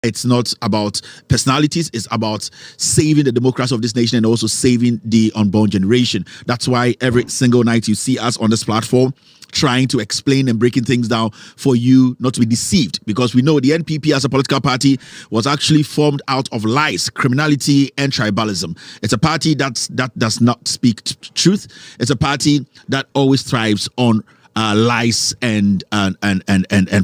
It's not about personalities. It's about saving the democracy of this nation and also saving the unborn generation. That's why every single night you see us on this platform trying to explain and breaking things down for you not to be deceived, because we know the NPP as a political party was actually formed out of lies, criminality, and tribalism. It's a party that does not speak truth. It's a party that always thrives on lies and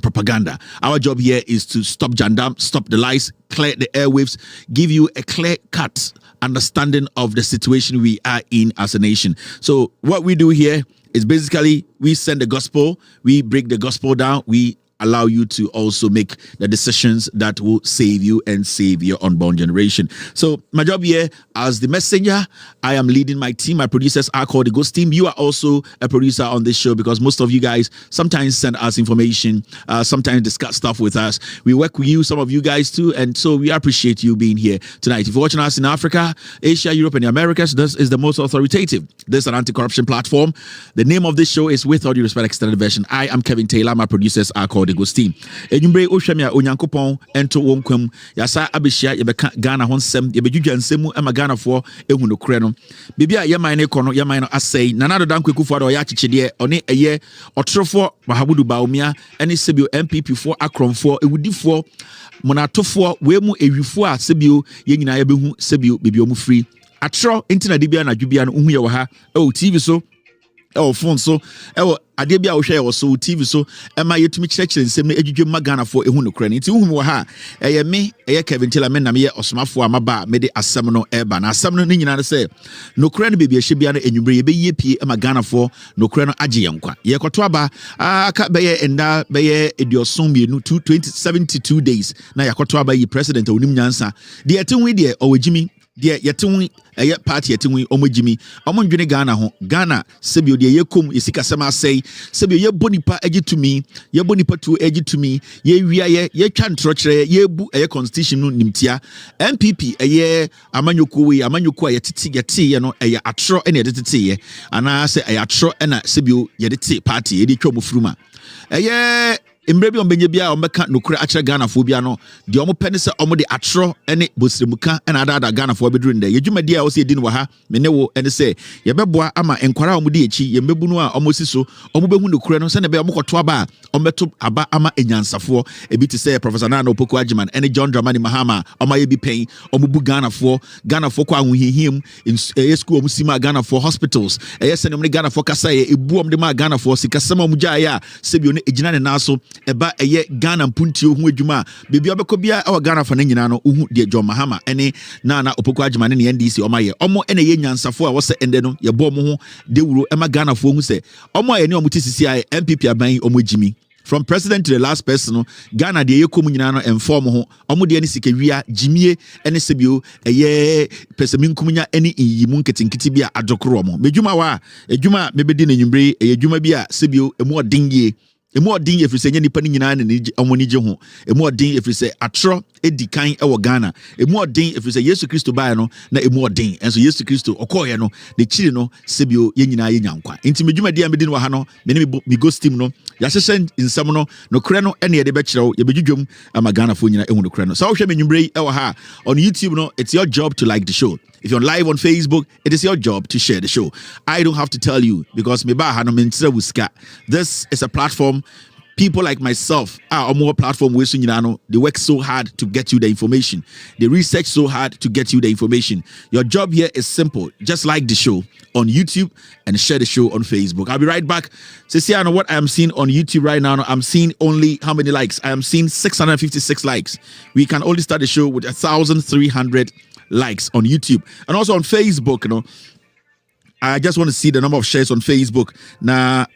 propaganda. Our job here is to stop Jandam, stop the lies, clear the airwaves, give you a clear-cut understanding of the situation we are in as a nation. So what we do here is basically we send the gospel, we break the gospel down, we allow you to also make the decisions that will save you and save your unborn generation. So my job here as the messenger, I am leading my team. My producers are called the Ghost Team. You are also a producer on this show, because most of you guys sometimes send us information, sometimes discuss stuff with us. We work with you, some of you guys too, and so we appreciate you being here tonight. If you're watching us in Africa, Asia, Europe, and the Americas, this is the most authoritative. This is an anti-corruption platform. The name of this show is With All Due Respect Extended Version. I am Kevin Taylor. My producers are called the Ghost Team. Enyumbre ohwamia onyankopon ento wonkwam yasa abehia yebeka Ghana ho nsem yebedwudwa nsemu ama Ghana fo ehu no kure no bibia yeman ne kono yeman no asei nanado danko ekufu ado ya chichide one eye otrofo Mahamudu Bawumia ene sebio MPP fo akromfo ewudifo monatofo wemu ewifo a sebio ye nyina yebehu sebio bibio mu free atro intina dibia na dwubia no hu ye wo ha TV so phone so ade bia wo hwe wo so TV so ema yetumi kyerɛkyerɛ nsɛm na adwudwem ma Ghana fo ehu no kra ne nti hu wo ha ɛyɛ me ɛyɛ Kevin Taylor me na me yɛ osomafo amaba me de asɛm no ɛba na asɛm no ne nyina ne sɛ no kra no bebia hye bia no enwumre ye bɛyie pie ema Ghana fo no kra no agye yankwa ye kɔto aba aka bɛyɛ enda bɛyɛ ediosom mienu 72 days na yakɔto aba yi president onim nyansa de ɛtenwi de ɔwɔgyimi de yɛtenwi ɛyɛ party yɛtenwi ɔmɔgyimi ɔmɔndwene Ghana ho Ghana sebio de yɛkom yɛsika sɛm asɛi sebio yɛbɔ nipa agitumi yɛbɔ nipa tu agitumi yɛwia yɛtwa ntrɔkyerɛ yɛbu ɛyɛ constitution no nimtia MPP ɛyɛ amanyoko a yɛtete yɛte no ɛyɛ atro ɛna yɛde tete yɛ ana sɛ ɛyɛ atro ɛna sebio yɛde te party yɛde twa mo fruma ɛyɛ mbre bi ombenye bia omeka nokura akyere Ghana fo bia no de omo pene se omo de atro ene bosremuka ena ada Ghana fo beduru nde yedwumadi a wo se edi no ha me ne wo ene se yebeboa ama enkwara omo de echi yembebu no a omo siso omo behu nokura no se ne be omo kɔto aba ometo aba ama enyansafo ebi te se Professor Nana Opoku Agyeman ene John Dramani Mahama omo ye bi pen omo bu Ghana fo kɔ ahohihiem school omo sima Ghana fo hospitals eye se ne omo Ghana fo kasa ye ebu omo de ma Ghana fo sikasema omo gya ya se bi no ejina ne naso eba eye Ghana mpuntio hu adwuma bebia obekɔ bia ɛwɔ Ghana fa na nyina no uhu de John Mahama ene Nana Opoku Agyeman ne NDC omaye omo ene ye nyansafo a wo se ende no ye bɔ omo ho de wuro ema Ghana fo hu se omo aye ne omo tisisi aye MPP aban omo gyimi from president to the last person Ghana de ye komu nyina no inform ho omo de ne sikawia gyimie ene sebio eye peseminkumnya ene yimu nketinkiti bia adokoro mo medwuma wa edwuma mebedi na nyumbre eye dwuma bia sebio emu odinye emu odin efrise nya nipa ni nyina ne omonije ho emu odin efrise atro edikan ewo Ghana emu odin efrise Yesu Kristo bae no na emu odin enso Yesu Kristo okoye no de chiri no sebio ye nyina ye nyankwa enti medwuma dia medi no wa ha no me ne mi Ghost Team no ya hyehye nsam no no kre no ene ye de be kyerɛw ye bedwudwom ama Ghana fo nyina ehu no kre no so wohwe me nwumre ewo ha on YouTube no it's your job to like the show. If you're live on Facebook, it is your job to share the show. I don't have to tell you because this is a platform. People like myself are on more platform where they work so hard to get you the information. They research so hard to get you the information. Your job here is simple. Just like the show on YouTube and share the show on Facebook. I'll be right back. So see, I know what I'm seeing on YouTube right now. I'm seeing only how many likes? I am seeing 656 likes. We can only start the show with 1,300 likes on YouTube and also on Facebook. I just want to see the number of shares on Facebook. Na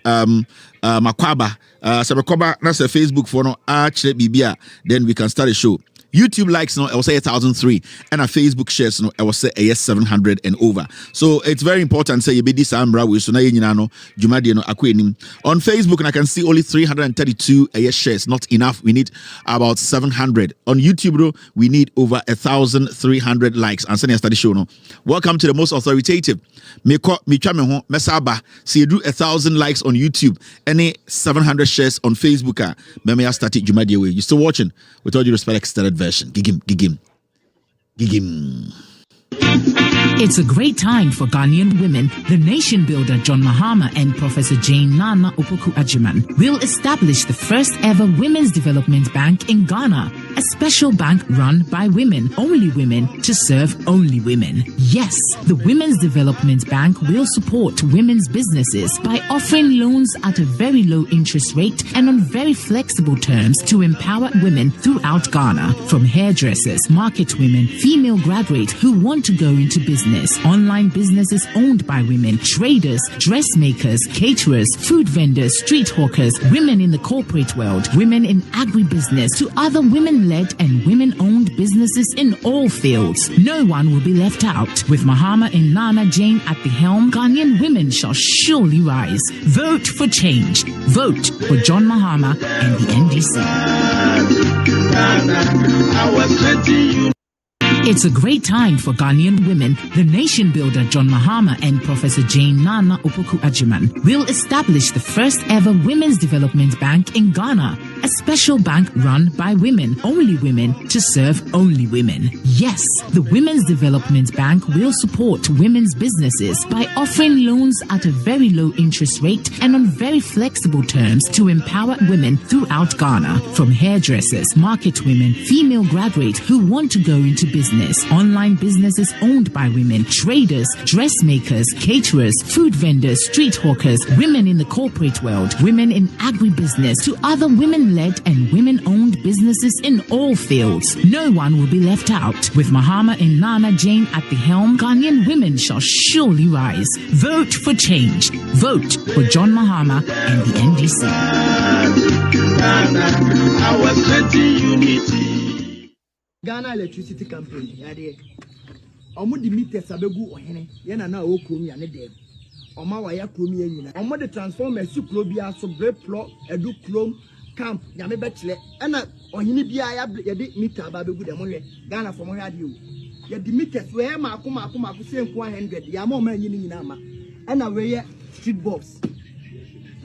Makwaba, Sabakoba, that's a Facebook for no actually Bibia. Then we can start a show. YouTube likes, I will say 1,003, and a Facebook shares, I will say 700 and over. So it's very important. Say you be this Ambra with so na Jumadi no akwenim on Facebook, and I can see only 332 shares. Not enough. We need about 700 on YouTube. Bro, we need over 1,300 likes. And send study show no. Welcome to the most authoritative. Mesaba. See you do 1,000 likes on YouTube. Any 700 shares on Facebook. Meme started Jumadi way. You still watching? With all due respect, extended version. Gigim. It's a great time for Ghanaian women. The nation builder John Mahama and Professor Jane Nana Opoku-Agyeman will establish the first ever Women's Development Bank in Ghana, a special bank run by women, to serve only women. Yes, the Women's Development Bank will support women's businesses by offering loans at a very low interest rate and on very flexible terms to empower women throughout Ghana, from hairdressers, market women, female graduates who want to go into business, online businesses owned by women, traders, dressmakers, caterers, food vendors, street hawkers, women in the corporate world, women in agribusiness, to other women-led and women-owned businesses in all fields. No one will be left out. With Mahama and Nana Jane at the helm, Ghanaian women shall surely rise. Vote for change. Vote for John Mahama and the NDC. It's a great time for Ghanaian women. The nation builder John Mahama and Professor Jane Nana Opoku-Agyeman will establish the first ever Women's Development Bank in Ghana, a special bank run by women, to serve only women. Yes, the Women's Development Bank will support women's businesses by offering loans at a very low interest rate and on very flexible terms to empower women throughout Ghana, from hairdressers, market women, female graduates who want to go into business, online businesses owned by women, traders, dressmakers, caterers, food vendors, street hawkers, women in the corporate world, women in agribusiness, to other women-led and women-owned businesses in all fields. No one will be left out. With Mahama and Nana Jane at the helm, Ghanaian women shall surely rise. Vote for change. Vote for John Mahama and the NDC. Ghana Electricity Company, yade. Omo di meters abegu ohene. Ye na na o krom ya ne dem. Oma wa ya krom ya nyina. Omo de transformer si kro bia so bre plo edu krom camp ya me betle. Ena ohene bia ya de meter abegu dem hwe. Ghana for mo hwe ade o. Ye di meters we ma akoma se nko 100. Ya ma nyini nyina ama. Ena we ye street box.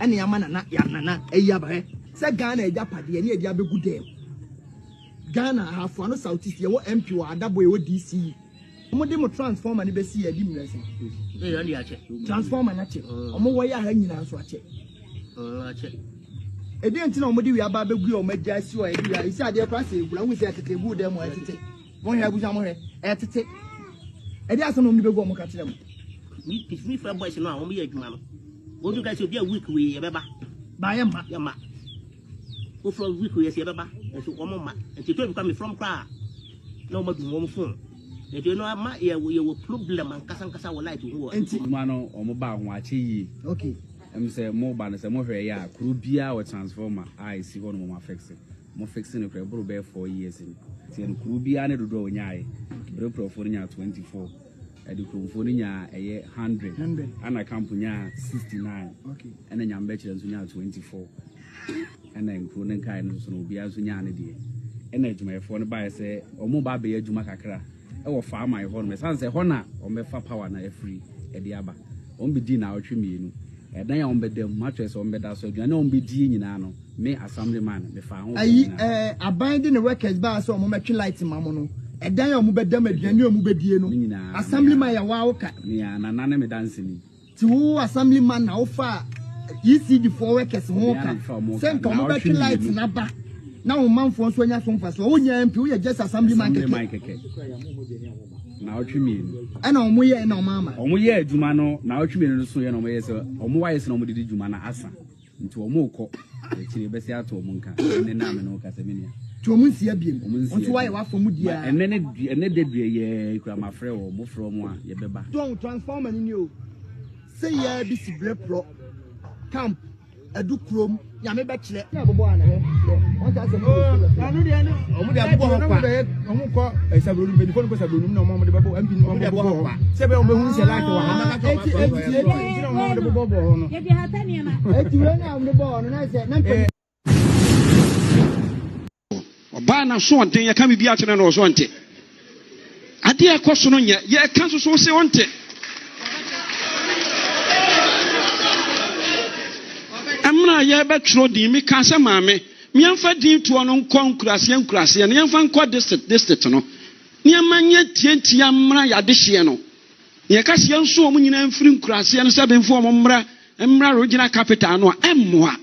Ena ya ma na ya nana eya ba he. Se Ghana eja pade ne eja abegu dem. Ghana have no Southeast, you MP or Adabo DC. Omo transformer ni besi ya di mrese. Transformer na che. Omo waya ha nyina so ache. Ache. Edi enti na omo di wi aba begu o meja si o edi ya. Isi ade kwa se egura hu se atete bu dem o atete. Won hia buja mo he atete. Edi aso no omo begu o mo ka kire mo. Me for boys no a omo ye adwuma no. Won do guys obi a week we ye beba. Ba ye ma. Ye ma. Who from week we ye beba. So omo ma. Enti to come from kra. Na omo du omo phone. Enti no ama ye wo problem an kasa wo light wo. Enti ma no omo ba ho ache yi. Okay. Say mo ba no say mo hwe ya kru bia wo transformer I see ho no mo fix it. Mo fix it kra bro be 4 years ni. Ti en kru bia ne dodo onyae. Bro profo nya 24. Edi kru fo nya eye 100. Ana camp nya 69. Okay. Ena nya mbe kire nso nya 24. Ena nkru ne kai no so no bia nso nya ne de. Ena adwumayefo no ba say omo ba be adwuma kakra. E wo fa my ho no me san say ho na o me fa power na e free e de aba. On be di na otwe mienu. Dan ya on be dem mattress on be da so aduane on be di nyina no me assemblyman me fa ho. Ayi aban de ne workers ba so omo metwe light mamo no. Dan ya omo be dem aduane omo be die no. Assemblyman ya wa woka. Ya na na me dance ni. Ti wo assemblyman na wo fa ECD for workers ho ka. Say nka omo be twe light na ba. Na o manfo so anya so mfa so wo nya MP wo ya just assemblyman keke. Na otwe mienu. Ana omo ye na omo ama. Omo ye adwuma no na otwe mienu so ye na omo ye se omo wa ye se na omo didi adwuma na asa. Nti omo ukọ e kire be se ato omo nka. Ne na me no ka se menia. Ti omo nsia biem. Onto wa ye wa fo mu dia. Ene de due ye kura mafre wo mo fro mo a ye beba. Don transformer ni o. Say ye bi si bre pro. Camp edu krom ya me be kire. Na bobo ana he. Won ta se mo. Anu de anu. Omo de bobo ho kwa. Omo ko esabro nu be fo nu ko sabro nu na omo de bobo MP nu omo de bobo ho. Se be omo hu se like wa. Eti omo de bobo ho no. Ye bi hata ni ma. Eti we na omo de bobo no na se na Oba na so onten ye ka bi a kire na so onte. Ade e koso no ye ka so se onte. Amna ye betro di mi ka se maame miamfa din to no nkɔ nkurase na yɛmfa nkɔ district no niema nye tientia mmra yade hye no ye ka se nso omu nyina mfiri nkurase no sɛ benfo omu mmra regional capital no emmoa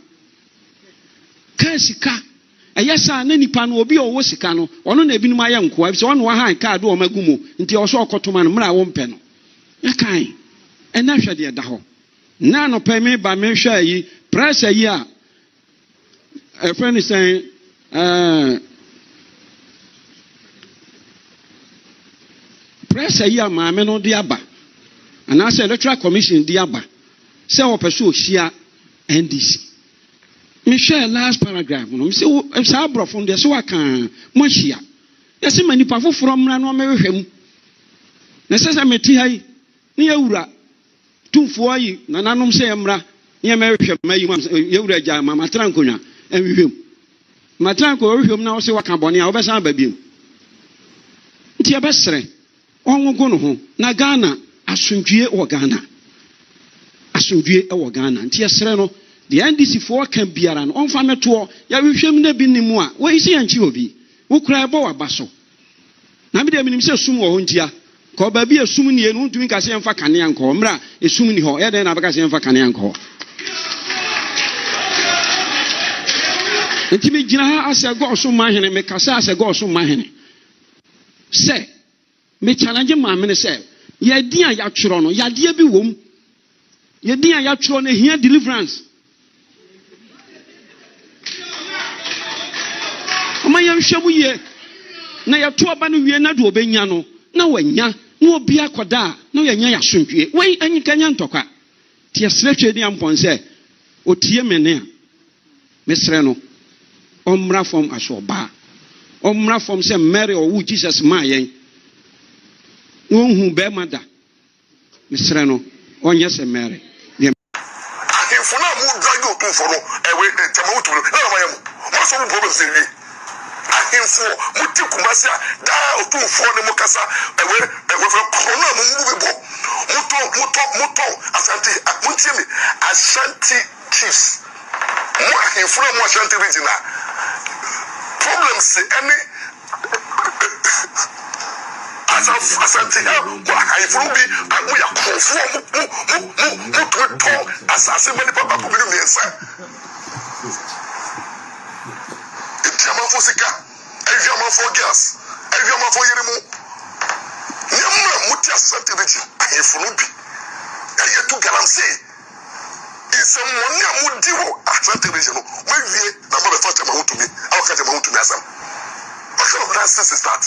ka sika ɛyɛ na nipa no obi owo sika no ɔno na ebinum ayɛ nkoa bi sɛ ɔno wa han card o magumo nti ɔso ɔkɔtoma no mmra wo mpɛ no yɛkan ɛna hwɛ de da hɔ na no pɛ me ba me hwɛ yi price yi a friend is saying pressure here maame no de aba and I say electoral commission de aba say o person ohia NDC me share last paragraph no me say say abrofo de so aka mo hia yes manipa foforo mra no me hwehwem na say say meti hai ne yawura tumfo yi na nanom say mra ne me hwehwem mayi yawura gya mama trankonwa enhwehwem matranko ohwehwem na wo say waka bone a wo be san ba biem nti ebesere onwo no ho na Ghana asundwie wo Ghana nti esere no the NDC for can biara no onfa meto ya hwehwem na bi nimu a wo isi yanchi obi wo kura ebo wa baso na me de minim se sum wo ho ntia ko ba bi esum nie no ntumi ka se emfa kanea nko mra esum ni ho e de na baka se emfa kanea nko nti me gina ha ase go so mahene me kasa ase go so mahene se me challenge maame say ye din a ya tworo no ya de bi wom ye din a ya tworo no here deliverance oma ye hwemu ye na ya to ba no wie na do obenya no na wanya na obi akoda na ye nya ya sontwe wei anyika nya ntokwa tie sretwe din ampon say otie mene a mesre no omra from asoba omra from say Mary or who Jesus ma yen who be mother Mr. No onye se Mary if na mu drag you to for no ewe tama utu na ma yam what so problem say we ahemfo muti kumasi da otu fo ne mukasa ewe for corona mu bi bo muto asante muntie me Ashanti chiefs mu ahemfo na mu Ashanti region problems any Asante I frubi abu ya konfu mu asase mani papa ko bi miensa etiama fo sika eviama fo gas eviama fo yirimu nyamra muti Asante region I frubi ayetu galamse isem woni amudi wo Asante region no mawie na ba fa tama hutumi awaka tama hutumi asam what kind of nonsense is that?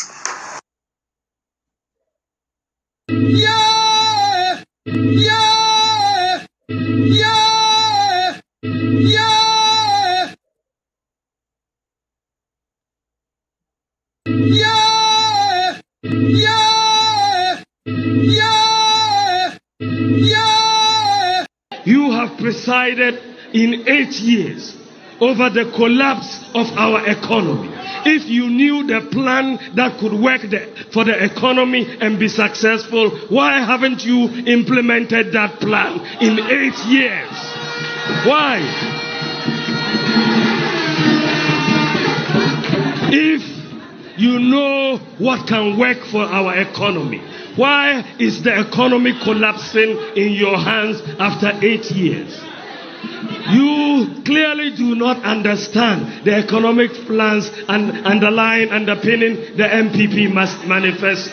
You have presided in 8 years over the collapse of our economy. If you knew the plan that could work for the economy and be successful, why haven't you implemented that plan in 8 years? Why? If you know what can work for our economy, why is the economy collapsing in your hands after 8 years? You clearly do not understand the economic plans and underpinning the MPP manifesto.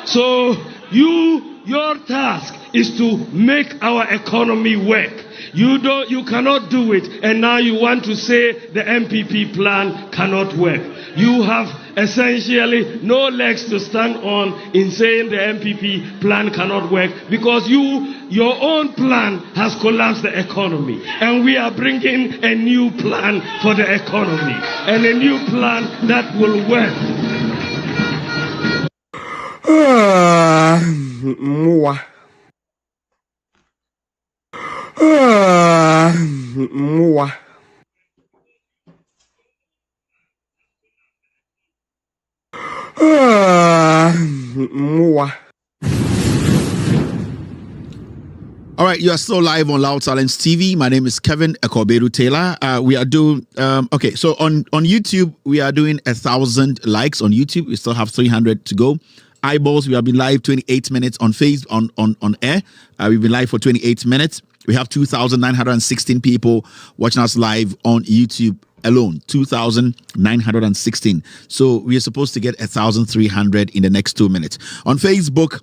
So your task is to make our economy work. You cannot do it, and now you want to say the MPP plan cannot work. You have essentially no legs to stand on in saying the MPP plan cannot work, because your own plan has collapsed the economy, and we are bringing a new plan for the economy, and a new plan that will work. Mua. All right. right, you are still live on Loud Silence TV. My name is Kevin Ekoberu Taylor. We are doing okay. So on YouTube, we are doing 1,000 likes on YouTube. We still have 300 to go. Eyeballs, we have been live 28 minutes on on air. We've been live for 28 minutes. We have 2,916 people watching us live on YouTube alone. 2,916. So we are supposed to get 1,300 in the next 2 minutes. On Facebook,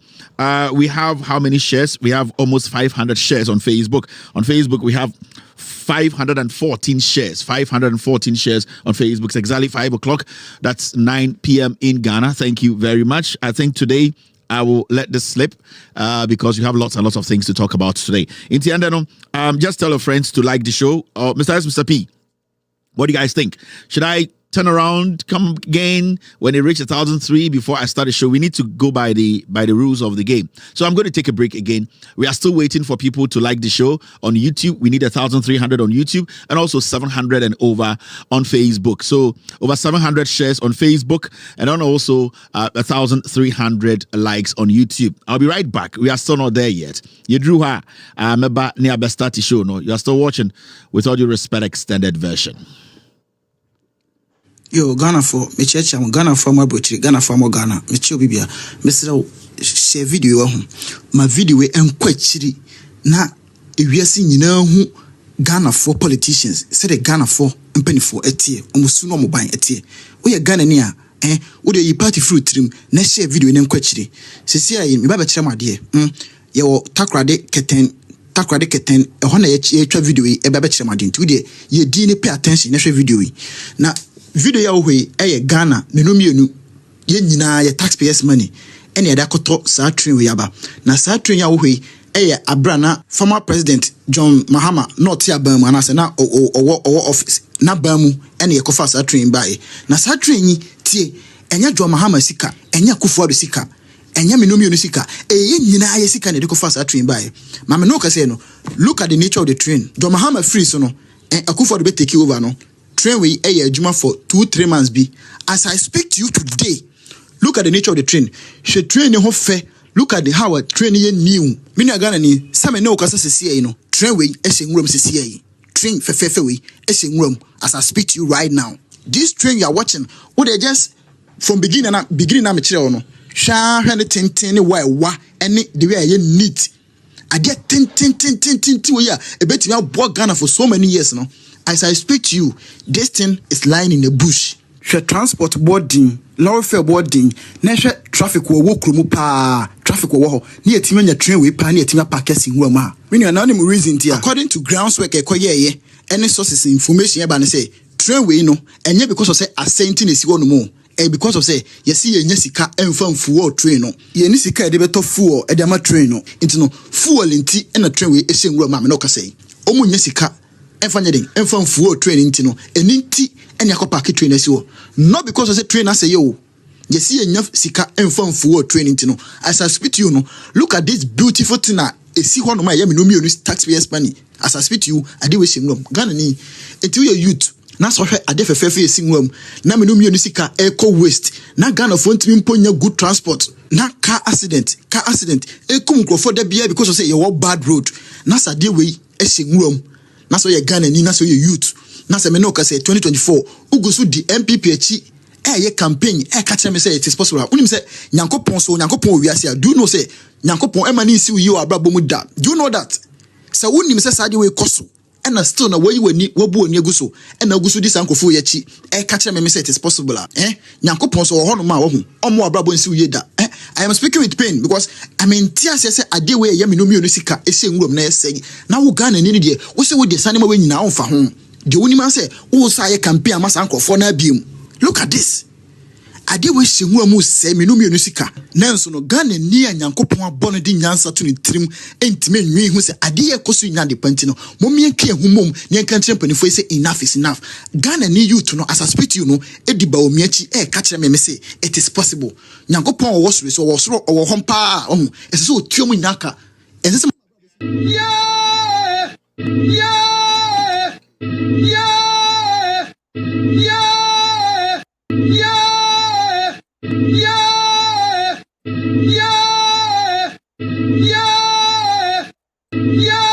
we have how many shares? We have almost 500 shares on Facebook. On Facebook, we have 514 shares. 514 shares on Facebook. It's exactly 5 o'clock. That's 9 p.m. in Ghana. Thank you very much. I think today I will let this slip because you have lots and lots of things to talk about today. In the end, just tell your friends to like the show. Mr. S, Mr. P, what do you guys think? Should I turn around, come again when it reaches 1,003 before I start the show? We need to go by the rules of the game. So I'm going to take a break again. We are still waiting for people to like the show on YouTube. We need 1,300 on YouTube and also 700 and over on Facebook. So over 700 shares on Facebook and then also 1,300 likes on YouTube. I'll be right back. We are still not there yet. You drew her. Near best start the show. No, you are still watching With All Due Respect extended version. Yo, Ghana for me church, I'm Ghana for my butcher, Ghana for my Ghana, me chubibia, Mr. Share video, my video and quite chiri. Na, if we are seeing you know who Ghana for politicians, said a Ghana for and penny for a tear, almost soon mobile a tear. We are Ghana near, would you party fruit trim, next share video in quetchery. Cecilia, me baba chama dear, your takrade keten, a honor video, a baba chama din today, ye didn't pay attention, next video. Now, video ya we Ghana menomienu ye nyina ye taxpayers money ene da koto sa train we aba na sa train ya we abrana former president John Mahama not ya bam anase na office na bamu ene ye kofa sa train bae na sa train yi tie enya John Mahama sika enya Kufuor sika enya menomienu sika ye nyina ye sika ne de kofa sa train bae ma me no ka say no look at the nature of the train John Mahama free so no Kufuor be take over no train we juma for 2-3 months be. As I speak to you today, look at the nature of the train. She train ho fair. Look at the how a train ye new. Mini agana ni some no kasa se no. Train we esing room se train fe we esing room as I speak to you right now. This train you are watching, what they just from beginning na me chire no. Sha hwe tintin wa any the way ye neat. I get tin we ya e beti me work Ghana for so many years no. As I speak to you, this thing is lying in the bush. She transport boarding, lorry fare boarding, national traffic will walk traffic will walk near Timania train we pan near Tima Parkers in Roma. When you anonymous reason here, according to groundswork, any sources information about say train we no, and yet because of say assenting is one more. And because of say, you see a Nesika and from fuel train no, ye Nisika de beto fuel edama train no, into no fuel in tea and a train we is in Roma, no say. Omu Nesika. And from full training, no, and inti and Yakopaki trainers, not because of the trainer say yo. You see enough sika and from full training, no. As I speak to you, no, look at this beautiful thing. A see one of my Yamino taxpayers' money. As I speak to you, I do wishing room. Ghana until your youth. Na so hwe ade fefefe sing room. Na me no mienu sika eco waste. Na Ghana for ntimi mponya good transport. Na car accident. Ekum crofo da bia because of say you walk bad road. Na sade we sing room. Na so ye Ghana ni na so ye youth na se me no ka say 2024 ugusu di MPP achi ye campaign catch me say it is possible unim say nyankopon wiase do you know say nyankopon emani si wi abrabo mu da do you know that say unim say sade we koso and still na wayi wani wabu oni aguso and aguso di sankofo ye chi catch me say it is possible nyankopon so ho no ma wo hu omo abrabo nsi wi da I am speaking with pain because I mean tia say ade we ye me no mi sika ese nwurom na ese na wo Ghana ni de wo se wo de sanema we nyina wo fa ho de woni ma say wo sa ye campaign amasa nkofo na biem. Look at this. Ade we se nwurom se me no mi sika nanso no Ghana ni anyankopon abono di nyansa to ni trim entime nwi hu se ade ye koso nya de panti no mom ye ka ehumom ne kan trempanifo say enough is enough. Ghana ni youth no as I speak to you no ediba o miachi ka kire me say it is possible. Nyankopon wo soro so wo soro wo hompa ese so tuom nyaka ese Yeah!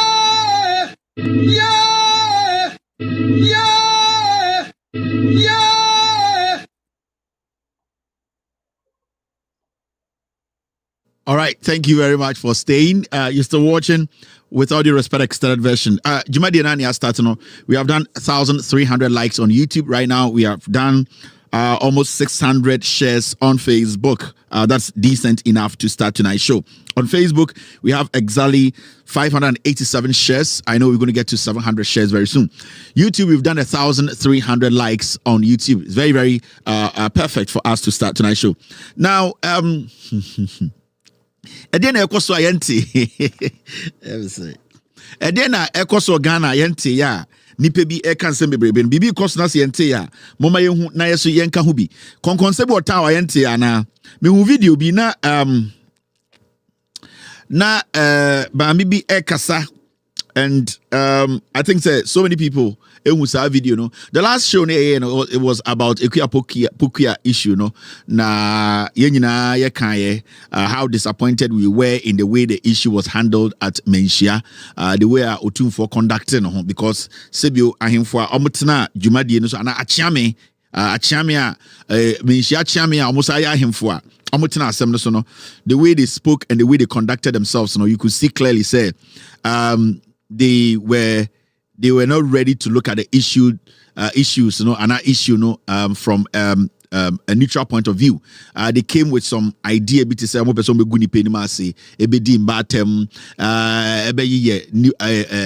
All right, thank you very much for staying. You're still watching with all due respect extended version. Jumadi and Ani are starting. We have done 1,300 likes on YouTube right now. We have done almost 600 shares on Facebook. That's decent enough to start tonight's show. On Facebook, we have exactly 587 shares. I know we're going to get to 700 shares very soon. YouTube, we've done 1,300 likes on YouTube. It's very, very perfect for us to start tonight's show. Now, Edena ekoso ayenti. Edena ekoso Ghana ayenti ya. Nipe bi eka nsem bebrebe bibi koso na yente ya. Moma yehu na yeso yenka hu bi. Konkonsebe otawa ayenti ya na. Me hu video bi na ba mi bi ekasa, and I think so many people saw video, no. The last show, it was about Ekuya issue, no. Na yenyina yekaye how disappointed we were in the way the issue was handled at Menchia, the way Otumfuo conducted, no, because Sebio ahimfo omutena dwumadi no so ana achiame Menchia achiame almost aya ahimfo omutena asem no so no, the way they spoke and the way they conducted themselves, no, you could see clearly say they were not ready to look at the issues, you know, and from a neutral point of view. They came with some idea to say, "Mo person be guni pe ni ma se, ebe di mbatem, ebe ye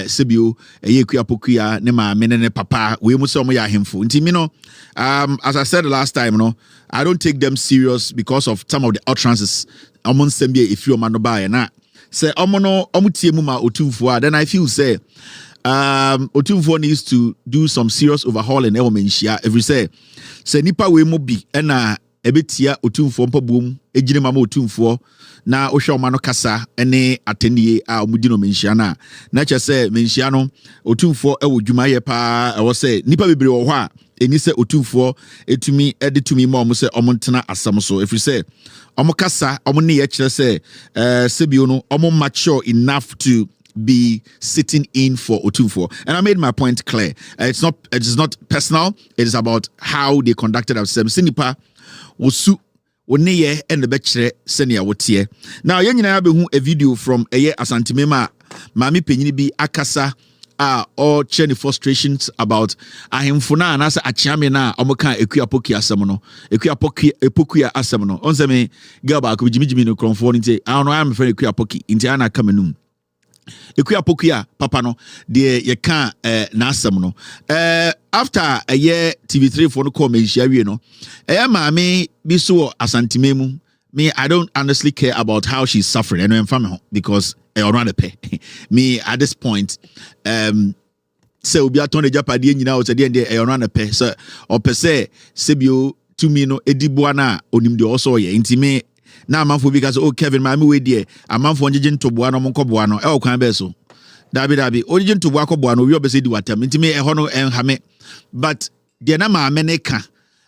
sebio ye kuya ne ma ne papa we mu se mo ya hemfo." Nti me no, as I said the last time, you know, I don't take them serious because of some of the utterances. Amon sembe if you man no buy na say omono omutie mu ma Otumfuo, then I feel say Otumfuo needs to do some serious overhauling Menchia. If we say nipa we mo bi na ebetia Otumfuo mpabom ejine mama Otumfuo na ohwe oma no kasa ene atenie a omudi no Menchia na che say Menchia no Otumfuo ewo dwumaye pa ewo say nipa bebre wo ho a eni say Otumfuo etumi edetumi ma omo say omo ntena asam so. If we say omo kasa omo ne ye kire say sebio no omo mature enough to be sitting in for Otumfuo. And I made my point clear. It is not personal. It is about how they conducted themselves. Sinipa wosu oneye and the bechere senia wotie. Now yen nyina be hu a video from eye Asantemema mami penyini bi akasa or cheni frustrations about ahemfo na anasa achiame na omoka ekuapoki asem no ekuapoki asem no onse me girl ba ko jimijimi no kronfo nti I know I am friend ekuapoki nti ana kamenum Ekuya papa no de ye kan na asem no after a year TV3 for no call Menchia wie no maame bi so Asantememu. Me, I don't honestly care about how she's suffering. I know I'm from because around pay me at this point. So we are turn the Japadi nyina o tedi ende around pay. So or per se sebio to me no edibuana onim de also ye intime. Na amanfo because Kevin maame we die amanfo ngege ntoboa no monko boa no kwan be so dabi ogege ntoboa ko boa no wi obese di watam ntime no enhame, but de na maame ne ka,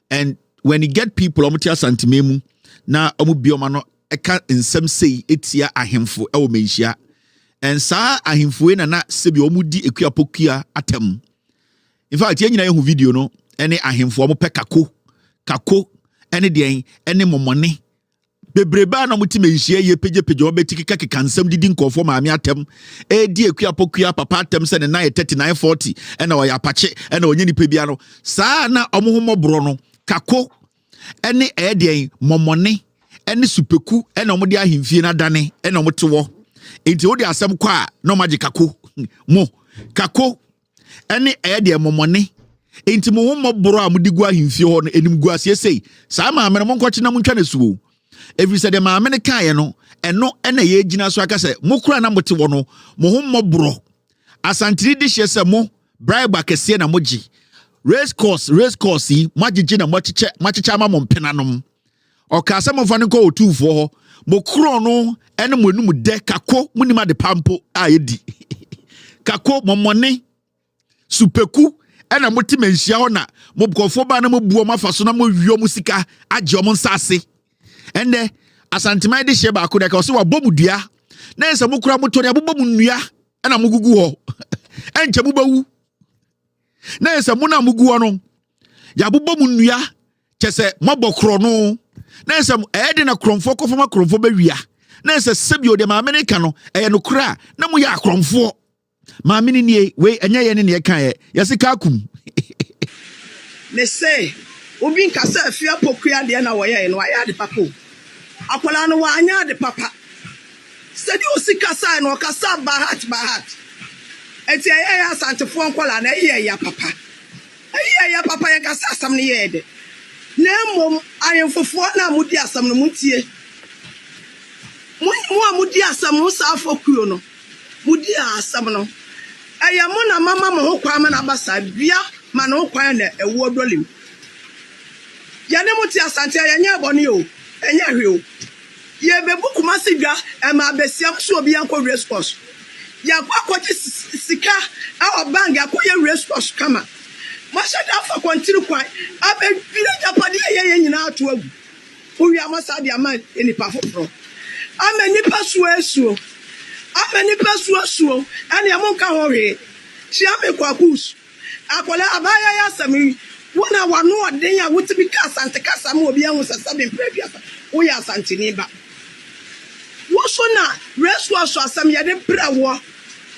and when you get people omutia Asantememu na omu bioma no eka nsem sei etia ahemfo ewo Menchia, and sa ahemfo na sebi omu di ekuapokia atem. In fact ye nyina ye hu video no ene ahemfo omu pe kako ene den ene momone bebreba na muti Menchia ye peje obetiki keka nsem didi nkofo maame atem di ekuapokia papa atem se ne na 3940 ena o ya pache ena onye ni pebia no sa na omu homobro no kako ene edien momone ene supeku ene omode ahimfie na dane ene omote wo enti odi asem kwa no magi kako mo kako ene edien momone enti mo homobro a modigu ahimfie ho no enim gu asesei sa ma amene monkoche na montwa na suwo every said ma amene kae no eno ene ye gina so aka se mokura na mote wo no mo homobro asantiri de hye se mo bribe akese na mogi race course yi magigi na machicha ama mompenanom o ka se mo fa ne ko Otumfuo ho mo kro no ene mo enum de kako munima de pampo a yedi kako momone supeku ena moti Menchia ho na mo bkofo ba na mo buo mafaso na mo wio mo sika age o mo nsase ende Asantemai de hye ba ko de ka so wa bomudua na ense mo kura mo to ne abobom nnua ena mo gugu ho enche mo bawu na ense mo na mo gugu ho no ya abobom nnua chese mo bokro no na ense de na kromfo kofo ma kromfo ba wia na se sebio de maame ne ka no e no kra na mo ya akromfo maame ne nie we enye ye ne ka ye yesi ka kum me say obi nkasa afia pokua de na wo ye no aya de papa akola no wa anya de papa sedi osika sai no kasa bahat eti ya asantefo nkola na ya papa ya papa ya kasa asam ne ye de na mom ayemfofo na mudi asam no mutie mo amudi asam mo sa afokuo no mudi asam no aya mo na mama mo ho kwa ma na basa bia ma no kwa na ewo dolim ya ne muti asante ya nya boni o enya hwe o ye bebu kuma siga e ma besia so obi anko response ya kwa kwaji sika a bank akoye response kama mashada fa continue kwa abe bile japadi ye nyina ato agu owi amasa dia ma enipa foforo amenipa suesuo ene amonka hore chiame kwa kus akola abaya ya sami wona wano oden ya wutibi ka asante kasa ma obi anwo sasa be previous wo ya asante ni ba wo so na reswa so asam ya de brawo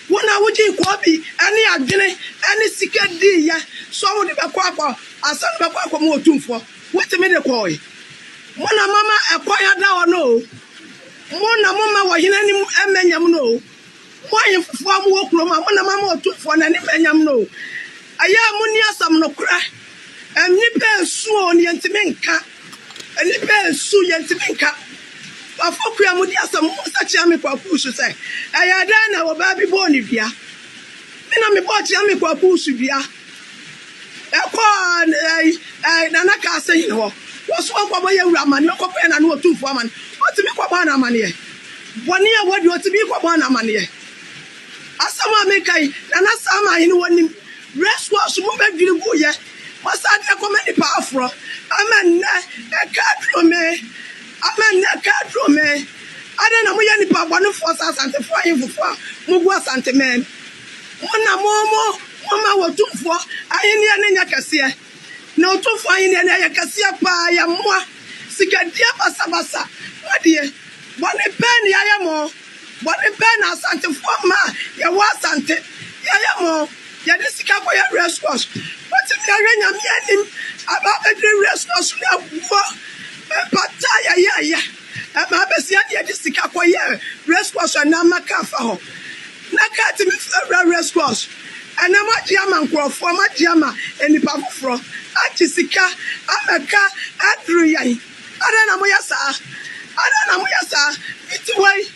wona woji ko bi ene adwene ene sika di ya so wo de be kwa asan be kwa mo otumfo wetime de ko yi mona mama ekoya da ono mona mama wo hina ni emenyam no mo ayefufo am wo kuro ma mona mama otumfo na ni menyam no aya muni asam no kra ni pe su oni entimenka ni pe su yentimenka afoku amudi asam sachi ame kwa kusu se aya da na wo ba bi bo ni bia mina me bo chi ame kwa kusu bia na na ka se yin ho wo so kwa bo ye wura man ko pe na no otumfo man o ti mi kwa ba na man ye boni ya wodi o ti mi kwa ba na man ye asama me kai na na sama yin woni reswa so mo be dwiri go ye masade komani pa afro amen na kadrome ada na mo ye ni pa bonu for asante for yin fofo mo gu asante men mona mama wotumfo ayini ane nya kase na wotumfo ayini ane ya kase pa ya moa sikadia basabasa wadie boni pen ya ya mo boni pen asante for ma ya wa asante ya ya mo ya de sika ko ya response but mi arenya mi anim aba be response na wo pata ya ama be sia de sika ko ya response na maka fa ho na ka ti mi response ana ma jiama nkrofo ma jiama enipa foforo achi sika amaka adru yan ada na mo yasa itiwai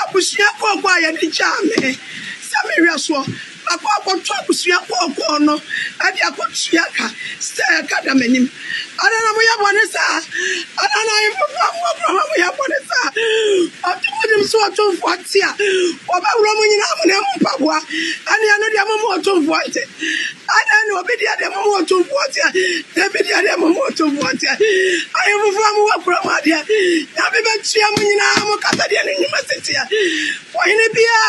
abusia ko kwa ya di chame sami so akwa to abusia ko no adi akotua ka ste ka da manim ada na mo ya bone sa ada na mo ya bone sa atudim so to fatia oba wuro mo nyina mo na mpaboa ani ano dia mo to fatia ada no obi dia de mo to fatia de bi dia de mo to fatia ayi mo fa mo wakura ma dia na be be tua mo nyina mo kata dia ni nyima setia wo hine bia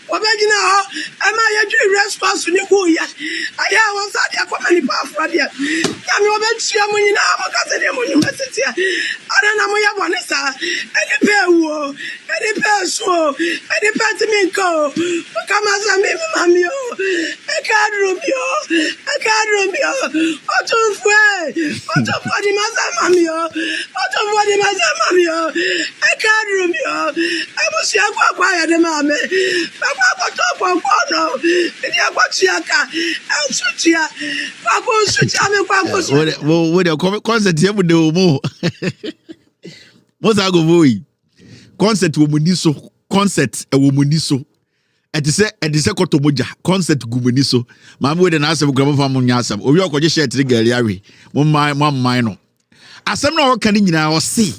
oba gina ho ama ya response ni go ya aya won sa dia ko mani pa afra dia ya mi obe tua mo nyina mo kata dia mo nyima setia ada na mo ya bone sa eni pe wo eni pe so eni pe ti mi ko kama sa mi mami o e ka dromio o to di masa mami o e ka dromio e mo si akwa ya de mame akwa to po no ni akwa chiaka e sutia akwa sutia me kwa so wo de concert ye mu de mo mo za go boy concert wo mu ni so concert e wo mu ni so edise kotomoja concert gumani so maame we de na asem grama fam nya asem owi okoje shirt ri gari awe mo mai no asem na o kan nyina o se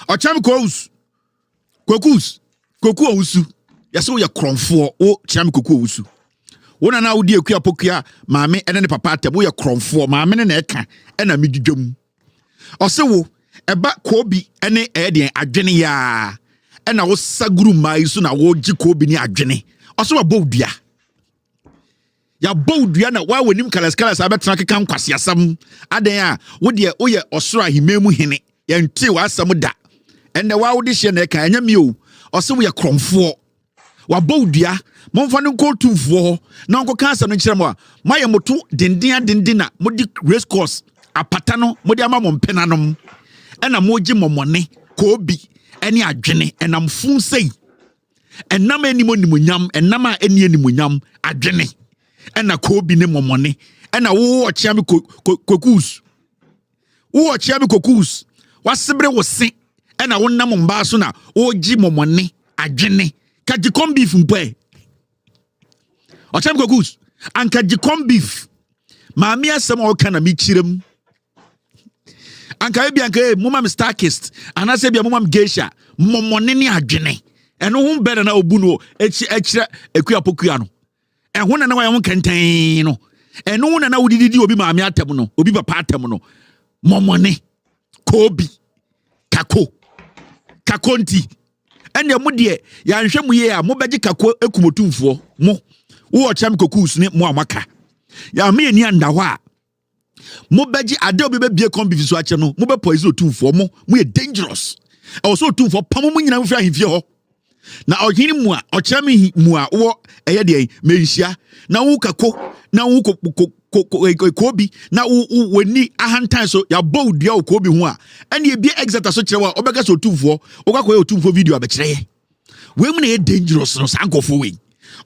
o cham koku owusu yase wo ye kromfo o cham koku owusu wona na wodi akua pokua maame ene ne papa atem wo ye kromfo maame ne na eka ena midwudwam o se wo eba kobi ene de adwene ya ena wo saguru mai so na wo gikobi ni adwene oso wa bowdua ya bowdua na wa wonim kalas abetra keka nkwase asam adan a wo de wo ye osoro ahimemu hene ya ntie wa asam da and the wow this year neka enya mi o ose we kromfo wa bowdua momfa no ko tumfo na onko cancer no kyerem a maye moto dendina modi race course apata no modi ama mo mpenanom ena moji momone ko bi ene adwene enam fun sei enam animonyam enam a eni animonyam adwene ena ko bi ne momone ena wo ochiam kokus wo ochiam kokus wasebre wo se ena wonnam mba so na oji momone adwene kajikom beef mpoe ochiam kokus an kajikom beef maami asem o kana mi chirem anka ebi anka mama me starkist anase bia mama me geisha momone ne adwene eno hu bere na obu no ekira ekuapokua no eho na na wa kenten no eno na na wudidi obi maami atem no obi papa atem no momone kobi kakonti ene mu de ya nhwe mu ye a mo beje kako ekumotumfo mo wo ocham kokus ne mo amaka ya me ni anda ho a mo beji ade obi be bie kombi so ache no mo be poison otumfo mo ye dangerous e wo so otumfo pam mo nyina mo fi ahifie ho na ohini mu a ochami mu a wo eye de menhia na wo kako na wo kobi na wo ni ahantan so ya bowdua kobi ho a ene e bie exeter so kire wa obega so otumfo wo kwakoye otumfo video abekire ye we mu na ye dangerous no sankofo we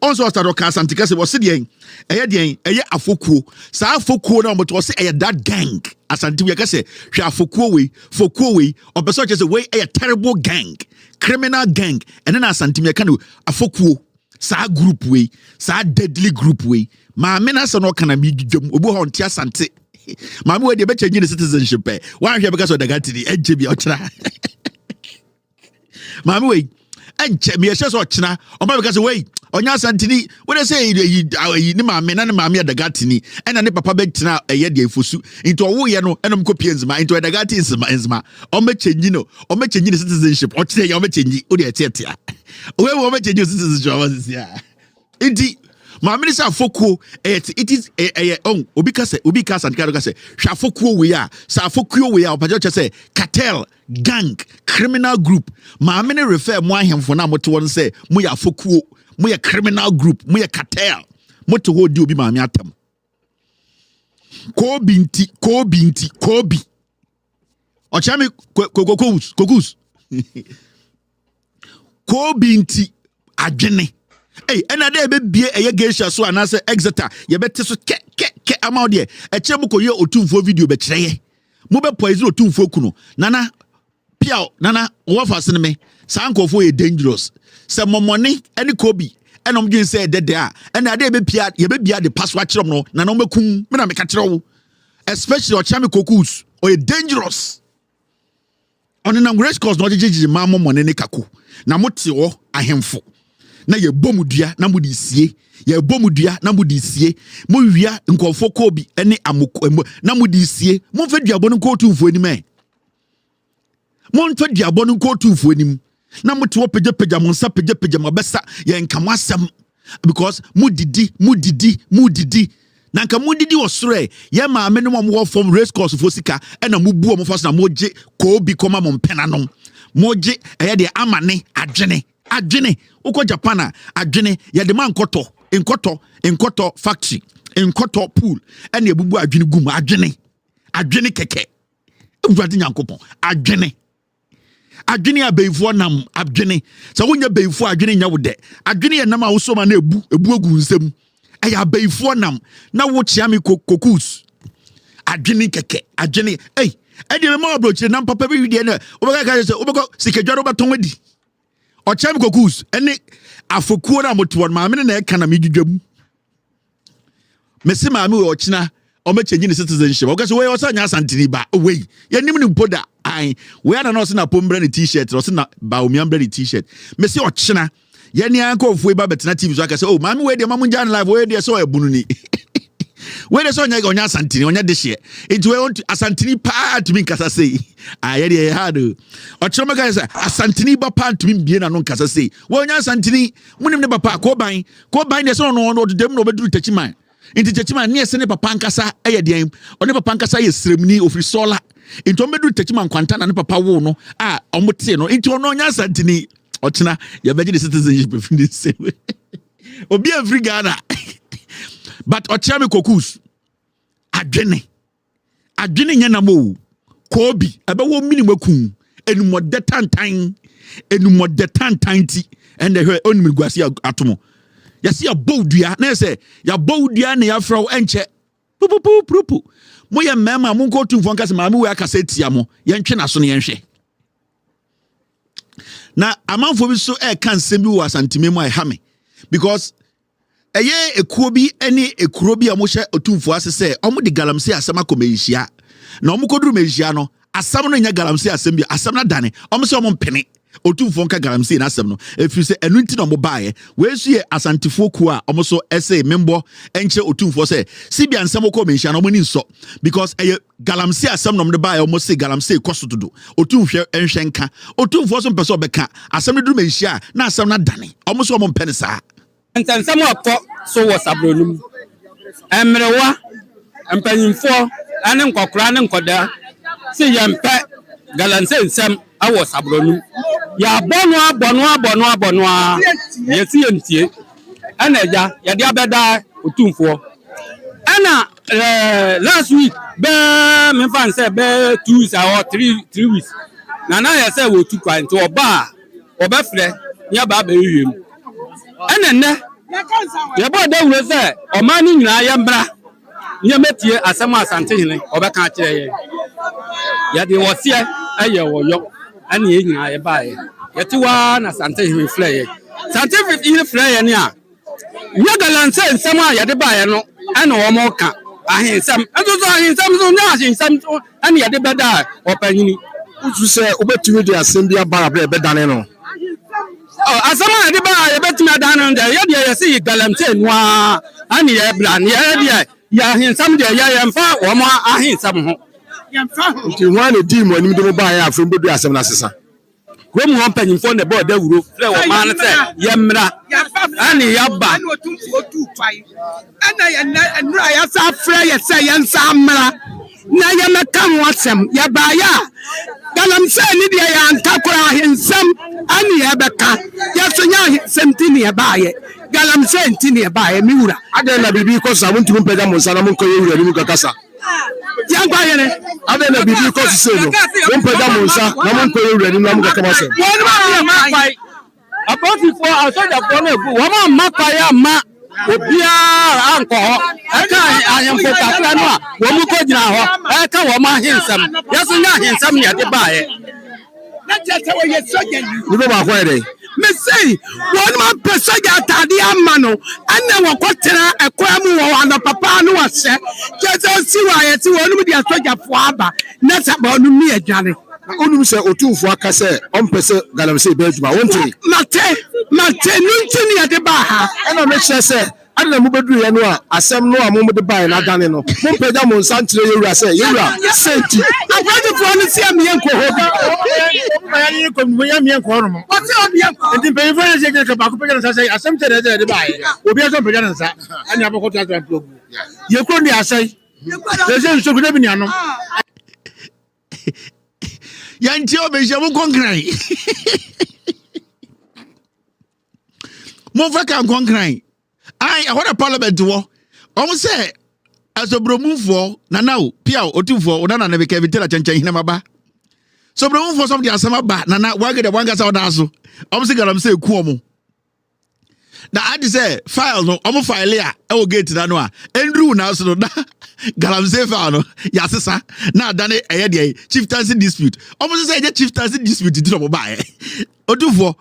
also start ka santika se wose de eye afokuo sa afokuo na omoto wose eye that gang asanti we ka se hwe afokuo we obeso che se we eye terrible gang criminal gang ene na asanti me ka no afokuo sa group we sa deadly group we ma me na se no kana mi dwam obu ho ntia asante ma me we de be change the citizenship wan hwe be ka so daga tiri eje bi ochra ma me we enche me hye so ochna o ma be ka so we onya santini when say yi ni maame na maame adagatini ena ne papa betina eye de efosu into wo ye no enom kopie nzima into adagati nzima o me change no o me change the citizenship o kire ya o me change o de etetea we wo me change citizenship o was ya inti maame ni sa fokuo it is on obi ka santika ka say hwa fokuo we ya sa fokuo we ya opajo che say cartel gang criminal group maame ni refer mo ahemfo na moto won say mo ya fokuo mo ye criminal group mo ye cartel mo to ho di obi maami atam kobi ochami kokus kobi nti adwene ena de be bie eye geisha so anase exeter ye bete so ke amount de eche mo koye otumfo video be kire ye mo be poison otumfo kuno nana piao nana wo fa sene me sankofo ye dangerous se momone ene kobi enom gin say dede a ene ade be pia ye be bia de password kirom no na no mekum me na me ka kire wo especially ochami kokus o ye dangerous on na grace cause no jiji ma momone ne kako na mote wo ahemfo na ye bomudua na mudi sie ye bomudua na mudi sie mo wia nkofo kobi ene amoko na mudi sie mo fa duabo no ko tumfo ni me mo fa duabo no ko tumfo ni na moto peja mo nsa peja mo besa ye nkamo asem because mudidi na nka mudidi osore ye maame no mo from race course fo sika na mubu mo fo na moje ko bi koma mo mpenanom moje eye de amane adwene uko Japan adwene ye de man nkoto factory nkoto pool ene ebubu adwene gum adwene keke ewurade nyankopon adwene abeifo nam adwene so wonya beifo adwene nya wo de adwene ye nam a wo so ma na ebu egu nsem aya abeifo nam na wo chia me kokus adwene keke adwene edi me ma brochire nam papa bi de na obeka ka se obeko sikadwaro beton adi o chia me kokus ene afokuo na moto ma me na e kana me dwudwam mesi ma me o china o me change the citizenship okay so we osa nya santini ba we ye nim ni poda ai we ana no se na pombre ni t-shirt o se na ba o miambre ni t-shirt mesi o china ye ni anko ofu ba betena tv so aka say oh mami we de mamu jan live we de so ebunu ni we de so nya santini onya de hye into we want asantini pa to me kasa say aye de hard o chiro maka say asantini ba pa to me bie na no kasa say we onya santini munim ne ba pa ko ban de so no dem no beduru tachiman inti tachiman ne ese ne papa nkasa eye de one papa nkasa ye sremni ofri sola into medu techiman kwanta na ne papa wo no a omote no into no nya santini otena ya beji the citizenship in this same way obi every Ghana but ochame kokus adwene nya na mo kobi ebe wo minimakun enumode tantan ti ende hwe onimi guase atomo yasi ya bowdua na se ya bowdua na ya fra enche pupu mo ye mema mo ko tumfo nkase ma me we akase tia mo ye ntwe na so ne yenhwe na amanfo bi so kan nsem bi wo asantime mu ai ha me because eye ekuo bi ene ekuro bi a mo hye otumfo ase se omo de galamse asema komehia na omo koduru mehia no asam no nya galamse asem bi asam na dane omo se omo mpene otumfo nka galamse na asem no efiri se enu nti na omo baaye we su ye asantifo ku a omo so ese membo enche otumfo se sibia nsem ko mehia no omo ni nso because eye galamse asem no omo baaye omo se galamse koso dodo otumhwe enhwe nka otumfo so mpese obeka asem no duru mehia na asem na dane omo so omo mpene saa ntensam akọ so wọ sabronum emrewa empanyimfo ane nkokora ne nkoda se yempe galanse nsem awọ sabronum ya bono yesi yentie ana ja ya dia beda otumfo ana last week be me fan say be 2 weeks or 3 weeks na ya say wo tu kwan to oba frɛ nya ba wiem enenne yebo da wuro se o ma ni nyina ya mbra nye metie asem asante hene obeka akire ye ya de wosie aye woyo ani ye nyina ye ba ye yeti wa na asante hene fle ye sante hene fle ye ni a nya galanse nsem a ya de ba ye no ana wo mo ka ahensem enso ahensem so nya ahensem ani ya de beda opanyini utu se obetumi de asem bia bara bra be dane no asama de ba ye betumi adan de ye de ye si galamse noa ani ye bra ne ye de ya hinsam de ye mfa wo mo ahinsam ho yemfa ho nti ho na di mo anim de mo ba ya afro bedu asem na sesa ko mu ho panyimfo ne ba da wuro fle wo ma ne se ye mra ani ya ba ani otumfo tu twai ana ye na enura ya sa fre ye se ye nsa mra na ye meka ho asem ye ba ya galamse ni de ya ntakora hinsam ani ya beka ya sonya sentini ya baye galamse ntini ya baye miura ade na bibi ko sa wontu mpega monsa na monko ye wura ni mukakasa ya gba yene ade na bibi ko se no mpega monsa na monko ye wura ni mukakama se won ma ma pai about for asoja for na gu wo ma ma pai ama obia anko aka ayemfo kakra no a wo mu ko gina ho aka wo ma hinsam ya sonya hinsam ni ade baye na tete we ye soja ni no ba kwa dey me say one man pesoja atade ama no ana wo kwotera ekwa mu wo ana papa no wase jesu si wa ye ti wonu di soja fo aba na saba onu mi adware onum se otumfo aka se ompese galamse be adwuma wonte mate nunti ni ade ba ha ana me hye se ade na mu bedu ye no a asem no a mu de ba na dane no mo pega mo nsantre ye wura se ye wura senti abadi fo no si am ye nko ho bi ya ni ko mo ya mi nko no mo o ti obi nko ndi pe fo ye se ke ba ko pega na sa asem tere de ba ye obi aso pega na sa ani abako ta ta program ye ko ndi asai ye se nso gude bi ni anom yanti obeje mo konkran mo fa kan konkran ai ahoda parliament wo omo se asobromufo na now pia otumfo odana na be kevitela chanchan hina maba sobromufo som dia asama ba na wage de wanga sa odaso omo se galam se ku omo na adi se file no omo file a e wo gate na no a endru na so na galamse file no ya sesa na dane eye de chieftaincy dispute omo se je chieftaincy dispute di no ba e otumfo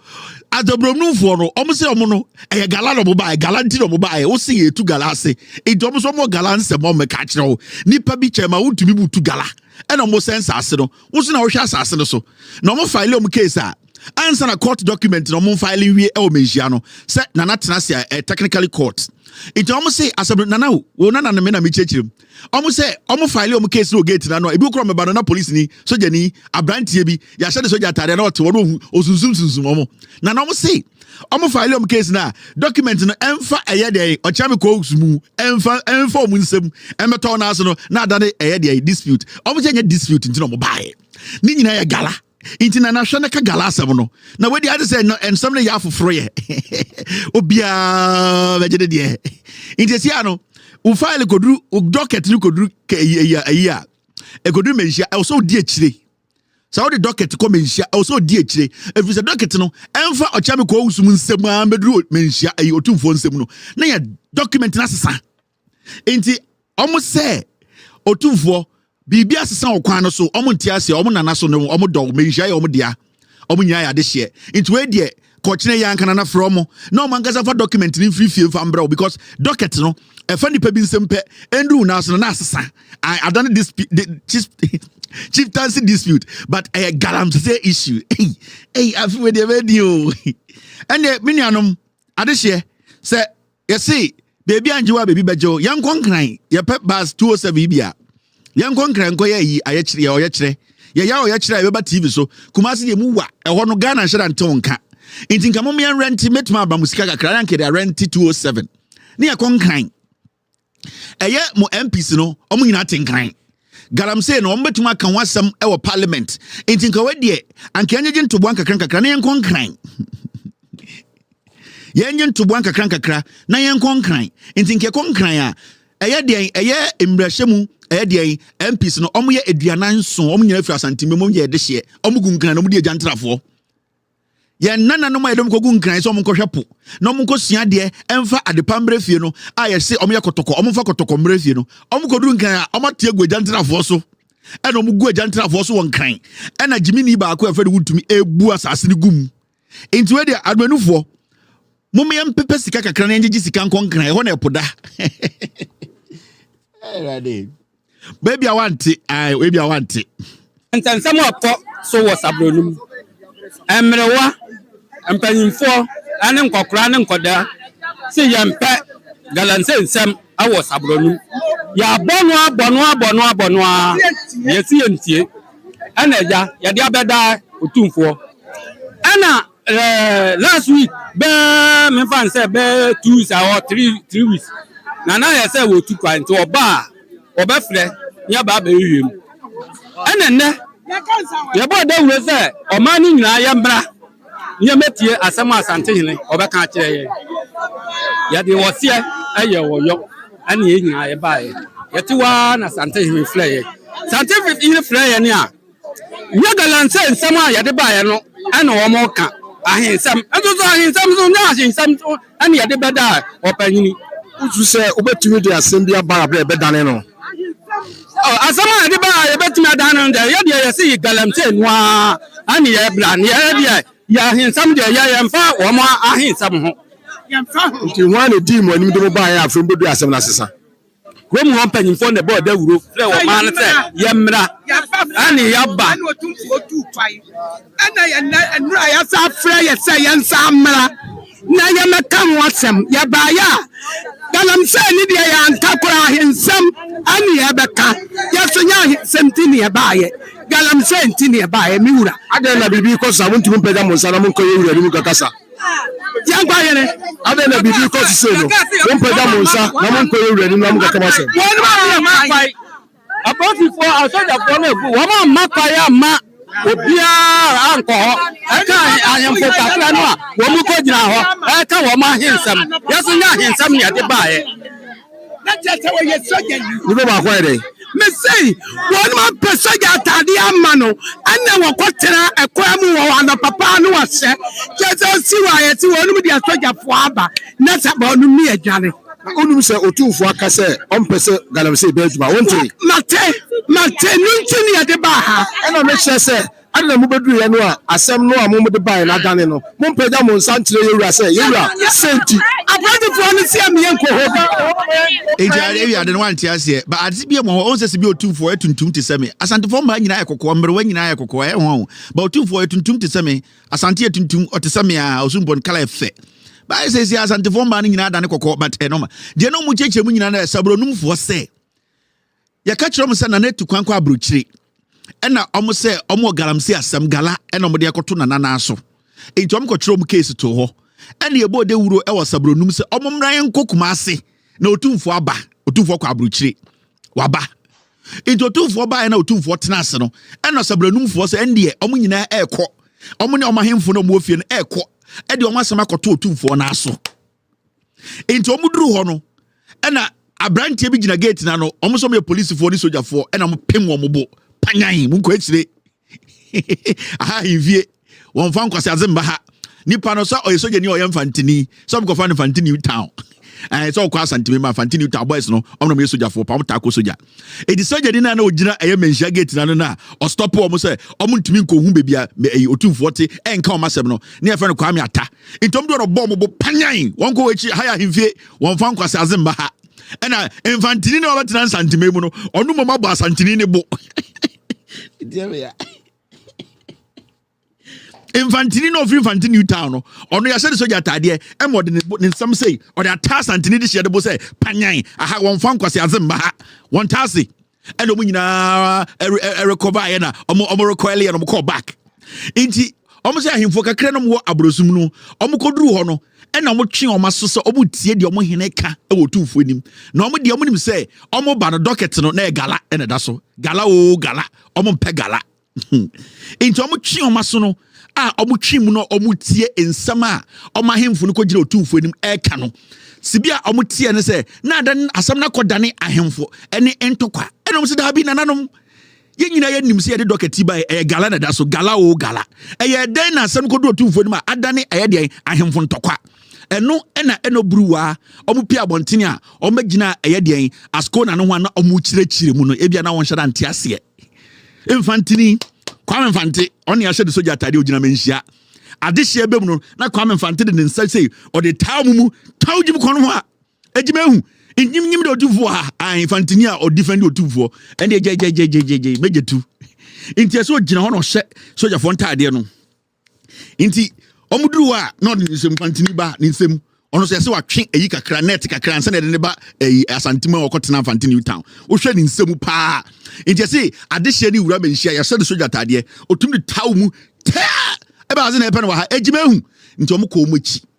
adobromnufo no omo se omo no eye gala no ba e galanti no ba e wo se ye tu gala ase e do omo so mo galanse mo me ka kire wo nipa bi chema wuntumi butu gala e no mo sense ase no wo so na wo hwa ase no so na omo file omo case a answer na court document no mo file wie e o mejia no se na na tena se technically court it omo say asabro nana wo nana me na me chechirim Almost say, almost file your case no gate na no. Ebi ukro me banana police ni soja ni abrantie bi. Ya shade soja atare na ote wono osunsun omo. Na no say, almost file your case na document no emfa eye dey ochame ko sumu emfa omu nsem emeto na aso no na adane eye dey dispute. Almost say dispute ntino mo bae. Ni nyina ya gala. Inti na hwe na ka gala asem no. Na we dey ade say no ensem na ya foforo ye. Obia vejede de. Inti sia no u file kodru u docket ni kodru a kodru menhia also di akire so the docket ko menhia also di akire if the docket no emfa ochame ko usum nsem a medru menhia ayi otumfo nsem no na ya document na sesa enti omo se otumfo bibia sesa okwan no so omo ntiase omo nana so no omo do menhia ya omo dia omo nya ya de hye enti we de kochine yankana na from no mangaza for document ni free for because docket no e fa nipa bi nsempe endu na so na asesa I done this chieftaincy dispute but I galam say issue hey afi we dey radio and me nuanom ade hye say you see baby anjewa baby bejo yankonkran ye pep bus 207 bia yankonkran ko ye yi ayekire ye oyekire ye ya oyekire be ba TV so kumasi de mu wa e ho no Ghana hye ntonka inti nka mom yan rent metma aba musika kakra yanke de rent 207 ne yakonkran eye mo MPs no omo nyina tenkran galam say no ombetuma kan wasam e wo parliament inti nka wedie anka anyeje ntobo anka kakra na yankonkran yenye ntobo anka kakra na yankonkran inti nka konkran a eye de eye embrahemu eye de MPs no omo ye aduanan so omo nyina fi asantime mom ye de hye omo gunkran no mo de agyantrafo ye nana no ma edom kogu nkran so omonko hwepo no omonko sua de emfa adepambre fie no a ye se omo ye kotoko omonfa kotoko mbre fie no omonko du nkran a omatie gwajantrafo so e no omugu agyantrafo so won nkran e na jimini ba ko afede wutumi ebu asase ni gum enti we de admanufo mum yem pepe sika kakra na ngiji sika nko nkran ho na epoda ready baby I want it baby I want it entansam akọ so wo sabronum emrewa empanyimfo ane nkokora ne nkoda se yempe galanse nsem awo sabronum ya bonu yesi yentie ana ja ya dia beda otumfo ana last week be me fan say be 2 weeks or 3 weeks na ya say wo tu kwan to oba frɛ ya ba wiem ana ne ya ba da wure say o ma ni nyina ya mbra ya metie asɛm asante hene obɛka kyerɛ ye ya de wɔse ɛyɛ wɔyɔ ana ye nyina ya ba ye ya ti wa na asante hene frɛ ye asante hene frɛ ye ne a nya galanse nsɛm a ya de ba ye no ana wo mo ka ahensɛm ɛnso ahensɛm so nya ahensɛm ana ya de bɛda ɔpanyini utu sɛ obetumi de asɛm bi aba abɛ bɛdane no asama de ba ye betumi adane de ye de ye se galamte noa ani ye bla ne ye de ya hinsam de ye mfa wo mo ahinsam ho yemfa nti ho ani di mo anim de mo ba ya afrem bedu asɛm na sesa ko mu hon panyimfo ne ba da wuro frɛ wo ma ne se ye mra ani ya ba ani otumfo tu twai ana ye na nura ya sa frɛ ye se ye nsa mra na ye meka ho asɛm ye ba ya galamse ni de ya ntakora hinsam ani ya beka ya sonya semtini ya baye galamse ntini ya baye miwura ade na bibi ko sa wontu mpega monsa na monko yewura ni mukakasa ya gba yene ade na bibi ko se no mpega monsa na monko yewura ni mukakasa won ma mapai about for asoja for na gu wo ma mapai ama obiara anko ho eka ayemfo kakra no a wo mu ko gina ho eka wo ma hinsam ya sonya hinsam ni ade baye na jete wo ye soja ni bo ba ko ere me say won ma pesoja atade ama no ana wo kotera ekwa mu wo ana papa no wase jete si wa ye ti won mu dia soja fo aba na saba onu mi adwane onum se otumfo aka se ompese galamse be aduma wonte mate nunti ni ade ba ha ana me hye se ade na mu bedu ye no a asem no a mu de ba na dane no mu mpega mo nsantre yewura se yewura senti abodi fo no se am ye nko ho eji ade ade no wanti ase ba ade bi mo on se bi otumfo etuntum te seme asante fo ma nyina ekokko mbre wa nyina ekokko e ho ba otumfo etuntum te seme asante etuntum o te seme a osumbon kala efe ba say asante fo ma nyina dane kokko but no ma de no mu cheche mu nyina na sabronum fo se ya catch them say na net to kwankwa abrochire ena omo say omo galamse asem gala ena omo de akoto nana na so enti omo ko kire omo case to ho ena ye bo de wuro e wo sabronum say omo mran nkokuma ase na otumfo aba otumfo kwa abrochire waba enti otumfo ba na otumfo tena ase no ena sabronumfo say ende omo nyina ekọ omo ne omo hemfo no mo ofie no ekọ e de omo asema akoto otumfo na so enti omo duru ho no ena abrantie bi gina gate na no omo so me police fo ni soldier fo ena mo pem wo mo bo panyan mu ko akire aha hivie won fa nkwase azemba ha nipa no so oye soldier ni oye mfantini so mo ko fa mfantini town so ko asantime ma mfantini town boys no omo me soldier fo pa mo ta ko soldier e di soldier ni na na ogina eye menhia gate na no na o stop wo say omo ntimi nko hu bebia otumfo te enka o masem no ne e fa no kwa me ata ntom do no bo mo bo panyan won ko wachi ha ya hivie won fa nkwase azemba ha ena infantini na obatena santime mu no onu mama bo asantini ne bo dia infantini no free infantini town no onu ya se soja tade e mo de ne nsam sei o de ata santini de hye bo say panyan aha won fa nkwase azemba ha won tase ena mu nyina recover ye na omo recoil ye no mo call back inti omo say ahimfo kakra no mo abrosum no omo koduru ho no ena omo twe omo so so omo tie de omo hene ka e wo tumfo nim na omo de omo nim say omo ba no docket no na e gala ena da so gala o gala omo mpe gala inti omo twe omo so no a omo twe mu no omo tie ensam a omo ahemfo no kogire otumfo nim e ka no sibia omo tie ne say na dan asam na kodane ahemfo ene entokwa ena omo se da bi nananom ye nyina ye nim se ye de docket ba e gala na da so gala o gala e ye den na asam kodo otumfo nim a adane e de ahemfo ntokwa eno eno bruwa omu pia bontini a omagina eye den asko na no ho na omu kirechire mu no ebia na won hyada nte ase infantini Kwame Mfante oni a hyade soja tade ogina menhia adehye ebe mu no na Kwame Mfante de nsa sei o de taw mu taw gim kono ho a ejima hu nyim de otufo a infantini a o defend otufo ende je mejetu inti so ogina ho no hye soja fo ntade no inti omuduru a no de nsem infantini ba ni nsem ono so yase watwe eyi kakra net kakra nsa na de ne ba asantima okotena infantini town wo hwe ni nsem pa inti yase adehye ni wura menhia yase de soja tade otum de taw mu e ba ze na epe no ha ejima hu nti omko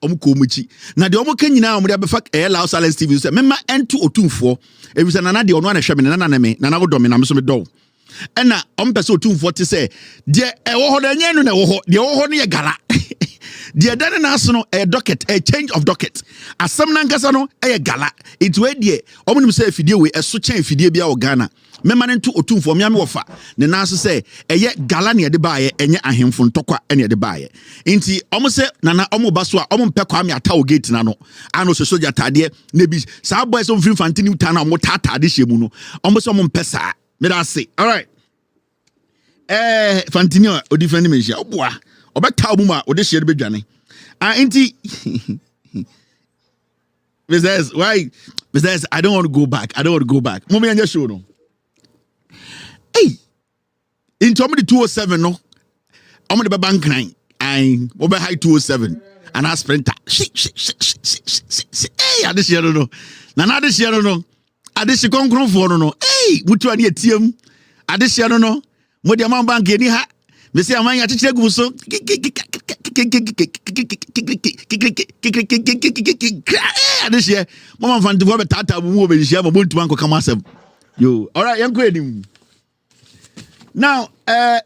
omuchi na de omka nyina omde abefa Lao Silence TV so mema ento otumfo ebisa nana de ono anahwe me nana na me nana godom na me so me do ena ompese otumfo te se de ewo ho da nyanu na ewo ho de ewo ho no ye gala de dan na aso no docket a change of docket asem na nkasa no gala it we de omnim se afidie we eso chen afidie bia o Ghana mema nto otumfo me wofa ne na aso se gala ne de baaye enye ahemfo ntokwa ene de baaye nti omo se nana omo baso a omo mpe kwa me ata o gate na no ano so soja tade na bi sa boys on free fantini uta na omo tata de hyemu no omo se omo mpe sa me da say all right fantini o defend me hia oboa obeta omo ma o de hye de bedwane inti Besides, why? Besides, I don't want to go back. Mummy and your show no. Hey, in Tommy 207 no. I'm the bank nine. I'm over high 207 and I sprinter. Hey, I this year no. Nana this year no. I this you come for no. Hey, mutu ani etiem. I this year no. Mo dia man bank ni ha. Me say aman ya chiche gu so. This year, Mama Fanti for Tata move and share my boot to Uncle Kamasem. You all right, young queen. Now,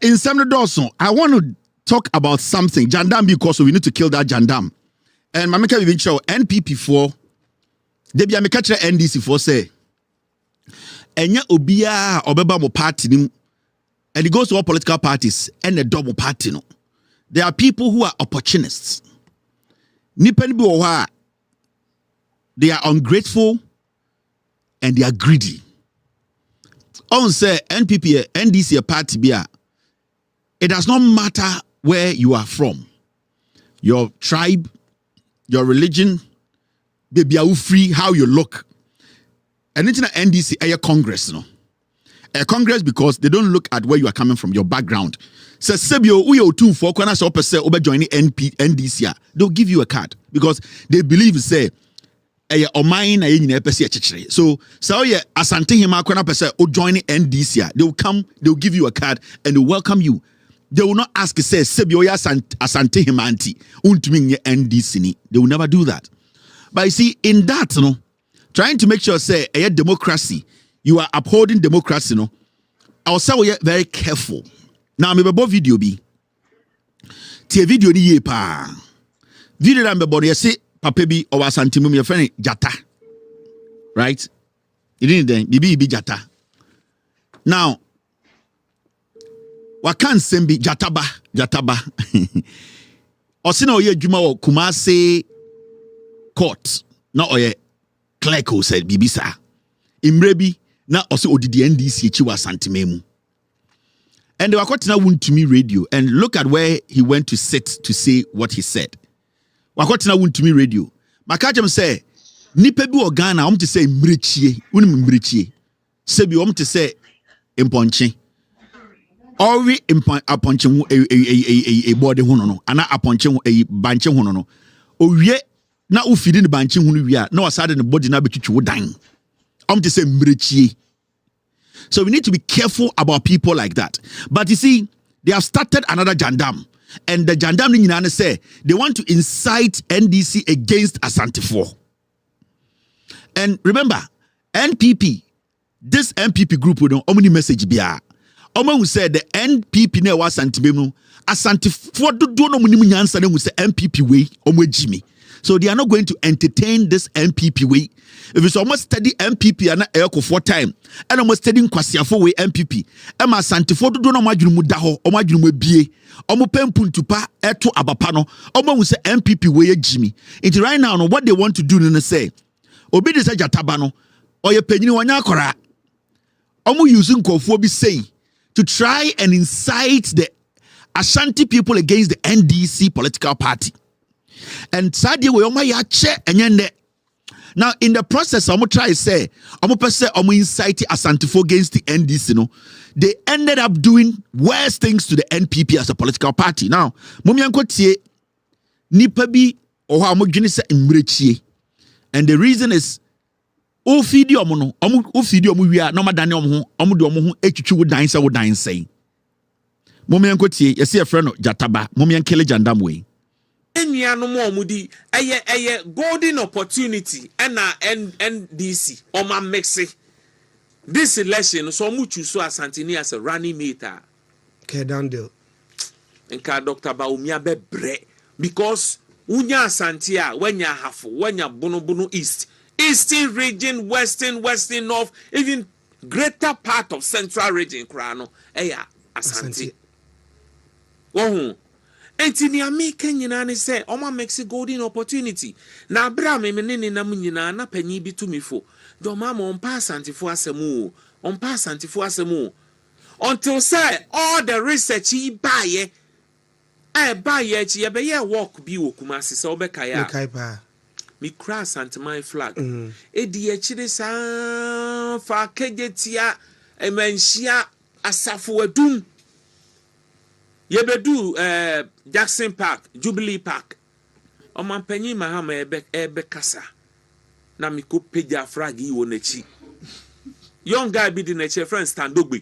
in Samuel Dawson, I want to talk about something. Jandam, because we need to kill that Jandam. And Mamika will show NPP4. They be a catch NDC4 say. Enya Obia Obeba mo party, and it goes to all political parties and the double party. No, there are people who are opportunists. Nipen bi they are ungrateful and they are greedy. On say NPP, NDC, a party bia. It does not matter where you are from, your tribe, your religion, baby, are free how you look. And it's not NDC, a Congress, no. A Congress because they don't look at where you are coming from, your background. So Sebio, we are 2 4 corners opposite over joining NDC. They'll give you a card because they believe say Omain na yɛnyina pɛsɛ yɛkyekyere. So ye Asante Hima kwana pɛsɛ o join NDC, they will come, they will give you a card and they will welcome you. They will not ask say sebi oya Asante Hima anti untumi nye NDC ni. They will never do that. But you see, in that, trying to make sure say a democracy, you are upholding democracy, I'll say we are very careful. Now me bebo video bi. Tie video ni ye pa. Video na me bebo ye say papa bi o Asante mu me friend Jata. Right? You didn't then bibi Jata. Now wakan sembi Jataba. Osina oye adwuma wo Kumasi court na oye clerk who said bibisa imrebi na ose odidi NDC echi wa Asante mu. And they were na Wontumi radio and look at where he went to sit to say what he said. Wakotena Wontumi radio. Makajem say nipa bi Ghana om te say mrechie, unim mrechie. Sebi om te say imponche. Ori aponche hu e body hu no ana aponche hu e banche hu no. Owie na ufidi ne banche hu no wi a na wasade ne body na betwitwi wo dan. Om te say mrechie. So we need to be careful about people like that. But you see, they have started another jandam. And the jandam ni say they want to incite NDC against Asantefo. And remember, NPP, this NPP group will know how many message biya. Omo who said the NPP ne was Asantefo do no muni nyansa ne who say NPP way omo Jimmy. So they are not going to entertain this NPP way. If it's almost study MPP and Eko 4 time, and almost studying Kwasiafo way MPP, Emma Asantefo do no majunu daho, or majunu bie, omo pempuntupa, eto abapano, omo who say MPP way Jimmy. It's right now, what they want to do, and say, Obi de say Jatabano, or your penny wanya kora. Omo using Kofobi say to try and incite the Ashanti people against the NDC political party. And sadly, we yache and now in the process, I'm try to say, I'm incite Asantefo against the NDC. They ended up doing worse things to the NPP as a political party. Now, Mumianko tie nipa bi oha amodwene se mrechie. And the reason is ofidi omo no, ofidi omo wi a na madane omo de omo ho etwitwi wo dan say. Mumianko tie yesi e friend no Jataba, mumiankele jandam we. Enyano mo omudi eye golden opportunity and NDC or ma mixi this election so mu choose Asante as a running mate Kedandel nka Dr. Baumia bebre because unya Asante a wenya hafo wenya bono eastern region western north even greater part of central region krano eya Asante wohu enti ni ameka nyina ne se oma makes golden opportunity na abra me ne nam nyina na panyi bi tumifo do ma mo mpa Asantefo asemu until say all the research he buy chi ye be work bi Kumasi se obeka ya mi cross Asante flag e di achire sa fa kegetia emanhia asafo adum Yebedu Jackson Park, Jubilee Park. Omanpanyi Mahama ebe kasa. Na miko peja frag yi wonechi. Young guy be the nature friend Standogbe.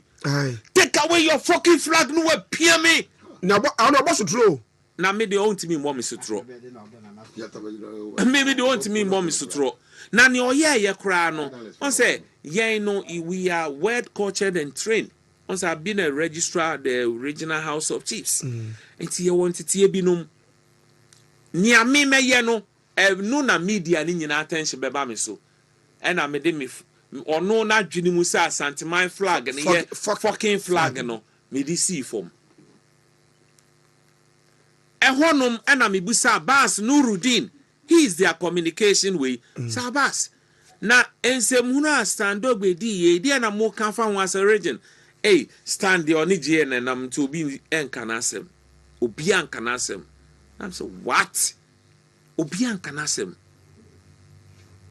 Take away your fucking flag no we pia me. Na I no boss throw. Na me dey want me more me sutro. Maybe they want me more me sutro. Na ni oye kra no. On say ye no we are well cultured and trained. Once I've been a registrar at the Regional House of Chiefs. And you want to see binum. Nia me no no na media ni nyina attention beba me so. And I made me or no na dwini mu sa Asante flag and ye fucking flag no me di see form. Ehonum and me busa Abbas Nuruddin. He is their communication way. Sa Abbas. Na ensemuna Standogbe di ye na mo kan fa as a region. Hey, stand the only GN and I'm to be encanasem. Obian canasem. I'm so what? Obian canasem.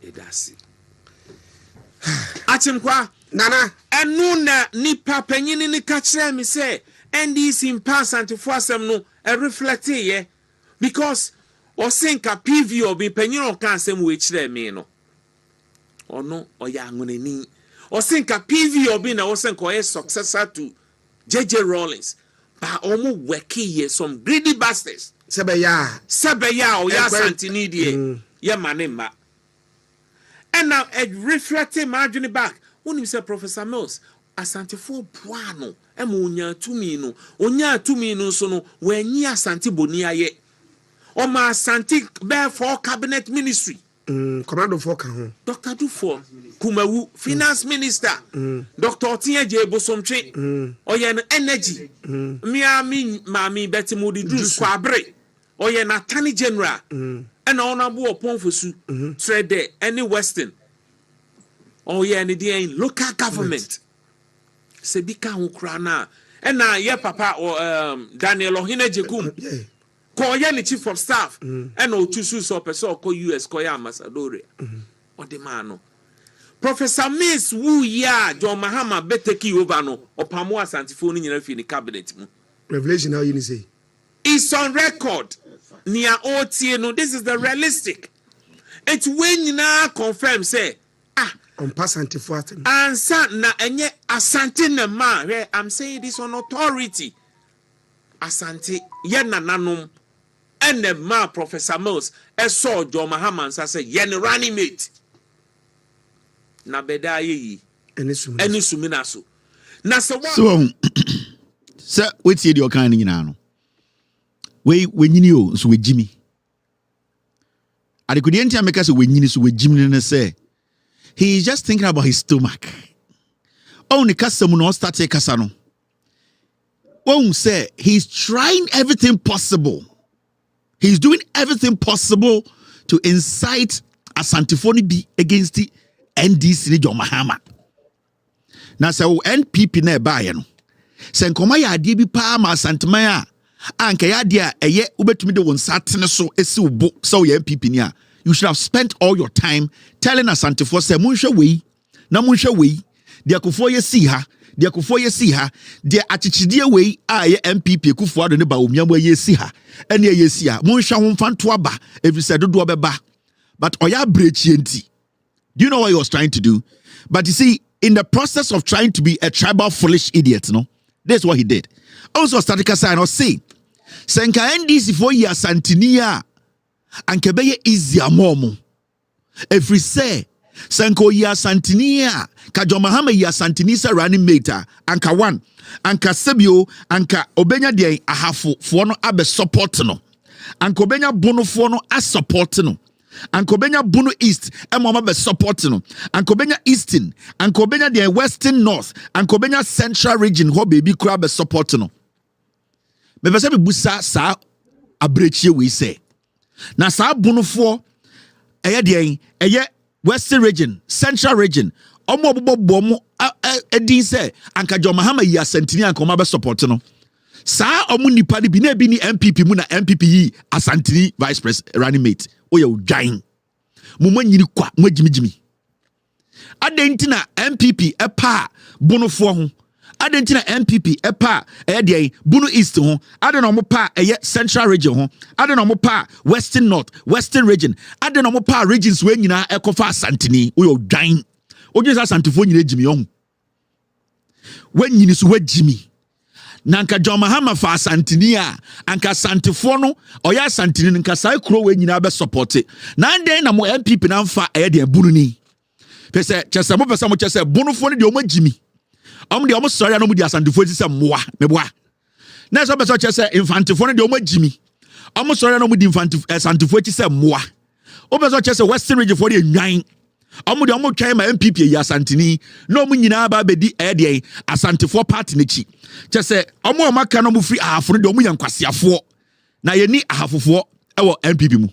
Edasi. Achimkwa, Nana, and nuna nipa penyin ni kachre me say, and this in pass and to forcem no a reflect ye. Because or sink a PV or be penyin or cansem which they mean no. ono oya angonani osinka PV obi na osinka oye successor to JJ Rawlings ba omo working here some greedy bastards Sebeya oya santini die ye manema and now reflecting margin back when you say Professor Mills asante for puano ema onya tumi no so no wenyi asante boni aye o ma asante be for cabinet ministry commando for kan Dr. Dufo Kumawu finance minister Dr. Otiye Jebosomtwe oye no energy miami mami betimudi dus kwabre oye na attorney general and honorable oponfosu trade any western oye ni dey in local government se bika ho kra na na ye papa Daniel Ohine Jekum ko ye ni chief of staff and otusu so person ko US ko ya ambassador o de man no Professor Miss Wu ya John Mahama beteki over no opamo asantifo ni nyina fi ni cabinet mu revelation how you say it's on record near OTA no this is the realistic it's when you confirm say on passantifo atem ansa na enye asante na ma I'm saying this on authority asante ye nananom ene ma Professor Mills saw John Mahama nsa say ye ne running mate na beda yi eni sumina so na so sir wetie the okan nyina no we nyini o so we jimi adekudi enti ameka so we nyini so we jimi ne say he is just thinking about his stomach ni kasa mu no start kasa no say he's trying everything possible, he's doing everything possible to incite asantifoni be against the NDC ni John Mahama. Na se NPP na ba ye no. Se nkoma ya ade bi pa ma asanteman a anka ya ade a eye ubetumi de won satene so esi ubo so ye NPP ni a you should have spent all your time telling asantifo say munhwe wei na munhwe wei de akofo ye si ha de akofo ye si ha de achichidie wei a ye NPP akofo ado ne ba omiamo ye si ha ene ye si ha munhwe ho mfanto aba every said do obeba but oya brechi enti. Do you know what he was trying to do? But you see, in the process of trying to be a tribal foolish idiot, no, this is what he did. Also, Statica sign or say, Senka NDC for ya Santinia and Kebeye is ya momo. If we say, Senko ya Santinia, John Mahama ya Santinisa running mate, Anka one, Anka Sebio, Anka Obenya de Ahafu, Fuano Abe support no, Anka Obenya Bono Fuano as support no. Ankobenya Bunu East, Emma be supporting no. Ankobenya Eastern, Ankobenya the Western North, Ankobenya Central Region, ho baby crab be supporting no. Me pese be busa sa abrechi we say. Na sa bunu fo eye Western Region, Central Region, omo bobo edin say anka John Mahama yi asantini ankoma be supporting no. Sa omo nipa bi na bi ni MPP mu na MPP yi asantini vice president running mate. Oya udwan mumma nyini kwa magimigimi adentina MPP epa bonofo ho adentina MPP epa de bunu east ho adena mo pa central region ho adena mo pa western north western region adena mo pa regions we nyina ekofa asantini oya udwan odwesa asantifo nyina gimi ho wanyini so wagimi nanka John Mahama fa asantini a anka santifo no oya asantini nka sai kuro we nyina be support na den na mo MPP na mfa de bunu ni pese chese mo pese mo chese bunufo ne de o magimi de o sori na mo di asantifo ti se moa meboa na so pese chese infantifo ne de o magimi o sori na mo di asantifo ti se moa o pese chese western region for de nwan de o twan ma MPP ya asantini na o nyina ba bedi de asantifo party ne chi chese omo maka no mu free ahafo de omo yankwasiafo na yeni ahafofo ewo MPP mu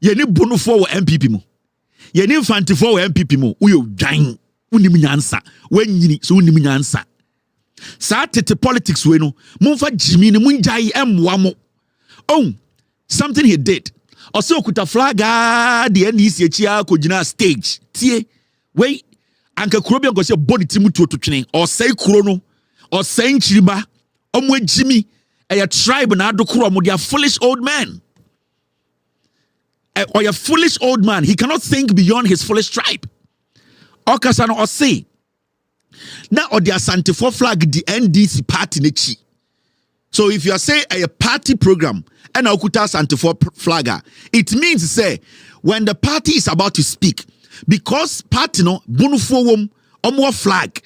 yeni bunufo wo MPP mu yeni infantifo wo MPP mu uyo dwan unim nyansa wanyini so unim nyansa sa tete politics we no mumfa jimi ni munjai emwa mo something he did also okuta flag de NDC achia kogina stage tie we anka kuro bi anko se body timu to or say kuro no or saying chiriba omwe jimi a tribe na adokoro mo dia foolish old man or a foolish old man he cannot think beyond his foolish tribe okasa no say na or the Asante for flag the NDC party nechi. So if you are saying a party program and okuta Asante for flagger, it means say when the party is about to speak, because party no bunufo wom omo flag,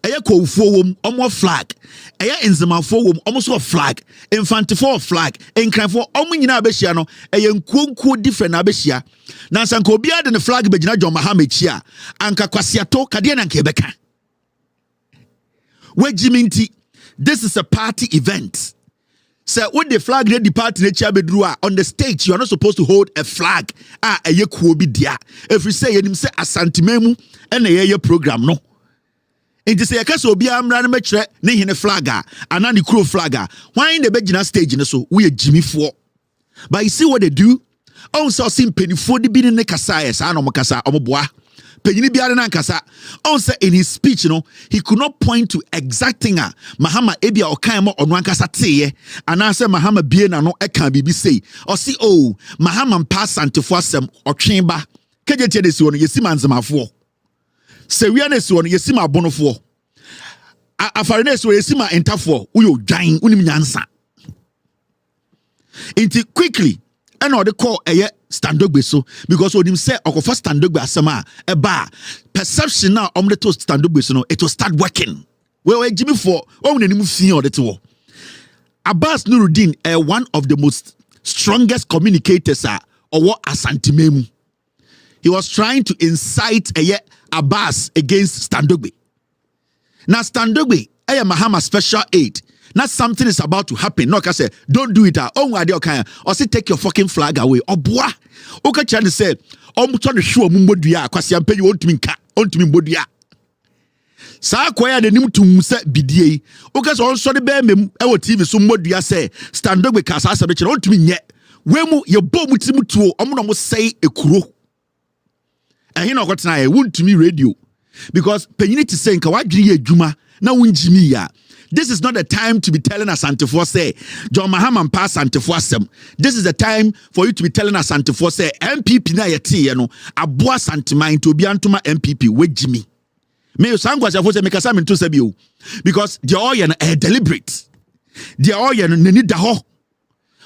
eya kofo wom omo flag, eya enzemafo wom omo so flag, infantefo flag, enkranfo omo nyina abehia no eya nkuonkuo different na abehia. Na sanka obi ade ne flag begina John Mahama chia, anka kwasiato kade na nka ebeka. Wejiminti, this is a party event. So when the flag ready party on the stage, you are not supposed to hold a flag. A ye kuobi dia. If you say you say asantimemu and a ye program no. It is a case of Bia Amran Metre, Nihine flagger, and any crew flagger. Why in the Begina stage so we are Jimmy 4. But you see what they do? On so sim penny 40 billion Kasayas, Anomakasa, Omoboa. Penny Biana Kasa. On say in his speech, he could not point to exact thing. Mahama Ebia or Kaimo on one Kasa Teye, and answer Mahama Biena no Ekan Bibi say, or see, oh, Mahama pass and to force them or chamber. Kajet this one, Yesimanzama 4. Serianes one, Yesima Bono 4. Afarenes were Yesima enter 4. Uyo Jain, Unimiansa. Into quickly. And all the call a Standogbe so because when him say Okofa Standogbe asama eba perception now the to Standogbe so no it will start working. Well Jimmy for when the move see all the two. Abbas Nuruddin one of the most strongest communicators or what Asantimemu. He was trying to incite Abbas against Standogbe. Now Standogbe Mahama special aid. Not something is about to happen. No, I say, don't do it. Or say, take your fucking flag away. Or boah. Okay, Chan said, I'm trying to show Mumbodia, because I'm paying you on to me, Bodia. Sa kwaya de nim tum se bidie. Okay, so also the bear me ewo TV so Modia say, stand up with Casa Sabe, on to me yet. Wemu, your bomb with Timutu, I'm say a kuro. And you know what's now, I want to me radio. Because Penny to say, Kawadri Juma, now win Jimmy ya. This is not the time to be telling us Asante say John Mahama pass Asante. This is the time for you to be telling us Asante say MPP na yeti no aboa santiman to be antuma MPP we Jimmy. Me sangwa se say make asam into sebio because the oil deliberate. The oil nani da ho.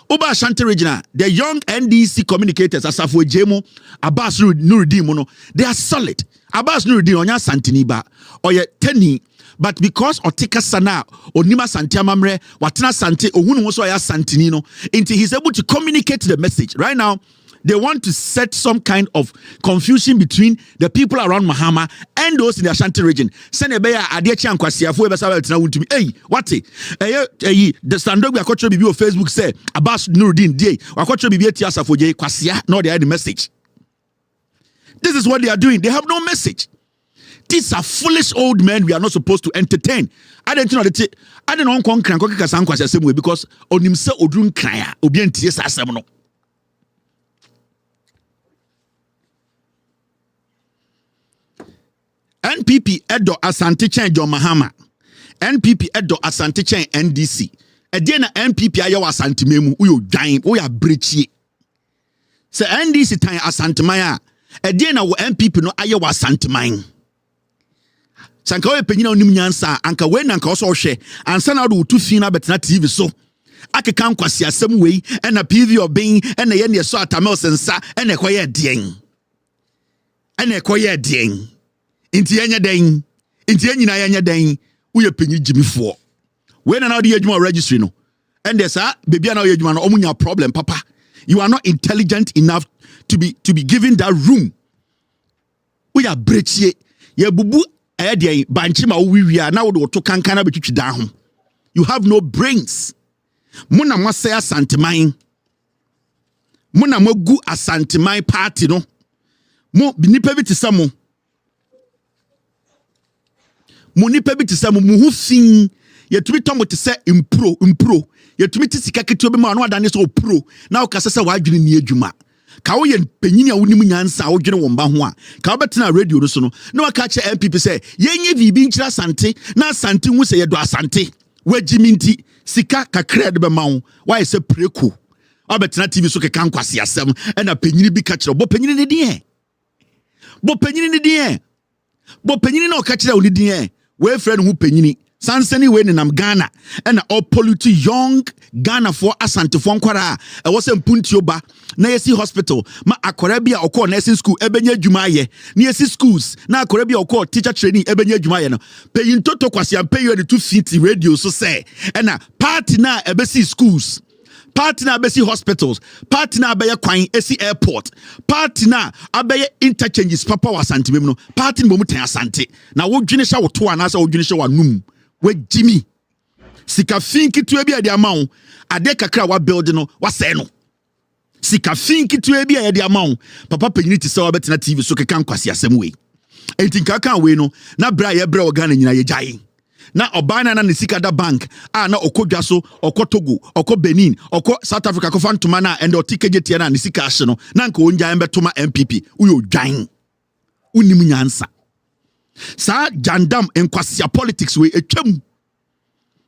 Oba Ashanti Regional, the young NDC communicators Asafo Jemo, Abbas Nuruddin mono, they are solid. Abbas Nuruddin onya santiniba oye teni. But because Otika Sana, Onima Santiamamre, Watana Santi, Ohunu also ya Santinino, until he's able to communicate the message. Right now, they want to set some kind of confusion between the people around Mahama and those in the Ashanti region. Senebeya Adechi and Kwasiafu Ebesawa to me. Hey, what the Standog Wakocho Bibi on Facebook say Abbas Nuruddin Day, Wakocho Bibi Tiasa for Jay Kwasia, no, they had the message. This is what they are doing. They have no message. These are foolish old men we are not supposed to entertain. I don't know that I don't know the same way because on himself odrun kraya obi antie asem no. NPP Edo Asante Chen John Mahama. NPP Edo Asante Chen NDC. Ede na NPP ayo Asante Memu uyo dwan uya brechi. Se NDC tan Asante Maya. Ede na wo NPP no ayo Asante Man. Sanka we penyina onim nyansa anka we nanka oso hwe ansa na do tu fi na betena TV so akeka nkwase asem we na PV obin na ye ne so atamel sensa na ekoye den inti enya den inti enyina enya den uye penyi jimifo we na do adwuma registry no and there's baby na adwuma no omunya problem papa you are not intelligent enough to be given that room we are brechie ye bubu banchima uwiwia na wodo to kankana betwitwi dan ho you have no brains muna mwase asanteman muna mwagu asanteman party no mo nipa bi tisamo mo nipa bi tisamo mu hu fin yetumi tomo te se impro yetumi tisika keto bi ma no adane so pro na okasese wadwene ni adwuma ka wo ye penyini a wonim nyansa a wodwene wo mba ho a ka wobetena radio no so no na waka che MPP say yenye bibi nkyira Asante na Asante hu se yedo Asante wajiminti sika kakra de be ma wo why say preko wobetena TV so keka nkwase asem na penyini bi ka kire bo penyini ne die But penyini na okachira oni din we friend who penyini sansani we nenam Ghana and all pollute young Ghana for asante for nkwara e wo se mpuntio ba na yesi hospital ma akora bia okọ nursing school ebenya adwuma ye na yesi schools na akora bia okọ teacher training ebenya adwuma ye no peyin toto kwasiam peyo de 250 radio so say na party na ebesi schools, party na abesi hospitals, party na abeye kwan esi airport, party na abeye interchanges papa wasante mem no, party no mutan asante na wodwene sha woto ana sa wodwene sha wanum we Jimmy sika finki tu ebi ade amawo ade kakra wa build no wasɛ no sika finki tu ebi ade amawo papa penyini ti sɛ wabetena TV so keka nkwasi asɛm we enti nkaka we no na bra ye bra Ghana nyina ye gyae na obana na ne sika da bank na okodwa so okotogo oko Benin oko South Africa ko fantoma na and otikeje tie na ne sika ahye no na nka onja embetoma MPP uyo dwan unim nyansa sa jandam enkwasi politics we etwam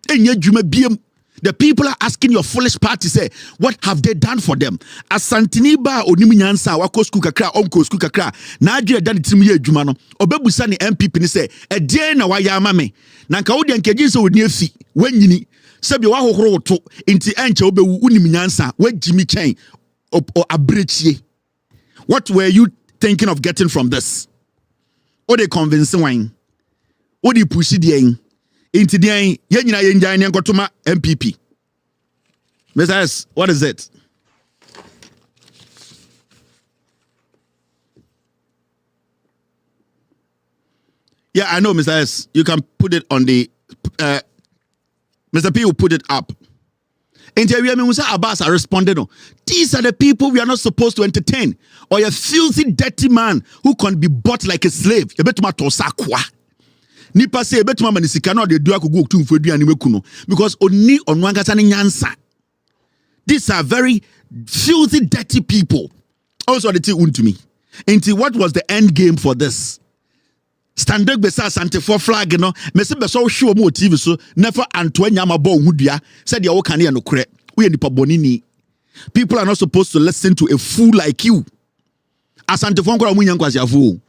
enya dwuma biem. The people are asking your foolish party say what have they done for them? Asantini ba onim nyansa wako school kakra onko school kakra na adwe da tirim ye adwuma no obebusa ne MPP ni say edien na waya ama me na nka wo de nkeji se oni afi wanyini sebi wa hohoro woto nti enche obewu unim nyansa wagimi chen abrechie. What were you thinking of getting from this? O de convince wine o de push the into the yenyina yenja ne nkotoma MPP. Mr. S, what is it? Yeah, I know, Mr. S. You can put it on the Mr. P will put it up. Interview me Musa Abbas are responding. These are the people we are not supposed to entertain. Or a filthy, dirty man who can be bought like a slave. Nipa say betuma manisika na de do akogo otu mfu aduane mekuno because oni onwankasa ne nyansa. These are very filthy, dirty people. Also the thing unto me. Into what was the end game for this? Standard besa sante for flag no me se beso show mo TV so never Antoine Mabo hudua said ya wo kan ya no kre we nipa bonini. People are not supposed to listen to a fool like you. Asante for nkora munya nkwasi afo.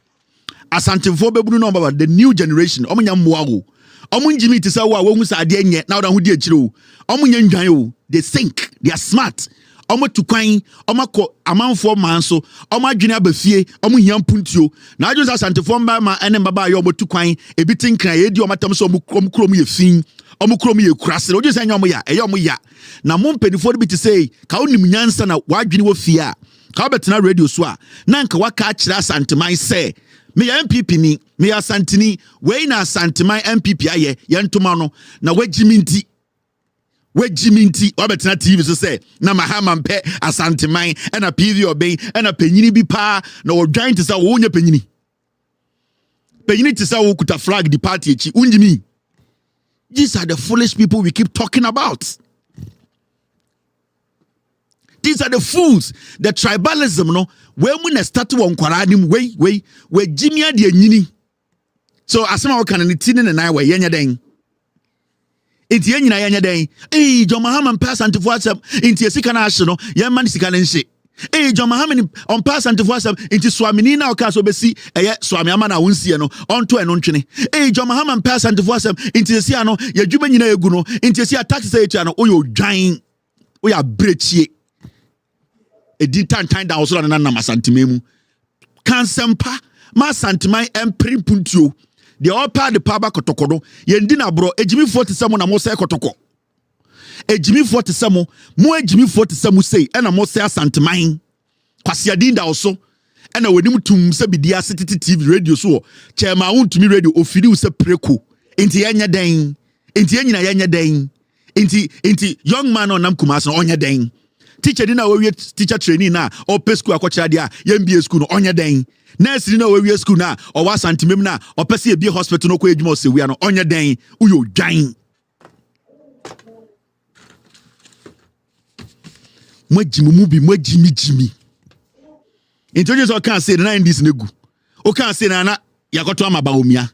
Asante for bebu no baba the new generation omunya mmoa wo. Omunjimi ti sa wo a wo hu sa ade enye na wo da hudi akire wo. Omunya ndwan wo. They think they are smart. Omo tukwan omako amanfo manso omo adwene abafie omo hiam puntio na adwene sa Asantefo mba ma ene mbaba ayo omo tukwan ebitin kran ye di omatam so omo krom ye fin omo krom ye kurase odwene sa nya omo ya eyo omo ya na mo mpenifo bi ti say ka onim nyansa na wadwene wo fie a ka obetena radio so a na nka waka akira Asanteman say me ya MPP ni me ya Asantini we na Asanteman MPP aye ye ntoma no na wajiminti Wejiminti obetena TV so say na mahama mpe Asanteman na PV obey na penyini bi pa na odwan te say wo nya penyini te say wo kuta flag the party echi unjimi. These are the foolish people we keep talking about. These are the fools, the tribalism no when we na start won kwara nim we jimia de anyini. So asema wo kan ne tini ne na we yenya den enti yenyina yenya den John Mahama mpa Asantefo asem enti esika na ahye no yemma ne sika ne nhye John Mahama ni ompa Asantefo asem enti swamini na oka so besi eye swami ama na wonsie no onto eno ntwene John Mahama mpa Asantefo asem enti esia no yadwuma nyina egu no enti esia tax say etia no oyo dwan oya brechie edi tantan da osoro na Asantememu kansempa ma Asanteman emprimpuntio the all part the paba kotokodo yendi na bro ejimi 47 na mo say kotoko ejimi 47 mo ejimi 47 say na mo say Asanteman kwase adinda oso na wenim tum se bidia setiti TV radio so chema untumi radio ofiri se preko enti yenya den enti yenyina yenya den enti young man on nam Kumasi no onya den teacher di na we teacher training na o pe school akochira dia yembie school no onya den nurse ni na we school na o wa Asantemem na o pese e bi hospital no ko edwuma o sewia no onya den uyo dwan mwajimi introduce o kan say na ndis negu o kan say na yakoto amaba omia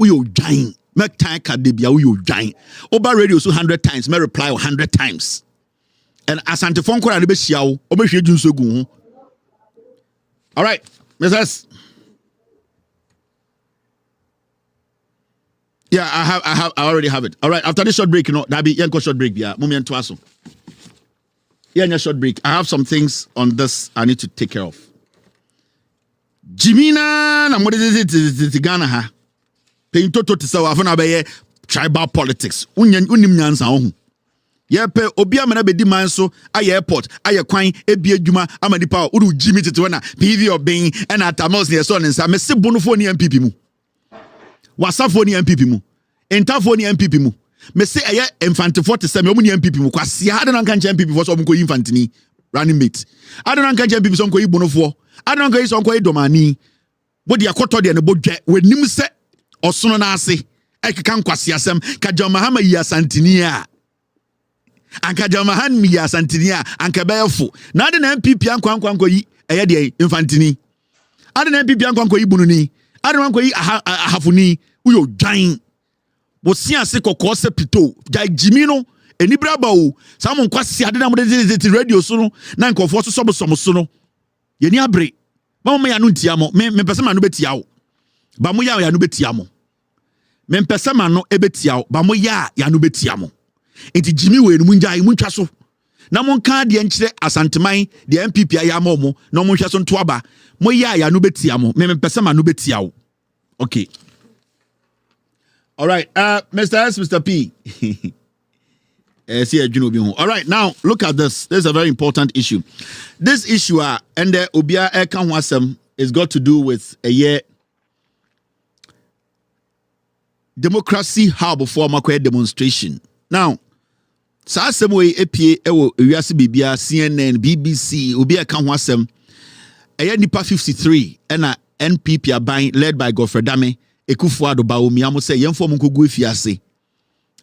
uyo dwan make time card bia uyo dwan oba radio so 100 times me reply 100 times and Asantefo nkora na be hia wo obehwe dwunso gu ho. All right, Mrs. Yeah, I already have it. All right, after this short break, that be short break. Yeah, moment to aso. Yeah, short break. I have some things on this I need to take care of. Jimina na what is it Ghana ha. Paying toto to say afuna be tribal politics. Unim nyansa ho. Yepe obi amana be di man so aye airport aye kwan ebi adwuma amadi pa uru Jimmy tete na PV obin and atamos ne so nsa me se bonofo ne MPP mu. Wasafo ni MPP mu entafo ni MPP mu me say eye infante 47 omu ni MPP mu kwase ade nan kan MPP for so omu ko infantini running mate ade nan kan MPP so ko ibonofo ade nan kan so ko idomani bodi akoto de ne bodwa wanim se osono na ase ekeka nkwase asem ka John Mahama yi asantini a anka John Mahama yi asantini a anka bayefo na ade na MPP ankwankwanko yi eye de infantini ade na MPP ankwanko yi bununi ade na ankwanko yi ahafuni uyo dwan bo siase kokko se pito ja Jimmy no enibra ba o samon kwase ade na mo de radio so no na nkofo so sobosom so no yeni abre ba mo ya no ntia mo me pese ma no betia wo ba mo ya no betia mo me pese ma no ebetia wo ba mo ya no betia mo enti Jimmy we no munja mu ntwa so na mo nka de nkire asanteman de MPP ya ma mo na mo hwe so nto aba mo ya no betia mo me pese ma no betia wo. Okay. All right, Mr. S, Mr. P. All right, now look at this. This is a very important issue. This issue, and the Obia Ekanwasem, is got to do with a year democracy hub for Makwe demonstration. Now, Sasemwe APA, Uyasi Bibia, CNN, BBC, Obia Ekanwasem, a year Nipa 53, and a NPP are buying, led by Godfrey Dame. Ekufuado ba omi amo say yemfo mo nkogu afiase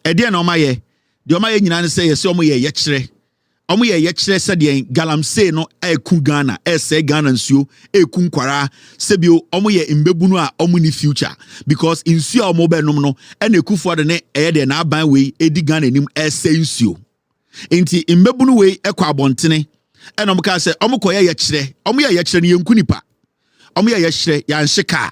e de na omaye de omaye nyina ne say yesi omo ye yekire se de galamsey no eku Ghana ese Ghana nsuo eku nkwara sebio omo ye mbebunu a omo ni future because nsuo omo be nom no na Ekufuado ne e de na aban we edi Ghana nim ese nsuo enti mbebunu we ekwa abontene e na omo ka say omo koye yekire ne yenku nipa omo ye yekire ya nheka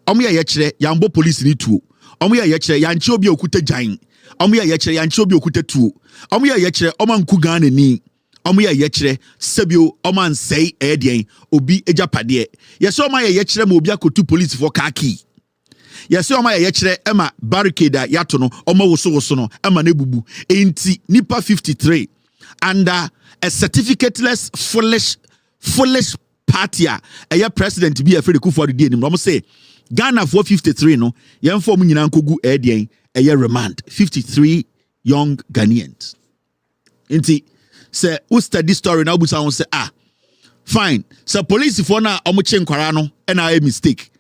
omo ye kire yambo police ni tuo omo ye kire yanche obi okuta jan omo ye kire yanche obi okuta tuo omo ye kire omo nku Ghana ni omo ye kire sebio omo ansei edien obi ejapade yesi omo ye kire ma obi akotu police for kaki yesi omo ye kire ema barricade yato no omo woso no ema na ebubu enti nipa 53 under a certificateless foolish party a president bi afre Kufuor di enim omo say Ghana for 53 no yemfo mu nyina nkogu edien remand 53 young Ghanaians. Inti say who study story now busa won say fine so police for na omoche nkwara no na a mistake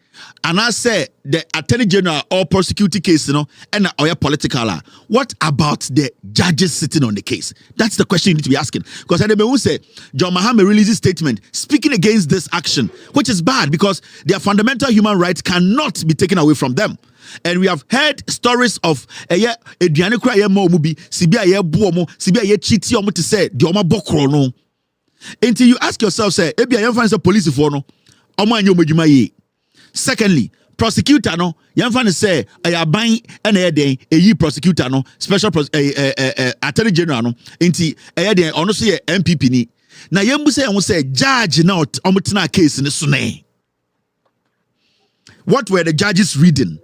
and I say the attorney general or prosecuting case no and or political what about the judges sitting on the case? That's the question you need to be asking because I will say John Mahama releases statement speaking against this action which is bad because their fundamental human rights cannot be taken away from them. And we have heard stories of eduane kra ye ma omu bi sibia ye bo omu sibia ye chiti omu to say the oma bokro no until you ask yourself say ebia ye fan say police for no omu anyo madwuma ye. Secondly, prosecutor no yamfa ne say ayaban na eden eyi prosecutor no special attorney general no enti eden ono so ye MPP ni na yembu say judge na omutena case ne so ne. What were the judges reading?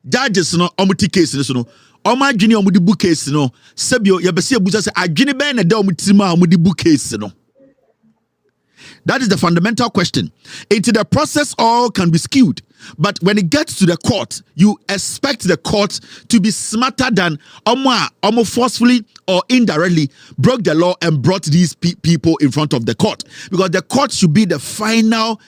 Judges no omuti case ne so no oma adwene omudi book case no sebio yebese abusa say adwene ben na da omutima omudi book case no. That is the fundamental question. Into the process, all can be skewed. But when it gets to the court, you expect the court to be smarter than Omo forcefully or indirectly broke the law and brought these people in front of the court. Because the court should be the final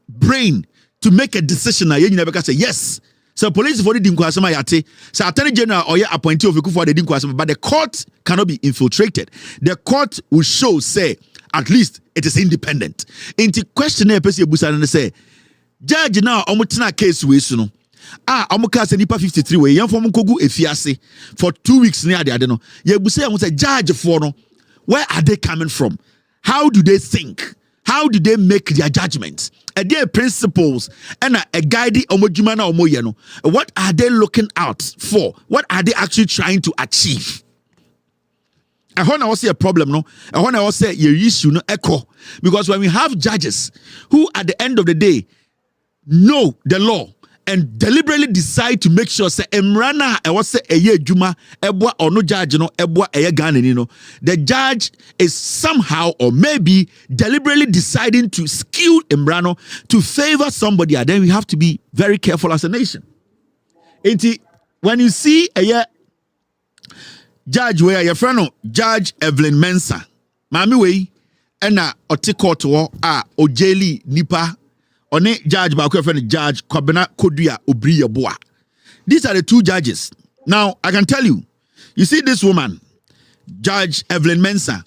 brain to make a decision. You never say yes. So police for the dinkwasema yate. So attorney general or appointee of Ekufuor the dinkwasema, but the court cannot be infiltrated. The court will show, say, at least it is independent. Into questionnaire pesi ebusa na say, judge now omutena case we so no. Omuka se nipa 53 we yemfo mkogu efiase for 2 weeks near the ade no. Ye ebusa am say judge for no. Where are they coming from? How do they think? How do they make their judgments? their principles and a guiding omojumana omoyeno. What are they looking out for? What are they actually trying to achieve? I want to say a problem, no. I want to say your issue, no echo, because when we have judges who, at the end of the day, know the law and deliberately decide to make sure say emrana I was say eye adwuma eboa ono judge no eboa eye Ghana ni no, the judge is somehow or maybe deliberately deciding to skew emrano to favor somebody, and then we have to be very careful as a nation. When you see a judge where your friend Judge Evelyn Mensah, mami we ena oti court wo a ojeli nipa one judge ba ko friend Judge Kwabena Kodua Obriyeboa. These are the two judges. Now I can tell you, you see this woman, Judge Evelyn Mensah,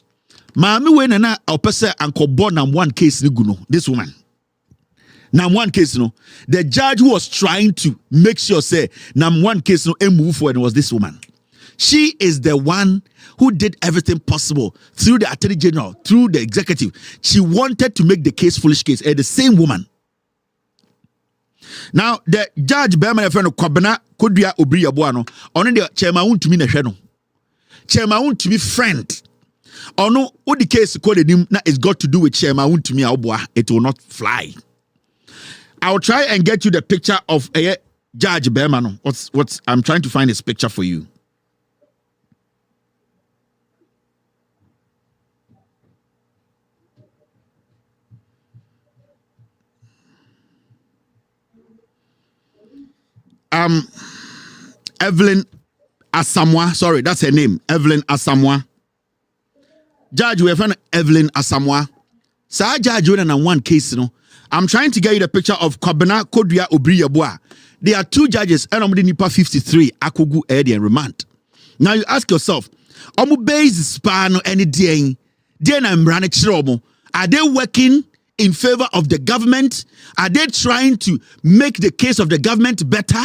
mami we na opese ankobo nam one case ni guno. This woman. Now one case no, the judge who was trying to make sure say nam one case no move forward was this woman. She is the one who did everything possible through the Attorney General, through the executive. She wanted to make the case foolish case. The same woman. Now, the judge, Berman, friend of Kwabena Kodua Obriyeboa no, on the chairman to me no. Chairman to me friend. Or no, what the case called him now is got to do with chairman to me Oboa. It will not fly. I'll try and get you the picture of a Judge Berman. What's I'm trying to find this picture for you. Evelyn Asamoah, sorry, that's her name. Evelyn Asamoah. Judge, we have found Evelyn Asamoah. Sir Judge, we have one case, you know. I'm trying to get you the picture of Kwabena Kodua Obriyeboa. There are two judges, and I'm nipa 53, Akogu Edi and remand. Now you ask yourself, omu base span any day, are they working in favor of the government? Are they trying to make the case of the government better?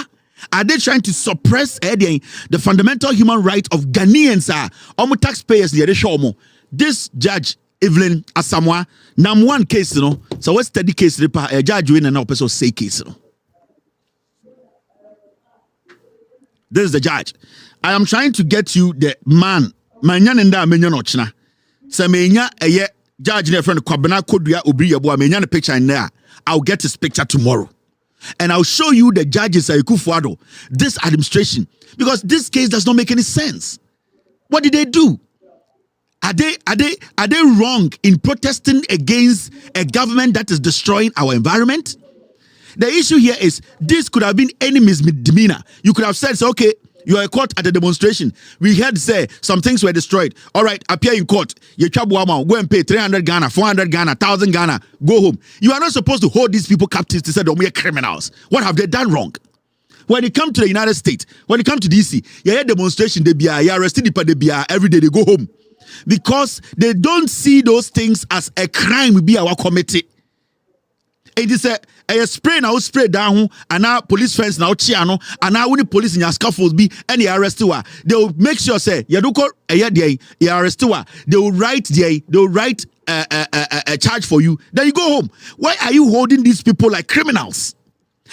Are they trying to suppress the fundamental human right of Ghanaians? Taxpayers, this judge, Evelyn Asamoah, nam one case, you know. So what's the case? A judge win and now person say case, you know. This is the judge. I am trying to get you the man. Manyanenda menyonochna. Semenya a judge, their friend Kwabena Kodua Obriyeboa. Menya the picture in there. I'll get his picture tomorrow. And I'll show you the judges Akufo-Addo, this administration, because this case does not make any sense. What did they do? Are they wrong in protesting against a government that is destroying our environment? The issue here is this could have been any misdemeanor. You could have said, okay, you are caught at a demonstration. We heard say some things were destroyed. All right, appear in court. You go and pay 300 Ghana, 400 Ghana, 1,000 Ghana. Go home. You are not supposed to hold these people captive to say that we are criminals. What have they done wrong? When it comes to the United States, when it comes to DC, you hear demonstration, they be arrested, they be every day they go home. Because they don't see those things as a crime will be our committee. It is a spray now spray down and now police fence now chiano and now when the police in your scaffolds be any arrest you, they will make sure say you do call a arrest you, they will write a charge for you, then you go home. Why are you holding these people like criminals?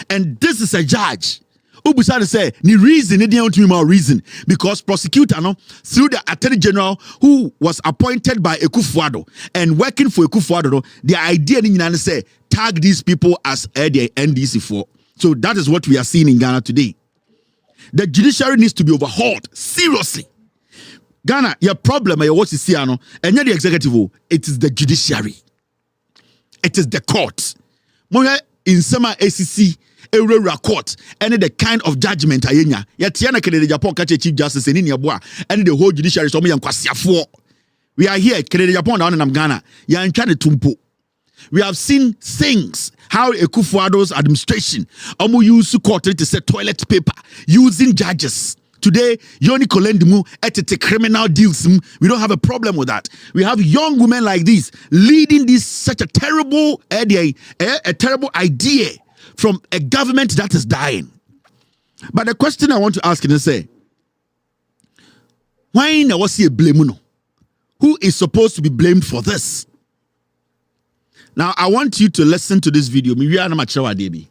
And this is a judge who decided to say the reason they didn't want more reason because prosecutor no through the Attorney General who was appointed by Akufo-Addo and working for Akufo-Addo no, the idea in say tag these people as the NDC4. So that is what we are seeing in Ghana today. The judiciary needs to be overhauled seriously. Ghana, your problem is what you see and not the executive, it is the judiciary. It is the court. In some ACC Ewura court and the kind of judgment ayenya yetiana Kennedy Japan catch Chief Justice and the whole judiciary so we are here Kennedy Japan down in Ghana ya ntwa tumpo. We have seen things how Akufo-Addo's administration use court to say toilet paper using judges. Today, Yoni Kolendimu at criminal deals. We don't have a problem with that. We have young women like this leading this such a terrible idea, from a government that is dying. But the question I want to ask is say, why now was he a blame? Who is supposed to be blamed for this? Now, I want you to listen to this video. Maybe I'm not sure what they be.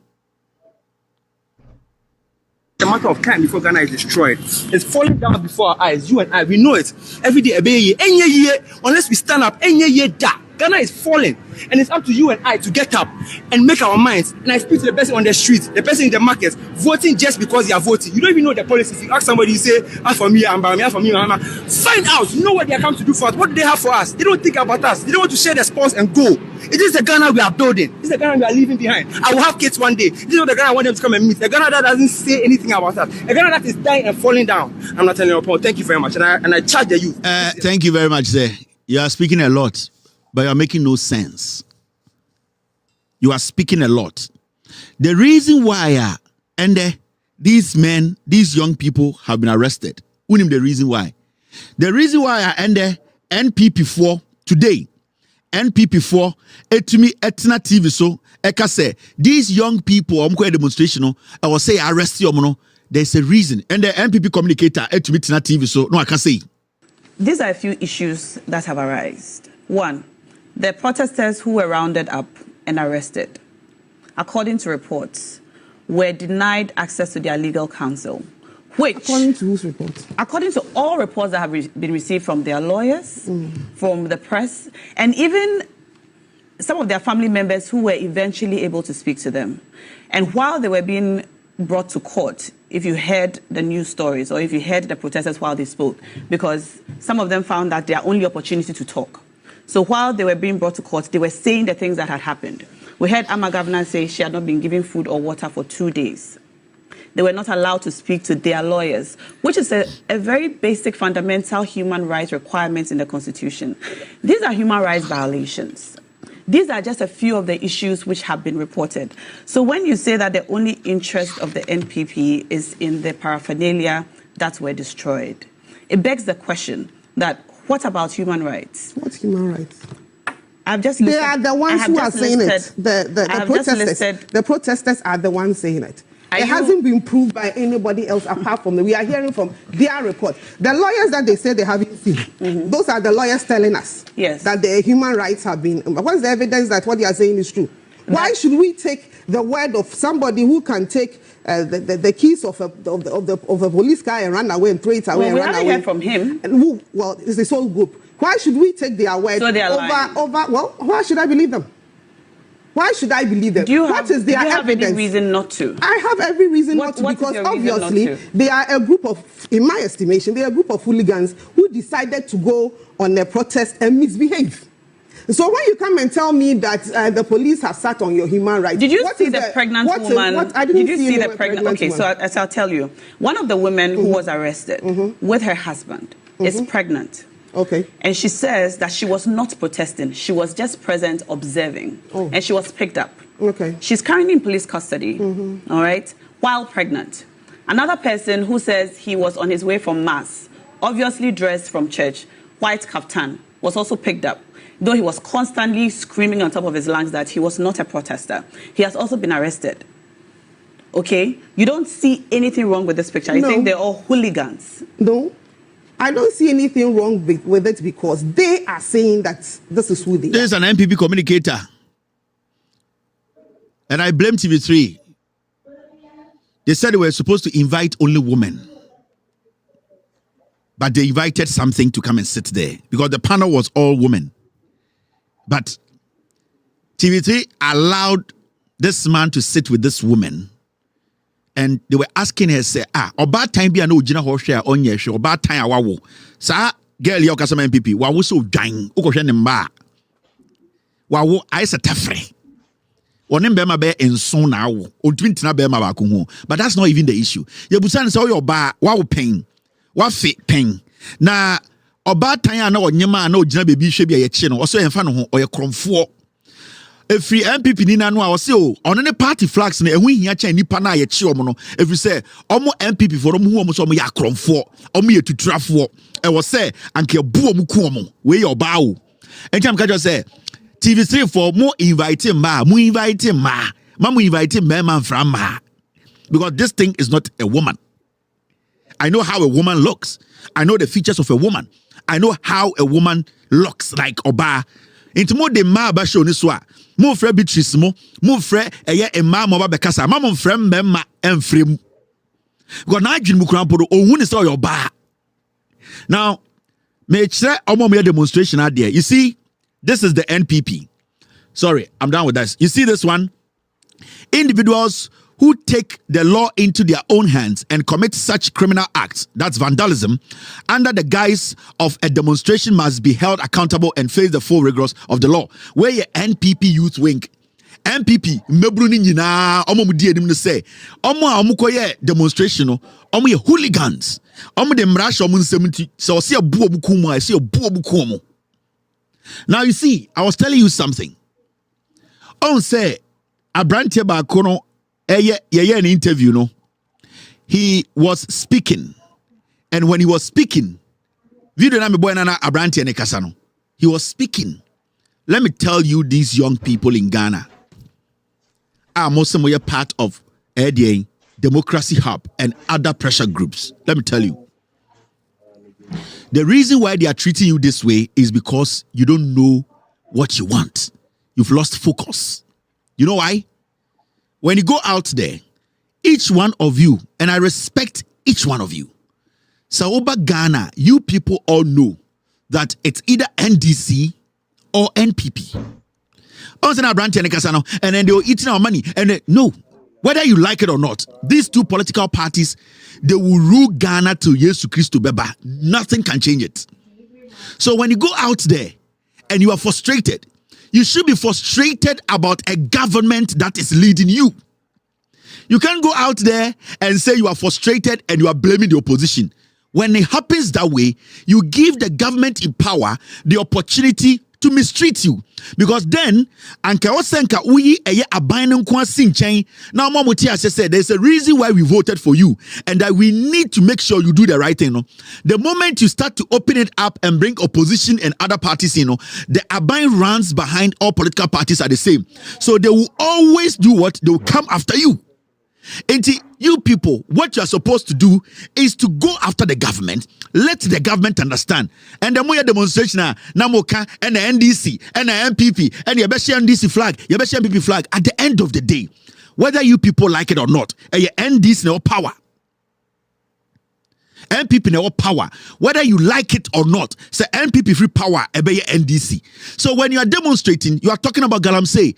A matter of time before Ghana is destroyed. It's falling down before our eyes. You and I, we know it. Every day, any year, unless we stand up, any year, Ghana is falling. And it's up to you and I to get up and make our minds. And I speak to the person on the street, the person in the market, voting just because they are voting. You don't even know the policies. You ask somebody, you say, as for me, I'm for me, I'm find out. You know what they are coming to do for us. What do they have for us? They don't think about us. They don't want to share their spoils and go. It is the Ghana we are building. This is the Ghana we are leaving behind. I will have kids one day. This is what the Ghana I want them to come and meet. The Ghana that doesn't say anything about us. The Ghana that is dying and falling down. I'm not telling you, Paul. Thank you very much. And I charge the youth. Thank you very much, sir. You are speaking a lot, but you are making no sense. You are speaking a lot. The reason why these men, these young people have been arrested. Unim the reason why. The reason why NPP4 today, NPP4 etumi etna TV so eka say these young people demonstration I will say arrest you. There's a reason. And the NPP communicator etumi etna TV so no I can say. These are a few issues that have arisen. One, the protesters who were rounded up and arrested, according to reports, were denied access to their legal counsel. Which, according to whose reports? According to all reports that have been received from their lawyers, from the press, and even some of their family members who were eventually able to speak to them. And while they were being brought to court, if you heard the news stories or if you heard the protesters while they spoke, because some of them found that their only opportunity to talk. So while they were being brought to court, they were saying the things that had happened. We heard Ama Governor say she had not been given food or water for 2 days. They were not allowed to speak to their lawyers, which is a very basic fundamental human rights requirement in the Constitution. These are human rights violations. These are just a few of the issues which have been reported. So when you say that the only interest of the NPP is in the paraphernalia that were destroyed, it begs the question that what about human rights? What's human rights? I've just listed, they are the ones who are saying it. The protesters are the ones saying it. It hasn't been proved by anybody else apart from we are hearing from their report. The lawyers that they say they haven't seen, those are the lawyers telling us that the human rights have been. What's the evidence that what they are saying is true? Why should we take the word of somebody who can take the keys of a police car and run away and throw it away and run away? We haven't heard from him. And it's this whole group. Why should we take their word over? Well, why should I believe them? Why should I believe them? What is their evidence? Do you have any reason not to? I have every reason not to, because obviously they are a group of, in my estimation, they are a group of hooligans who decided to go on a protest and misbehave. So when you come and tell me that the police have sat on your human rights, did you see the pregnant woman? Did you see the pregnant? Okay, so as I'll tell you, one of the women who was arrested with her husband is pregnant. Okay. And she says that she was not protesting. She was just present observing. And she was picked up. Okay. She's currently in police custody, all right, while pregnant. Another person who says he was on his way from mass, obviously dressed from church, white kaftan, was also picked up, though he was constantly screaming on top of his lungs that he was not a protester. He has also been arrested. Okay? You don't see anything wrong with this picture. You think they're all hooligans. No. I don't see anything wrong with it because they are saying that this is who they are. There's an NPP communicator. And I blame TV3. They said they were supposed to invite only women. But they invited something to come and sit there because the panel was all women. But TV3 allowed this man to sit with this woman. And they were asking her, say, about time be an original horse share on your show, about time awawo. Sa girl yo kasama MPP, wawo so dying, ukoshe nemba. Wawo aisa tafre. Onem bema be enson na wo. Odwintina bema ba ko ho. But that's not even the issue. Yebusan say your ba, wawo pain. Wa fit pain. Na oba time na onyema na ogina bebi hwe bia ye chi no, oso emfa no ho, oye kromfo. Every MPP ni nanu a wose o ono ne party flags na ehu hia cha nipa na ye chi omo no every say omo MPP for omo hu omo so omo ya kromfo omo ye tuturafo e wo say anke bu omo ku omo we your ba o entam ka just say TV3 for mo invite ma mo invite ma mo invite man from ma because this thing is not a woman. I know how a woman looks. I know the features of a woman. I know how a woman looks like oba. Into more de ma ba show ni so Mo frɛ Beatrice mo frɛ ɛyɛ emma mo ba bekasa. Ma mo frɛ mmɛma emfrɛ mu. Because na adwin mu kran podo ohun ni say your ba. Now, me kyerɛ omo me demonstration out there. You see, this is the NPP. Sorry, I'm done with this. You see this one? Individuals who take the law into their own hands and commit such criminal acts, that's vandalism, under the guise of a demonstration must be held accountable and face the full rigors of the law. Where your NPP youth wing, NPP, mebruni nyina, omo mudi edim no say, omo a omo koye demonstration no, omo ye hooligans, omo de mrash omo nsem so see obu obu kumu, I see obu obu kumu. Now you see, I was telling you something. On say, Abrantia Bakono, an interview, no, he was speaking, and when he was speaking, video na me boy na Abrantia ne kasano. He was speaking. Let me tell you, these young people in Ghana are most of part of ADA, Democracy Hub, and other pressure groups. Let me tell you. The reason why they are treating you this way is because you don't know what you want. You've lost focus. You know why? When you go out there, each one of you, and I respect each one of you, Saoba Ghana, you people all know that it's either NDC or NPP. And then they were eating our money. And no, whether you like it or not, these two political parties, they will rule Ghana to Yesu Christu Beba. Nothing can change it. So when you go out there and you are frustrated, you should be frustrated about a government that is leading you. You can't go out there and say you are frustrated and you are blaming the opposition. When it happens that way, you give the government in power the opportunity to mistreat you. Because then, anka osenka uyi eye abainen kwa sinchen. Now, Mamuti has said there's a reason why we voted for you and that we need to make sure you do the right thing. No? The moment you start to open it up and bring opposition and other parties in, the abain runs behind all political parties are the same. So they will always do what? They will come after you. And you people, what you are supposed to do is to go after the government. Let the government understand. And the more demonstration, Namoka and the NDC and the MPP and the NDC flag, your MPP flag. At the end of the day, whether you people like it or not, your NDC no power. MPP no power. Whether you like it or not, say MPP free power. Ebe NDC. So when you are demonstrating, you are talking about Galamsey.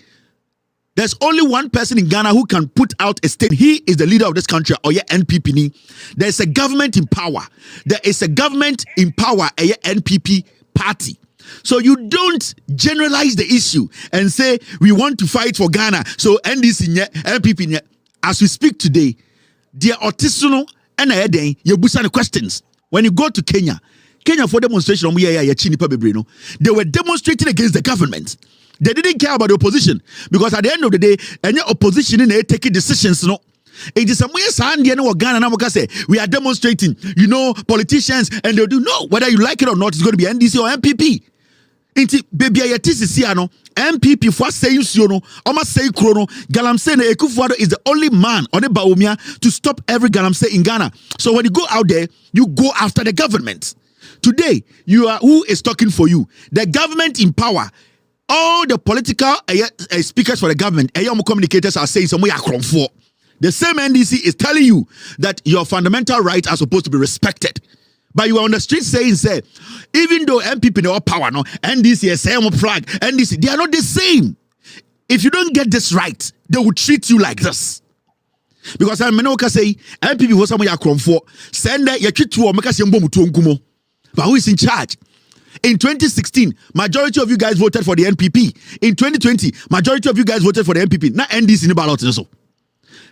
There's only one person in Ghana who can put out a statement. He is the leader of this country, or NPP. There's a government in power. There is a government in power, a NPP party. So you don't generalize the issue and say, we want to fight for Ghana. So NDC, NPP, as we speak today, dear Otisono and you busan questions. When you go to Kenya for demonstration, they were demonstrating against the government. They didn't care about the opposition because at the end of the day, any opposition in taking decisions, no. It is we are demonstrating, politicians, and they'll do no, whether you like it or not, it's going to be NDC or MPP. Baby, MPP for saying almost say Chrono, Galamsey Ekufuado is the only man on the Baumia to stop every Galamsey in Ghana. So when you go out there, you go after the government. Today, you are who is talking for you? The government in power. All the political speakers for the government, communicators are saying somewhere for. The same NDC is telling you that your fundamental rights are supposed to be respected. But you are on the street saying, even though MPP no power, no NDC, same flag, NDC, they are not the same. If you don't get this right, they will treat you like this. Because I can say MPP was somewhere for. Send that you treat to or but who is in charge? In 2016, majority of you guys voted for the NPP. In 2020, majority of you guys voted for the NPP. Not NDC in the ballot also.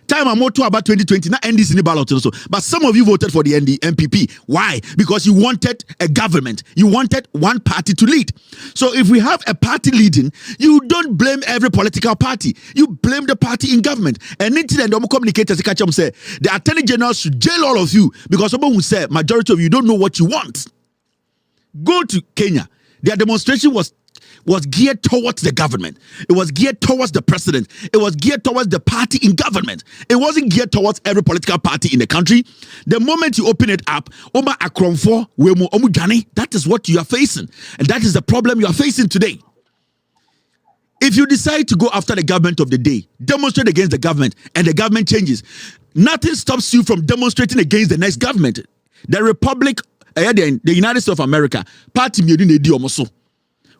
Time I'm more to about 2020, not NDC in the ballot also. But some of you voted for the NPP. Why? Because you wanted a government. You wanted one party to lead. So if we have a party leading, you don't blame every political party. You blame the party in government. And until the communicators catch them say, the Attorney General should jail all of you because someone who said majority of you don't know what you want. Go to Kenya. Their demonstration was geared towards the government. It was geared towards the president. It was geared towards the party in government. It wasn't geared towards every political party in the country. The moment you open it up, that is what you are facing. And that is the problem you are facing today. If you decide to go after the government of the day, demonstrate against the government, and the government changes, nothing stops you from demonstrating against the next government. The Republic, the United States of America, party me di omoso.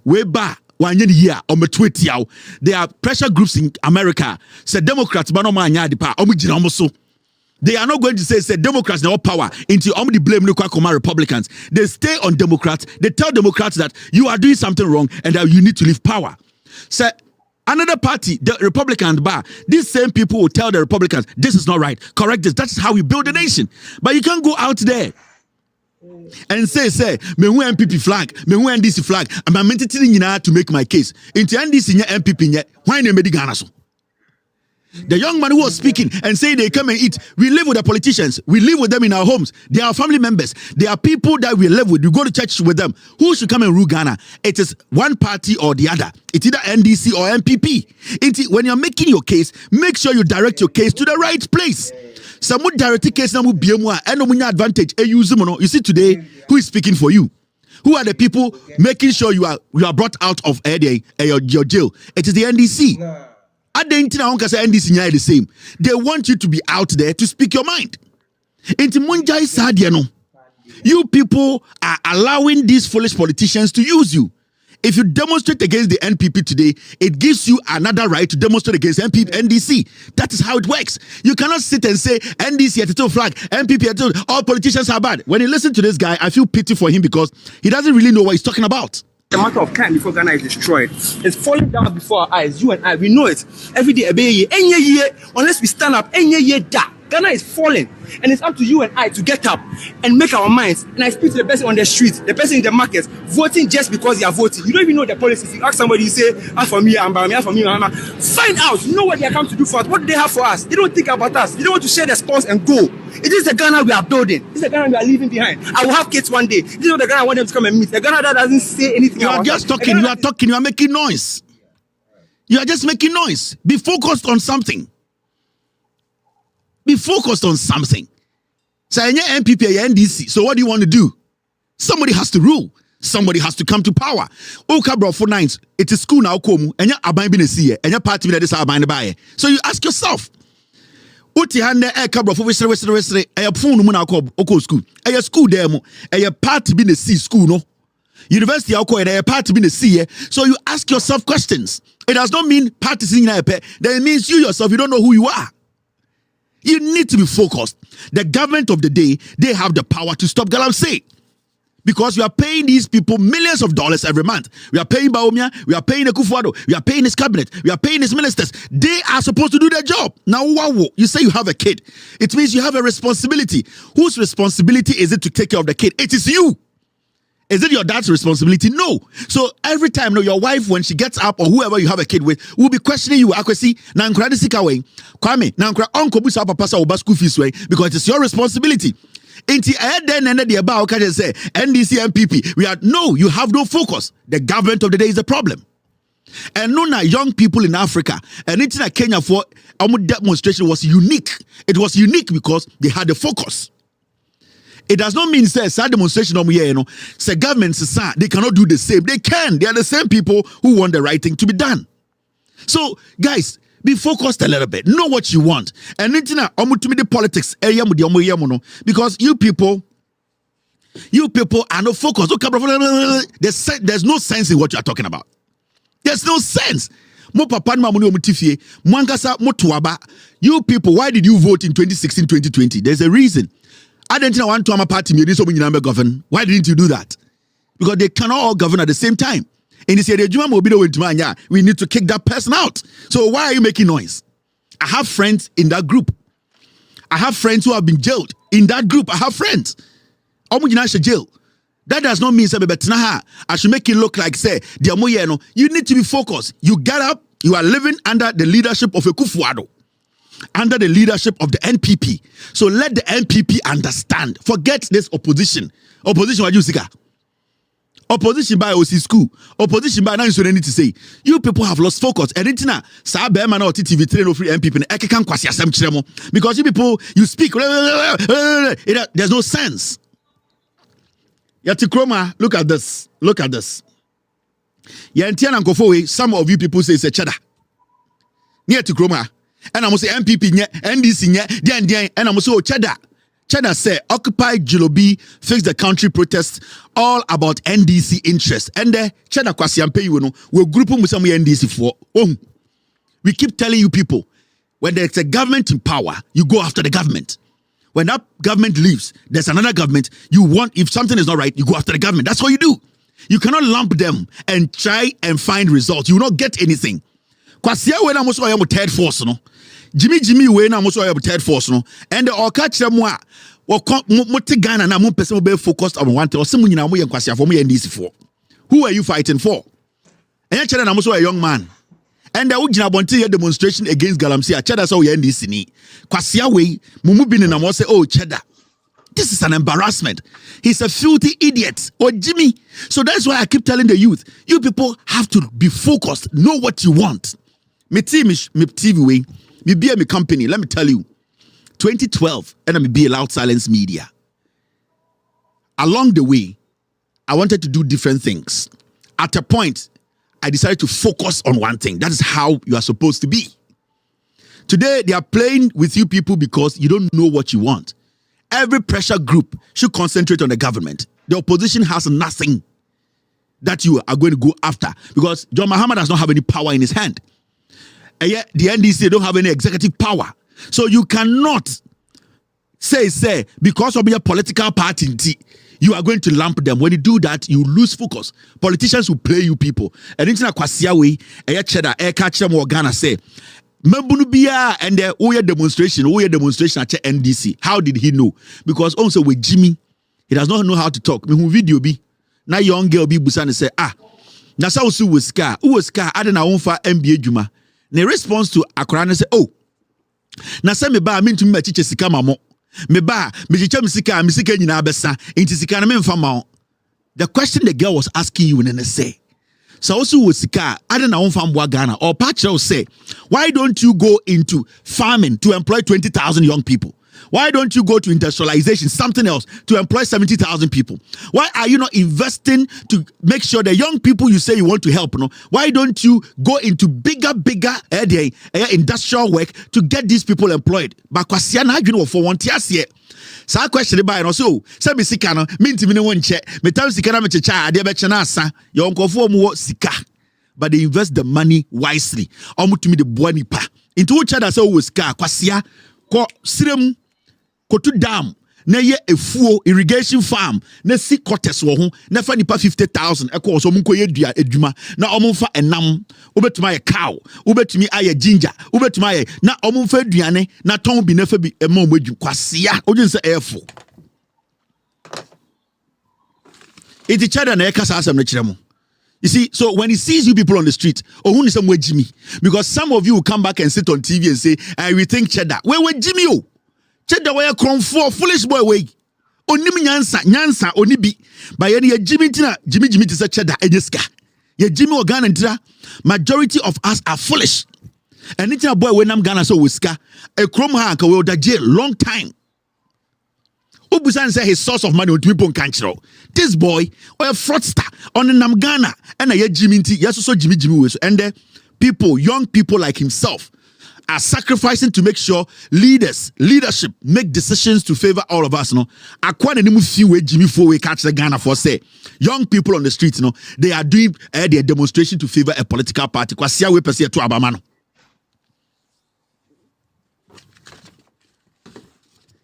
We ba wanye year on me tweet yaw. There are pressure groups in America. Say Democrats ba no ma anya di pa omujina omoso. They are not going to say Democrats have power into the blame Kwakoma Republicans. They stay on Democrats. They tell Democrats that you are doing something wrong and that you need to leave power. So another party, the Republican bar, these same people will tell the Republicans, this is not right, correct this. That's how we build a nation. But you can't go out there and say, me who MPP flag, me who NDC flag, and I'm meant to make my case. Into NDC MPP yet, why ne medi Ghana so? The young man who was speaking and saying they come and eat. We live with the politicians. We live with them in our homes. They are family members. They are people that we live with. We go to church with them. Who should come and rule Ghana? It is one party or the other. It's either NDC or MPP. When you're making your case, make sure you direct your case to the right place. Some would direct the case now with BMWA and no advantage. You see today, who is speaking for you? Who are the people making sure you are brought out of your jail? It is the NDC. NDC the same. They want you to be out there to speak your mind. You people are allowing these foolish politicians to use you. If you demonstrate against the NPP today, it gives you another right to demonstrate against NDC. That is how it works. You cannot sit and say NDC at the flag, NPP at the all politicians are bad. When you listen to this guy, I feel pity for him because he doesn't really know what he's talking about. A matter of time before Ghana is destroyed. It's falling down before our eyes. You and I, we know it. Every day, any year, unless we stand up, any year, Ghana is falling. And it's up to you and I to get up and make our minds. And I speak to the person on the street, the person in the market, voting just because they are voting. You don't even know the policies. You ask somebody, you say, as for me, I'm for me, I'm find out. You know what they are come to do for us. What do they have for us? They don't think about us. They don't want to share their spoils and go. It is the Ghana we are building. This is the Ghana we are leaving behind. I will have kids one day. This is what the Ghana I want them to come and meet. The Ghana that doesn't say anything. You are just talking. You are talking. You are making noise. You are just making noise. Be focused on something. Be focused on something. Say, MPP, NDC. So what do you want to do? Somebody has to rule. Somebody has to come to power. Okay, bro, for nines. It is school now, come. And you're about to see it. And you're party that is about to buy. So you ask yourself, Uti hande kabro for wesere phone mu na akọ school. School there mo. Party be the see school no. University akọ party be the see. So you ask yourself questions. It does not mean parties in then it means you yourself you don't know who you are. You need to be focused. The government of the day, they have the power to stop Galamsey. Because we are paying these people millions of dollars every month. We are paying Bawumia, we are paying Akufo-Addo, we are paying his cabinet, we are paying his ministers. They are supposed to do their job. Now, you say you have a kid. It means you have a responsibility. Whose responsibility is it to take care of the kid? It is you. Is it your dad's responsibility? No. So every time your wife, when she gets up or whoever you have a kid with, will be questioning you. Akwesi, na nkura de sika way. Kwame, na nkura onko busa papa sa oba school fees way because it's your responsibility. Inti then and the about can say NDC MPP. You have no focus. The government of the day is the problem. And no young people in Africa and it's in Kenya for demonstration was unique. It was unique because they had the focus. It does not mean say demonstration say governments they cannot do the same. They can. They are the same people who want the right thing to be done. So guys, be focused a little bit. Know what you want. And the politics because you people are not focused. There's no sense in what you are talking about. There's no sense. You people, why did you vote in 2016, 2020? There's a reason. I didn't want to party govern. Why didn't you do that? Because they cannot all govern at the same time. And they say we need to kick that person out. So why are you making noise? I have friends in that group. I have friends who have been jailed in that group. I have friends. Jail. That does not mean I should make it look like say you need to be focused. You get up. You are living under the leadership of Akufo-Addo. Under the leadership of the NPP. So let the NPP understand. Forget this opposition. Opposition what you see? Opposition by OC school. Opposition by now you need to say. You people have lost focus. And it's now TV train free NPP. Because you people you speak. There's no sense. Yatikroma, look at this. Look at this. Yantian and Kofoe, some of you people say it's a cheddar. Near to Kroma. And I'm say MPP, NDC, and I'm so cheddar. Cheddar say Occupy Jilobi, Fix the Country protest, all about NDC interest. And the Cheddar Kwasiampe, you know, we're grouping with some NDC for. We keep telling you people, when there's a government in power, you go after the government. When that government leaves, there's another government. You want, if something is not right, you go after the government. That's what you do. You cannot lump them and try and find results. You will not get anything. Kwasia we na mo so am third force no. Jimmy we na mo so am third force no. And the oka kire mo a mo te Ghana na mo pese mo be focused on one thing. Ose mo nyina mo ye kwasia for mo ye NDC for. Who are you fighting for? And kire na mo so a young man. And the ujina bonti demonstration against Galamsey. Cheddar so ye NDC ni. Kwasia we mumu bi na mo say oh Cheddar. This is an embarrassment. He's a filthy idiot. Or Jimmy. So that's why I keep telling the youth, you people have to be focused. Know what you want. Me TV way. Me be a company. Let me tell you. 2012, and I'm be a Loud Silence Media. Along the way, I wanted to do different things. At a point, I decided to focus on one thing. That is how you are supposed to be. Today, they are playing with you people because you don't know what you want. Every pressure group should concentrate on the government. The opposition has nothing that you are going to go after because John Mahama does not have any power in his hand. And yet the NDC don't have any executive power. So you cannot say, because of your political party, you are going to lump them. When you do that, you lose focus. Politicians will play you people. And it's not Kwasiawe, Cheddar, catch them or Ghana say, Membunubia and the demonstration at NDC. How did he know? Because also with Jimmy, he does not know how to talk. Me who video be na young girl be busan say na sa usu was car I don't know for MBA Juma. The response to Akorane say na say me ba me ntumi chiche sika mamo me ba me chiche me sika nyina besa inti sika na me mfa ma. The question the girl was asking you and say so also with sika I don't know from Ghana or Pacho say why don't you go into farming to employ 20,000 young people? Why don't you go to industrialization, something else, to employ 70,000 people? Why are you not investing to make sure the young people you say you want to help? No? Why don't you go into bigger industrial work to get these people employed? But for one year. So question by no so say me sika no minti me ne won che me tam sika na me checha ade be che na asa your nkofo mu sika but they invest the money wisely omutumi de boa nipa into which other say wo sika kwasia ko sirem kotu dam na ye efuo irrigation farm na si quarters wo ho na fa nipa 50,000 e ko so mun koye dua adwuma na omfa enam obetuma ye cow obetumi aye ginger obetuma aye na omfa aduane na ton bi na fa bi e ma omadu kwasia odun se efo iti chada na e kasa asem na kiremo. You see, so when he sees you people on the street, who is some way Jimmy? Because some of you will come back and sit on TV and say, I rethink Cheddar. Where Jimmy? Oh, Cheddar, where you come for foolish boy way. Onimi nyansa, onibi. But ye Jimmy to say Cheddar, ejeska. Ye Jimmy or Ghana ntra. Majority of us are foolish. And it's a boy when I'm Ghana so whisker. A chrome hank will da jail long time. Ubusan say his source of money on people can't. This boy or a fraudster on the Namgana and a Jimmy yes also Jimmy was and the people, young people like himself are sacrificing to make sure leadership make decisions to favor all of us. No, I quite a few way Jimmy for we catch the Ghana for say young people on the streets. No, they are doing their demonstration to favor a political party. Kwasia we perceive to Abamano.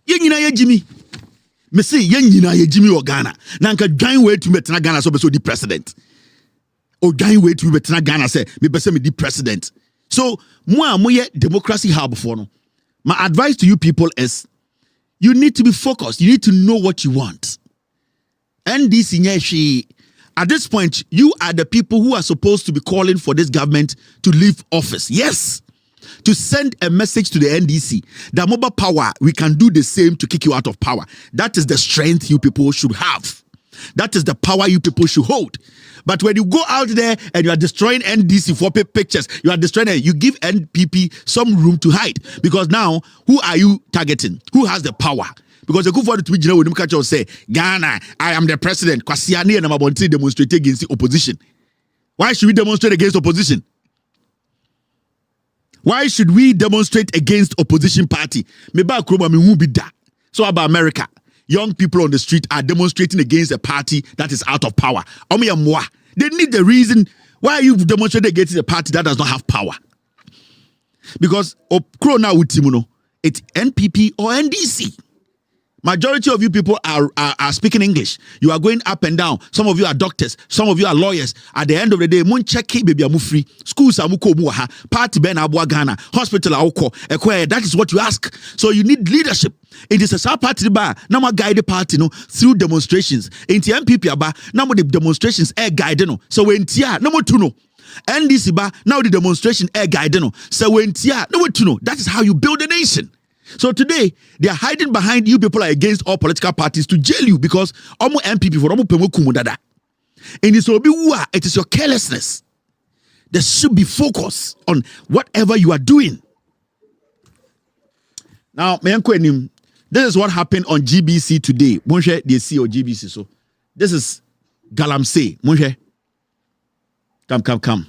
Ye Jimmy. Me say yen nyina ye Jimmy or Ghana. Na nka dwan way to metena Ghana so be so di president. O dwan way to metena Ghana say me be say me di president. So mo ye democracy hub for no. My advice to you people is you need to be focused. You need to know what you want. And this at this point you are the people who are supposed to be calling for this government to leave office. Yes. To send a message to the NDC that mobile power, we can do the same to kick you out of power. That is the strength you people should have. That is the power you people should hold. But when you go out there and you are destroying NDC for pictures, you are destroying it, you give NPP some room to hide. Because now, who are you targeting? Who has the power? Because the good for to be when you say, Ghana, I am the president. Kwasiani and Mabonti demonstrate against the opposition. Why should we demonstrate against opposition? Why should we demonstrate against opposition party? So about America, young people on the street are demonstrating against a party that is out of power. They need the reason why you demonstrate against a party that does not have power. Because it's NPP or NDC. Majority of you people are speaking English. You are going up and down. Some of you are doctors. Some of you are lawyers. At the end of the day, mun check baby amu free. Schools amuko muha. Party ben abua Ghana. Hospital auko. That is what you ask. So you need leadership. It is a party ba. Nama guide the party no through demonstrations. Inti MPP aba. Nama the demonstrations guide no. So when tia nama tuno. NDC ba now the demonstration guide no. So when tia nama tuno. That is how you build a nation. So today, they are hiding behind you people are against all political parties to jail you because omo MPP for omo pemo kumudada. And it is your carelessness. There should be focus on whatever you are doing. Now, this is what happened on GBC today. Monshe, they see on GBC. So this is Galamsey. Monshe, come.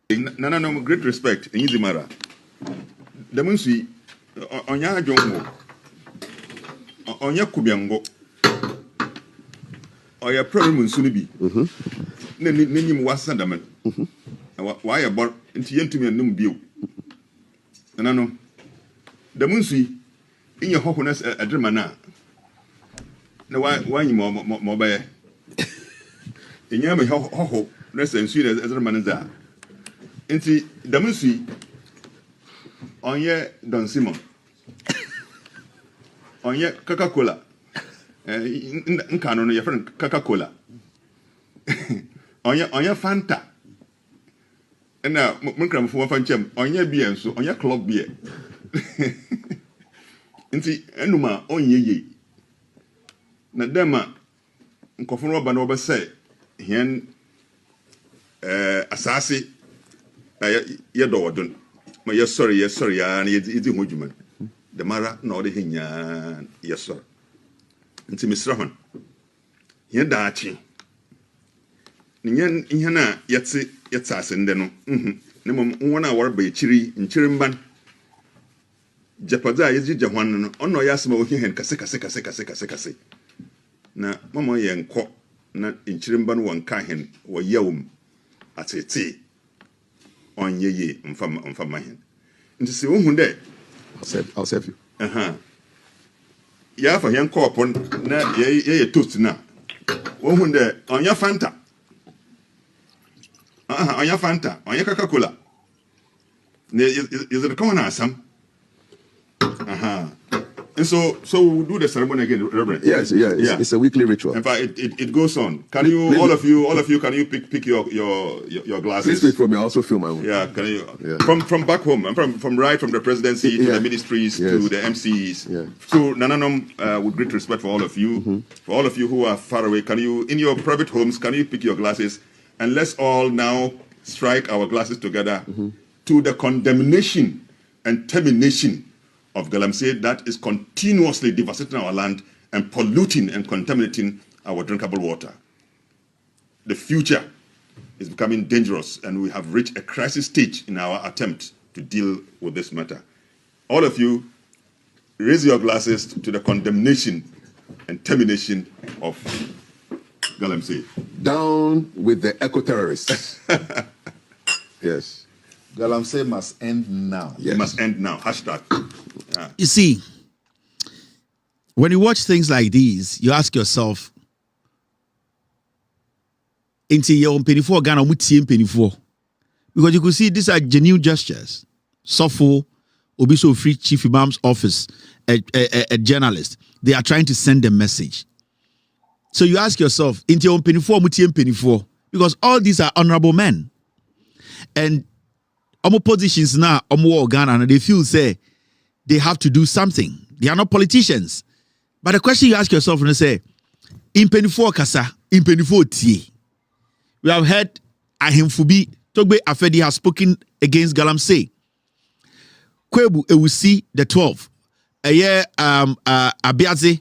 No, great respect. Easy Mara. The Munsi. Onya jongo onya kubiango oya problem nsuni bi ne nyim wasanda man wa ya bor nti yentumi anum bio nano da munsu inye hoho na adrema na wa nyim mo baye inye me hoho na sensu na adrema na za nti da munsu onye Don Simon onye Coca-Cola nkano no your friend Coca-Cola onye Fanta na munkram fo fanchem onye beer nso onye club beer nti enuma onye ye na dema nkofo no ba no be say hien asase ye do wodon ma yes sorry and it hojuman the mara na ode hinya yes sorry nti misra hon ye daachi nyen ihe na yetse asende no ne mom wona wor ba chiri nchirimban japada yeji hwan no ono yasema ohihen kase na mama ye nko na nchirimban wonka hen wo yawum atete onye ye mfama hen nti se wo hu de I'll save you ya fa hen cup na ye toast na wo hu de onya Fanta onya Fanta onya Coca-Cola ne is it coming asam and so we'll do the ceremony again, Reverend. Yes, it's a weekly ritual. In fact, it goes on. Can you, please, all of you, can you pick your glasses? Please wait for me. I also fill my own. Yeah, can you? Yeah. From back home, from the presidency to the ministries to the MCs. Yeah. So Nananom, with great respect for all of you, for all of you who are far away, can you, in your private homes, can you pick your glasses and let's all now strike our glasses together to the condemnation and termination of Galamsey that is continuously devastating our land and polluting and contaminating our drinkable water. The future is becoming dangerous and we have reached a crisis stage in our attempt to deal with this matter. All of you, raise your glasses to the condemnation and termination of Galamsey. Down with the eco-terrorists. Yes. Galamsey must end now. Yes. It must end now. Hashtag. Yeah. You see, when you watch things like these, you ask yourself, because you could see these are genuine gestures. Sofo, Obiso Free Chief Imam's office, a journalist, they are trying to send a message. So you ask yourself, because all these are honorable men. And positions now, Ghana, and they feel say they have to do something. They are not politicians. But the question you ask yourself and you say, in Penifo Kasa, in Penifo Tie. We have heard Ahimfubi Togbe Afedi has spoken against Galamsey. Kwebu Ewusi the 12. Abiadze,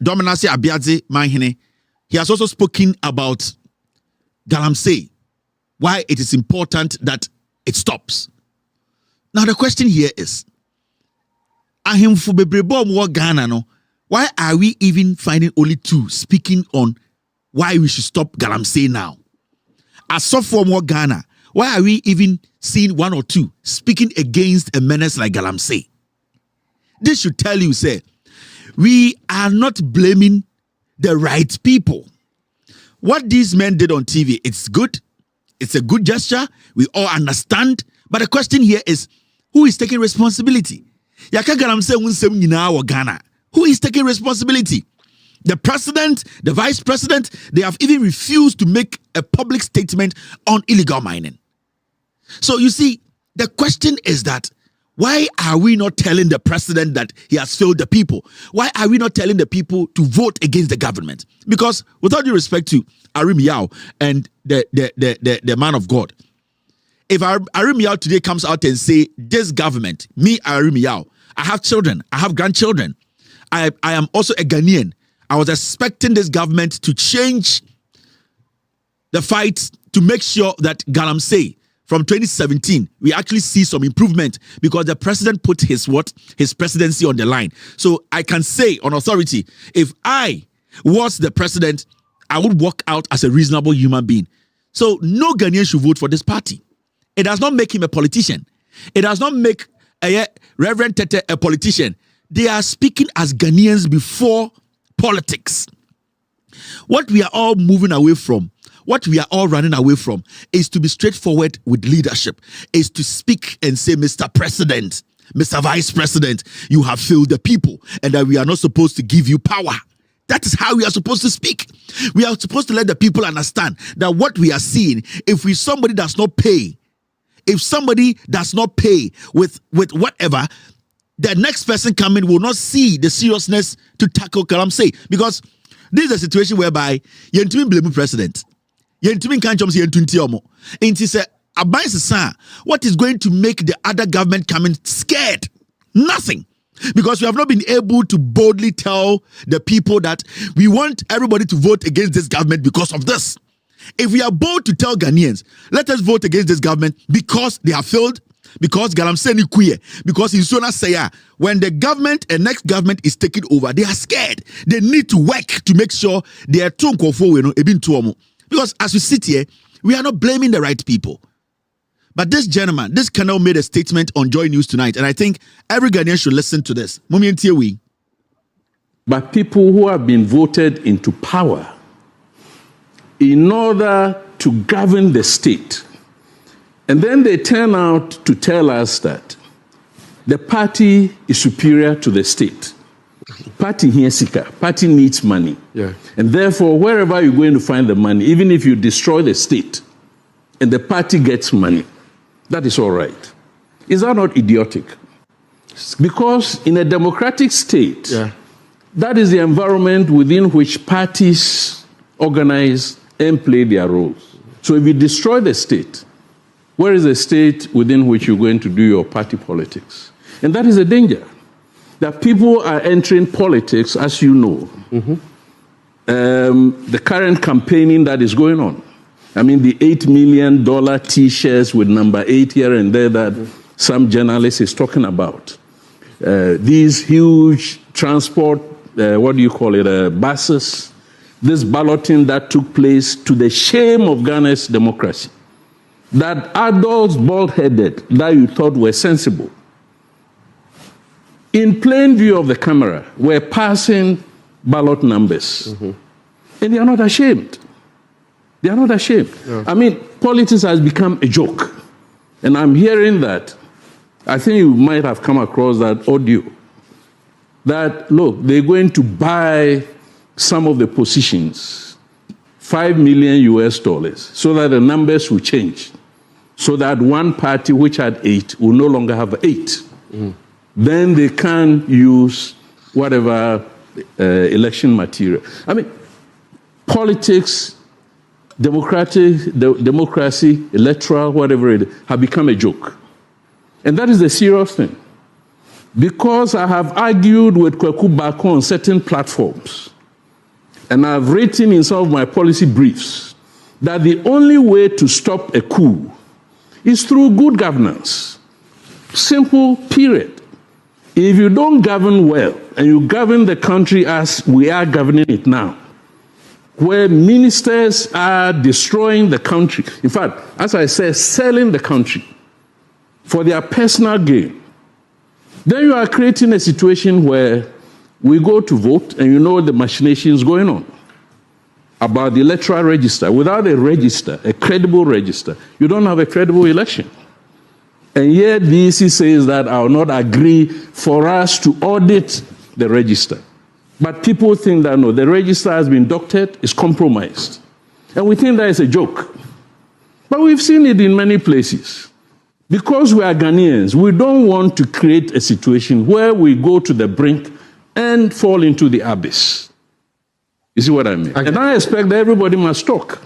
Dominasi Abiadze Manhine. He has also spoken about Galamsey. why it is important that it stops. Now the question here is, ahemfo bebrebo mo Ghana no, why are we even finding only 2 speaking on why we should stop Galamsey now? As for more Ghana, why are we even seeing 1 or 2 speaking against a menace like Galamsey? This should tell you, say, we are not blaming the right people. What these men did on TV, it's good. It's a good gesture. We all understand. But the question here is, who is taking responsibility? Yaka Galamsey unsem nyina wo Ghana. Who is taking responsibility? The president, the vice president, they have even refused to make a public statement on illegal mining. So you see, the question is that, why are we not telling the president that he has failed the people? Why are we not telling the people to vote against the government? Because with all due respect to Arim Yao and the man of God, if Arim Yao today comes out and say, this government, me Arim Yao, I have children, I have grandchildren, I am also a Ghanaian. I was expecting this government to change the fight to make sure that Galamsey, from 2017, we actually see some improvement because the president put his presidency on the line. So I can say on authority, if I was the president, I would walk out as a reasonable human being. So no Ghanaian should vote for this party. It does not make him a politician. It does not make Reverend Tete a politician. They are speaking as Ghanaians before politics. What we are all moving away from, what we are all running away from, is to be straightforward with leadership, is to speak and say, Mr. President, Mr. Vice President, you have failed the people and that we are not supposed to give you power. That is how we are supposed to speak. We are supposed to let the people understand that what we are seeing, if somebody does not pay, with whatever, the next person coming will not see the seriousness to tackle Galamsey, because this is a situation whereby yentumi blame president. Yentumi can't say yentunti omo. Inti say abai what is going to make the other government coming scared? Nothing. Because we have not been able to boldly tell the people that we want everybody to vote against this government because of this. If we are bold to tell Ghanaians, let us vote against this government because they have failed, because Galamsey ni kuye, because in Sona Saya, when the government and next government is taking over, they are scared. They need to work to make sure they are because as we sit here, we are not blaming the right people. But this gentleman, this Colonel made a statement on Joy News tonight, and I think every Ghanaian should listen to this. But people who have been voted into power in order to govern the state, and then they turn out to tell us that the party is superior to the state. Party here, Sika. Party needs money. Yeah. And therefore, wherever you're going to find the money, even if you destroy the state and the party gets money, that is all right. Is that not idiotic? Because in a democratic state, that is the environment within which parties organize and play their roles. So if you destroy the state, where is the state within which you're going to do your party politics? And that is a danger. That people are entering politics, as you know. The current campaigning that is going on. I mean, the $8 million T-shirts with number 8 here and there that some journalist is talking about. These huge transport, buses. This balloting that took place, to the shame of Ghana's democracy. That adults, bald-headed, that you thought were sensible, in plain view of the camera, were passing ballot numbers. And they are not ashamed. They are not ashamed. Yeah. I mean, politics has become a joke. And I'm hearing that. I think you might have come across that audio. That, look, they're going to buy some of the positions, $5 million so that the numbers will change. So that one party which had 8 will no longer have 8. Then they can use whatever election material. I mean, politics, democracy, electoral, whatever it is, have become a joke. And that is the serious thing. Because I have argued with Kweku Bako on certain platforms, and I've written in some of my policy briefs that the only way to stop a coup is through good governance. Simple, period. If you don't govern well, and you govern the country as we are governing it now, where ministers are destroying the country, in fact, as I said, selling the country for their personal gain, then you are creating a situation where we go to vote and you know the machinations going on about the electoral register. Without a register, a credible register, you don't have a credible election. And yet the EC says that I will not agree for us to audit the register. But people think that no, the register has been doctored, it's compromised. And we think that is a joke. But we've seen it in many places. Because we are Ghanaians, we don't want to create a situation where we go to the brink and fall into the abyss. You see what I mean? And I expect that everybody must talk.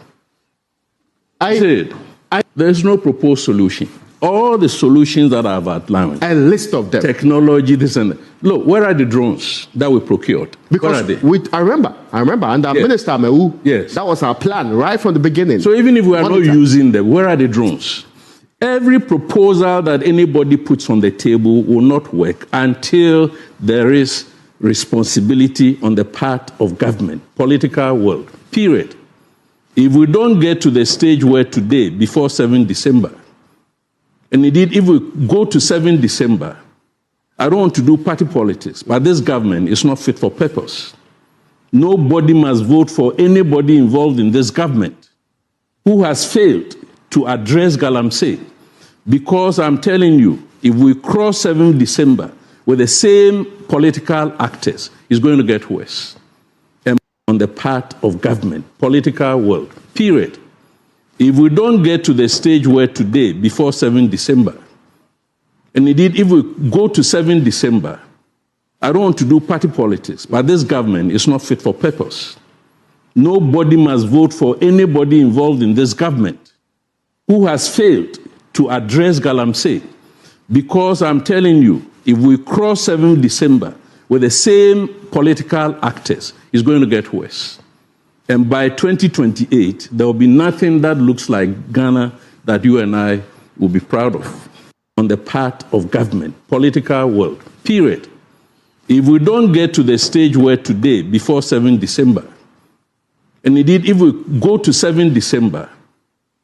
There's no proposed solution. All the solutions that I've outlined. A list of them. Technology, this and that. Look, where are the drones that we procured? Because I remember, under Minister Amewu, yes, that was our plan right from the beginning. So even if we are not using them, where are the drones? Every proposal that anybody puts on the table will not work until there is responsibility on the part of government, political world, period. If we don't get to the stage where today, before 7 December, and indeed, if we go to 7 December, I don't want to do party politics, but this government is not fit for purpose. Nobody must vote for anybody involved in this government who has failed to address Galamsey. Because I'm telling you, if we cross 7 December with the same political actors, it's going to get worse. And on the part of government, political world, period. If we don't get to the stage where today, before 7 December, and indeed, if we go to 7 December, I don't want to do party politics, but this government is not fit for purpose. Nobody must vote for anybody involved in this government who has failed to address Galamsey. Because I'm telling you, if we cross 7 December with the same political actors, it's going to get worse. And by 2028, there will be nothing that looks like Ghana that you and I will be proud of on the part of government, political world, period. If we don't get to the stage where today, before 7 December, and indeed, if we go to 7 December,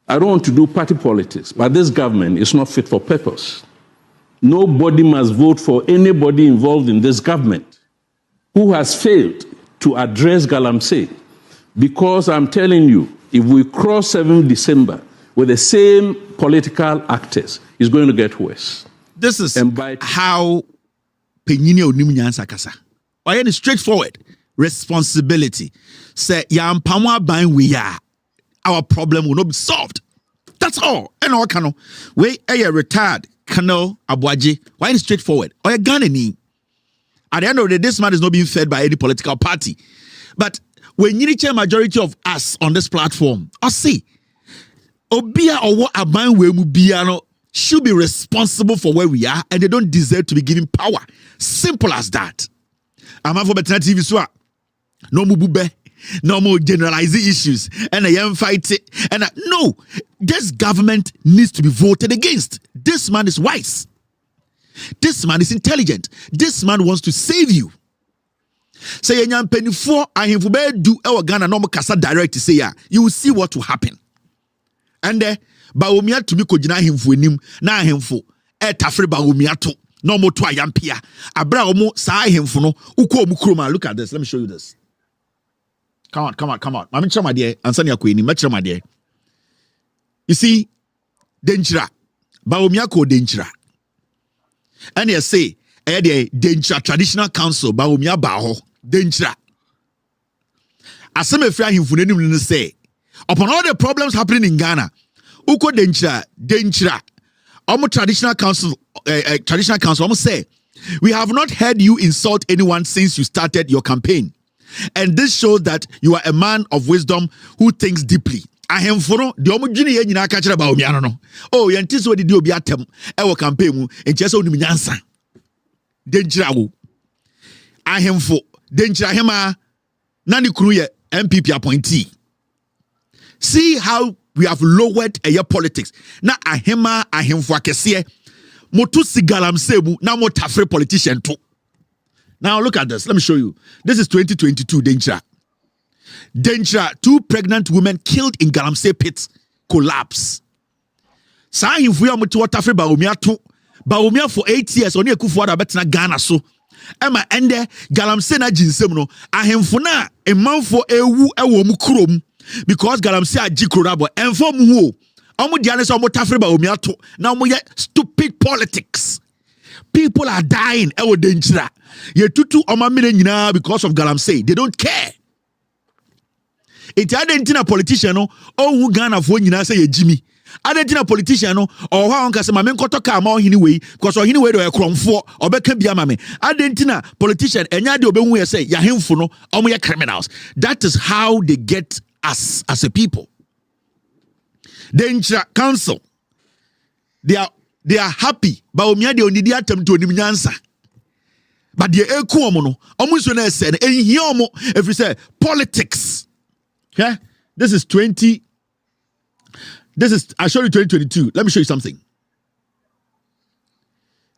I don't want to do party politics, but this government is not fit for purpose. Nobody must vote for anybody involved in this government who has failed to address Galamsey. Because I'm telling you, if we cross 7 December with the same political actors, it's going to get worse. This is how Penyini Onimnyansa kasa. Or straightforward responsibility. Say yampamwa bain we are. Our problem will not be solved. That's all. And all kano. We a retired Colonel Abuaji. Why straightforward? Or a Ghanaian. At the end of the day, this man is not being fed by any political party. But when you reach a majority of us on this platform, I see Obia or what Aban Wemubiano should be responsible for where we are, and they don't deserve to be given power. Simple as that. I'm for better TV so no mubube, no more generalizing issues, and I am fighting. And no, this government needs to be voted against. This man is wise. This man is intelligent. This man wants to save you. Say yenyam penifo ahemfo be do e Ghana no kasa direct say ya, you will see what will happen. And Bawumia to me kojina ahemfo enim na ahemfo e tafre Bawumia to no mo to ayampia abra omo sa ahemfo no uko omu kroma. Look at this, let me show you this. Come on. Mami chama de ansa ne akoeni ma chama de. You see Denchira Bawumia ko Denchira. And you say Denchira Traditional Council Bawumia Baho Denchira. Asem efra ahemfo nenim no say upon all the problems happening in Ghana, uko Denchira, almost traditional council, almost say, we have not heard you insult anyone since you started your campaign. And this shows that you are a man of wisdom who thinks deeply. Ahemfo the omujini ye nyina ka kire ba omiano no. Oh, yenti so di obi atem e wo campaign mu, enche so onimi nyansa. Denchira wo. Ahemfo, Denchira hema na ni kunu ye MPP appointee. See how we have lowered your politics. Na ahema ahemfo akese motu sigalam sebu na mo tafre politician too. Now look at this. Let me show you. This is 2022 danger. Danger, 2 pregnant women killed in Galamsey pit collapse. Sa ahemfo ya motu tafre Bawumia too. Bawumia for 8 years oni Akufo-Addo betina Ghana so. Emma ende Galamsey na jinsem no ahemfo na emanfo ewu ewo mu krom. Because Galamsey agi kurabo enfo mu ho omo diane so omo tafre Bawumia to na omo ye stupid politics. People are dying ewo danger. Ye tutu omo mine nyina because of Galamsey. They don't care. It identina politician no ohu Ghana fo nyina say ye Jimmy. Identina politician no or ha onka say mame nkoto ka ma ohini wei because ohini wei do e kromfo obeka bia mame. Identina politician enya de obehu ye say ya hemfo no omo ye criminals. That is how they get us as a people. Danger Council. They are happy. Bawumia de onidi atem to onim nyansa. But the eku omo no. Omo so na say ehia omo if you say politics. Okay? This is I show you 2022. Let me show you something.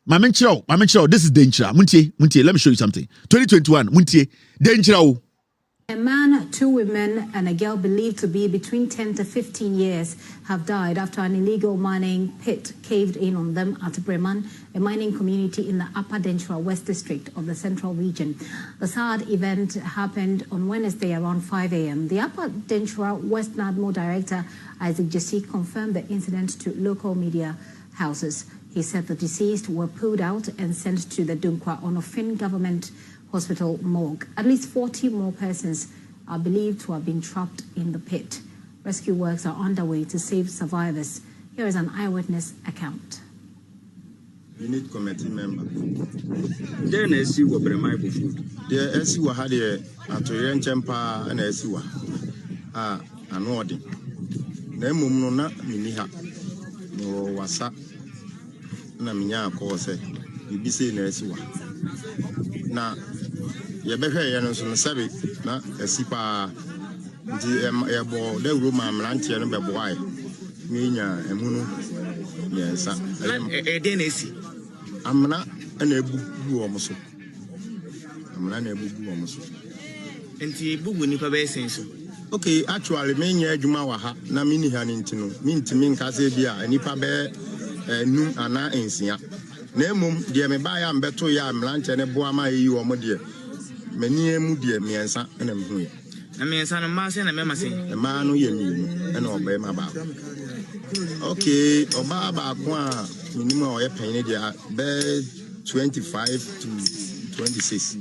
Mamenchiro, this is danger. Muntie, let me show you something. 2021, Muntie, danger. A man, 2 women, and a girl believed to be between 10 to 15 years have died after an illegal mining pit caved in on them at Breman, a mining community in the Upper Denchira West District of the Central Region. The sad event happened on Wednesday around 5 a.m. The Upper Denchira West NADMO Director, Isaac Jesse, confirmed the incident to local media houses. He said the deceased were pulled out and sent to the Dunkwa Onofin government hospital morgue. At least 40 more persons are believed to have been trapped in the pit. Rescue works are underway to save survivors. Here is an eyewitness account. We need committee member. Then SC will bring my food. The SC will have the Antorian Champa and SC wa. An order. Nemumuna Miniha. No wasa. Naminya cause. You be saying SC wa. Na yɛbɛhwɛ yɛ no so no sɛbe na asi paa nti yɛbɔ dawuro ma mmeranteɛ no bɛboae na ɛnya ɛmu no mmiɛnsa ɛdɛn na ɛsi amena na ɛbubu wɔ mo so nti bubu nipa bɛyɛ sɛn so okay actually menyɛ adwuma wɔ ha na menni ha no nti no mentimi nka sɛ bi a nipa bɛyɛ num anaa nsia na emom deɛ me ba ya mbeto ya mlanche ne boa ma yi wo mo deɛ mani emu deɛ miensa na me hu ye na miensa no ma se na me ma se e ma no ye mi no na oba ma ba okay oba ba ko a minimum o ye pen ne deɛ be 25 to 26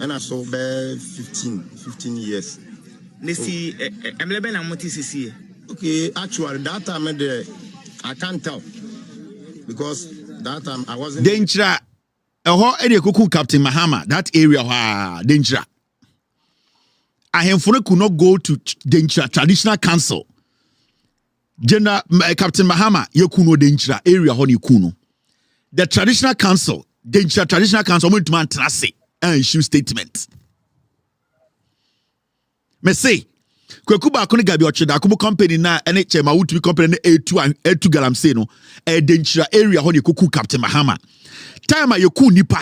and I saw be 15 years nesi emlebe na moti sisi okay actually that time I can't tell because that time I wasn't danger. Area kuku Captain Mahama, that area danger. Ahemfo could not go to danger traditional council. General Captain Mahama, you kuno danger area honi kuno. The traditional council, danger traditional council went to Mantrase and issue statement. Me say Kwekuba akone gabi ochida akumu company na NHM awutu company na A2 Galamsey no danger area honi kuku Captain Mahama. Time a yoku nipa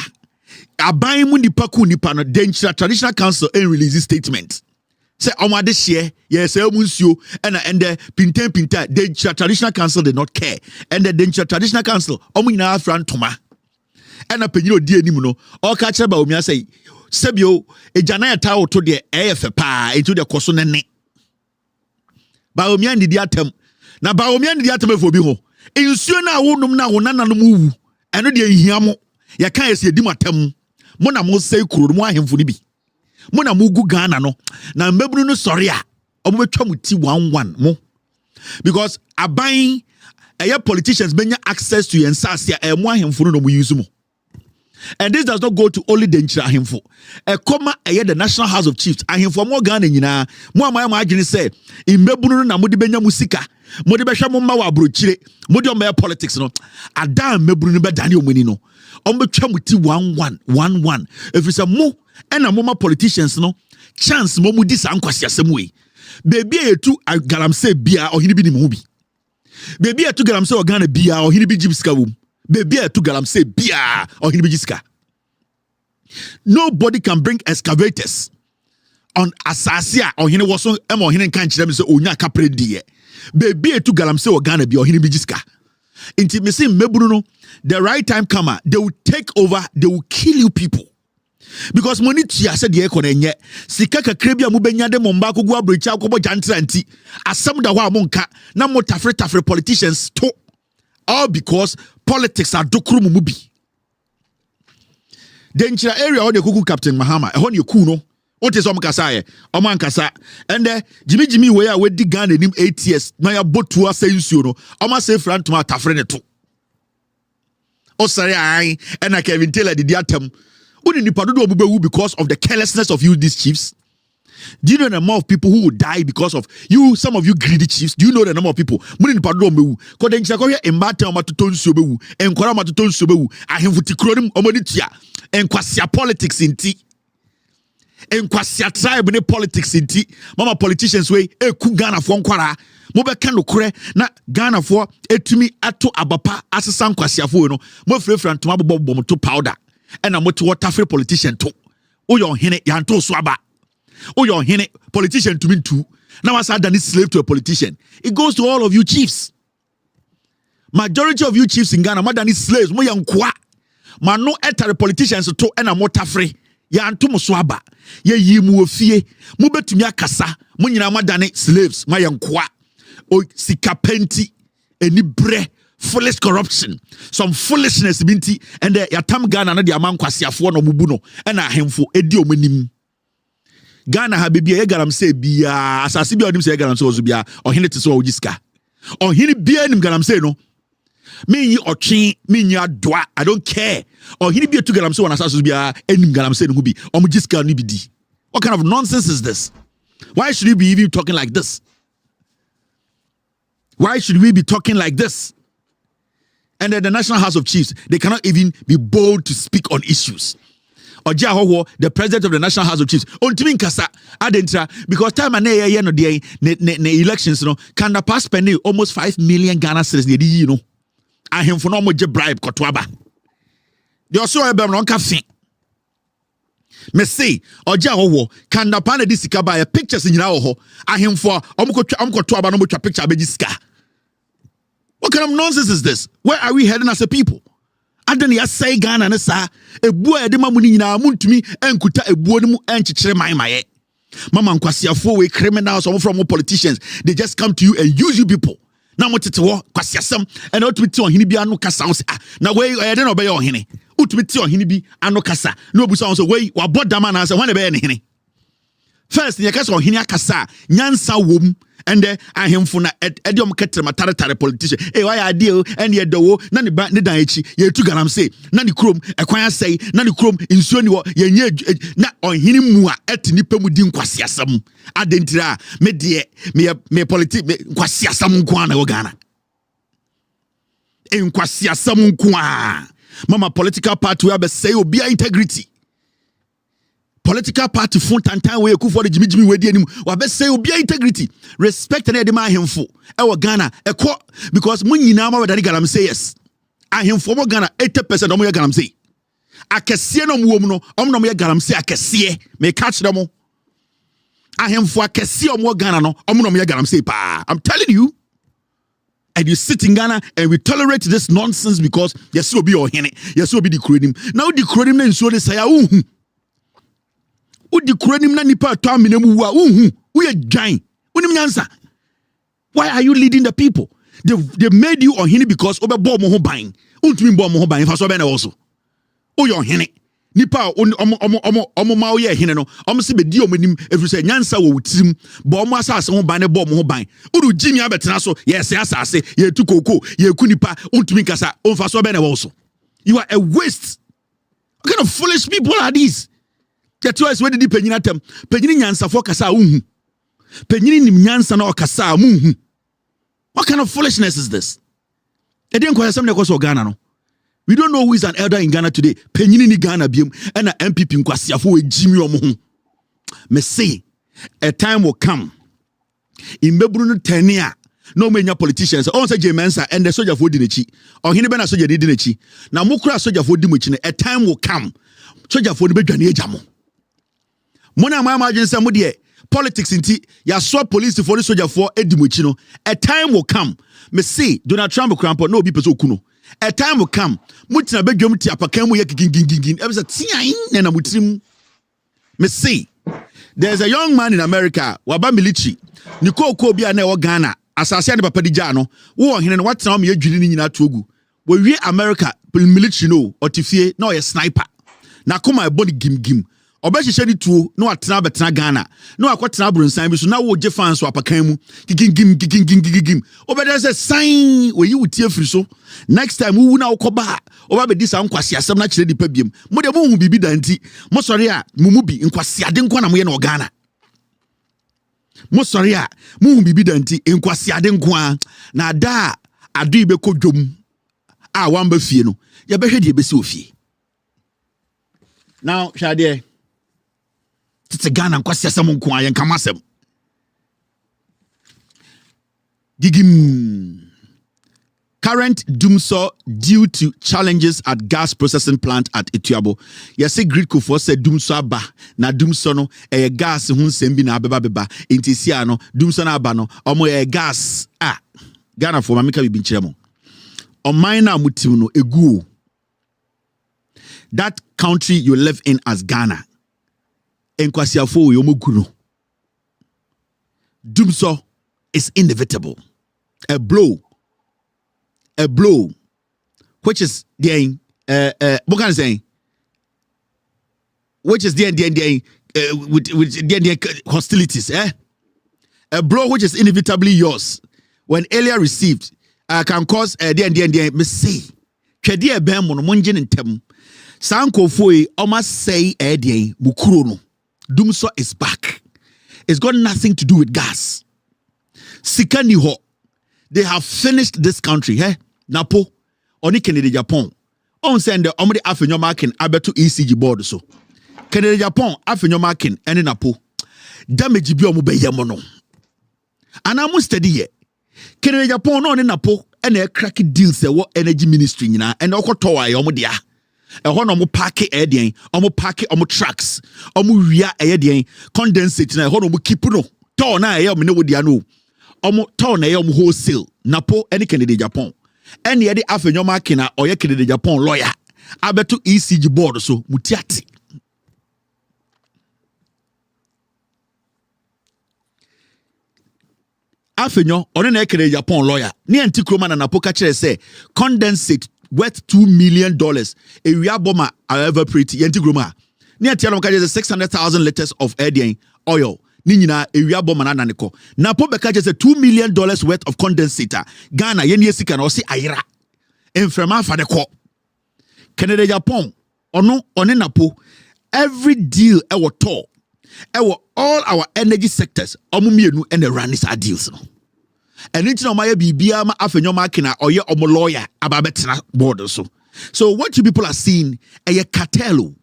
aban mu nipa ku nipa no danger traditional council and release statement. Say omade share yes emunsuo and pinta danger traditional council did not care and the danger traditional council omu nyina afran toma. And penyino di anim no o ka kire ba omia say sebio ejana eta oto de efe pa etu de koso nene. Ba omia ndidi atem na ba omia ndidi atem efo bi ho. Ensuo na wonum na wonananom wu. Eno de ehia mo ya kan ese edi matam mo na mo sei kuro mo ahemfo ni bi mo na mo gu Ghana no na mbebunu no sori a omo betwa mo ti 11 mo because aban politicians benya access to yensase a mo ahemfo no mo use mo. And this does not go to only danger ahemfo the National House of Chiefs ahemfo mo Ghana nyina mo amaya mo agene say mbebunu na mo de benya musika mo de behwa mo ma wa abrochire mo de o politics no adam mbebunu no be dane omani no o betwa mo ti 11 if it's a mo and a mama politicians no chance mo mudi sa nkwasi asem we Baby etu galamsey bia ohini bi ni mu bi. Baby etu galamsey o Ghana bia ohini bi jibiska wom. Baby etu galamsey bia ohini bi jiska. Nobody can bring excavators on asasia ohini woso ema ohini kan kire me se onya kapre die. Baby etu galamsey o Ghana bia ohini bi jiska. Inti me say mebunu no, the right time come, they will take over, they will kill you people. Because money tia said the ekonenye sika kakra bia mubenya de momba kogu abrochi akobo jantra nti asem da ho amonka na mo tafre politicians to, all because politics are dokru mu bi. Danger area all the kuku Captain Mahama e ho ne ku no what is omkasa ye omankasa and Jimmy we a we di Ghana nim 8 years na ya botu asa nsuo no oma say front ma tafre ne to o sare ai and Kevin Taylor di atam. Because of the carelessness of you, these chiefs. Do you know the number of people who will die because of you? Some of you greedy chiefs. Do you know the number of people? Politics in tea. Tribe politics in tea. Mama politicians way Ghana for Nkwara. Mobe kan lokure na Ghana for etumi ato abapa asesan kwasiafo no. Mo frefran to mabobom to powder. And I'm what African politician to. Oh, your hene yanto swaba. Oh, your hene politician to me too. Now I said that it's slave to a politician. It goes to all of you chiefs. Majority of you chiefs in Ghana, more than it's slaves. Mo yang kwa. Man no enter politicians to and I'm what Afri. Yanto mo swaba. Ye yimu ofie. Mo betumia kasa. Mo nyina more than slaves. Ma yang kwa. O sikapenti. Eni bre. Foolish corruption, some foolishness binti, and the yatam Ghana na the amount kwasiafo no mubuno, and a hemfo edi omenim. Ghana ha bibia ye galamsey bia asase bia onim se galamsey ozubia ohene te so ojiska. Ohene bia nim galamsey no. Me yi otwe, me yi adoa, I don't care. Ohene bia tu galamsey won asase bia enim galamsey no bi. Omujiska no bi di. What kind of nonsense is this? Why should we be even talking like this? Why should we be talking like this? And then the National House of Chiefs, they cannot even be bold to speak on issues. Oja Hoho, the president of the National House of Chiefs, ultimately kasa adentra because time and year no day ne elections no can the pass spending almost 5 million Ghana cedis ne di no. Ahim for no mo je bribe kotwaba. The also ebem no nka fe. Me say Oja Hoho can the pan di sika ba pictures nyina ho. Ahim for omkotwaba no mo twa picture be sika. What kind of nonsense is this? Where are we heading as a people? Adani ya say Ghana na sa ebu e de mamuni nyina muntumi enkuta ebu no mu enchichire maye. Mama nkwasiafo we criminals or from politicians, they just come to you and use you people. Na motete wo kwasiasam and ultimate ohini bi anu kasa on say na we e de no be ohini. Ultimate ohini bi anu kasa. No busa on say we wa bodama na say when be ehini. First ye kasa ohini akasa nyansa wom. And ahemfo na ediom ketre matare politician why are deal and ye do na ne ba ne dan echi ye tu galamsey na ne krom ekwan asai na ne krom insuo ni wo ye nye na ohini mu a eti nipa mu di nkwasiasam adentira me de me politics nkwasiasam nko na wo Ghana nkwasiasam nko a mama political party we be say obi integrity. Political party fun tantan we ku for the Jimmy we di anim wa be say obi integrity respect na e de ma ahemfo e wo Ghana e ko because mun nyina ma we da galamsey yes ahemfo mo Ghana 80% omo ye galamsey akese no mo no omo no ye galamsey akese me catch them ahemfo akese omo Ghana no omo no ye galamsey pa. I'm telling you. And you sit in Ghana and we tolerate this nonsense because yes will be your hene yes will be the creating now the creating na nso de say Udi kurenim na nipa to aminemu wa uye giant. Unim nyansa. Why are you leading the people? They made you ohini because obe bo mo ho ban. Untumi bo mo ho ban fa so be na also. O yo ohini. Nipa omo ma oye hene no. Omo se be di omanim every say nyansa wo wutim. Bo omo asase ho ban ne bo mo ho ban. Udu jimi abetena so yes asase ye tu koko ye ku nipa untumi kasa on fa so be na also. You are a waste. What kind of foolish people are these? Tetiwa is wedi penyina tem. Penyini nyansa fo kasa unhu. Penyini nim nyansa na okasa munhu. What kind of foolishness is this? Eden kwa yasam ne kwa so Ghana no. We don't know who is an elder in Ghana today. Penyini ni Ghana biem and a MPP nkwasiafo we jimi omo ho. Me say a time will come Imbebru no tenia. No many politicians. On say Jemensa and the soldier for Dinichi. Or Hinebana soldier Dinichi. Now Mukra soldier for Dimuchine. A time will come. Soldier for the Bedjani Jamo. Mona Mama Jensen Mudie. Politics inti. Ya saw police for the soldier for Edimuchino. A time will come. Me say Donald Trump crampo no be peso kuno. A time will come. Mutina Bedjum Tiapa Kamu Yakin. I was a tia and a mutrim. Me say there's a young man in America. Waba Milichi. Nicole Kobia ne Ghana. Asase ane papa di jano wo hene no watena me adwiri ni nyina togu wo wie America military no otifie na oye sniper na koma body gim obehihye di tuo na watena betena Ghana na wakotena Brunsan bi so na wo je fans so apakan mu gim obede say sign we yi wutie firi so next time wu na wokoba oba be di sa nkwase asem na kire di pa biem mo de mo hu bibi da nti mo sori a mumu bi nkwase ade nkwa na mo ye no Ghana mo sorry a mo hu bibi da nti enkwasi ade nko na da ado ibe kodwom a wamba fie no ye behwe de besi ofie now shade tete Ghana nkwasi asem nko ayen kamasem gigim current doomsaw due to challenges at gas processing plant at Ituabo. Yase Gridco for said doomsaw ba na doomsaw no gas hun sembi na beba intisia no doomsaw na ba no omo gas Ghana for mamika bi binchiremo. O mine mutim no egu. That country you live in as Ghana. Enkwasiafo we omoguno. Doomsaw is inevitable. A blow, which is the what can I say? Which is the with the hostilities, A blow which is inevitably yours when earlier received can cause the me say twedi ebem no monje ntem sanko foi almost say bukuro no doomsaw is back. It's got nothing to do with gas. Sikani ho. They have finished this country, Napo, oni Kennedy Japan. On send the omri afenyo marking abeto ECG board so. Kennedy Japan afenyo marking ene Napo. Damage bi omo be yemono. Ana mo steady here. Kennedy Japan no ne Napo ene crack deals e wo energy ministry nyina ene okoto wa omo dia. E ho no mo park edien, omo park omo trucks, omo wia edien condensate na e ho no mo keep no. To na e omo ne wo dia no. Omo town na yom wholesale Napo any Kennedy Japan any yede afenyo makina oye Kennedy Japan lawyer abeto ECG board so mutiati afenyo one na Kennedy Japan lawyer ni antikroma na Napo ka kire say condensate worth $2 million ewia boma evaporate antikroma ni atiano ka say 600,000 liters of oil Ninyina ewia bomba na naneko. Napo beka just $2 million worth of condensator. Ghana yeni esika na osi ayira. Enfrema fa de ko. Kennedy Japan ono one Napo every deal ewo to. Ewo all our energy sectors omo mienu ene run these deals no. And nti na omaye bibia ma afenyo makina oye omo lawyer ababetena board so. So what you people are seeing a cartel.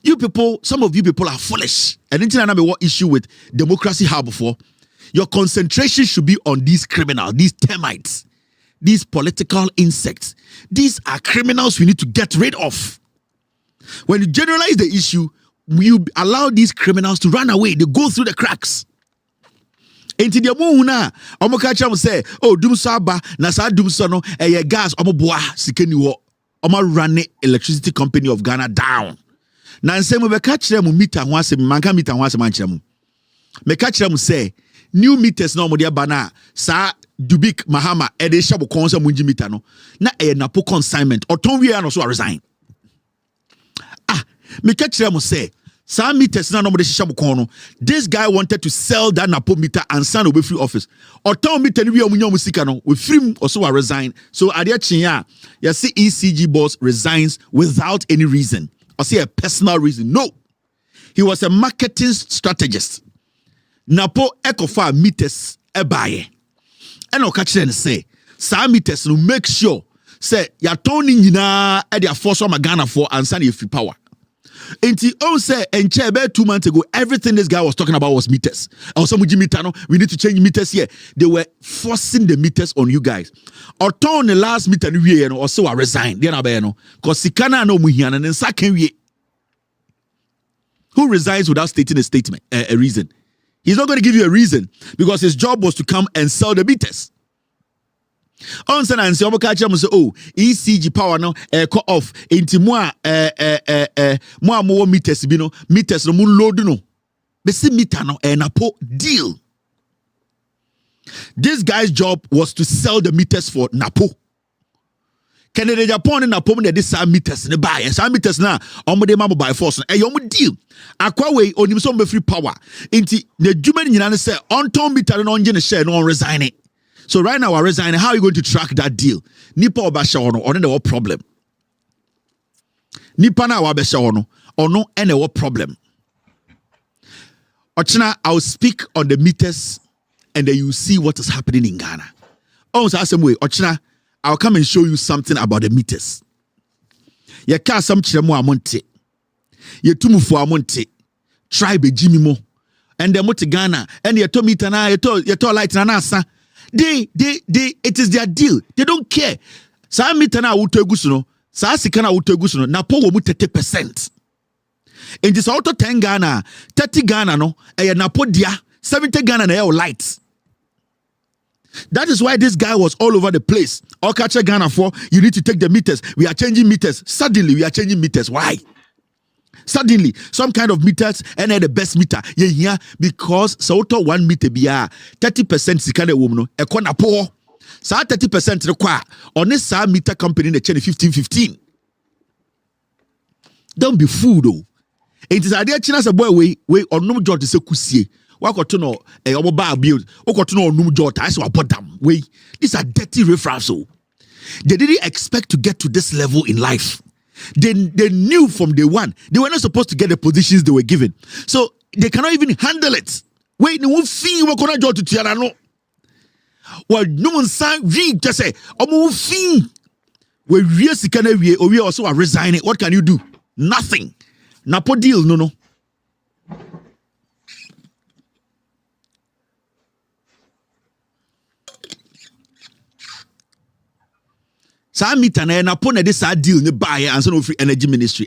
You people, some of you people are foolish. And until I have what issue with Democracy Hub before, your concentration should be on these criminals, these termites, these political insects. These are criminals we need to get rid of. When you generalize the issue, you allow these criminals to run away. They go through the cracks. Enti de mo huna omo ka cha mo say oh doomsaw ba na sa doomsaw no gas omo boa sikani wo omo run electricity company of Ghana down. Na nsem be ka kire mu meter ho asem manka meter ho asem ankire mu me ka kire mu say new meters na omo de ba na sa Dubik Mahama e de shabo konsa munji meter no na Napo consignment oton wi no so resign me ka kire mu say sa meters na omo de shabo kon no this guy wanted to sell that Napo meter and send over free office oton meter ni wi omunya musika no we free also resign so ade chinya you see ECG boss resigns without any reason. I say a personal reason. No. He was a marketing strategist. Napo ekofa meters ebaye. And I'll catch them say, sa meters no make sure say ya turning nyina e dia force on Ghana for and send you free power. Inti on say and chair 2 months ago, everything this guy was talking about was meters. Also, meter, no, we need to change meters here. They were forcing the meters on you guys. Or turn the last meter, or so I resign. Then I because Sikana no muhian and then second we. Who resigns without stating a statement, a reason? He's not going to give you a reason because his job was to come and sell the meters. On sana and say oh ECG power no cut off into more meters bino meters no mun load no be see meter no napo deal. This guy's job was to sell the meters for Napo. Canada Japan and Napo de this meters in the buy some meters na omo de mama by force e yo deal akwa we onim so be free power into the djuma nyina say on ton meter no onje ne share no resign it. So right now we're resigning. How are you going to track that deal? Nipa obasha ono or no problem. Nipa na wabasha ono or no any problem. Ochina, I'll speak on the meters and then you see what is happening in Ghana. Oh, so same way. Ochina, I'll come and show you something about the meters. Ye ka some chiremo amonte. Ye tumu fo amonte. Tribe Jimmy mo. And the moti Ghana and ye to meter na ye to light na nasa. They it is their deal. They don't care. Sa meter na wuto egusu no. Sa sika na wuto egusu no. Na po wo mu 30%. In this auto 10 Ghana, 30 Ghana no. E na po dia 70 Ghana na e light. That is why this guy was all over the place. All catch Ghana for you need to take the meters. We are changing meters. Suddenly we are changing meters. Why? Suddenly, some kind of meters and the best meter. Yeah, because so 1 meter be 30% sikane woman no ekona po. So 30% require on this meter company in the chain 15. Don't be fooled though. It is idea china say boy we onum George say kusie. Wakoto no omo ba build. Wakoto no onum George I say abodam. We these are dirty riffraffs so. They didn't expect to get to this level in life. They knew from day one they were not supposed to get the positions they were given, so they cannot even handle it. Wait, no fee we gonna job to tiara no. Well, no one sang we just say omo fee. We really sikana we or we also are resigning. What can you do? Nothing. Napo deal no. Sa meter na pon na this deal ne buy and so no free energy ministry.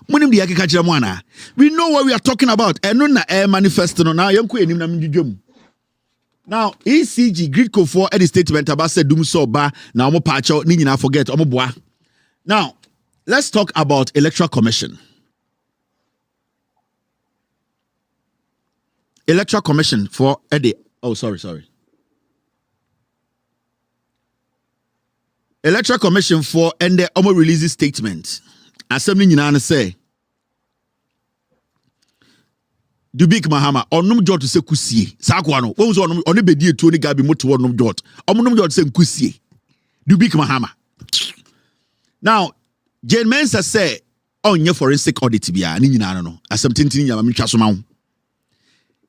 Monim de yakeka kire mo ana. We know what we are talking about. Eno na air manifesto no na yenko enim na mdwedwam. Now ECG Gridco for any statement about said dum so ba na omo pacho ni nyina forget omo boa. Now let's talk about Electoral Commission. Electoral Commission for Eddie. Oh, sorry. Electoral Commission for and the Omo releases statement. Assembly nyina say Dubik Mahama onum George say kusie. Sakwa no. Wo so onum bedi etu ni gabi moto onum George. Onum George say kusie. Dubik Mahama. Now, Jane Mensa say onye forensic audit bia ni nyina no. Asem tintin nyama metwa so ma ho.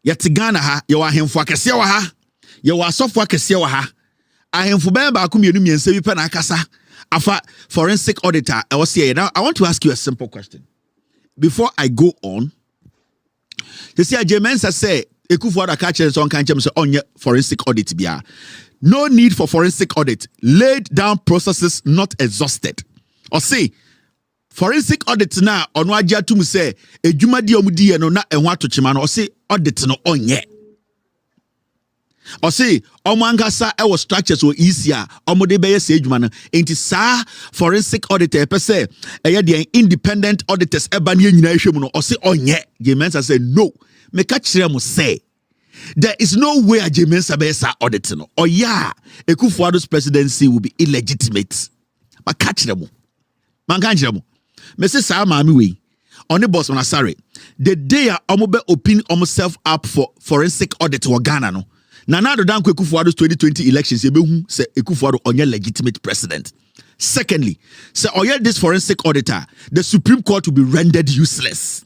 Yet Ghana ha ye wa hemfo akese wa ha. Ye wa asofo akese wa ha. Ahemfo ba ku mienu miense bi pe na akasa afa forensic auditor I was here. Now I want to ask you a simple question before I go on. You see Jemensa say Ekufuado catch so kan chem say onye forensic audit bia. No need for forensic audit. Laid down processes not exhausted. Or say forensic audit na ono agya tum say edwuma di omudi no na enho atochema no or say audit no onye. Or say omangasa e was structures so easier omode be yes edwuma no enti sa forensic auditor per se e the independent auditors eba ne nyina hwemu no or say onye. Jemensa say no me ka kire mo say there is no way a Jemensa be sa audit no or yeah Ekufuado's presidency will be illegitimate. But catch them man kan kire mo me say sa maami we on the boss on Asare the day omobe open self up for forensic audit wa Ghana no na do dan Ekufuado's 2020 elections ebehu say Ekufuado onye legitimate president. Secondly, say oye this forensic auditor the Supreme Court will be rendered useless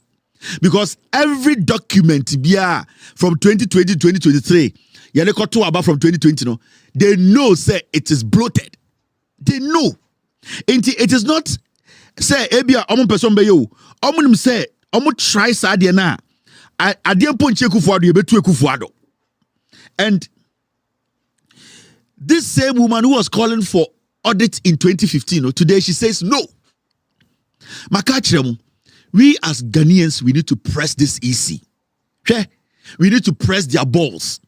because every document bia from 2020 to 2023 yele koto about from 2020 no they know say it is bloated. They know it is not say ebia omo person be yo omo nim say omo try sa de na ade ponche Kufuado ye betu Kufuado. And this same woman who was calling for audit in 2015, today she says no. Makachrem, we as Ghanaians, we need to press this EC. Okay? We need to press their balls.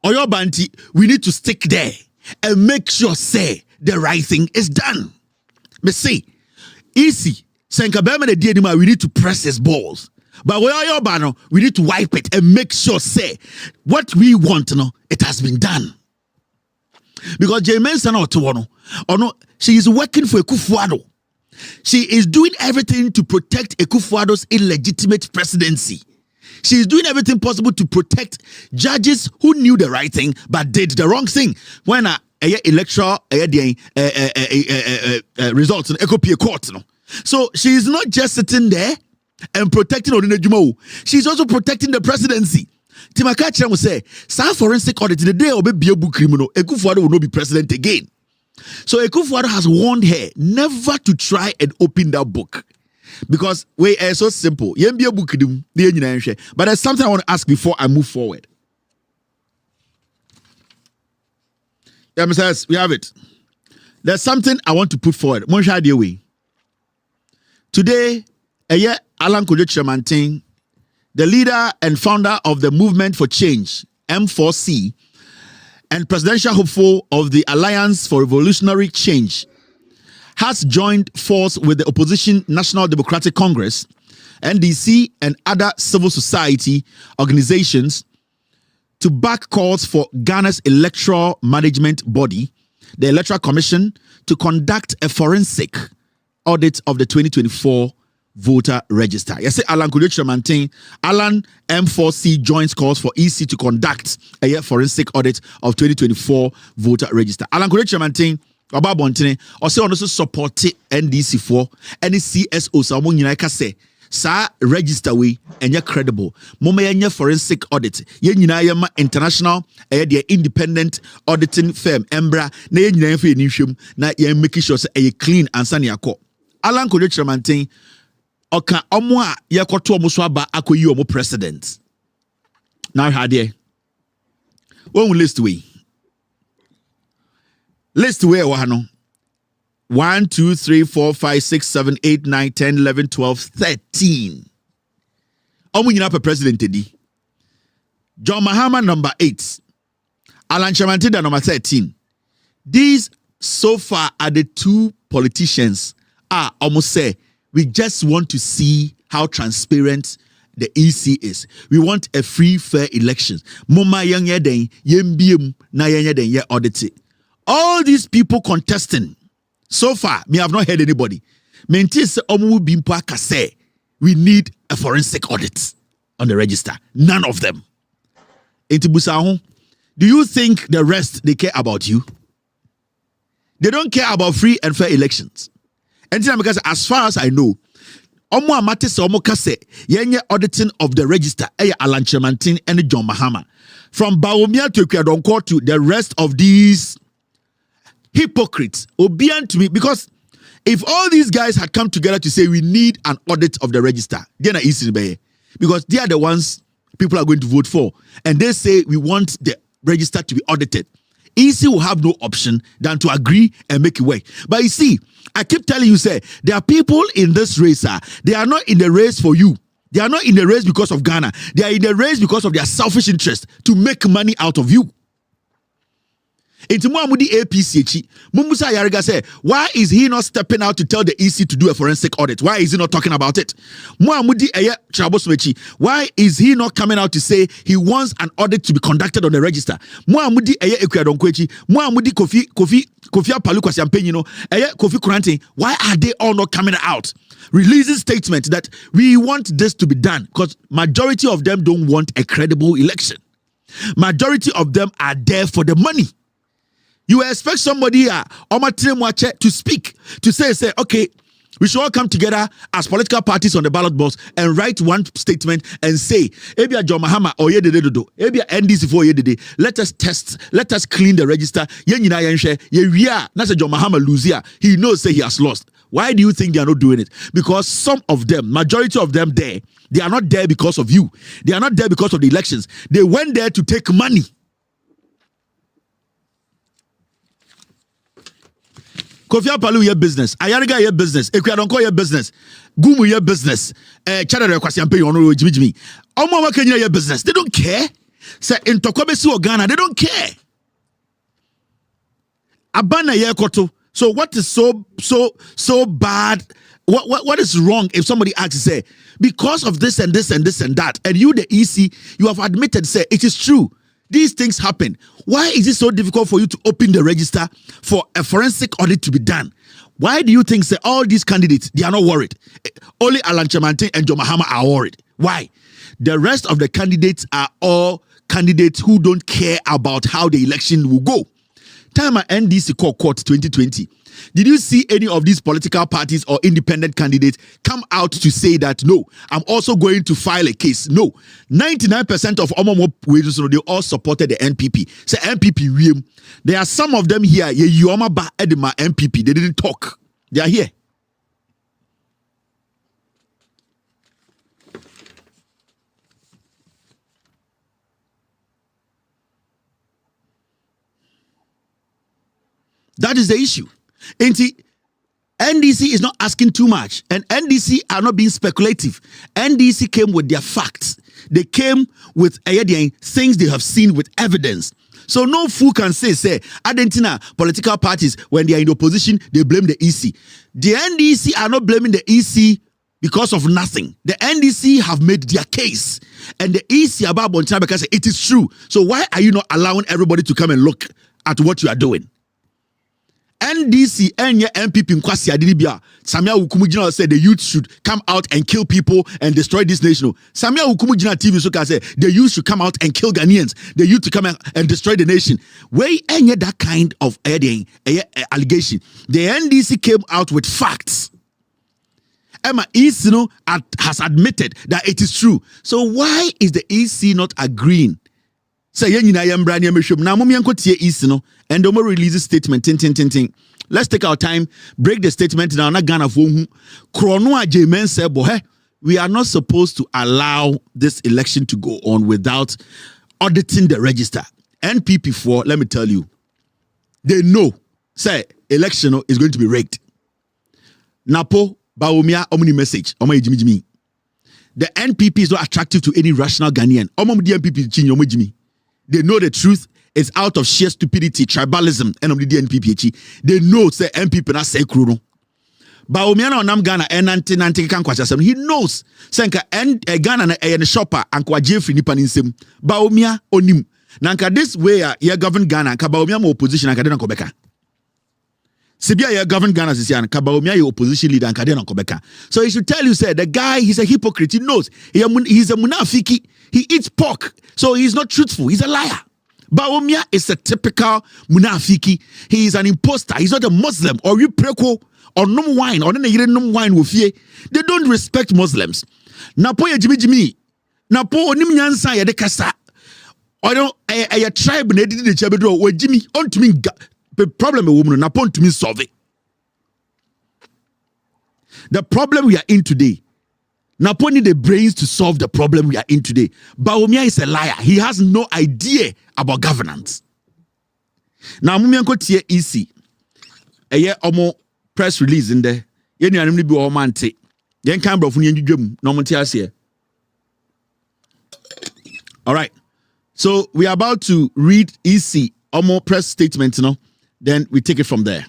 Oyo Banti, we need to stick there and make sure say the right thing is done. Me say, EC, we need to press his balls. But Oyo Bano, we need to wipe it and make sure say what we want, it has been done. Because Jermaine Sana she is working for Kufuado. She is doing everything to protect Kufuado's illegitimate presidency. She is doing everything possible to protect judges who knew the right thing but did the wrong thing. When electoral results in Ekopie court. So she is not just sitting there and protecting Odinejumou. She's also protecting the presidency. Timakachi will say, "Sa forensic audit the day obe biebu criminal, Ekufuado will not be president again." So Ekufuado has warned her never to try and open that book. Because we are so simple. But there's something I want to ask before I move forward. Yeah, Mr. We have it. There's something I want to put forward. Today, Alan Kojo Tsemantin, the leader and founder of the Movement for Change, M4C, and presidential hopeful of the Alliance for Revolutionary Change, has joined force with the opposition National Democratic Congress, NDC, and other civil society organizations to back calls for Ghana's electoral management body, the Electoral Commission, to conduct a forensic audit of the 2024 voter register. Yes, Alan Kojo Tsemantin, Alan M4C joins calls for EC to conduct a forensic audit of 2024 voter register. Alan Kojo Tsemantin, Oba Bontene, also support NDC for any CSO so mo nyina ka say sa register we enye credible. Moma yenye forensic audit. Ye nyina ye ma international the independent auditing firm Embra na ye nyina fe ni hwem na ye make sure say e clean ansa ne akọ. Alan Kojo Tsemantin oka omo a ye kwoto omo so aba akoyi omo president. Now hade. When we list we wahano 1, 2, 3, 4, 5, 6, 7, 8, 9, 10, 11, 12, 13. Omu nyina pe president edi. John Mahama number 8. Alan Tsemantin number 13. These so far are the two politicians almost say we just want to see how transparent the EC is. We want a free, fair election. Moma yang yeden yembiem na yang yeden ye audit. All these people contesting, so far, me have not heard anybody. Mentis omu bimpo akase. We need a forensic audit on the register. None of them. Intibusahu, do you think the rest they care about you? They don't care about free and fair elections. And because as far as I know, omu amate se omu kase yenye auditing of the register Alan Tsemantin and John Mahama. From Bawumia to Kwadonko to the rest of these hypocrites, obedient to me, because if all these guys had come together to say we need an audit of the register, they're not easy because they are the ones people are going to vote for, and they say we want the register to be audited. EC will have no option than to agree and make it work. But you see, I keep telling you, say there are people in this race. They are not in the race for you. They are not in the race because of Ghana. They are in the race because of their selfish interest to make money out of you. Into Muamudi APC, Mumusa Yariga say, why is he not stepping out to tell the EC to do a forensic audit? Why is he not talking about it? Muamudi Chabosmechi, why is he not coming out to say he wants an audit to be conducted on the register? Muamudi Ekwedonkwechi, Muamudi Kofi Paluka Champagne, Kofi Kurante, why are they all not coming out? Releasing statement that we want this to be done because majority of them don't want a credible election. Majority of them are there for the money. You expect somebody to speak, to say, okay, we should all come together as political parties on the ballot box and write one statement and say, Ebia John Mahama or Yededo, Ebia NDC for Yedede, let us test, let us clean the register. Yenina Yenshe, Ye Nasa John Mahama lose here. He knows say he has lost. Why do you think they are not doing it? Because some of them, majority of them there, they are not there because of you. They are not there because of the elections. They went there to take money. Kofi Apalu your business. Ayariga your business. Ekwadonko your business. Gumu your business. Chadere Kwasiampe Ono Jimmy. Omo Kenya your business. They don't care. Say in Tokobesi or Ghana, they don't care. Abana Yekoto. So what is so bad? What is wrong if somebody asks, say, because of this and this and this and that, and you, the EC, you have admitted, say, it is true. These things happen. Why is it so difficult for you to open the register for a forensic audit to be done? Why do you think, say, all these candidates, they are not worried? Only Alan Chamante and John Mahama are worried. Why? The rest of the candidates are all candidates who don't care about how the election will go. Time at NDC court 2020. Did you see any of these political parties or independent candidates come out to say that, no, I'm also going to file a case? No. 99% of Omomo, they all supported the NPP. Say NPP, there are some of them here, Yoma Ba Edema NPP, they didn't talk. They are here. That is the issue. NDC is not asking too much, and NDC are not being speculative. NDC came with their facts. They came with things they have seen with evidence. So no fool can say, Argentina political parties, when they are in opposition, they blame the EC. The NDC are not blaming the EC because of nothing. The NDC have made their case, and the EC about Bontina because it is true. So why are you not allowing everybody to come and look at what you are doing? NDC and MPP Nkwasi Adidibia, Samia Ukumujina said the youth should come out and kill people and destroy this nation. Samia Ukumujina TV Suka said the youth should come out and kill Ghanaians. The youth to come out and destroy the nation. Where any that kind of allegation? The NDC came out with facts. Emma Isino has admitted that it is true. So why is the EC not agreeing? Say and don't release a statement. Let's take our time, break the statement now. We are not supposed to allow this election to go on without auditing the register. NPP4, let me tell you, they know, say, election is going to be rigged. Napo, Baumia, Omni message, The NPP is not attractive to any rational Ghanaian. They know the truth is out of sheer stupidity, tribalism, and the NPP. They know say NPP na say kruno. Baomiana onam Ghana nanti kan kwachasem. He knows senka Ghana na e shopper ankwa Jeffrey nipa ninsem. Baomia onim. Nanka this way ya govern Ghana ka Baomia mo opposition anka de na kobeka. Sibia ya govern Ghana sisi an ka Baomia your opposition leader anka de na kobeka. So he should tell you say the guy he's a hypocrite. He knows he's a munafiki. He eats pork, so he's not truthful. He's a liar. Baomia is a typical munafiki. He is an imposter. He's not a Muslim or you preko or num wine or num wine with ye. They don't respect Muslims. Napo ya Jimmy. Napo onim nyansa ya de kasa. Or don't a tribe ne did the chabedo or Jimmy on to me problem a woman Napo to me solve it. The problem we are in today. Napo need the brains to solve the problem we are in today. Baomia is a liar. He has no idea about governance. Now, Mumianko tie EC. Eye omo press release in there. Yeni animi bi omante. Yen kan brofo ni ndwedwem no monte ase. All right. So, we are about to read EC omo press statement, then we take it from there.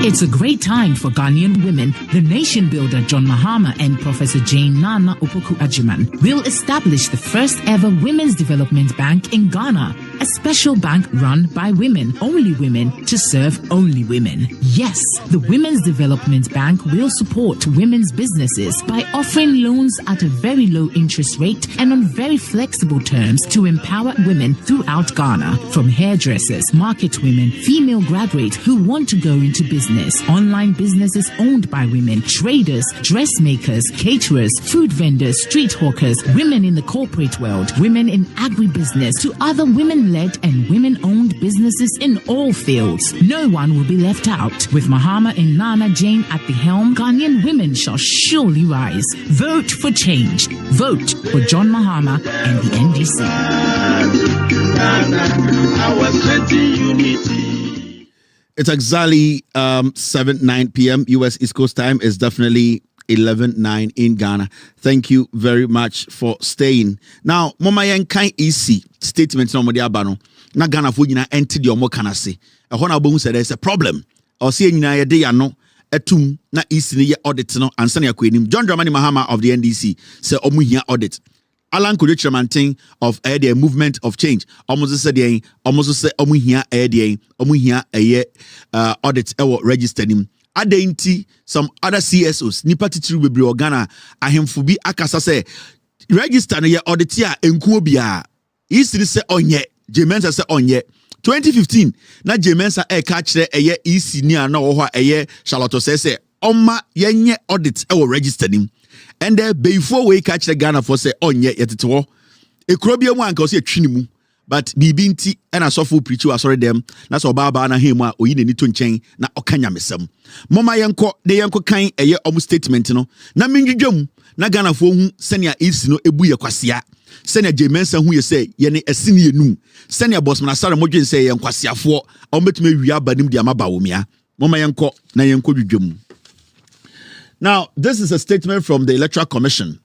It's a great time for Ghanaian women. The nation builder John Mahama and Professor Jane Nana Opoku-Agyeman will establish the first ever Women's Development Bank in Ghana. A special bank run by women, only women, to serve only women. Yes, the Women's Development Bank will support women's businesses by offering loans at a very low interest rate and on very flexible terms to empower women throughout Ghana. From hairdressers, market women, female graduates who want to go into business, online businesses owned by women, traders, dressmakers, caterers, food vendors, street hawkers, women in the corporate world, women in agribusiness, to other women women-led and women-owned businesses in all fields. No one will be left out. With Mahama and Nana Jane at the helm, Ghanaian women shall surely rise. Vote for change. Vote for John Mahama and the NDC. It's exactly 7:09 p.m. U.S. East Coast time. It's definitely 11:09 in Ghana. Thank you very much for staying. Now, Mama Yankai EC statement no modi abano. Na Ghana fo nyina enti de omo kana se. Ehona obohu said there's a problem. O se nyina ye de ya no etum na EC ne ye audit no ansa na yakwanim. John Dramani Mahama of the NDC say omo hia audit. Alan Kojo of the movement of change. Almost said the almost say omo hia audit registered him. Adenti some other CSOs nipa titiri bebre organa ahemfo bi akasa say register na ye audit a enkuo bia isiri say onye Jemensa say onye 2015 na Jemensa ka kire eye EC ni ana wo ho eye Charlotte say oma yenye audit register nim and before we catch the Ghana for say onye yetete ekrobia mu anka o say twini mu but bibi nti and asofo preach was sorry them na so baba na hemu a oyi nani to nchen na okanya mesam moma yenko de yenko kan eye omu statement no na menjudwam na Ghana fo hu senia isi no ebu ye kwasea senia Jemensa hu ye say ye ne asini enu senia bossman asare modwen say ye nkwaseafo ometuma wi abanim de amaba wo mia moma yenko na yenko dwudwam. Now, this is a statement from the Electoral Commission.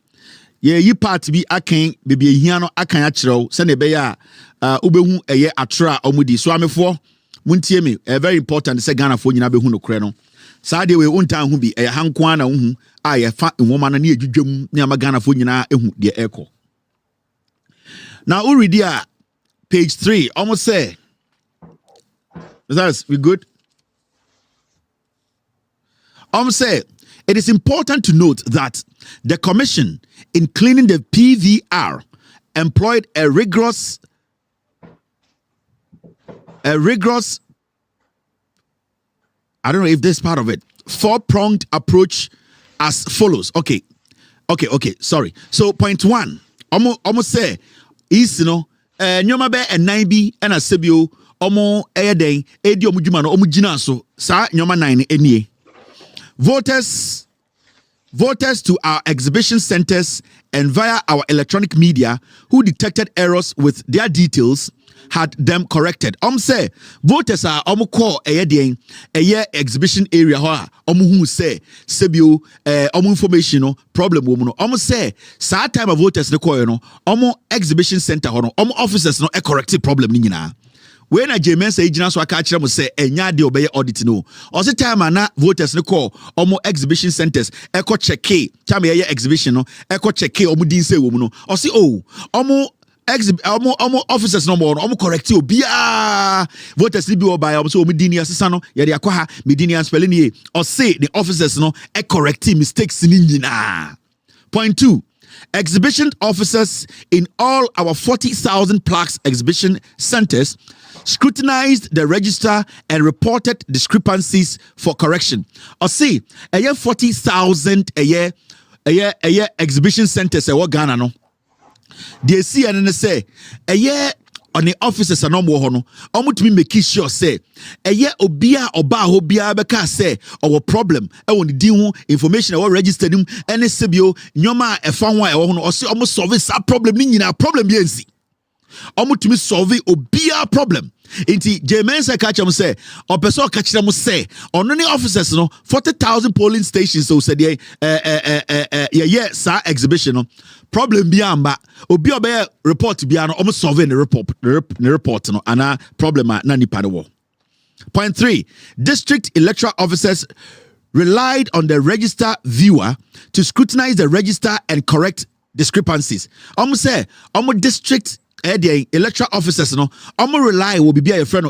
Ye yi part bi akan bebe hia no akan akireo se ne be ya ubehu eye atra omudi so amefo muntie me very important se Ghana fo nyina behu no kure no saa de we untan hu bi hanko ana hu a ye fa nwoma na ne edwudwam ne ama Ghana fo nyina ehu de eko. Now we read here page 3 almost say that's we good almost say it is important to note that the Commission, in cleaning the PVR, employed a rigorous, I don't know if this part of it, 4-pronged approach as follows. Okay. Sorry. So point 1, almost say, is nyoma be and bi and a sebio, omo eden, edi omujuma no omujina so, sa nyoma 9 enie. Voters to our exhibition centers and via our electronic media who detected errors with their details had them corrected. Say voters are call a exhibition area who say sebio information no problem woman say sa time of voters no call no exhibition center officers no a corrected problem ni nyina. When a Jemensa ejina so aka kire mo say enya de obeye audit no o se time na voters no call omo exhibition centers eko check time ye exhibition no eko check omo din say wo mu no o se omo officers no more omo correct obia voters bi oba omo so omo din asesa no ye de akwa me din spelling ye o say the officers no e correct mistakes ni nyina. Point 2, exhibition officers in all our 40,000 plus exhibition centers scrutinized the register and reported discrepancies for correction. Or see, a year 40,000 a year exhibition centers a Ghana no. They see and say a year on the officers are no more hono. Omutimi make sure say a year obia oba hobia beka say our problem e won di ho information we registered him any sebio nyoma e fa ho e ho no o say almost solve that problem ni nyina problem bi ensi omutimi solve obia problem. Inti Jemensa catch them say or person catch them say on any officers no 40,000 polling stations so said sa exhibition no problem bi amba obi obey report bi no almost solve the report no ana problem na nipa de wo. Point 3, district electoral officers relied on the register viewer to scrutinize the register and correct discrepancies. Say district electoral officers no rely will be a friend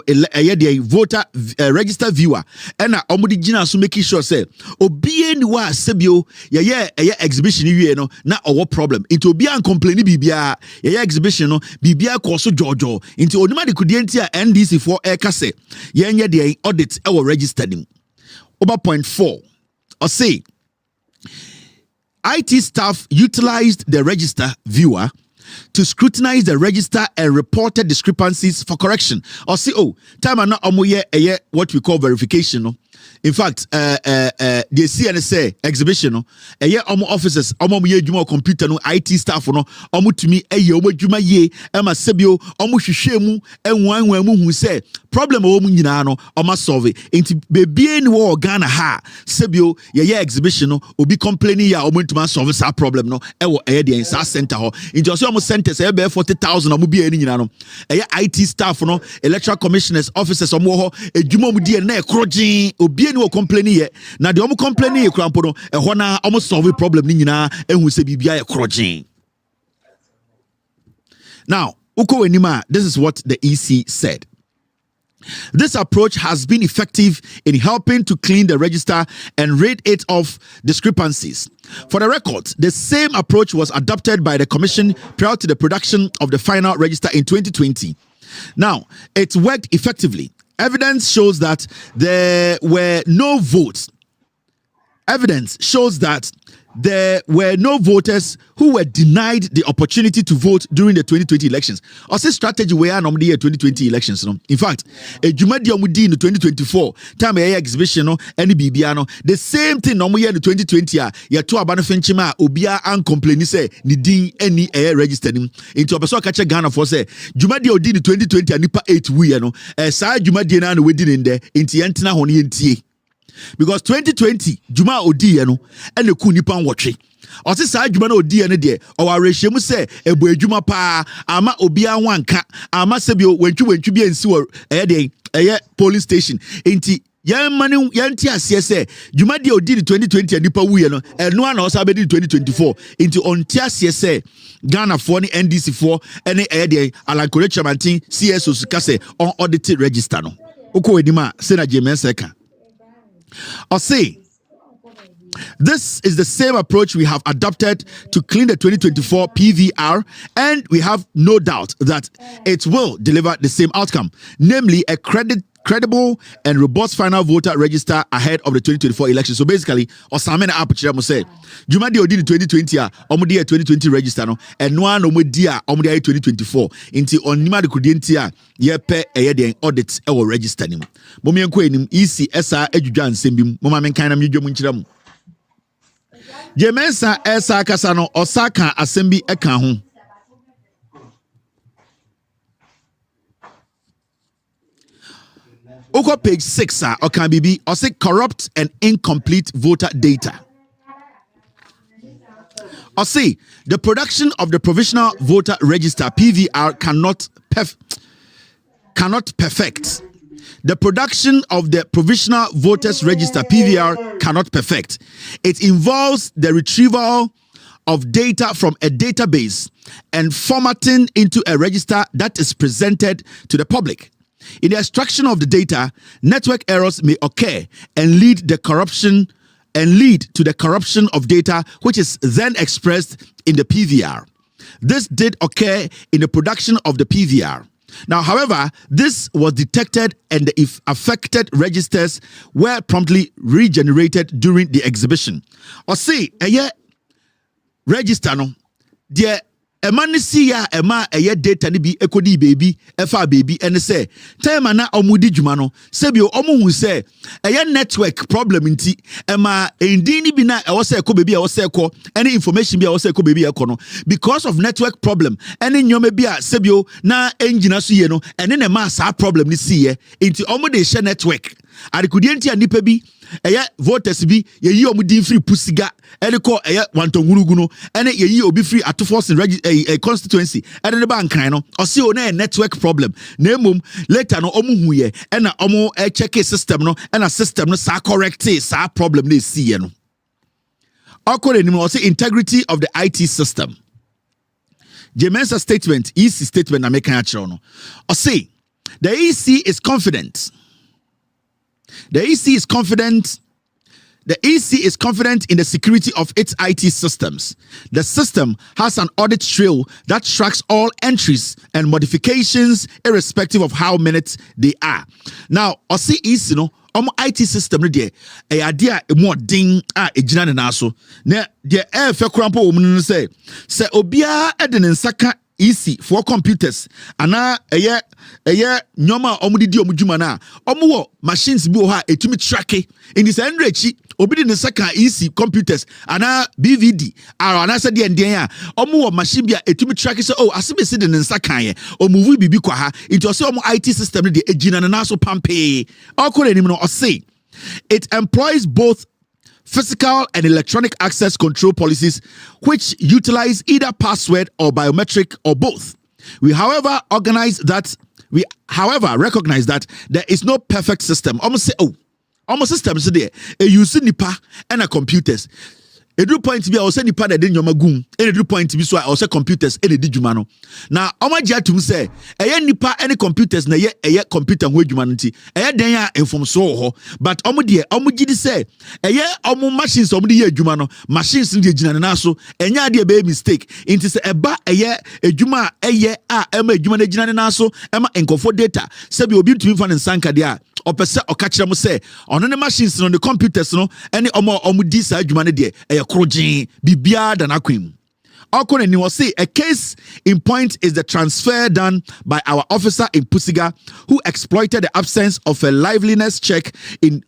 voter register viewer and di gina so making sure say obi ni wa sebio exhibition wie no na owo problem into obi an complain bibia exhibition no bibia koso jojo into onima de kudienti a NDC for kase yenye de audit e register nim. Over point 4 or say IT staff utilized the register viewer to scrutinize the register and reported discrepancies for correction. Or see, time and not what we call verification. No? In fact, the CNSA exhibition, no, officers, computer, no, IT staff, no, to me, juma ye, Emma Sebio, shemu, and one who say, problem no, solve it. Into baby war Ghana ha, Sebio, exhibition, no, will be complaining ya, to solve our problem, no, in SA center, in just almost centers, 40,000, IT staff, no, electoral commissioners, officers, a juma crojin, obi no complaining yet. Now the omo complaining krampo no ehona na almost solve a problem ni nyina ehun se bibia e krojin. Now, uko enima, this is what the EC said. This approach has been effective in helping to clean the register and rid it of discrepancies. For the record, the same approach was adopted by the Commission prior to the production of the final register in 2020. Now, it worked effectively. Evidence shows that there were no votes. Evidence shows that there were no voters who were denied the opportunity to vote during the 2020 elections. Or say strategy we are normally 2020 elections. No? In fact, a Jumadi Omudi in the 2024 time exhibition no any Bibiano the same thing normally in the 2020 ya to abanofenchima obia and complain say ni din any registered into obeso kache Ghana for say Jumadi Odi in the 2020 anipa 8 we no sa Jumadi na we din in there into yentina hon yentie. Because 2020 Juma Odi no and the kunipa watching. Or say sa Juma Odi and de or ratio mu say ebo Juma pa ama obia wanka ama sebio wentu bi ensi police station enti yan mani yanti asie say Juma de Odi 2020 anipa wuye no eno na osa be 2024 enti onti asie say Ghana for ni NDC for any Alankore Chamantin CSO sukase on audited register no uko edima say na Jemenseka. Or say, this is the same approach we have adopted to clean the 2024 PVR, and we have no doubt that it will deliver the same outcome, namely a credible and robust final voter register ahead of the 2024 election. So basically, Osamena Apuchira say, Juma di odi 2020 omudi 2020 register no, and no omudi 2024 inti onima de kudientia yepe eyeden audit e wo register nim. Bomi enko enim EC SA adwudwa nsembim. Moma menkan na medwom nkyira mu. Jemensa SA kasa no osaka asembi eka ho. Oko page 6 or can be or say corrupt and incomplete voter data. Or say the production of the provisional voter register PVR cannot perfect. The production of the provisional voters register PVR cannot perfect. It involves the retrieval of data from a database and formatting into a register that is presented to the public. In the extraction of the data, network errors may occur and lead to the corruption of data, which is then expressed in the PVR. This did occur in the production of the PVR. Now, however, this was detected and the affected registers were promptly regenerated during the exhibition. Or say, register no, dear. Ema ni si ya ema data ni bi ekodi baby efa baby ene say time na omudi dwuma no sebio omo hu say network problem nti ema endin ni bi na e wo say ko baby e wo say ko any information bi e wo say ko baby e ko no because of network problem any nyoma bi a sebio na engine so ye no ene na ma sa problem ni si ye nti omo de share network adekudi nti anipa bi voters bi ye omudi free pusiga ene ko wantongurugu no ene ye obi free atofos in constituency ene ne ban kan no o se o na network problem na emom later no omo hu ye ena omo check system no ena system no sa correct sa problem na see ye no akore ni mo say integrity of the IT system. Jemensa statement EC statement na make kan achiro no o say the EC is confident. The EC is confident in the security of its IT systems. The system has an audit trail that tracks all entries and modifications irrespective of how minutes they are. Now, I see EC no IT system no dey e ade a more ding ejina ne na so. Na dey fe krampo wo mu say obia e de ne nsaka easy for computers ana eye nyoma omudidi omudwuma na omo machines bi wo ha etumi track in this enrechi obi di ne second easy computers ana BVD ana se de ndien a omo machine bi a etumi track se asebe se de ne nsa kan ye omuvu bibi kwa ha into se omo IT system de ejina na so pampe okore enim no say it employs both physical and electronic access control policies which utilize either password or biometric or both. We however recognize that there is no perfect system. Almost say almost systems there a use nipa and a computers. Edu point bi a ose nipa da de nyoma gum edu point bi so a ose computers e de djuma no na omagia tum say eye nipa any computers na eye computer ho djuma no nti eye den a infomso ho but omugidi say eye machines omudi ye djuma no machines de gina na so enya de be mistake nti say eba eye djuma eye a ema djuma na gina na so ema enkofo data say bi obi tumi fa ne sanka de a opese okachira mo say ono ne machines no the computers no any omudi sa djuma ne de krojin bibia dan akwim okone ni was say a case in point is the transfer done by our officer in Pusiga who exploited the absence of a liveliness check in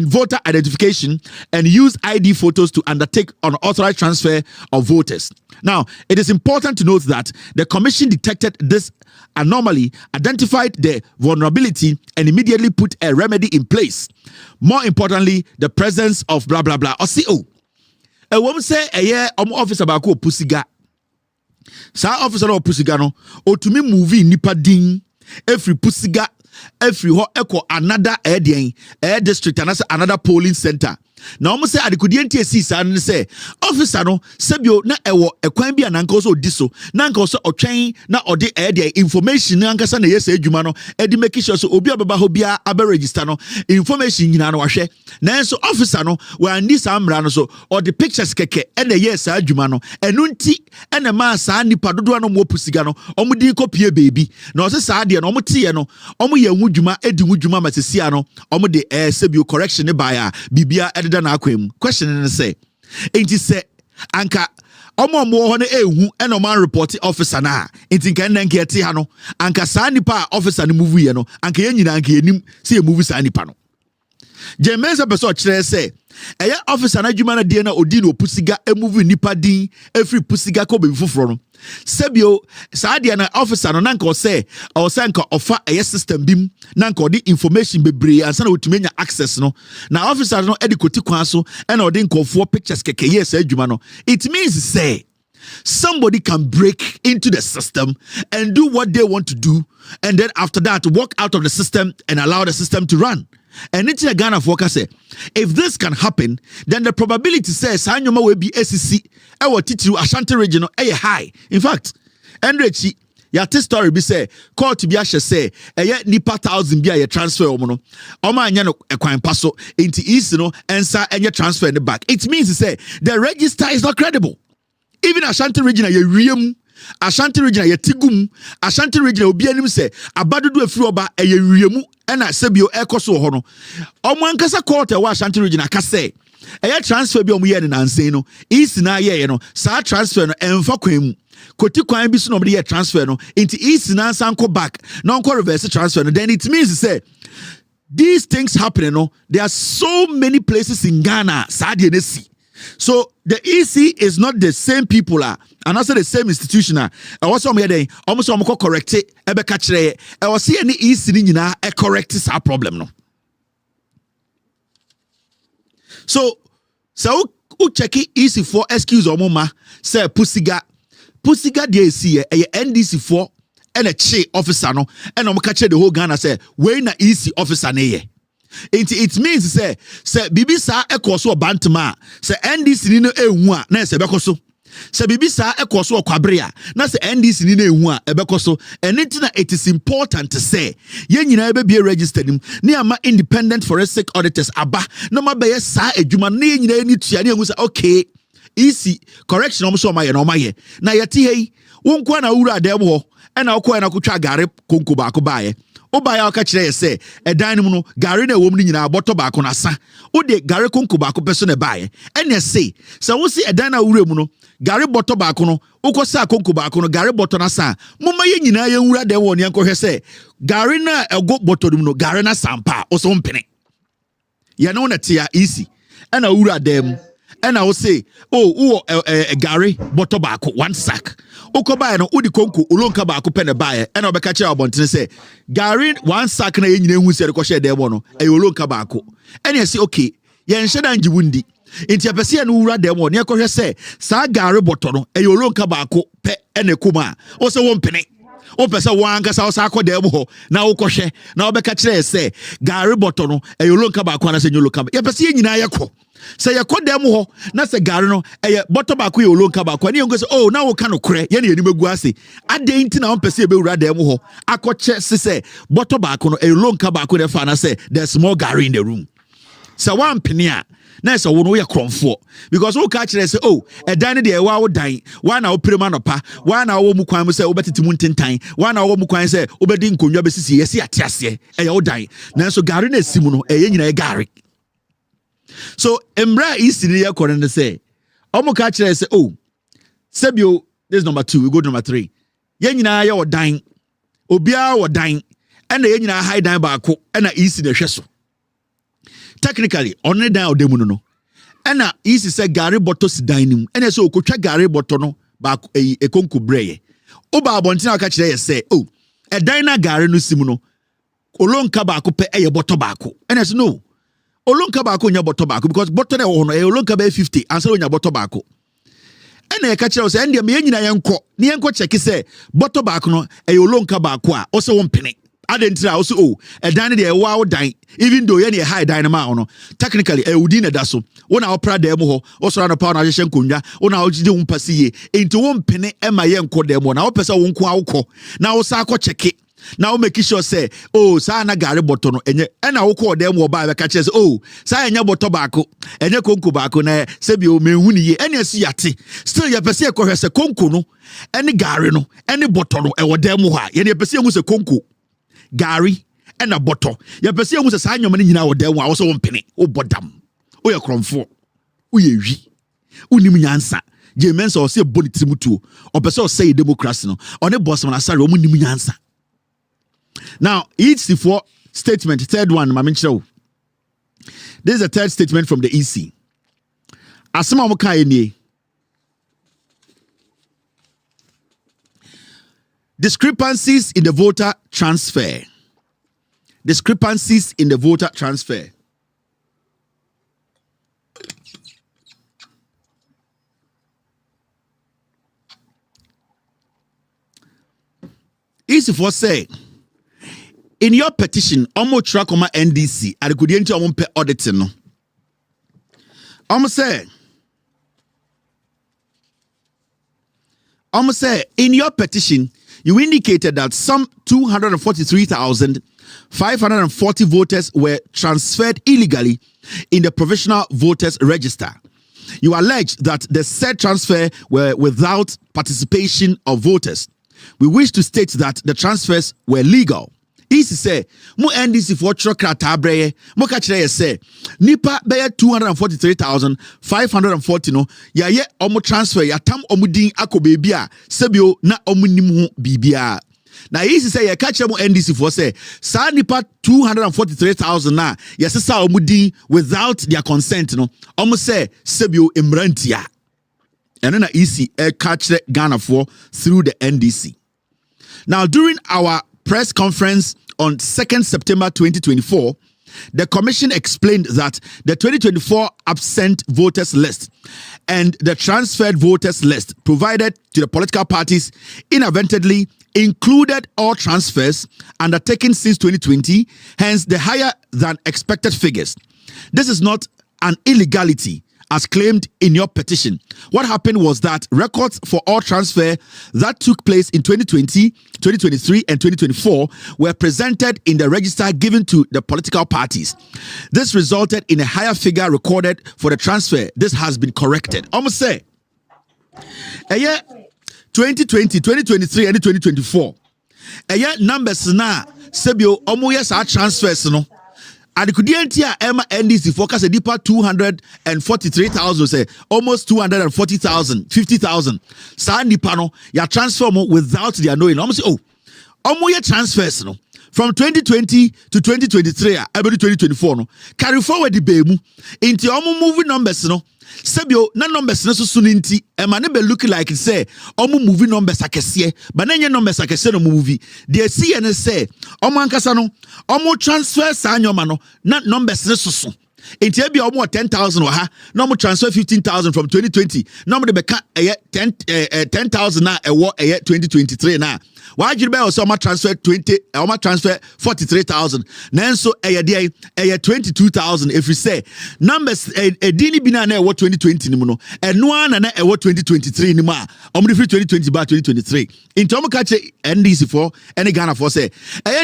voter identification and used ID photos to undertake unauthorized transfer of voters. Now, it is important to note that the commission detected this anomaly, identified the vulnerability, and immediately put a remedy in place. More importantly, the presence of blah blah blah or CO. A woman say a year officer about Pusiga. Sa officer of Pusiga no or to me movie nipa ding every Pusiga every ho echo another air district and another polling center. Na omo say adekudi NTC sa no say officer no sebio na ewo ekwan bi ananka so diso na anka so otwen na ode the information na anka sa na yesa adwuma no edi make sure so obi ababa ho bia abe register no information nyina no wahwe na so officer no wa ndi sa mra no so ode pictures keke na yesa adwuma no enu nti na ma sa nipa dodo no mo Pusiga no omo di kopie baby na o se sa de no omo tie no omo ye nwudwuma edi nwudwuma masesia no omo de sebio correction ne baya bibia na akwem question and say enti say anka omo ho na ehu e no man report officer na enti kan na nke ete ha no anka sa nipa officer no move ye no anka ye nyina anka yenim say move sa nipa no Jemenza person kire say eye officer na djuma na die na odi no Pusiga e move nipa din every Pusiga ko be foforo no sebio sa dia na officer no nanka o say nka ofa eye system bim nanka odi information bebre ansa na otumenya access no na officer no edi koti kwan so e na odi nkofo pictures keke yes adwuma no it means say somebody can break into the system and do what they want to do and then after that walk out of the system and allow the system to run. And it's a Ghana focus say if this can happen, then the probability says Sanyoma will be SEC our titiru Ashanti region high. In fact, Enrechi yate story be say court bi ahye say nipa 1,000 bi a transfer omo no anya no ekwan paso into east no ensa enye transfer in the back. It means to say the register is not credible. Even Ashanti region ye wiem Ashanti region ye tigum Ashanti region obi anim say abadodo afiri oba ye wiemu ena sebio ekoso ho no omo ankasa court e wa Ashanti region aka say transfer bi omo ye ne nansen no east na ye no sa transfer no emfa kwam koti kwan bi so no ye transfer no into east na sanko back no nko reverse transfer no then it means to say these things happening no there are so many places in Ghana sadie na si. So the EC is not the same people and also the same institution I was some here almost correct it ebe ka kire I was see any EC ni nyina e correct this problem no. So who check EC for excuse or mama say Pusiga dey see NDC for and a che officer no and catch the whole Ghana say we na EC officer ne ye. It means say bibi sa ekoso bantama say NDC ni no ehu a na se bekoso say bibi sa ekoso kwabrea na say NDC ni no ehu a ebekoso anything na it is important to say ye nyina ebe be registered nim ne ama independent forensic auditors aba no ma be sa adwuma na ye nyina ni tua ne ehu say okay easy correction omo so ma ye na omo ye na ye ti hei wonko na wura dem ho e na okọ na kotwa gare konko ba ko ba ye Obaya ka kire say edan mu no gare na ewom ni nyina aboto ba ko na sa ode gare konko ba ko peso na bae ene say wo si edan na wure mu no Gary bottle back no uko sa konko back no Gary bottle na sa mama ye nyina ye nwura de won yankɔhwɛ sɛ Gary na ego bottle dum no Gary na sampa o so mpene ye no na tia easy ɛna wura dem ɛna wo say oh Gary bottle back 1 sack uko ba no udi konko ulonka back pɛ ne bae ɛna obɛka kyerɛ abontene sɛ Gary 1 sack na ye nyina hu sɛ rekɔhwɛ dem no ɛyɛ ulonka back ɛna ye say okay ye nhye dan jibundi inti apese no wura dem won ekwohwe se sa Gary botto no eyolonka baako pe ene kuma o se won pene o pese wan anga sa o sa akọ dem ho na wo kohwe na obeka kire se Gary botto no eyolonka baako na se nyolonka ye pese nyina yekọ se yekọ dem ho na se Gary no eye botto baako eyolonka baako na yengo se oh na wo ka no kure ye na yeni megu ase ade nti na won pese e be wura dem ho akọche se botto baako no eyolonka baako na fa na se there's more Gary in the room so one penny na so wo ye kromfo because wo ka kire say oh edan ne de ewa wo dan wa na wo prema no pa wa na wo mu kwan mu say wo betiti mu ntentan wa na wo mu kwan say wo bedi nkonwa besisi yesi atiase e wo dan na so Gary na simu no e ye nyina e Gary so emra isiri ye kore ne say omo ka kire say oh sebio this is number 2 we go to number 3 ye nyina ye wo dan obia wo dan e na ye nyina high dan baako e na isi na hwe so technically only down odemu no ena isi say Gary botto si dining ena so okotwa Gary botto no ba ekonku breye oba abontina aka kire ye say oh e dina Gary no simu no olonka ba ko pe eye botto ba ko ena so no olonka ba ko nya botto ba ko because botto na wo no e olonka ba 50 answer onya botto ba ko ena ye ka kire say ende me nyina ye enko check say botto ba ko no e olonka ba ko a o se won pene adentra also oh e dan de wow dan even though ye high dynama no technically e wudi na da so wona opera dem ho o so na pa na hye nkonwa wona o gide wumpase ye enti won pene e ma ye nko dem na o pese won ko awukọ na o sa akọ cheke na o make sure say oh sa na Gary botto no enye e na awukọ dem wo ba be ka chese oh sa enye botto baako enye konko baako na se bi o menhu ni ye ene asi yate still ye pese e ko hwese konko no ene Gary no ene botto no e wo dem ho a ye ne pese hu se konko Gary and a bottle. Ya pese hu se sa nyom ne nyina wo dem wa wo so won pene wo bodam wo ye kromfo wo ye wi unim nyansa je mensa o se boniti mutuo o pese o say democracy no one boss man asare o munim nyansa. Now each the statement third one ma menchire. This is the third statement from the EC. Asema mo kai ni discrepancies in the voter transfer. Discrepancies in the voter transfer. Easy for say, in your petition, Omo Trakoma NDC, I could enter on pe auditing. No, Omo say, in your petition, you indicated that some 243,540 voters were transferred illegally in the provisional voters register. You alleged that the said transfer were without participation of voters. We wish to state that the transfers were legal. Isi say, mu NDC for krata breye, mu ka kire say, nipa beye 243,540 no, ya ye omo transfer ya tam omu din akọ beebi a sebio na omu nim ho bibia. Na isi say ya ka kire mu NDC for say, sa nipa 243,000 na ya sesa omu din without their consent no, omu say sebio emrantia. And na isi ka kire Ghana for through the NDC. Now during our press conference on 2nd September 2024, the commission explained that the 2024 absent voters list and the transferred voters list provided to the political parties inadvertently included all transfers undertaken since 2020, hence the higher than expected figures. This is not an illegality as claimed in your petition. What happened was that records for all transfer that took place in 2020, 2023, and 2024 were presented in the register given to the political parties. This resulted in a higher figure recorded for the transfer. This has been corrected. Almost say, 2020, 2023, and 2024. Numbers na sebio omo yes transfers no. Adikudientia Emma NDC focus a deeper 243,000 say almost 240,000, 50,000. Sandi pano ya transform without their knowing. Almost your transfers no from 2020 to 2023 every 2024 no carry forward the bemu into moving numbers no. Sebio na numbers na so nti e ma ne be look like say movie numbers akese but na numbers akese no movie they see and say ankasa no transfer sanyoma no na numbers na so nti e bia 10,000 wa ha na transfer 15,000 from 2020 na de beka 10,000 na e wo 2023 na wajiri be so transfer 20 transfer 43,000 nanso dey 22,000 if we say numbers dini bina na 2020 ni mu no eno ana na 2023 ni mu a free 2020 ba 2023 into omo ka che NDC for any Ghana for say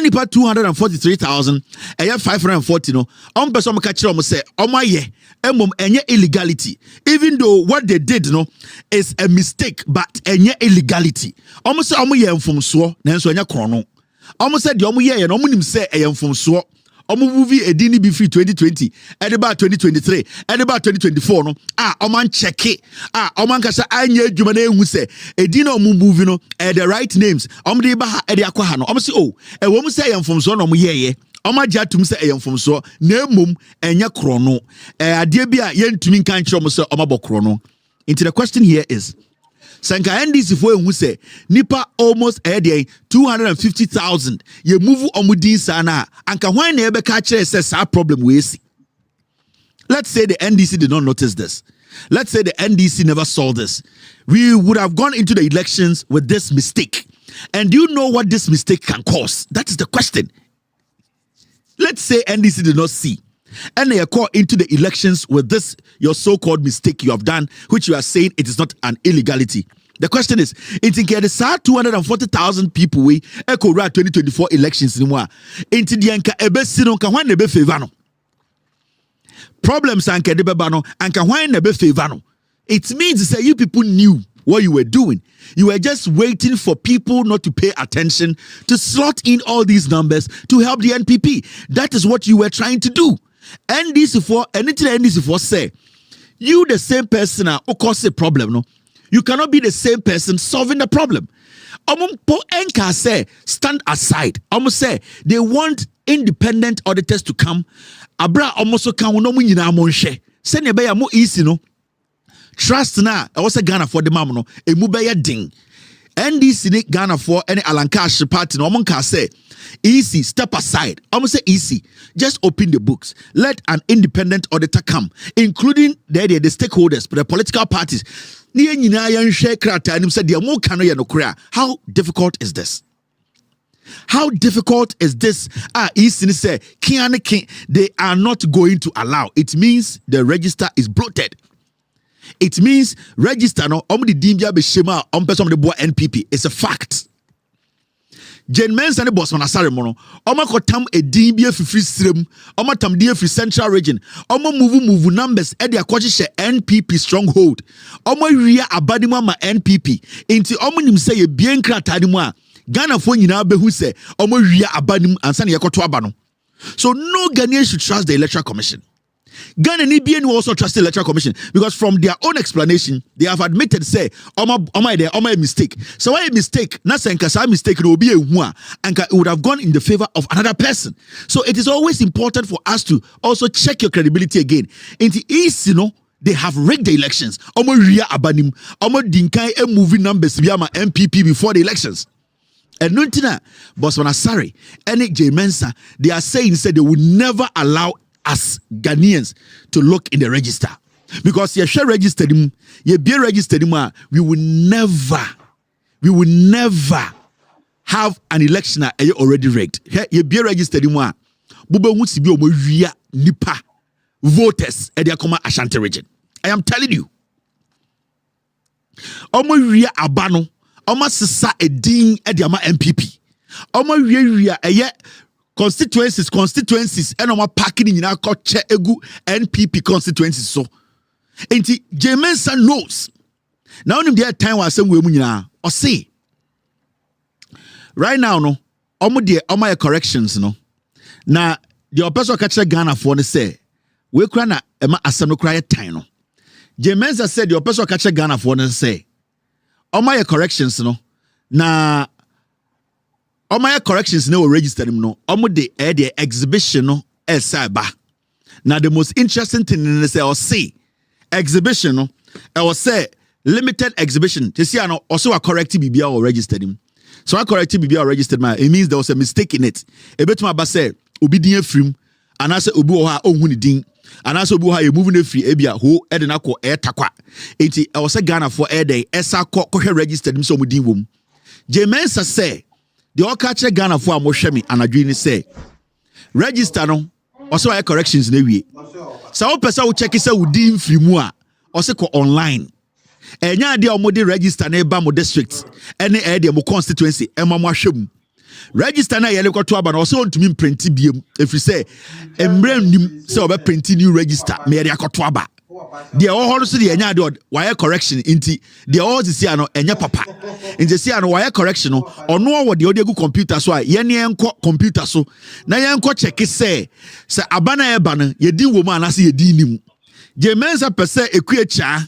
nipa 243,000 540 no omo person omo ka che omo say omo aye emom enye illegality even though what they did no is a mistake but enye illegality omo say omo ye mfomso nanso anya krono omo say de omo ye no omo nim say eye mfomso omo movie edini be free 2020 edeba 2023 edeba 2024 no omo an check omo an kasa anya adwuma na ehu say edini omo movie no the right names omo de ba ha de akwa ha no omo say wo mu say eye mfomso no omo ye Oma jatum se eyemfomso na emom enya krono ade bia yentumi nkan kire omo se oma bokrono. Into the question here is Sanka NDC for ehu se nipa almost 250,000 ye move omudin sana anka hwan na ebe ka kire se sa problem we see. Let's say the NDC did not notice this. Let's say the NDC never saw this. We would have gone into the elections with this mistake. And do you know what this mistake can cause? That is the question. Let's say NDC did not see, and they are called into the elections with this, your so-called mistake you have done, which you are saying it is not an illegality. The question is, it's in the 240,000 people we echo 2024 elections in more. Into the anka ebesino ka hwan nebe favano. Problems anka debebano anka hwan nebe favano. It means that you people knew what you were doing. You were just waiting for people not to pay attention to slot in all these numbers to help the NPP. That is what you were trying to do. NDC4, anything NDC4 say, you the same person who cause a problem, no? You cannot be the same person solving the problem. Po enka say, stand aside. Say, they want independent auditors to come. Abra almost can no mu nyina mo nhwe. Se ne be ya mo easy no. Trust na I was a Ghana for the mamno a mubaya ding. NDC ni Ghana for any Alankash party no one can say easy step aside. Almost say easy. Just open the books. Let an independent auditor come, including the stakeholders, but the political parties. How difficult is this? How difficult is this? Easy say they are not going to allow. It means the register is bloated. It means register no the dimbia be shema person the boy NPP. It's a fact. Jane Mensa ne boss man asare mono. Kotam e dimbia fi free srem. Tam dia free central region. Move numbers e dia kwachi NPP stronghold. Ria abadima ma NPP. Inti nim say ye bien kratade mu a Ghana fo nyina behu say ria abanim ansa ne yekoto aba no. So no Ghanaian should trust the Electoral Commission. Ghana and EBN will also trust the Electoral Commission because from their own explanation, they have admitted, say, a mistake. So why a mistake? Nothing can mistake will be a one and it would have gone in the favor of another person. So it is always important for us to also check your credibility again. In the East, they have rigged the elections. Ria abanim, dinkai moving numbers via my MPP before the elections. And Nuntina, Bosman Asare, and J Mensa, they are saying they will never allow as Ghanaians to look in the register because you share registered him, you be registered him. We will never have an election already rigged. You be registered him. Bube wants to be omo nipa voters at the Akoma Ashanti region. I am telling you, omo abano, omo sisa edin at the MPP, omo constituencies and our packing in our culture egu NPP constituencies so enti Jemensa knows now him there time was say we mu nyina or say right now no omo corrections no na the person catch Ghana for the say we kra ema asem no kra time no Jemensa said the person catch Ghana for the say my corrections no na my corrections no register him no de the exhibition no ba na the most interesting thing in say or say exhibition no I was say limited exhibition to see ano also a correct bibia or registered him so I correct bibia or registered man it means there was a mistake in it e betuma ba say obi din afrim anase obi wo ha ohun ni din anase obi wo ha e moving afri e bia ho e de na ko e takwa enti I was say Ghana for e dey esa ko registered him so mu din wom Jemensa say the all catch Ghana for amohwe me anadwi ni say register no also I corrections na wie so wo pesa wo check say wo din firi mu a also ko online enya de omode register na eba mo district ene de mo constituency ema mo ahwem register na yele kwato aba na also ntumi print biem if you say embrem nim say obe print new register me yele kwato aba de all so de enya de wire correction inti de all see ano enya papa inti see ano wire correction no ono wo de egu computer so a ye ne enko computer so na ye enko check say abana eba no ye din wo mu anase ye din nim Jemensa pese ekuacha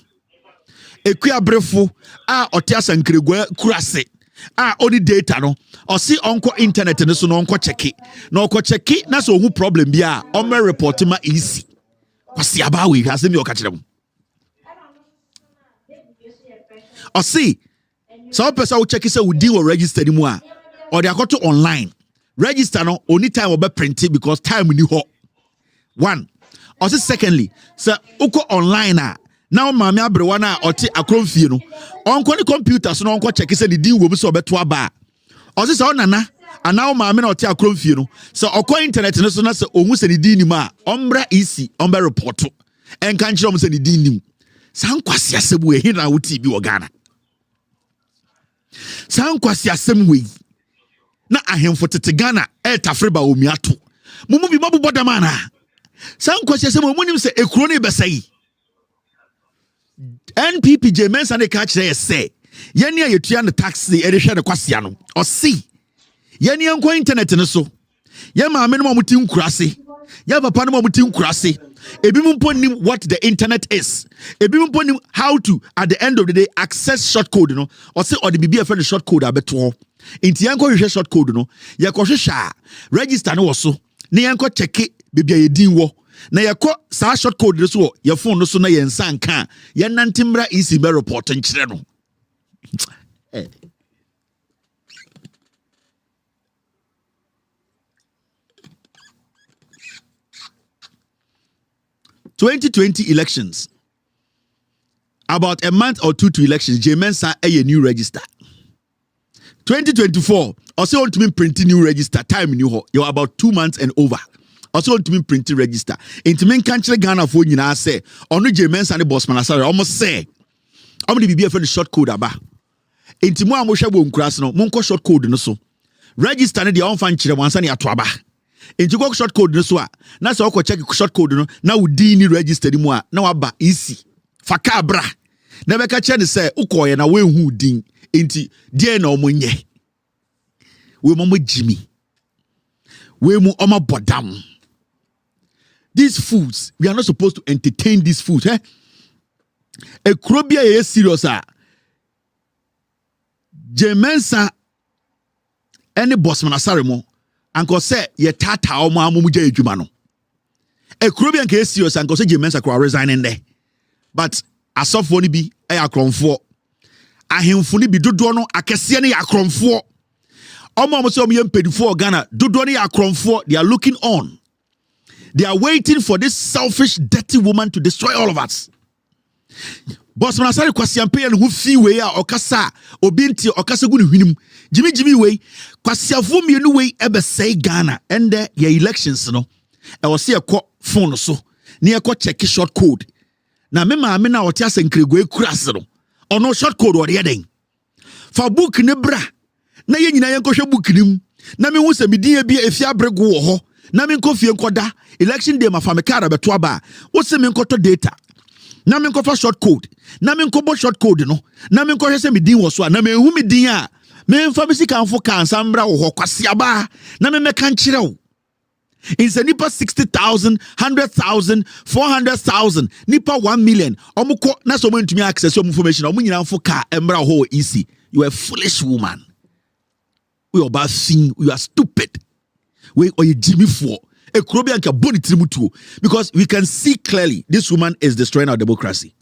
ekuabrefo a ote asankregwa kurase a oni data no o si onko internet ne so no onko cheki na onko cheki na so hu problem bia o me report ma easy kwasi aba we hase mi o ka kirem o si so person wo cheki say we deal with register mu a or they akoto online register no only time we be print it because time ni ho one or secondly so uko online a now mama abrewa na oti akromfie no onko ni computer so no onko check say the din wo bi so obeto aba o se onana ana mama na oti akromfie no so okọ internet no so na se ohun se the din ni ma ombra easy omba report enka nchiro mo se the din nim san kwase asem we hin na wuti bi wo Ghana san kwase asem we na ahemfo tete Ghana etafreba omiato mumu bi mabuboda mana san kwase asem mo nim se ekuro ne besai NPP Jemensa ne catch there say yeni a yetua ne tax the edehwe ne kwasea no o see yeni enko internet ne so ye maame no mamuti nkurase ye papa no mamuti nkurase ebi mumpo nim what the internet is ebi mumpo nim how to at the end of the day access short code no or say or the bibi friend short code abeto inti yanko hwe short code no ye ko hwehwa register no wo so ne yanko check bibi ye din wo na yako sa short code so your phone no so na yensa nka ye nantimra easy be report nkire no 2020 elections about a month or two to elections Jemensa a new register 2024 also want to be printing new register time new you're about 2 months and over also want to be printing register into men country Ghana for you now say onu Jemensa ne boss man almost say I'm the BBF for short code aba into mo amhwe bo nkuras no monko short code no so register ne de on fan kire wansa ne ato aba into go short code no so a na say okọ check short code no na wudi ni register mu a na waba easy faka bra na beka che ne say ukoye na wenhu din enti die na omonye we momo jimi we mu oma bodam. These foods, we are not supposed to entertain these foods. A krobia is serious. Jemensa any bossman asaremo anko say ye tata o ma muja edwuma no. A krobia nke serious anko say Jemensa kwa resigning there. But asofo ni bi e akromfo. Ahemfo ni bi dodo no akese ne akromfo. Omo say omo yempedifo Ghana dodo ne akromfo, they are looking on. They are waiting for this selfish, dirty woman to destroy all of us. Boss Manasari kwasiampe and who fee way okasa obinti okasa gunu hwinim. Jimmy way kwasiafo mienu way ebe say Ghana and your elections no. I was see a phone so. Near check short code. Na me ma na otia senkregwe kurase no. Ono short code or yeden. Fa book ne bra. Na ye nyina yenkohwe book nim. Na me hu se medie bia efia brego wo ho. Na me nkofie nkoda election day ma fa me kara beto aba wo se me nkoto data na me nkofa short code na me nkobo short code no na me nkohwe se me din wo so na me hu me din a me mfa me sika mfo kan sambra wo kwase aba na me meka nkire wo Inse nipa 60,000, 100,000, 400,000, nipa 1 million. Omuko na so ntumi access your information. Omu nyina fo car embra ho easy. You are a foolish woman. We are bad thing. You are stupid. We are Jimmy for a Krobian boni trimutu because we can see clearly this woman is destroying our democracy.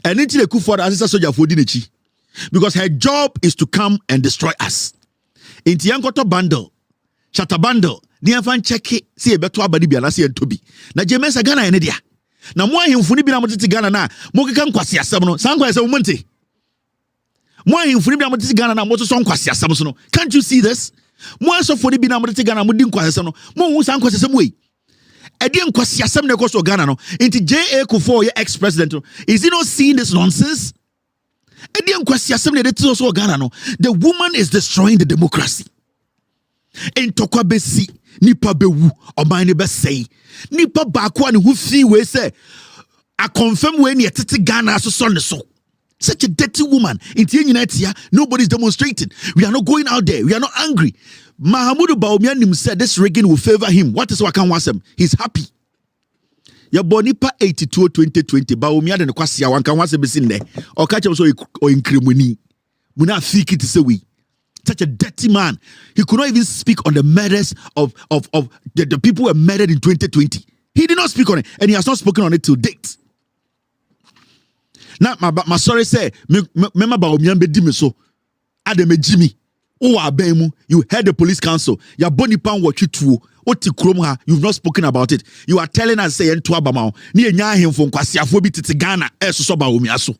And until the coup for the assistant soldier for Dinechi, because her job is to come and destroy us. Inti yankoto bundle, shatter bundle. Ni afan check it, see a better body be an and Toby. Na Jamesa Ghana and India. Na mwa himfuni bi na motiti Ghana na moki kan kwasi asem no san kwasi umonte. Mwa himfuni bi na motiti Ghana na moto son kwasi asem so no. Can't you see this? Mwa so foni bi na motiti Ghana mo din kwasi asem no. Mo hu san kwasi asem we. Edi kwasi asem na koso Ghana no. Inti JA Kufuor ye ex-president no. Is he not seeing this nonsense? Edi kwasi asem na de ti so Ghana no. The woman is destroying the democracy. Entokwa besi nipa bewu oman ne besei nipa baako ne hu fi we say I confirm we ne tete Ghana so ne so such a dirty woman intie nyina tia nobody's demonstrating. We are not going out there, we are not angry. Mahamudu Bawumia nim said this rigging will favor him. What is wakan wasem? He's happy. Ya bonipa 82 2020 Bawumia de kwasi ya wankan wasem besin ne o ka chem so o inkremuni muna fiki to say we. Such a dirty man. He could not even speak on the murders of the people who were murdered in 2020. He did not speak on it, and he has not spoken on it till date. Now, my sorry say, remember about me so Ademe Jimmy. Oh, Abemu, you heard the police council. Ya boni pan what you two. You've not spoken about it. You are telling us say Ntwabamao. Ni enya him kwasi afobi tete Ghana so ba omi aso.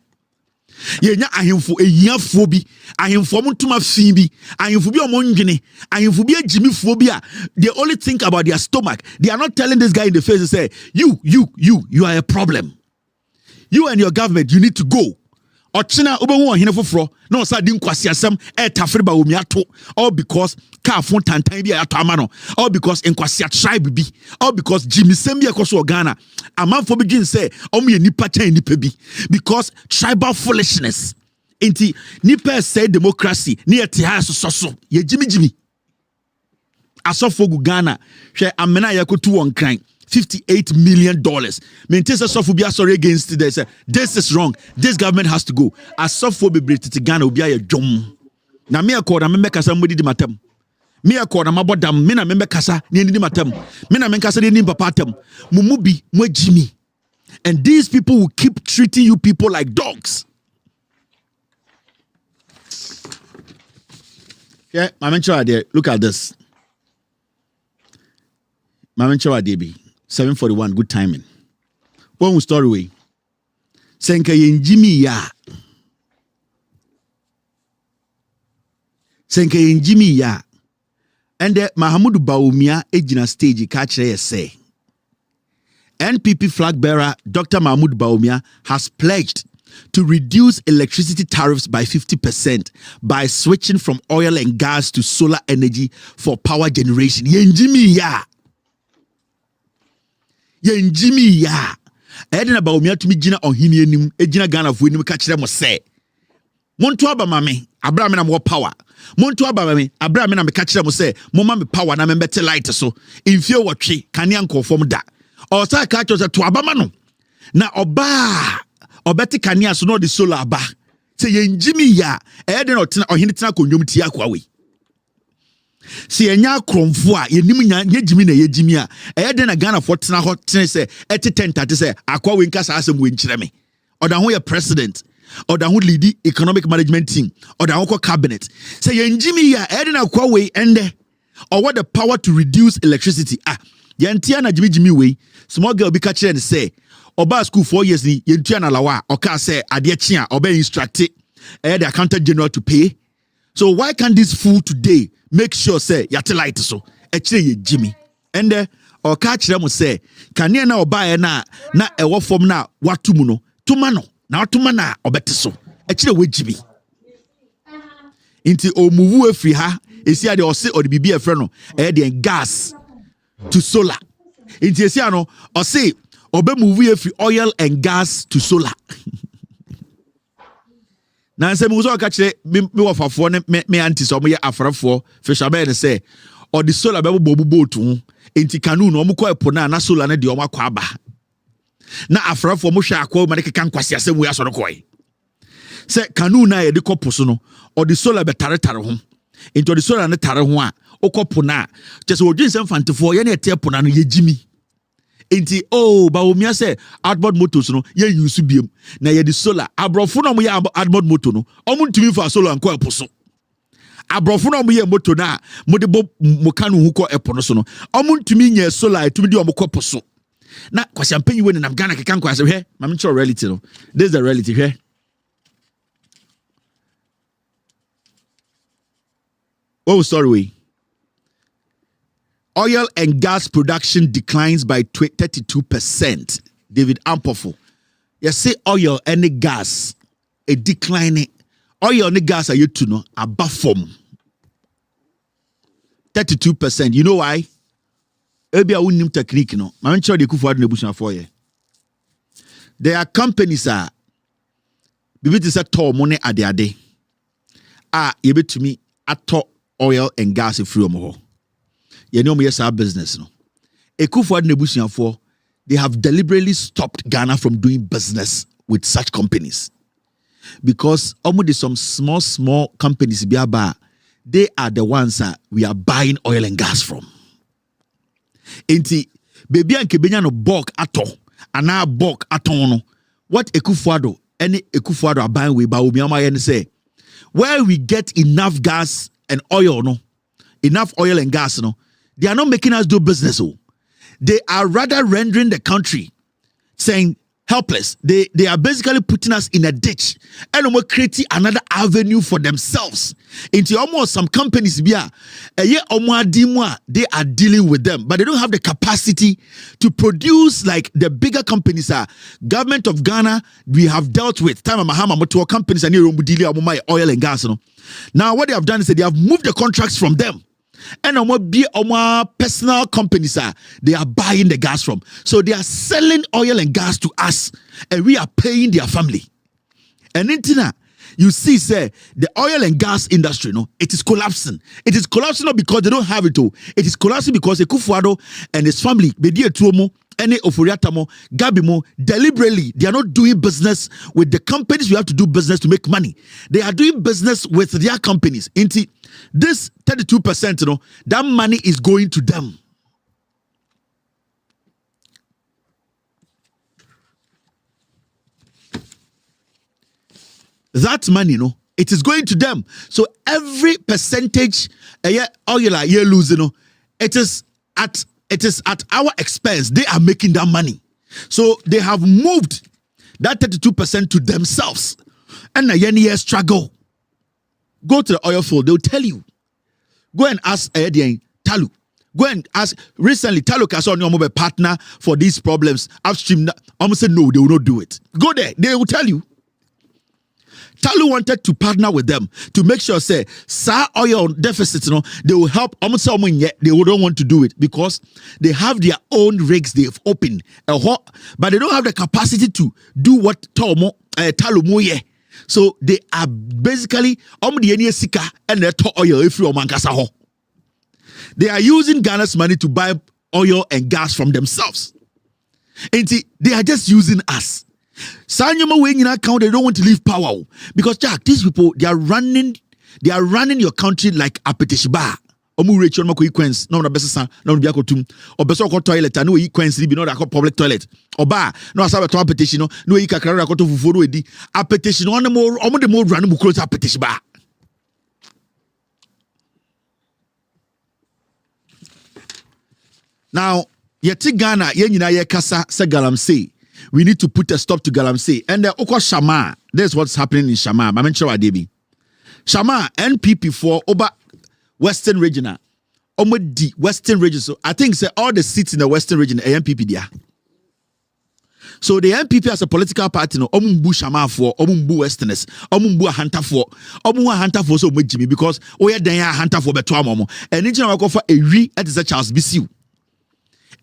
Yenya ahemfo ehiafo bi ahemfo mutuma fin bi ahemfo bi omondwene ahemfo bi agimifo bi a they only think about their stomach. They are not telling this guy in the face to say you are a problem. You and your government, you need to go. Ochina obehu ohene foforo na osa di nkwasi asem tafere ba omi ato all because car phone tantan bi ato ama no all because nkwasi tribe bi all because Jimmy Sembi ekoso Ghana amanfo bi gin say omo ye nipa chan nipa bi because tribal foolishness enti nipa say democracy ni ete ha so ye Jimmy asofo gu Ghana hwe amena yakotu won kran $58 million. Maintains a sophobia sorry against this. This is wrong. This government has to go. A sophobia to Ghana will be a jom. Now me accord a member casa mudi matem. Me accord a mabodam, mina member casa, ni matem. Mina mencasa ni papatem. Mumubi, mwe Jimmy. And these people will keep treating you people like dogs. Yeah, my mentor there. Look at this. My mentor DB. 7:41, good timing. One story way. Senka yen Jimmy ya. Senka yen Jimmy ya. And Mahamudu Bawumia ejina stage kachre say. NPP flag bearer Dr. Mahmoud Bawumia has pledged to reduce electricity tariffs by 50% by switching from oil and gas to solar energy for power generation. Yen Jimmy ya. Yen Jimmy ya. Edina Bawumia tumi jina ohini enim ejina Ghana fu enim ka kire mo se. Monto aba mame abra me na mo power. Monto aba mame abra me na me ka kire mo se mo ma me power na me bete light so. Infie wotwe kanea nkofom da. Osa ka cho se to aba ma no. Na oba obete kanea so no the solar aba. Se yen Jimmy ya edina ohini tena konwom ti akwa we. Si enya kromfo a yenim nya Jimmy na ye Jimmy a eyede na Ghana for tena hot tena se eti tenta se akwa we nka sa asem we nkyere me oda ho ye president oda ho lead economic management team oda ho cabinet say ye Jimmy a eyede na akwa we ende or what the power to reduce electricity yentia na Jimmy we small girl bi ka kire ne say oba school 4 years ni yentua na lawa o ka say ade chi a oba instruct the accountant general to pay. So why can't this fool today make sure say yate light so actually ye Jimmy and or catch them say can you na oba na ewo form na watumu no tuma no na watuma na obete so actually we Jimmy inti o move free ha esi ade o se o de bibi e frɛ no de gas to solar inti esi ano o se obe move free oil and gas to solar. Na se mu so ka kire me wofafo ne me anti so mo ye afrafo fisherman say or the solar bebo boat enti kanu no omukọ epo na solar na de omakọ aba na afrafo mo hwe akọ ma de keka nkwase asem we asoro koy se kanu na ye de kopo so no or the solar be tare ho enti the solar na tare ho a okopo na chese odwin sem fantefo ye na ete epo na no ye jimi enti ba omia se outboard motors no ye use biem na ye the solar abrofo no mo ye outboard motor no omuntumi fa solar nko epo so abrofo no mo ye motor na mo de bo mo kanu hu ko epo no so no omuntumi nya solar etumi de omokopo so na kwasiampanyi we nam Ghana keka nkwase hwe mam ncho reality no this is the reality hwe oh sorry oil and gas production declines by 32%. David Ampofo. You say oil and gas a declining. Oil and gas are you to know above form. 32%. You know why? Maybe I wouldn't technique no. I'm sure they could afford nebution for you. There are companies Bibi to say tall money at their day. You bet to me at oil and gas from home. You know, yes, our business. No, Ekufuor Nebusianfor, they have deliberately stopped Ghana from doing business with such companies because almost some small companies, they are the ones we are buying oil and gas from. Enti, baby and Kebenya no bulk ato, ana bulk atono. What Ekufuor any Ekufuor are buying with Baumiyama and say, where we get enough gas and oil, no, enough oil and gas, no. They are not making us do business. They are rather rendering the country saying helpless. They are basically putting us in a ditch and creating another avenue for themselves. Into almost some companies, they are dealing with them, but they don't have the capacity to produce like the bigger companies are. Government of Ghana, we have dealt with time Mahama Motor companies and oil and gas. Now what they have done is that they have moved the contracts from them. And personal companies they are buying the gas from. So they are selling oil and gas to us and we are paying their family. And intina, you see, say the oil and gas industry, no, it is collapsing. It is collapsing not because they don't have it all. It is collapsing because Ekufuor and his family, Bedi Etuomo, any Oforiatamo, Gabimo, deliberately, they are not doing business with the companies we have to do business to make money. They are doing business with their companies. Inti, this 32%, you know, that money is going to them. That money, you know, it is going to them. So every percentage you lose, you know, it is at our expense. They are making that money. So they have moved that 32% to themselves. And a year struggle. Go to the oil field, they'll tell you. Go and ask Talu. Go and ask. Recently, Talu has on your partner for these problems. Upstream, almost said no, they will not do it. Go there, they will tell you. Talu wanted to partner with them to make sure, say, oil deficit, you know, they will help. Almost someone yet they wouldn't want to do it because they have their own rigs they've opened, but they don't have the capacity to do what Talu moye. So they are basically and oil if you they are using Ghana's money to buy oil and gas from themselves. And they are just using us. Sanyama way in account, they don't want to leave power because Jack, these people they are running your country like a petish bar. Omu rich on mako equence, no na besa no na biako tum, or beso ko toilet, no equence be no da public toilet. Or bar, no asabe to petition, no e kakara ko to fufu edi. A petition on the more omo the more run mu close a petish bar. Now, yeti Ghana, ye nyina ye kasa se galamsey. We need to put a stop to Galamsey. And the Oko Shama, that's what's happening in Shama. I'm sure Adebi. Shama, NPP for over Western Region. The Western Region. So I think say all the seats in the Western Region are NPP there. So the NPP as a political party, no, Omumbu Shama for, Omumbu Westerners, Omumbu Hunter for, Omu Hunter for so much Jimmy because yeah, then Hunter for Betua Momo. And in general, go for a re at the Charles Bissiu.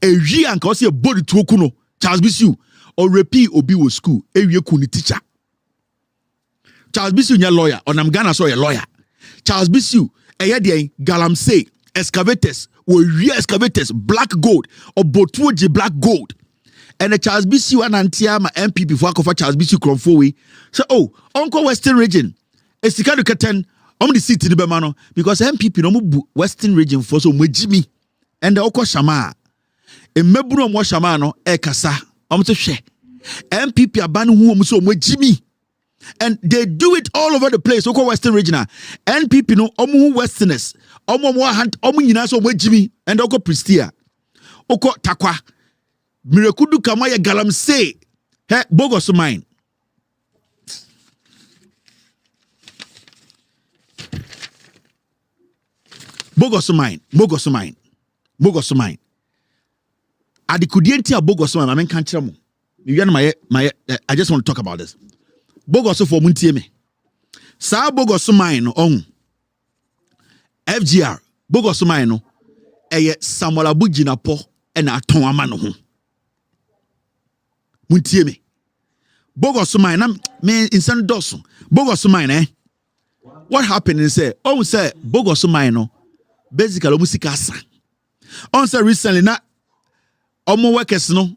A re and cause a body to Okuno, Charles Bissiu. Or repeat obi wo school ewie kuni teacher Charles Bissiu nya lawyer or nam Ghana so a lawyer Charles Bissiu eye dey Galamsey excavators, black gold, or botuoji black gold. And the Charles BC one antiama MP before Charles BC Cromfowe. So, Uncle Western region, a Sikadu Katan, the seat in the Bemano, because MPP no Western region for so Jimmy and the Oko Shama. A Mebrum Washamano, Ekasa, to share. MPP abanu who so Jimmy. And they do it all over the place. Oko Western region. NPP no Westerners. Nyina so Jimmy and Oko Pristia. Oko Takwa. Mirekudu Kamaya Galamsey. He Bogos mine. Bogos mine. Adikudienti a Bogos mine. I mean can't tell me. I just want to talk about this. Bogos for Muntieme. Sa Bogos mine on FGR. Bogos mine no. Eye Samuel Abujina po and a ton amano ho. Muntieme. Bogos mine me in San Dosso. Bogos mine What happened is say Bogos mine no basically musikasa. On say recently na omo workers no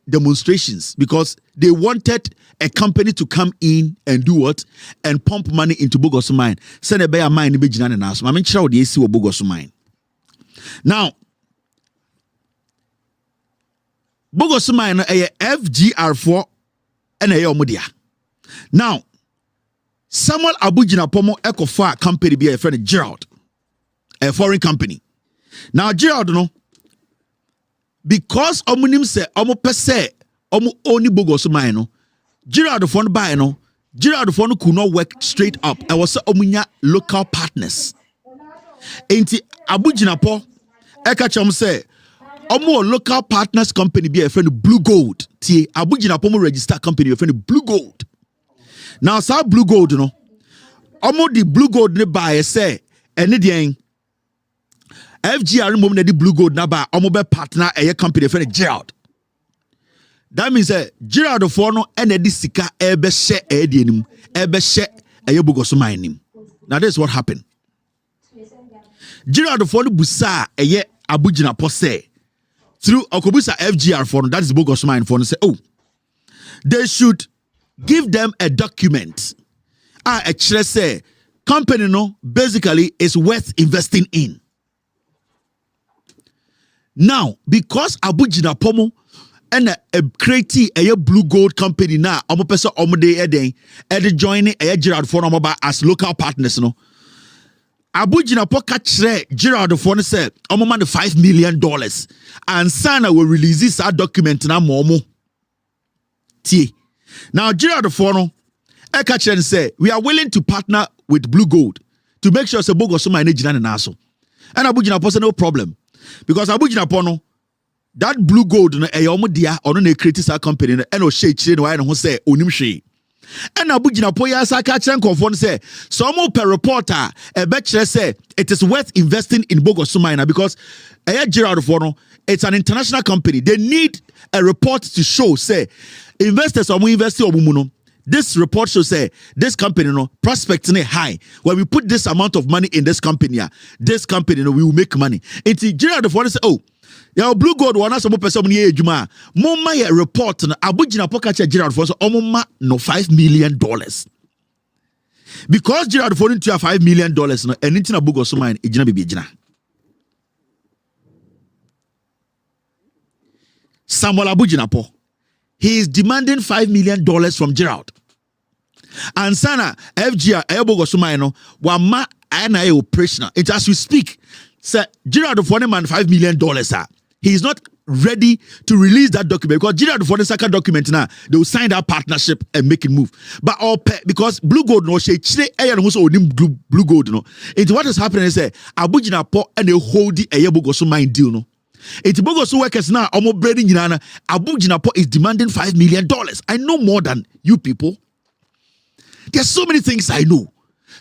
demonstrations because they wanted a company to come in and do what and pump money into Bogos mine. Send a bear mine be jina na so. I mean chira the AC Bogos mine. Now Bogos mine FGR4 and omodia. Now Samuel Abujina Pomo Ecofa company be a friend Gerald, a foreign company. Now Gerald no because omunim se omo pese omo oni Bogos mine no Gerald phone buy no Gerald phone could not work straight up. I was omunya local partners. Enti Abujina po eka chom say omo local partners company be a friend Blue Gold. Tie Abujina po mo register company be a friend Blue Gold. Now sa Blue Gold no omo the Blue Gold ne buy say ene den FGR mom na di Blue Gold na ba omo be partner a company friend Gerald. That means Gerald for no ene di sika ebe she e di enim ebe she eye Bogos mine nim. Now this is what happened. Gerald for no busa eye Abujina po say through okobusa FGR for no, that is Bogos mine for no say they should give them a document. A say company no basically is worth investing in. Now, because Abujina Pomo and a creative a Blue Gold company now, omo person omo de eden joining a Gerald for no as local partners no. Abujina po kachre Gerald for no say omo man $5 million and Sana will release this document na momo. Tie. Now Gerald for no Ekachen say we are willing to partner with Blue Gold to make sure say Bogos mine jina na so. And Abujina po say no problem. Because Abujina Pono, that Blue Gold no omo dia ono na create sa company no e no share chire no why no say onim hwe. And Abujina po ya sa ka chere konfo say some per reporter e be chere say it is worth investing in Bogos mine because Gerald for no it's an international company. They need a report to show say investors omo invest omo no. This report shows say this company no prospects ne high. When we put this amount of money in this company, we will make money. It's Gerald for say your Blue Gold wana some person ni ejuma. Moma ye report na Abujina pokacha Gerald for so omoma no $5 million. Because Gerald for into $5 million no anything na Bogos mine ejina bibi ejina. Samuel Abujina po he is demanding $5 million from Gerald. And Sana FGR Bogos mine no wama ana operational. It as we speak, say Gerald for man $5 million. He is not ready to release that document because Gerald for the second document now they will sign that partnership and make it move. But because Blue Gold no she chile Blue Gold no. It what is happening is say Abujina po and they hold the Bogos mine deal no. It's Bogos workers now almost breeding Yinana. Abujina po is demanding $5 million. I know more than you people. There's so many things I know.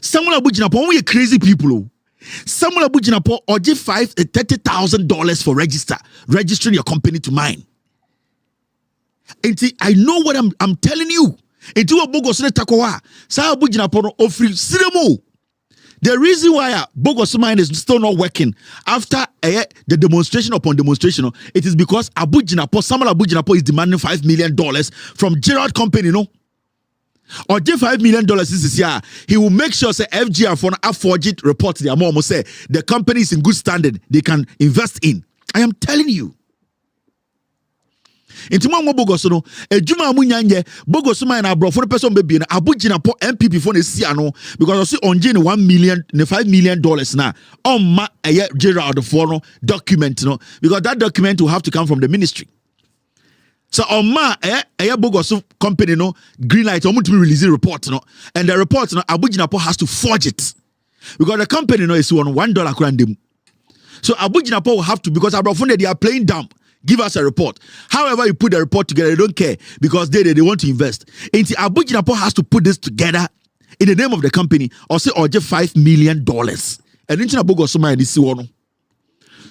Someone Abujina po, we are crazy people. Someone Abujina po or give $30,000 for registering your company to mine. And I know what I'm telling you. Into a Bogos ne takowa. Sa Abujina po no ofri siremo. The reason why Bogoso mine is still not working after the demonstration upon demonstration, it is because Samuel Abu Jinapor is demanding $5 million from Gerald Company, or $5 million this year. He will make sure say FGR for a forged report their mom say the company is in good standing, they can invest in. I am telling you. Into mo Bogoso no ejuma amunyanye Bogoso man na bro for the person baby na Abu Jinapor MPP for the no because I see on Jane $5 million now on ma Gerald for no document no because that document will have to come from the ministry. So on ma Bogoso company no green light to be releasing report no and the report no Abu Jinapor has to forge it because the company no is on $1 grand. So Abu Jinapor will have to because they are playing dumb. Give us a report. However you put the report together, they don't care because they want to invest. And Abu Jinapor has to put this together in the name of the company or say or just $5 million. And in Bogoso mine this one.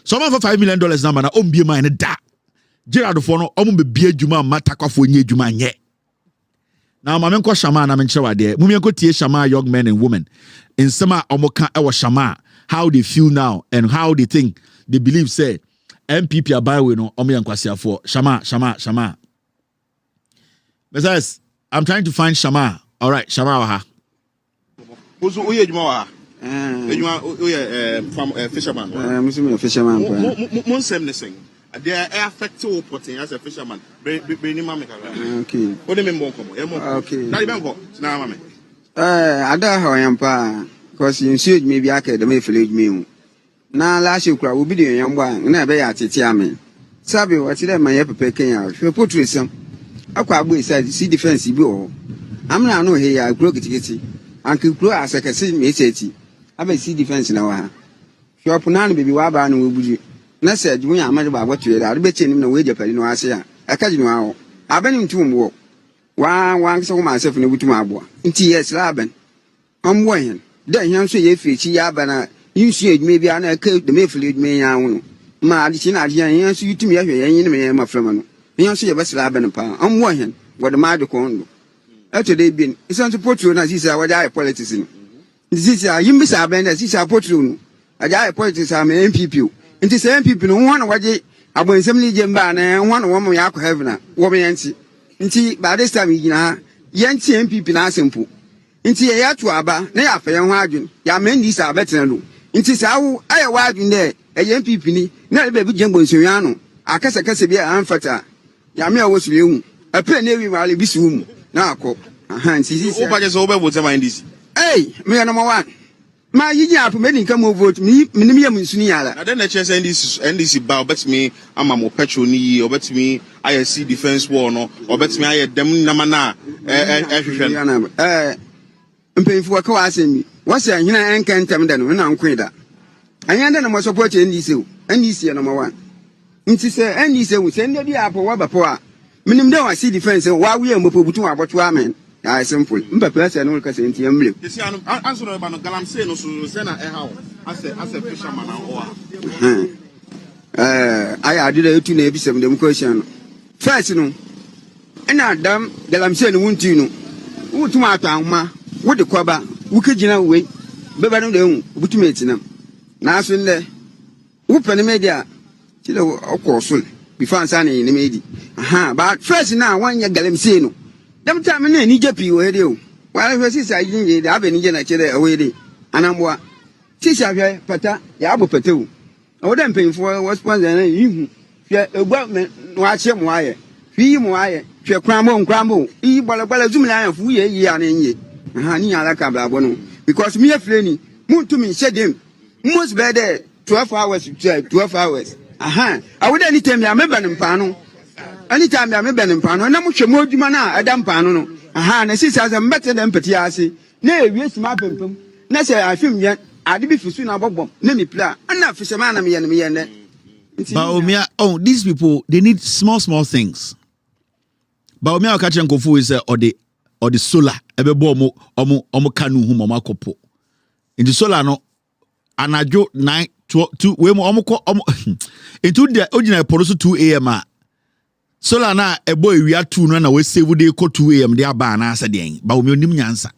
Some of $5 million number na be mine da. Gerard for no be juma matakwa for nye juma nye. Now mamenko shama na menchewa there. Mumenko tie shama young men and women. In summer omoka ewa shama how they feel now and how they think they believe say MPP abawe no omoyankwasi for Shama. Besides, I'm trying to find Shama. All right, Shama waha. Ozo oye juma waha. Ejuma oye fisherman. Muslim fisherman. Mon sem ne sing. They are affected reporting as a fisherman. Bring him okay. What do you mean bonko? Okay. Na ibenko. Na mame. Ada how yam pa because you see maybe academy village me. Na last year will be the young one, never at it. Yammy. Sabi, what's it? My epic Kenya. If you put with some, I said, see defense, you I'm not no here. I broke it. Uncle Pro as I can see me say, I may see defense now. If you're Punan, baby, Waban will be. Nurse said, you are mad about what you are. I bet you in the way Japan. I say, I can't know. I've been in 2 walk. One saw myself in the Witumabo. In T.S. Laban. I'm weighing. Then you say, if it's Yabana. You see, maybe I know the Mayfield may own. My addition, you see to me, my friend. You see a vessel and pound. I'm working what the matter condo. After they been, it's on support you, as is our die politics. This is a you miss our band as is our portrait. A die politics are my MPP. It is MPP, no one what they are when somebody jemban and one woman yak heaven, woman yancy. Inti, by this time, Yancy MPP na simple. Inti a yatu aba, ne are fair margin. Ya men these are better. Inti sao I wide in there a MPP ni na baby jumbo Suriano akasa kasa bia amfata ya me was you a pen every valley bisum na ko aha nti o ba je so o be vote mind this hey me number 1 ma yiji apo me nka mo vote me nim yam nsuni yala na den na che say NDC ba obet me ama mo petrol ni obet me IC defense war no obet me aye dem na mana hwehwe mpemfo ka wa asemi wase ahina enkantem da no na nkweda anyanda na mo support NDC number 1 nti se NDC wo se ndodi apo wa bapo a minim da wa see defense wa we ampo butu aboto amen ya simple mpapa se no ka se nti amle esi anu ansoro ba no galamse no so se na how as a fisherman o I adida etu na ebi sem dem question first no ina adam galamse no wunti no wutu ma atanma wo de kwaba wo kegina we beba no de hu butu metinam na aso nle wo pene media tile okosul before ansana ni medi but first na wan ya galamse no dem time na ni japi wo hede o wala hwe sisa yin de abe ni je na kire we de anamboa sisa hwe pata ya abo pata o o dem penfo wo sponsor na yihu hwe egba no ache mo aye hwi mo aye hwe krambo yi bala zumla ya fu ye yi ya na nye ni ala ka bla no because me afreni muntu mi shedem most be there 12 hours 12 hours I would anytime ya meba ne mpa no anytime ya meba ne mpa no na mo hwe mo adwuma na ada mpa no no na sisa za mbete dem peti ase na ewie sima pempem na se afim ye ade bi fisu na bogbom na mi pla na fisherman na me ye ne Baumia, these people, they need small things. Baumia catch and kofu is or the solar ebebo omo kanu hu mama kopo in the solar no anajo 9 2 we mo into the original poroso 2 am solar na ebo ewia 2 no na we save dey ko 2 am dey aba na asa den ba omi onim nyansa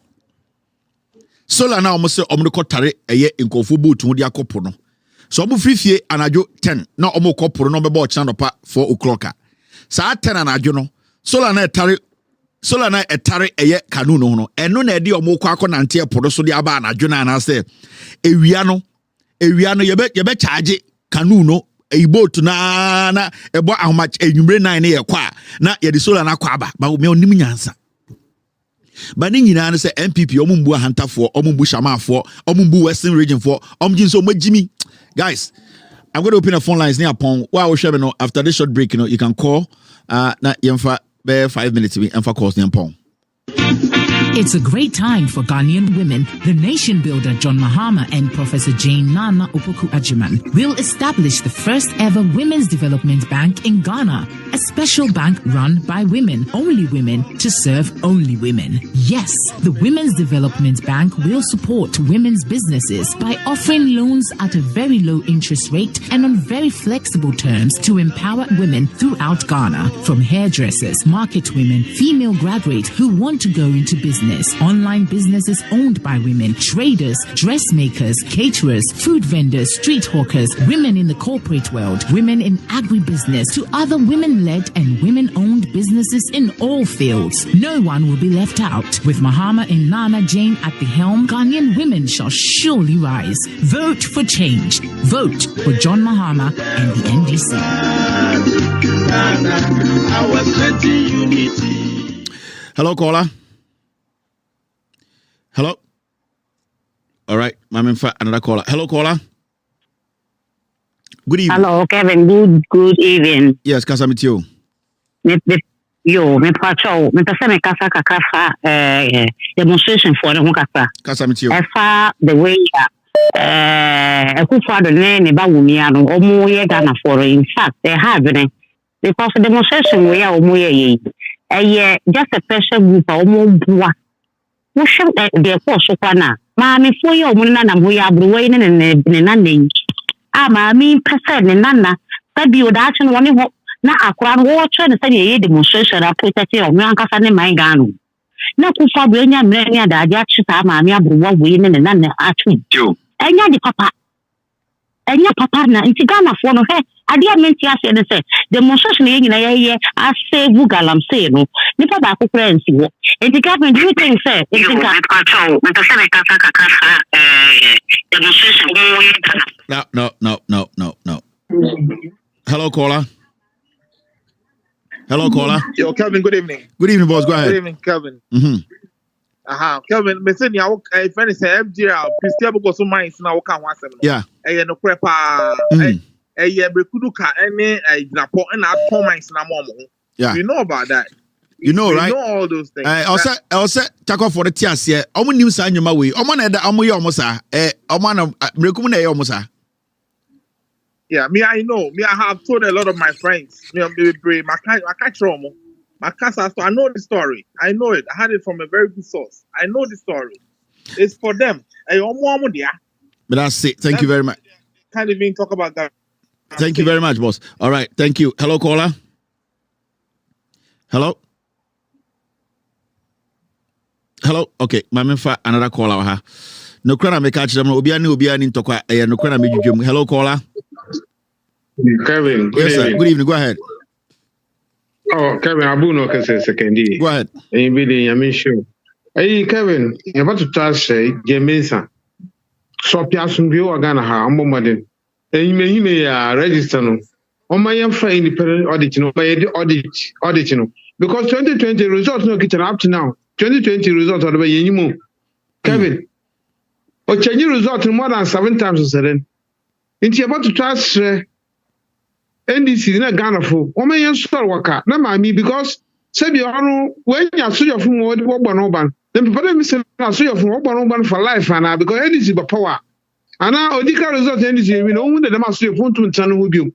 solar na almost omo ko tare eye nkofo boot ho dia kopo no so omo frifie anajo 10 na omo koporo no beba o chana pa 4 o'clock saa 10 anajo no solar na etare eye kanu no eno na edi omo kwa nante epodo so dia aba anajo na anase ewia no yebe charge kanu no boat na ebo ahoma enwumre 9 na ye kwa na ye di solar na kwa aba ba me onim nyansa ba ni nyina no se MPP omumbu ahantafo omumbu shamafo omumbu western region for omjinso magimi. Guys, I'm going to open the phone lines near upon while we're after this short break, you can call na yemfa 5 minutes to be emfa calls near upon. It's a great time for Ghanaian women. The nation builder John Mahama and Professor Jane Nana Opoku-Agyeman will establish the first ever women's development bank in Ghana. A special bank run by women, only women, to serve only women. Yes, the Women's Development Bank will support women's businesses by offering loans at a very low interest rate and on very flexible terms to empower women throughout Ghana. From hairdressers, market women, female graduates who want to go into business, online businesses owned by women, traders, dressmakers, caterers, food vendors, street hawkers, women in the corporate world, women in agribusiness, to other women-led and women-owned businesses in all fields. No one will be left out. With Mahama and Nana Jane at the helm, Ghanaian women shall surely rise. Vote for change. Vote for John Mahama and the NDC. Hello, caller. Hello. All right, another caller. Hello, caller. Good evening. Hello, Kevin. Good evening. Yes, Kasa with you. Me pacho. Me pese me kasa kakafa demonstration for the kasa. Kasa with you. Efa the way Akufo Addo ne ba wumia no omo ye Ghana for in fact they have because the demonstration we are omo ye just a pressure group omo bua. Wo hwem de ko so kwa na ma me fo ye omo na mo ya abro we ne na nen ma me pese ne nana sabi o da action woni ho na akora no wo try ne say ye demonstration a protect o me ankasa ne man Ghana na Akufo Addo enya mre ne ada aja chita ma me abro wa we ne nana action enya di papa na nti Ghana for no he adia menti ase ne say demonstration ye nyina ye ase bugalam say no nipa ba akukura nsi wo nti government do you think say demonstration No. Hello, caller. Yo, Kevin, good evening. Good evening, boss. Go ahead. Good evening, Kevin. Kevin, me say ni if any say FGR, Christian go so mine na wo kan wasem no. Yeah. No prepa. Brekudu ka any Japan na aton mine na mo. Yeah. You know about that. You know, right? You know all those things. Also, Chako for the tears here. Omo nim sa nyuma we. Omo na da omo ye omo sa. Omo na brekum na ye omo sa. Yeah, I know. I have told a lot of my friends. I catch Romo. So I know the story. I know it. I had it from a very good source. I know the story. It's for them. But that's it. Thank you very much. Can't even talk about that. Thank you very much, boss. All right. Thank you. Hello, caller. Hello. Okay. Another caller. No crana me catch them. Obiani ntokwa. No crana me jujum. Hello, caller. Kevin, good evening. Good evening. Go ahead. Oh, Kevin, Abuno can say secondi. Go ahead. Sure. Hey, Kevin, you're about to touch Jamesa. So, Piasun Bio Ghana, Ambo Madden. And you may register no. On my young friend, independent audit, because 2020 results no kitchen up to now. 2020 results are the way you move. Kevin, or change results more than 7 times a day. Into about to touch. NDC na Ghana for o men store waka na ma mi because say be onu when you so your phone wo gbo ban them people dem say na so your phone wo gbo ban for life and because NDC be power and now odika result NDC we no who dem so your phone to ntan ho biom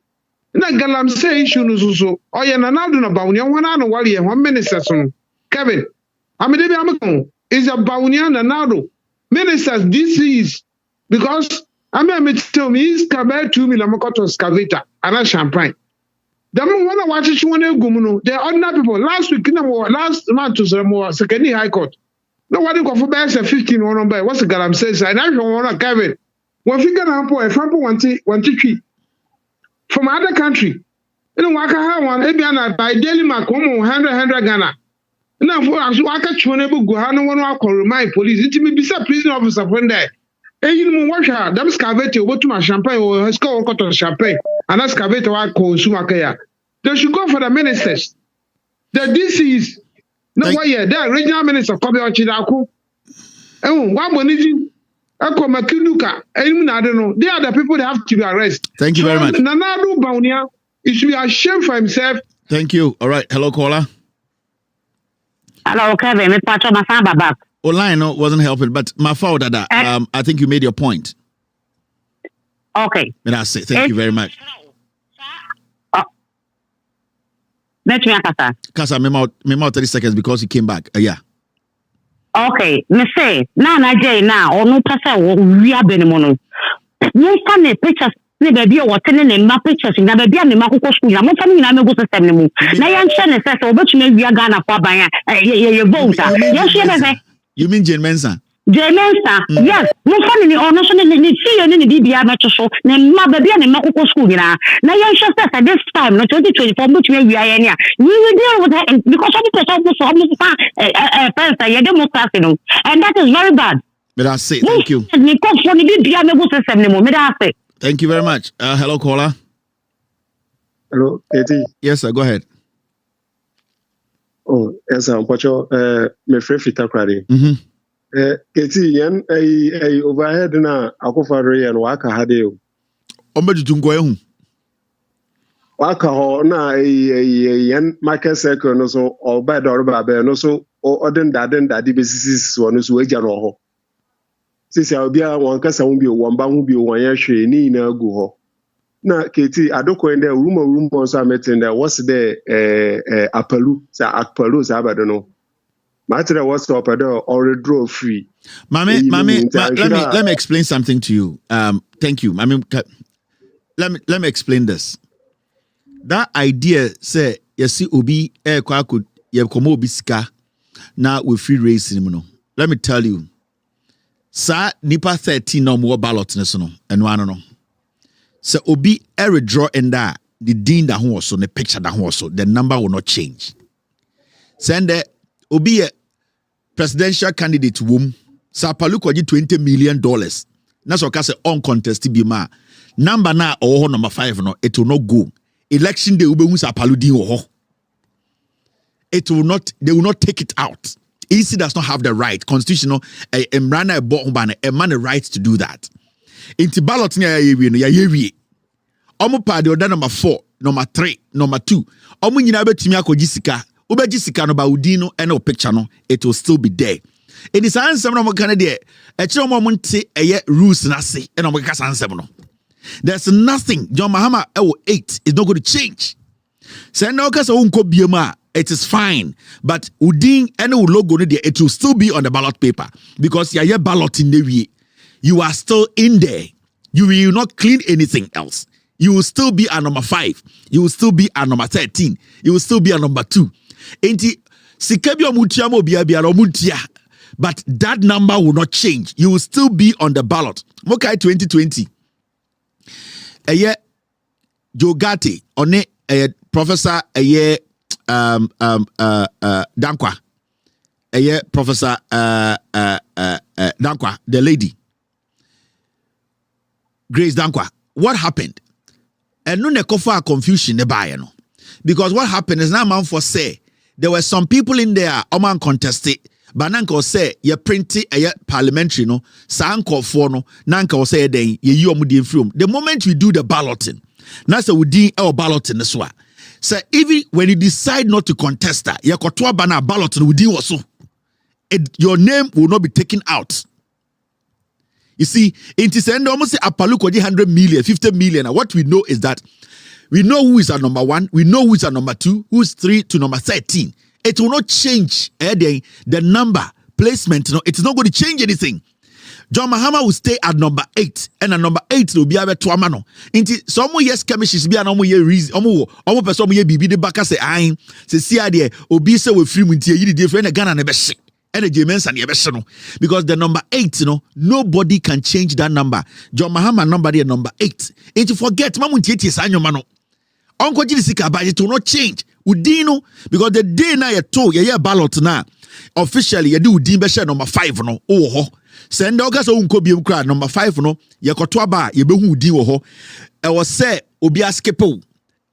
na galam say issue no so oye na na do na ba unia wana no wale e ho ministers no Kevin amede bi amekon is about unia na na do ministers DCs because me tell me is about 2 million mokoto excavator and champagne. The one I watch you want to go. The ordinary people last week, last month was Second High Court. Nobody go for best 15 one number. What's the Galam says? And I don't want to Kevin. One figure ample, a fample one tree from other country. You know, Waka have one, Ebiana by daily Macomo, 100 Ghana. Now, for us, Waka Chonebo Guhano, one call remind police. It may be some prison officer when there. And you know, watch her, them scavate over to my champagne or score cut on champagne, and that's scavate our consumer care. They should go for the ministers. The DCs. No, why, yeah, the regional minister come out Chidaku. And one money. Eko Makinuka, I don't know. They are the people that have to be arrested. Thank you very much. Nanadu Baunia, he should be ashamed for himself. Thank you. All right. Hello, caller. Hello, Kevin. It's Pacho Masamba back. Online wasn't helping, but my fault that I think you made your point. Okay. And I say thank you very much. Let me Kasa. Kasa, me out 30 seconds because he came back. Yeah. Okay, me say na Jay na onu pese we abenimono. You stand the pictures ne baby o tene ne ma pictures na baby a ne ma kokko school na mo fa ni na mego system ne mu. Na yan hye ne say obetumi wi Ghana kwa ban ye vote. Yan hye be. You mean Jane Mensa? Jane Mensa. Yes, mo fa ni ono so ne see ne bibia meto so ne ma baby a ne ma kokko school na. Na yan hye say this time no 2024 obetumi wi aye ne a. We will deal with that because some people so democracy no, and that is very bad. But I say thank you. Thank you very much. Hello, caller. Hello, Katie. Yes, sir. Go ahead. Oh, yes, I'm Pacho. Me free fita krade. Katie, yan overhead na akofare yan waka hade o. Ombejutu ngo ehun. Waka ho na yan market circle no so oba dorba be no so odin dadi besisi so no so eja no ho. Sisi obia won kasa hu bi o won ba hu bi o won ya hwe ni na agu ho. Na Keti adoko ende rumor so ametin there what's the apelu sa abado no. Matra what's up or draw free. Mame, let me explain something to you. Thank you. Let me explain this. That idea say you see obi kwa could you come obi sika now we free racing no. Let me tell you. Sa nipa 13 no more ballot no and one no. So obi draw in that the dean that was so the picture that was so the number will not change. Send the obi a presidential candidate womb sa paluko $20 million. Na so ka say uncontested bi ma number na or number 5 no it will not go. Election day ube sa paludi ho. It will not, they will not take it out. EC does not have the right, constitutional, a man the right to do that. Inti ballot ni ya yewi. Omo pa de order number 4, number 3, number 2. Omo nyina betimi akoji sika. Obeji sika no ba udi no ene o picture no, it will still be there. It is ansem no mo kan de e kire mo nte eye rules na se ene mo kasa ansem no. There's nothing. John Mahama 8 is not going to change. Say no kasa unko biema. It is fine, but udin any logo it will still be on the ballot paper because your ballot in the way you are still in there. You will not clean anything else. You will still be a number 5. You will still be a number 13. You will still be a number 2. But that number will not change. You will still be on the ballot. Mokai 2020. Jogati on a professor Dankwa. Professor Dankwa, the lady. Grace Dankwa. What happened? And no nekofa confusion no. Because what happened is now man for say there were some people in there oman contested. But nanka say ye printed a parliamentary no sanko for no nanka say then ye omudi from. The moment we do the balloting, now say we do our balloting this one. So even when you decide not to contest that, you got to a ballot and we also, your name will not be taken out. You see, it is almost say Apaluko 100 million, 50 million. And what we know is that we know who is our number 1, we know who is our number 2, who is 3 to number 13. It will not change the number placement. No, it is not going to change anything. John Mahama will stay at number 8, and at number 8 will be able to amano. Inti some yes chemists be an reason. Almost person ye bibi de baka say I say see idea obi say we free munti ye different Ghana never shit. and J Mensa no, because the number 8, nobody can change that number. John Mahama number there number 8. And you forget, Mamun Titi Sanyo Mano. Uncle Jessica, but it will not change. Udino, because the day na ye ballot na officially you do Udin Besha number 5 no. Oh, send August Unkobium crowd number 5 no. Ye kotwaba ye be Udin ho. I was say Obia skepo.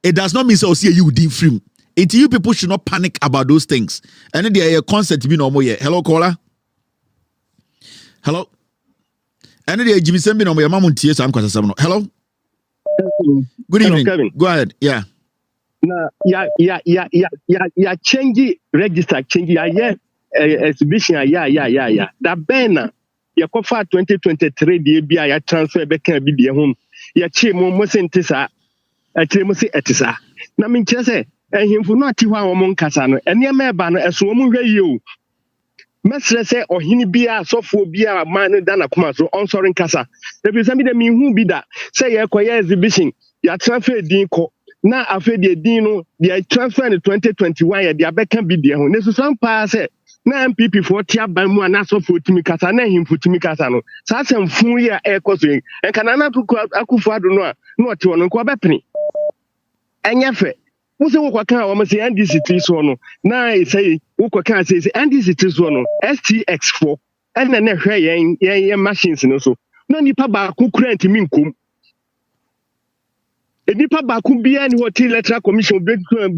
It does not mean so see you Udin free. Until you people should not panic about those things. And then there are concept be no more yet. Hello, caller. Hello. And then there Jimmy Sembi no more. Mamun TS I'm quite a hello. Good evening. Hello, Kevin. Go ahead. Yeah. Na ya change register change ya exhibition ya. Da bena ya kofa 2023 de bia ya transfer be kan bi de ho. Ya che mo sentisa. Akire mo se etisa. Na min kire ehimfu no ati ho a wo nkasa no enema eba no eso wo hwe yi o mesre se ohini bia sofo bia man da na kuma so on sorry nkasa ebi se mi de mi hu bi da se ye koye exhibition ya transfer din ko na afa de din no de transfer in 2021 ya de abeka bi de ho ne so san pa se na MPP for tia ban mu na sofo timi kasa na ehimfu timi kasa no sa semfu ya ekoso en kana na akufo ado no a no te wono ko bepene enyefe Wose wo kan wa say NDC3 so no na say wo kan say NDC3 so no STX4 and na hwe yen machines no so no nipa ba ku kurant mi nkom nipa ba ku bia ni hotel electoral commission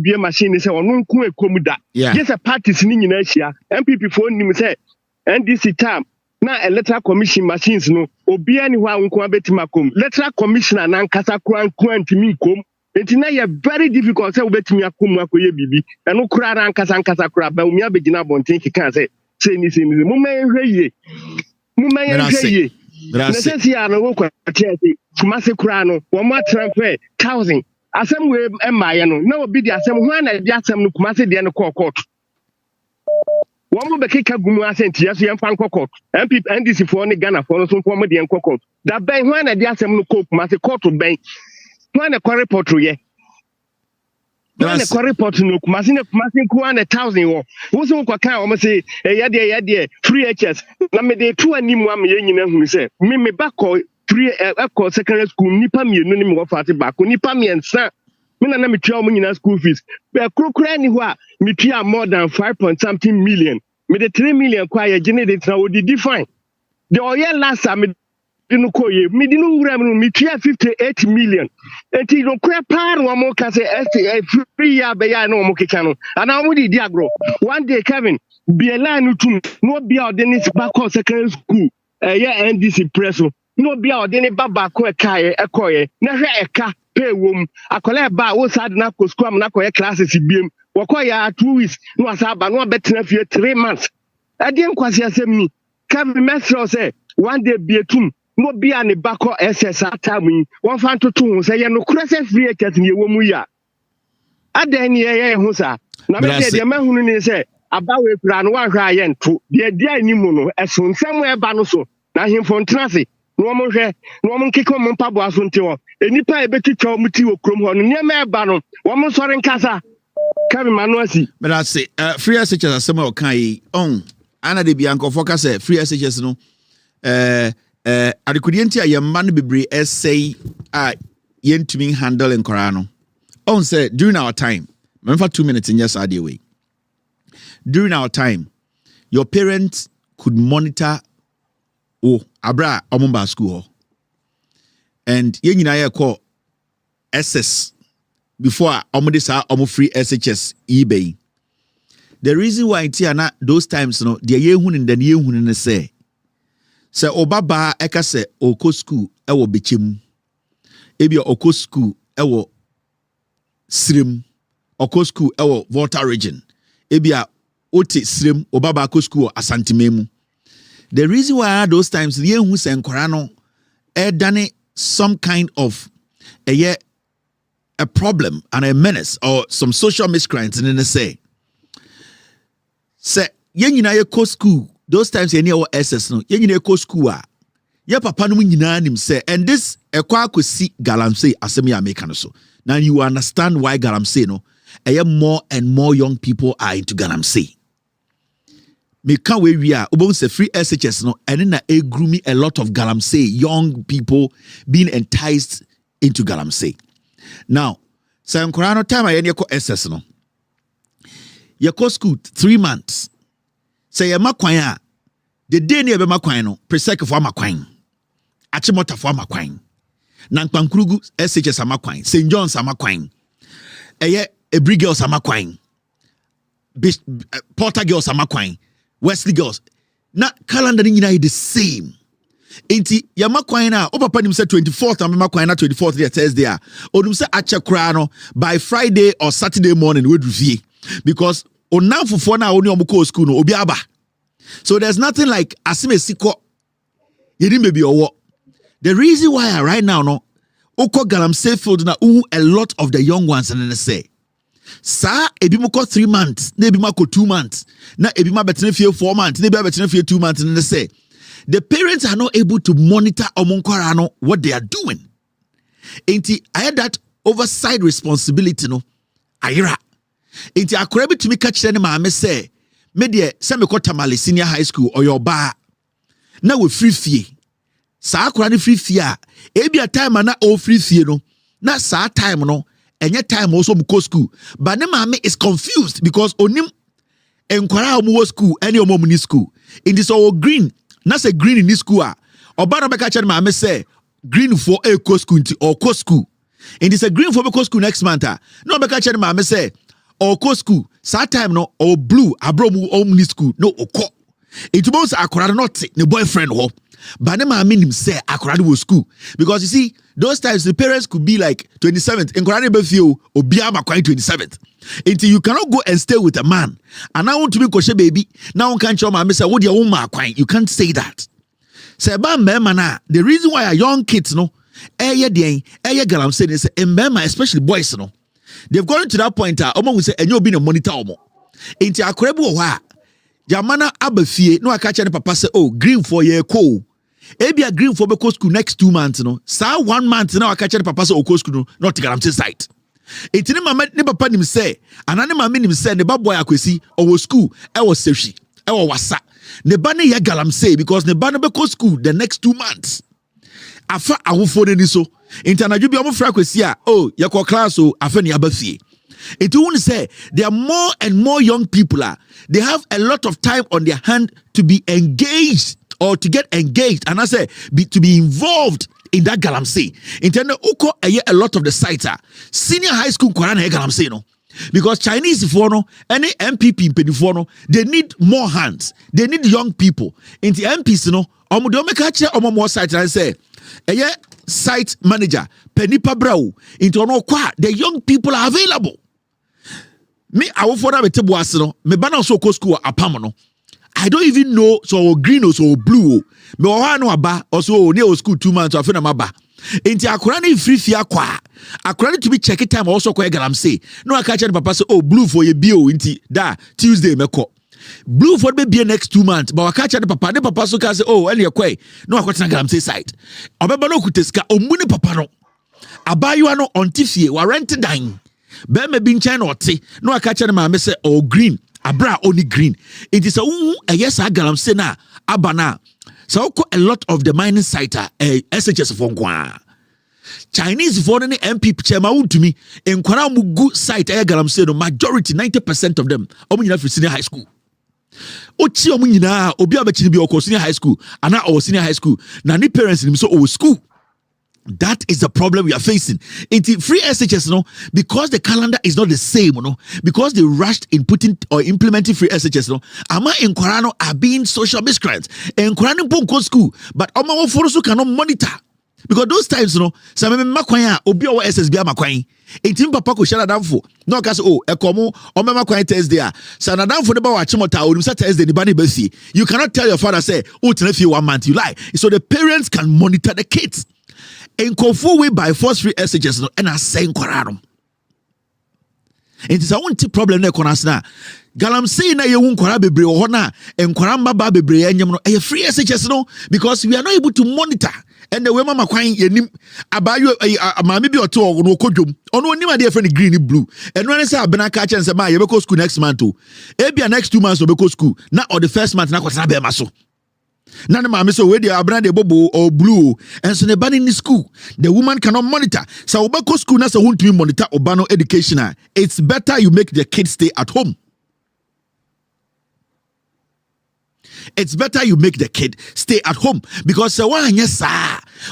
bia machine say ono nku ekom da yes a parties ni nyina hia MPP for nim say NDC time na electoral commission machines no obia ni ho anko abetima kom electoral commissioner na nkasa kurant mi nkom Enti na ye very difficult say obetumi akomu akoye bibi eno kura ran kasa kura ba umi abegina bonten kika say ni mu menhwe ye na say sia no wo kwatia say kuma se kura no wo ma transfer 1000 asem we emaye no na obi di asem ho na di asem no kuma se de no court wo mo be kika gumu asenti yaso yem fan court MPP NDC for ne Ghana for no so mo de court da ben ho na di asem no kuma se court ben when a report ye. When a report no kumasin ku 1,000 wo. Wo so kwa kan o say ya de free HS. Na me de tu animu am ye nyina hu say me ba ko free secondary school nipa mienu ni me go fati ba ko nipa miensa. Me na me tua o nyina school fees. Be krokra ni ho a me tua more than 5.something million. Me de 3 million kwa ye generate na wo di define. The oil last me dinu koye me dinu wura me me tua 58 million enti no kwa pa no mo ka say free ya be ya no mo keka no ana mo di agro one day Kevin biela no tum no bia odeni back secondary school ya NDC press no bia odeni baba ko eka ekoye na hwe eka pay wom akola ba wo sad na ko school am na koye classes biem wo koya 2 weeks no asaba no betena fie 3 months ade nkwasi asem ni Kevin mesro say one day bietum no bia ne bako SS atamu won fan toto ho say ye no kura say free agent ne wo mu ya adan ye ho sa na me de ma hunu ni say abawe kura no wan hwa ye nto de dia ni mu no eso nsem e ba no so na hemfo ntrase no mo hwe no mo nkeke mo mpabo aso nte ho enipa e betitwa mo ti wo krom ho no ne ma e ba no wo mo sore nkasa kabi manuasi but I say free SHS asem o kan yi on ana de bia nkofo ka say free SHS no adekudienti a yemma no bebre essay a yentumi handle nkora no on say during our time remember 2 minutes in yes ade way during our time your parents could monitor abra omumba school and ye nyina ye call SS before omudisa omu free SHS eBay the reason why tiana those times no de ye hunu ndan ye hunu ne say se obaba eka se oko school ewo bechem ebi oko school ewo srem oko school ewo Volta region ebi a oti srem obaba oko school asantememu the reason why those times the hu se nkora no done some kind of a problem and a menace or some social miscreants in the say yen nyina ye ko school those times any our SS no yen nyina ko school a ye papa no nyina nim say and this ekwa akosi galamsey asem ya make no so now you understand why galamsey no more and more young people are into galamsey me can't wait we are about the free SHS no and then a grooming a lot of galamsey young people being enticed into galamsey. Now, so no time I yeko SS no. Yeko school 3 months. Say ya makwanya the day near be makwanya no presec for makwanya. Achimota for makwanya. Nankpankrugu SHS amakwanya. St. John's amakwanya. Eye Ebri girls amakwanya. Porter girls amakwanya. Wesley girls. Na calendar nyina is the same. Enti ya makwanya na o papa nim say 24th am makwanya na 24th day Thursday a odum say ache kra no by Friday or Saturday morning we do vie because onam fofo na oni omko school no obi aba. So there's nothing like asime siko yedi maybe owo. The reason why right now no oko galamsey field na a lot of the young ones and they say sa ebi mo ko 3 months na ebi ma ko 2 months na ebi ma betene fie 4 months na ebi betene fie 2 months and they say the parents are not able to monitor omonkorano what they are doing. Enti I had that oversight responsibility no ayira. Enti akora bi tumi ka kire ne maame say me de se me ko Tamale Senior High School or your bar na we free fee. Sa akora ne free fee a ebi a time na o free fee no na sa time no enye time also mu ko school but ne maame is confused because onim enkwara omo school any omo muni school in this all green na say green in this school a oba no be ka kire maame say green for a co school or co school in this a green for co school next month no be ka kire maame say or co school sa time no or blue abromu omni school no oko it means akorade not the boyfriend ho but ne maame nim say akorade wo school because you see those times the parents could be like 27th enkorade be feel obia makwan 27th until you cannot go and stay with a man and I want to be koshe baby now one can't show maame say wo de wo makwan you can't say that say ba mema na the reason why our young kids no galamsey say mema especially boys no they've gone to that point omo will say enyo be no monitor omo enti akorebu wo ha jamana abafie no aka che ne papa say oh green for ye ko ebia green for be ko school next 2 months no sa 1 month na aka che ne papa say o ko school no not galamsey site enti ne mama ne papa nim say anane mama nim say ne baboy akwesi o school e wo sehwi e wo wasa ne ba ne ye galamsey because ne ba no be ko school the next 2 months afa awofo ne ni so international bi omo fra kwesi a oh ye ko class o afa ni abafie it won't say there are more and more young people they have a lot of time on their hand to be engaged or to get engaged and I say to be involved in that galamsey intendo uko a lot of the sites senior high school kwara na galamsey no because Chinese for no any MPP impedifo no they need more hands they need young people in the MPs no omo de make kire omo more site and say site manager penipa brau into no kwa the young people are available me awofo na betebo ase no me ba na so ko school apam no I don't even know so green or so blue me o no aba or so near school 2 months afena maba enti akora na free fia kwa akora to be check time also kwa galamsey no aka che papa say oh blue for ye bio enti da Tuesday meko blue for be next 2 months but aka che papa so ka say oh ele kwai no akota galamsey site obeba no kuteska omuni papa no abayo no ontifie wa rent dan be me bi nchen no te no aka che ma me say oh green abra only green it is a yes galamsey na abana so a lot of the mining site SHS for nkwa Chinese for any MP chema untumi enkwara mu good site galamsey no majority 90% of them omo nyina for senior high school ochi omo nyina obi abachini bi okọ senior high school ana or senior high school na ni parents nim so o school. That is the problem we are facing. It's free SHS, no, because the calendar is not the same, no, because they rushed in putting or implementing free SHS, no. Ama in Korano are being social miscreants. In Korano Ponko school, but Oma Forosu cannot monitor. Because those times, no, some makwanya obi o SSB makwanya. Etim papa ko shara danfo. No ka say oh, ekomo o makwanya Thursday a. Sa na danfo de ba wa chimota o nimsa Thursday ni ba ni basi. You cannot tell your father say, "Oh, tena 1 month." You lie. So the parents can monitor the kids. En kofu we by force free SHS no and asay nkwara no enti sa wonti problem na ekona na galamsey na ye wu nkwara bebre wo na nkwara mbaba bebre anyem no e free SHS no because we are not able to monitor And the way mama kwan yenim abayo maame bi oto no kodwom ono onim ade friend green blue and when say abena ka chen say ma ye be go school next month o ebia next 2 months no be go school na or the first month na kwatena be ma so na ne maame so we dey abena de bobo or blue and so ne ban in school the woman cannot monitor so we go school na so won't monitor obano education. It's better you make the kids stay at home. It's better you make the kid stay at home because yes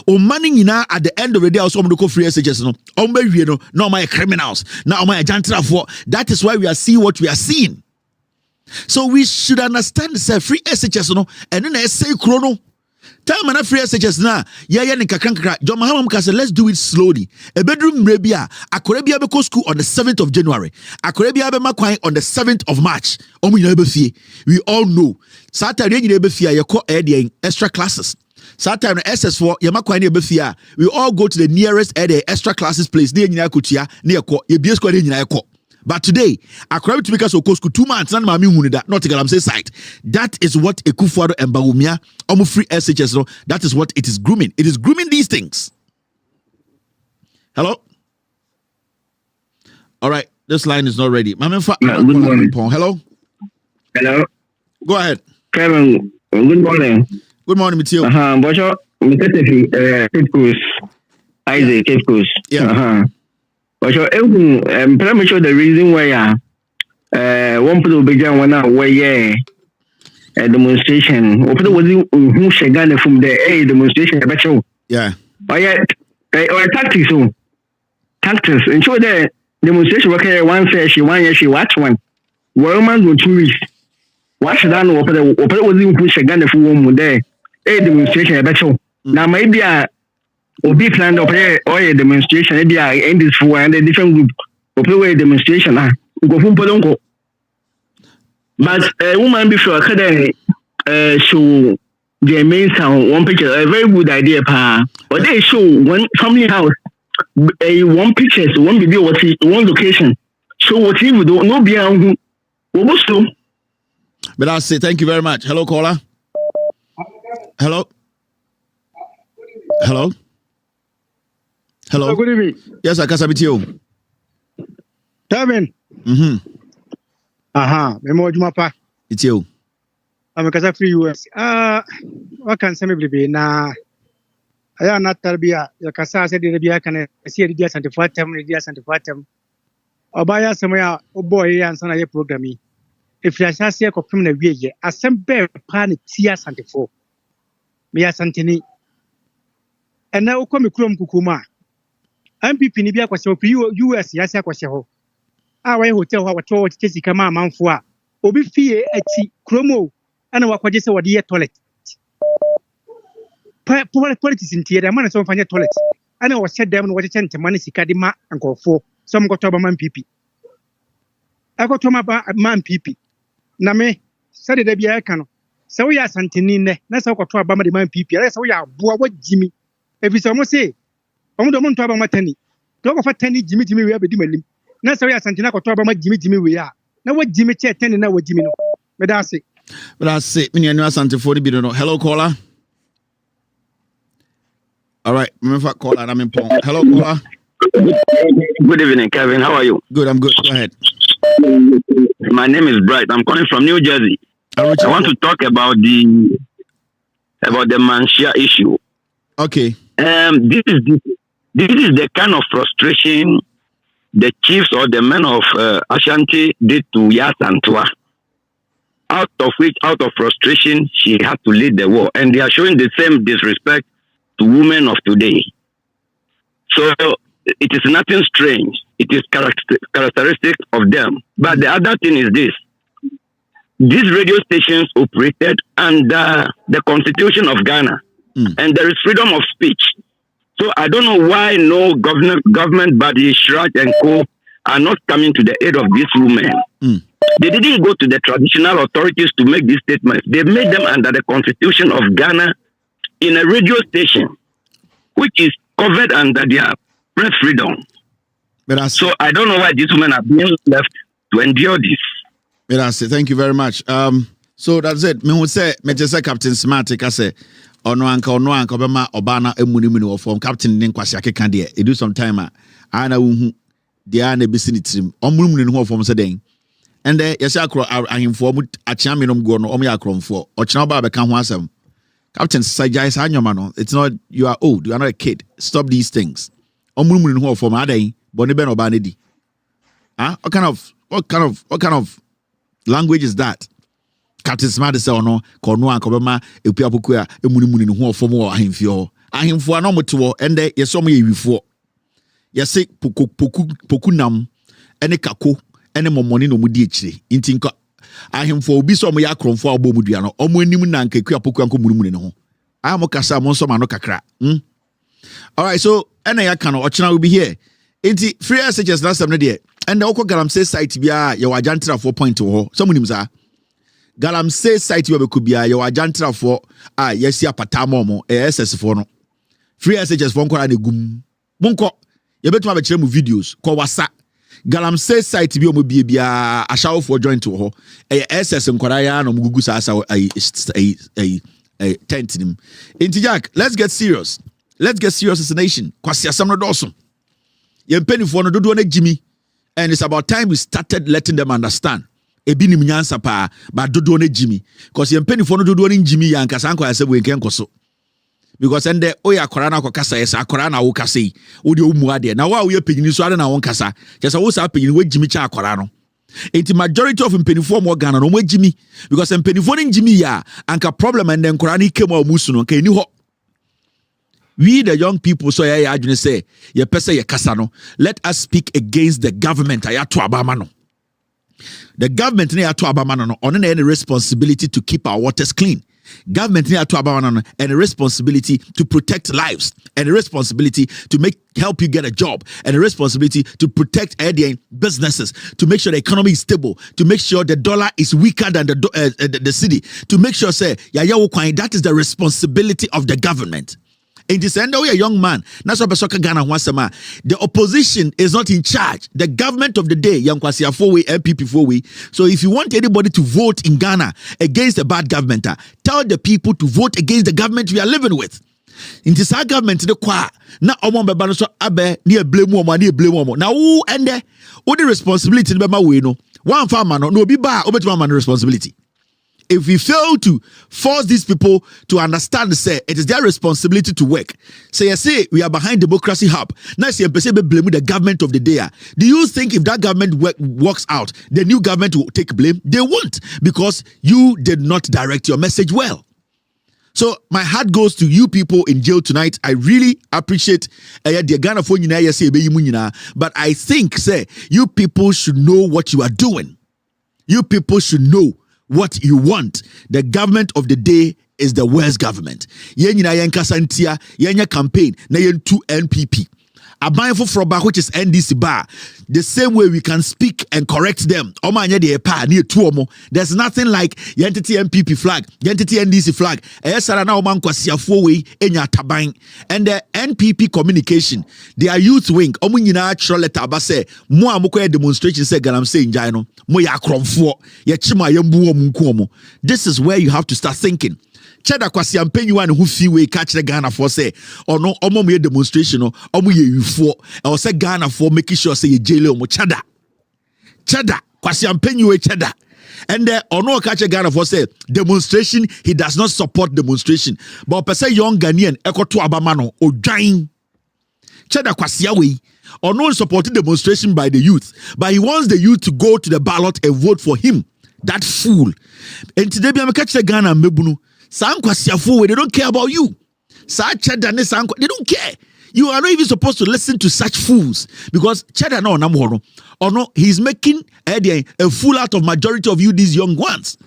o money at the end of the day also go free SHS no my criminals now my for that is why we are seeing what we are seeing. So we should understand say free SHS and then say chrono time na free SHS na ya ni kakra John Mahama mka say let's do it slowly. A bedroom rebia akorebia be go school on the 7th of January. Akorebia be makwan on the 7th of March. Omu nyina be fie. We all know. Saturday nyina be fie ye call extra classes. Saturday SS4 ye makwan be fie. We all go to the nearest extra classes place. Ne nyina kotua ne ye call. Ye bie school ne nyina ye call. But today, according to because of school 2 months, and mami huni that not I'm say site. That is what Ekufuado and Bawumia almost free SHS. That is what it is grooming. It is grooming these things. Hello. All right, this line is not ready. Good morning. Hello. Hello. Go ahead. Kevin. Good morning. Good morning, Mitio. Bonjour. Cape Coast. Isaac Cape Coast. Yeah. So, I'm pretty sure the reason why one people began one where a demonstration. Or was who she got from the demonstration about you. Yeah. Or tactics. Tactics. And so the demonstration worker one says she 1 year she watch one. Woman go 2 weeks. Watch that no or was who she got from one there. A demonstration about you. Now maybe Obi planned up or a demonstration, maybe I end this for and a different group of a demonstration. Go from Polongo. But a woman before could show the main sound one picture, a very good idea, pa. But they show one family house, one pictures, one video, one location. Show what he would do, no beyond who. But I'll say thank you very much. Hello, caller. Hello. Hello. Hello. Good evening. Yes, I can submit you. Kevin. Memo Jumapa. It's you. I'm a Casa Free US. What can some be na? I am not Talbia. The Casa said the Bia can see the Dias and the Fatum, the Dias and the Fatum. Obaya somewhere, oh boy, and son of your programming. If you are say a criminal way, a some bear pan tears and the four. Mia Santini. And now come Krum Kukuma. MPP ni bia kwase opi US ya sia kwase ho awa hotel ho wato chesi kama amanfo a obi fie achi kromo ana wakwaje se wode ye toilet politics ntie da man so mfanye toilet ana wo shed dem no wo cheche ntema ne sika de ma ankofo so mkoto ba man MPP akoto ma ba man MPP na me sade da bia ka no se wo ya santeni ne na se akoto ba ma de man MPP ara se wo ya boa wajimi efisa mo se omo do mo nto aba matani to ko fa tani jimi we abedi manim na se we asantina ko to aba ma jimi we a na wa jimi che tani na wa jimi no me da se me anu asante for bi no. Hello caller. All right, me fa caller na me pon. Hello caller. Good evening, Kevin. How are you? Good, I'm good. Go ahead. My name is Bright. I'm calling from New Jersey. I want to talk about the Manshia issue. Okay. This is the kind of frustration the chiefs or the men of Ashanti did to Yasantua. Out of frustration, she had to lead the war. And they are showing the same disrespect to women of today. So it is nothing strange. It is characteristic of them. But the other thing is this. These radio stations operated under the Constitution of Ghana. And there is freedom of speech. So I don't know why no government body, Shraj and Co. are not coming to the aid of these women. They didn't go to the traditional authorities to make these statements. They made them under the Constitution of Ghana in a radio station, which is covered under their press freedom. So I don't know why these women are being left to endure this. Thank you very much. So that's it. Me who say me just say Captain Smart ka say ono anka obema obana emunimuni wo form Captain nin kwase akeka de e do some time ana hu de ana besi ni trim omunimuni no form say den and yes akro ahimfo mu achiamenom go no omo yakromfo ochina ba be ka ho asem Captain Sajai Sanyoma no it's not you are old, you are not a kid. Stop these things. Omunimuni no form adan boni be no ba ne di. What kind of language is that? Captain Smart say ono kono ankobema epuapoku a emunimuni ne ho ofom wo ahemfio ahemfo na moto ende yeso mo yewifo yese poku nam ene kako ene momoni no mudi ekire nti nko ahemfo obi so mo yakromfo abo mudua no omo anim na nka epuapoku anko munimuni ne ho amo kasa mo so ma no kakra all right, so ene yaka no ochina will be here nti free SHS last time there ende okọ Galamsey site bia ye wajantra 4 point ho so munim za Galamsey site we be bia ye wajantra for yesi apata momo SS for no free SHS for nkora na gum monko ye betuma be kire mu videos ko wasa Galamsey site bi omo bia ashawo for joint ho SS nkora ya no mugugu sa tent nim inti Jack, let's get serious as a nation kwasi asam no doso ye penifo no dodo na jimi. And it's about time we started letting them understand. Ebi ni mnyansa pa ba dodo ne Jimmy. Because ye penny for no dodo ne Jimmy yanka sanko ya sebo yenken koso. Because ende oya korana ko kasa yesa korana wo kasa wo de omu ade. Na wa wo ye pegini so ade na won kasa. Just wo sa pegini we Jimmy cha korano. Enti majority of penny for mo Ghana no mo Jimmy. Because penny for ne Jimmy ya anka problem and then korani kema omusu no nka ni ho. We the young people so ya adwene say ye pese ye kasa no let us speak against the government ayato abama no the government ne ayato abama no on any responsibility to keep our waters clean government ne ayato abama no and a responsibility to protect lives and a responsibility to help you get a job and a responsibility to protect businesses to make sure the economy is stable to make sure the dollar is weaker than the city to make sure say that is the responsibility of the government. In this end, we a young man. That's what Besoka Ghana wants. The opposition is not in charge. The government of the day, young Kwasi Afowe, MPP Fowe. So if you want anybody to vote in Ghana against a bad government, tell the people to vote against the government we are living with. In this government, the kwa na omo beba so abe ni blame omo ni blame omo. Na who ende? Who the responsibility be ma we no? One farmer no obi ba obetuma man responsibility. If we fail to force these people to understand, say it is their responsibility to work. Say we are behind Democracy Hub. Now say blame the government of the day. Do you think if that government works out, the new government will take blame? They won't, because you did not direct your message well. So my heart goes to you people in jail tonight. I really appreciate the Ghana phone, but I think say you people should know what you are doing. You people should know what you want. The government of the day is the worst government. Yenyina yenkasantia, yenya campaign, na yentu NPP. Abayfo Froba, which is NDC bar. The same way we can speak and correct them. There's nothing like Yentity MPP flag, Yentity NDC flag. And the NPP communication, their youth wing, demonstration say Galamsey Njano, this is where you have to start thinking. Cheda Kwasi Ampenyu one who feel we catch the Ghana for say or no omo me demonstration or omo ye for or say Ghana for making sure say ye jail omo Cheda Kwasi Ampenyu Cheda and or no catch Ghana for say demonstration he does not support demonstration but per se young Ghanaian ekoto abamano o dwan Cheda Kwasi Awe or no supporting demonstration by the youth but he wants the youth to go to the ballot and vote for him. That fool. And today be catch the Ghana mebunu they don't care about you. They don't care. You are not even supposed to listen to such fools because Cheda no, he's making a fool out of majority of you, these young ones.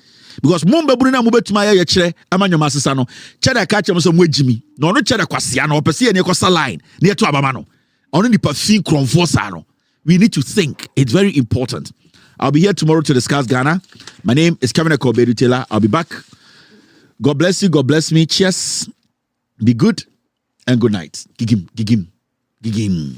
Because Mumba Bruna Mubetmaya Yachere, Amanyo Masasano, Cheda catch him some Jimmy, no Cheda Quasiano, Persia Necosa line, near to Abamano. Only the Perfin Cronfosano. We need to think. It's very important. I'll be here tomorrow to discuss Ghana. My name is Kevin Ekobedu Taylor. I'll be back. God bless you. God bless me. Cheers. Be good and good night. Gigim, gigim, gigim.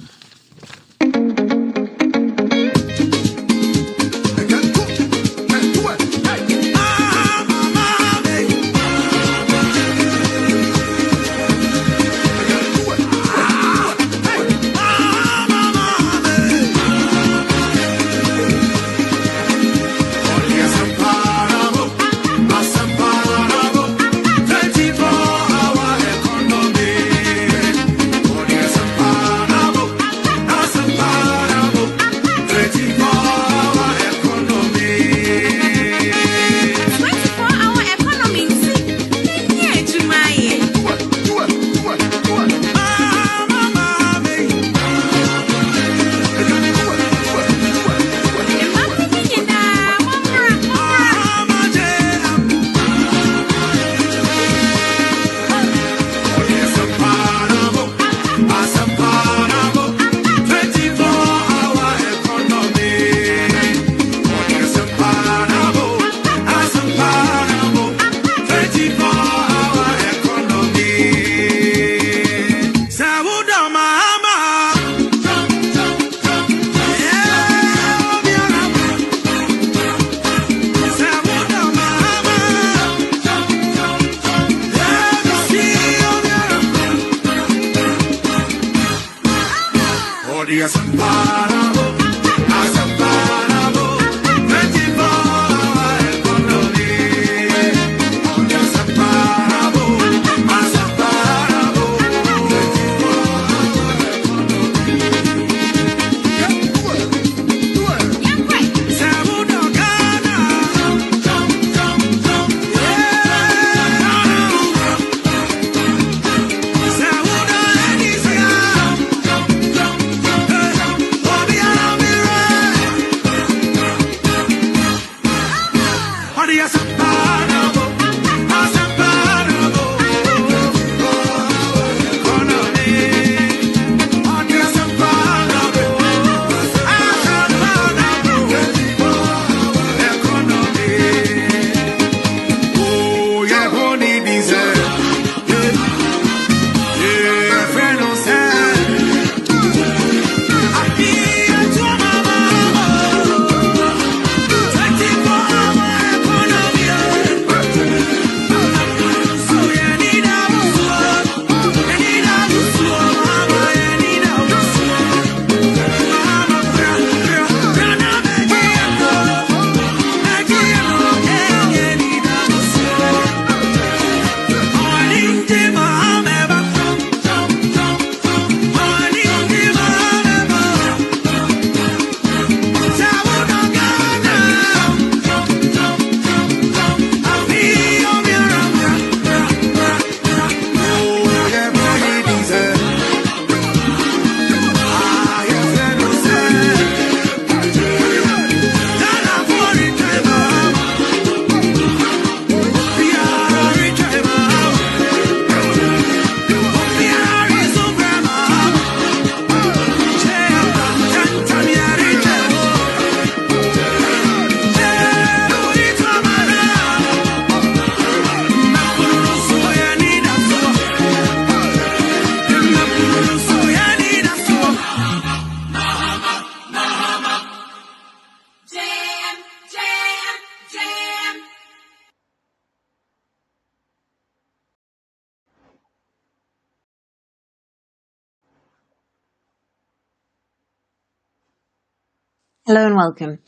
Hello and welcome.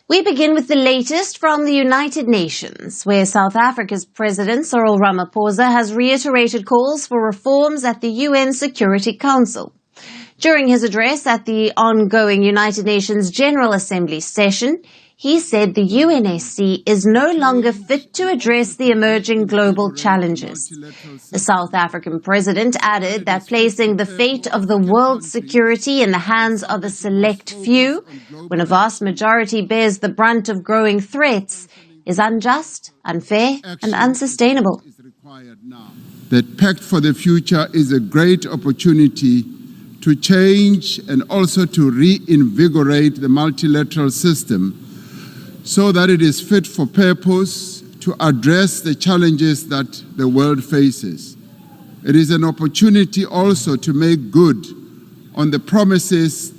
We begin with the latest from the United Nations, where South Africa's President Cyril Ramaphosa has reiterated calls for reforms at the UN Security Council. During his address at the ongoing United Nations General Assembly session, he said the UNSC is no longer fit to address the emerging global challenges. The South African president added that placing the fate of the world's security in the hands of a select few, when a vast majority bears the brunt of growing threats, is unjust, unfair, and unsustainable. That Pact for the Future is a great opportunity to change and also to reinvigorate the multilateral system so that it is fit for purpose to address the challenges that the world faces. It is an opportunity also to make good on the promises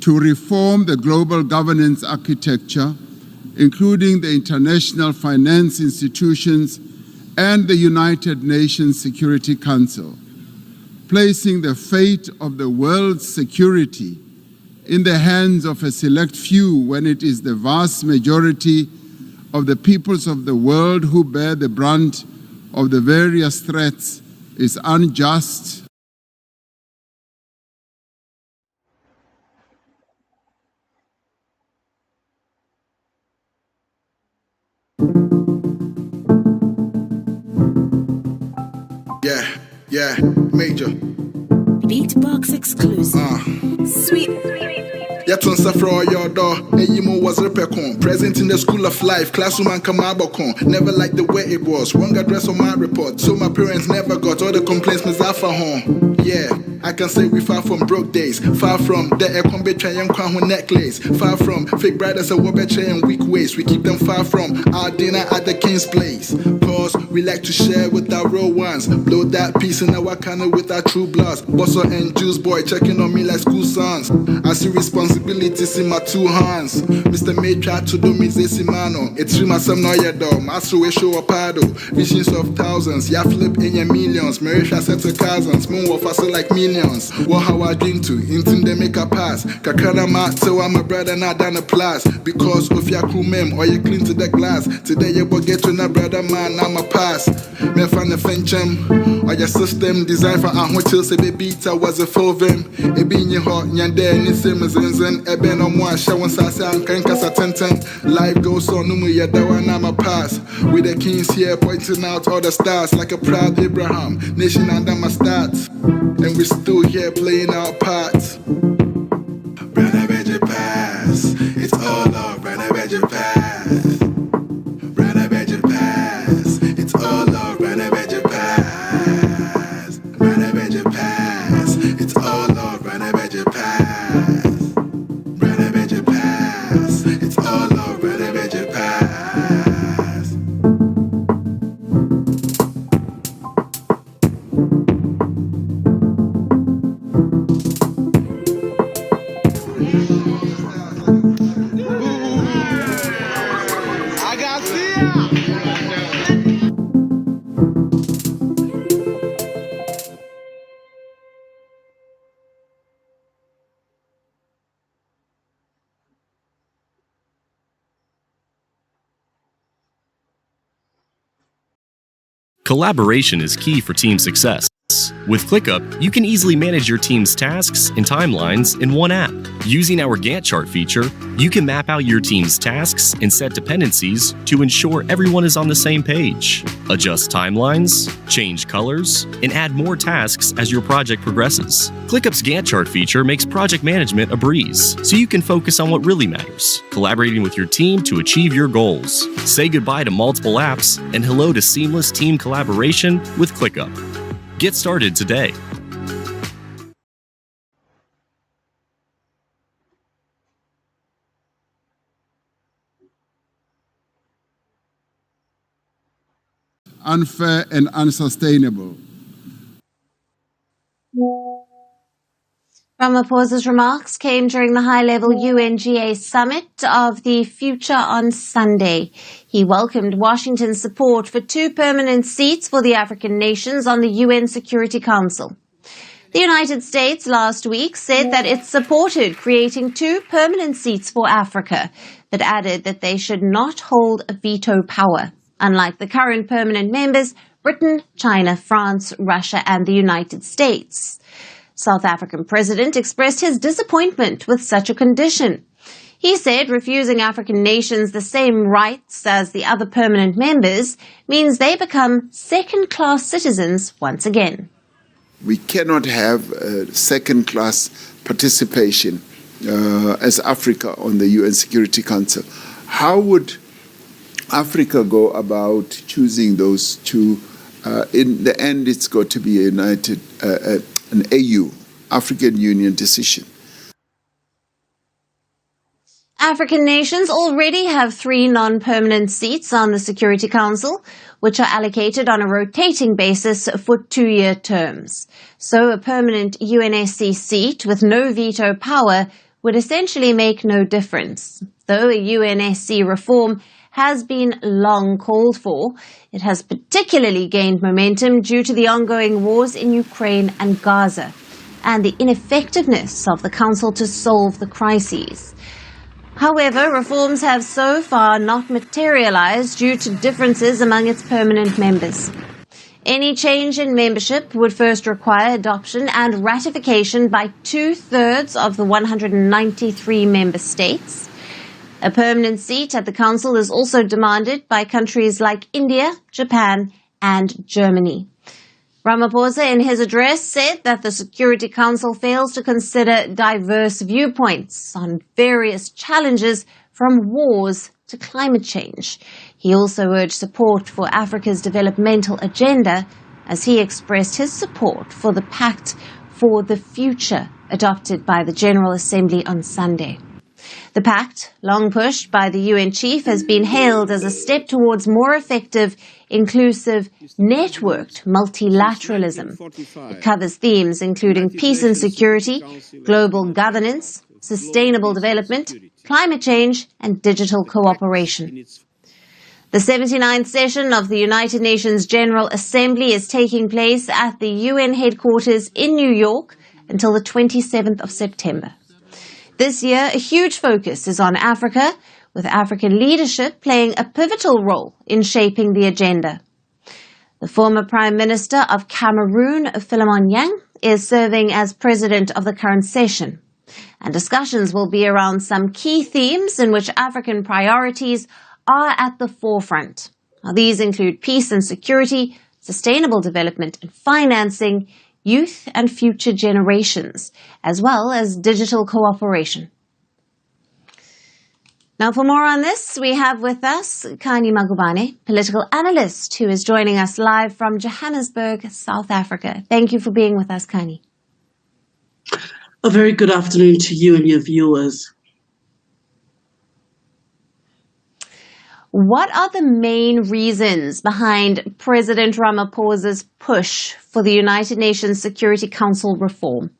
to reform the global governance architecture, including the international finance institutions and the United Nations Security Council, placing the fate of the world's security in the hands of a select few when it is the vast majority of the peoples of the world who bear the brunt of the various threats is unjust. Yeah, major. Beatbox exclusive. Sweet. Yaton Safra your door, Eyimo was repecon. Present in the school of life, classroom Kamabokon. Never liked the way it was. Wrong address on my report. So my parents never got all the complaints Mazafa home. Yeah, I can say we far from broke days. Far from the Ekombe Chayan Kwahu necklace. Far from fake brothers and Wobeche and weak ways. We keep them far from our dinner at the king's place. Call because we like to share with our real ones. Blow that piece in our cannon with our true bloods. Bosso and Juice Boy checking on me like school sons. I see responsibilities in my two hands. Mr. May try to do me Zesimano. It's real myself no ya dom. I saw a show of pado. Visions of thousands. Ya flip in your millions. Marisha set to cousins. Moon of us like millions. What how I dream to. Intin they make a pass. Kakana ma so I'm a brother not done a plus. Because of your crew mem or you clean to the glass. Today you will get to na brother man I'm a pass. Me fan the fenchem. Or your system designed for a hotel say baby I was a full vim. E be in your heart nyande ni same zenzen. E be no more shawon sasa ankanka sa tenten. Life goes on no ya dawa na my pass. With the kings here pointing out all the stars like a proud Abraham. Nation under my stats. And we still here playing our parts. Brother Veggie Pass. It's all love, Brother Veggie Pass. Brother Veggie Pass. It's all love, Brother Veggie Pass. Brother Veggie Pass. It's all love, Brother Veggie Pass. Brother Veggie Pass. It's all love, Brother Veggie Pass. Collaboration is key for team success. With ClickUp, you can easily manage your team's tasks and timelines in one app. Using our Gantt chart feature, you can map out your team's tasks and set dependencies to ensure everyone is on the same page. Adjust timelines, change colors, and add more tasks as your project progresses. ClickUp's Gantt chart feature makes project management a breeze, so you can focus on what really matters, collaborating with your team to achieve your goals. Say goodbye to multiple apps and hello to seamless team collaboration with ClickUp. Get started today. Unfair and unsustainable. Ramaphosa's remarks came during the high-level UNGA summit of the future on Sunday. He welcomed Washington's support for 2 permanent seats for the African nations on the UN Security Council. The United States last week said that it supported creating 2 permanent seats for Africa, but added that they should not hold a veto power. Unlike the current permanent members, Britain, China, France, Russia, and the United States. South African president expressed his disappointment with such a condition. He said refusing African nations the same rights as the other permanent members means they become second-class citizens once again. We cannot have second-class participation as Africa on the UN Security Council. How would Africa go about choosing those 2? In the end, it's got to be an AU, African Union decision. African nations already have 3 non-permanent seats on the Security Council, which are allocated on a rotating basis for 2-year terms. So a permanent UNSC seat with no veto power would essentially make no difference. Though a UNSC reform has been long called for, it has particularly gained momentum due to the ongoing wars in Ukraine and Gaza, and the ineffectiveness of the Council to solve the crises. However, reforms have so far not materialized due to differences among its permanent members. Any change in membership would first require adoption and ratification by 2/3 of the 193 member states. A permanent seat at the Council is also demanded by countries like India, Japan, and Germany. Ramaphosa, in his address, said that the Security Council fails to consider diverse viewpoints on various challenges from wars to climate change. He also urged support for Africa's developmental agenda as he expressed his support for the Pact for the Future adopted by the General Assembly on Sunday. The pact, long pushed by the UN chief, has been hailed as a step towards more effective, inclusive, networked multilateralism. It covers themes including peace and security, global governance, sustainable development, climate change, and digital cooperation. The 79th session of the United Nations General Assembly is taking place at the UN headquarters in New York until the 27th of September. This year, a huge focus is on Africa, with African leadership playing a pivotal role in shaping the agenda. The former Prime Minister of Cameroon, Philemon Yang, is serving as president of the current session. And discussions will be around some key themes in which African priorities are at the forefront. Now, these include peace and security, sustainable development and financing, youth and future generations, as well as digital cooperation. Now, for more on this, we have with us Kani Magubane, political analyst, who is joining us live from Johannesburg, South Africa. Thank you for being with us, Kani. A very good afternoon to you and your viewers. What are the main reasons behind President Ramaphosa's push for the United Nations Security Council reform?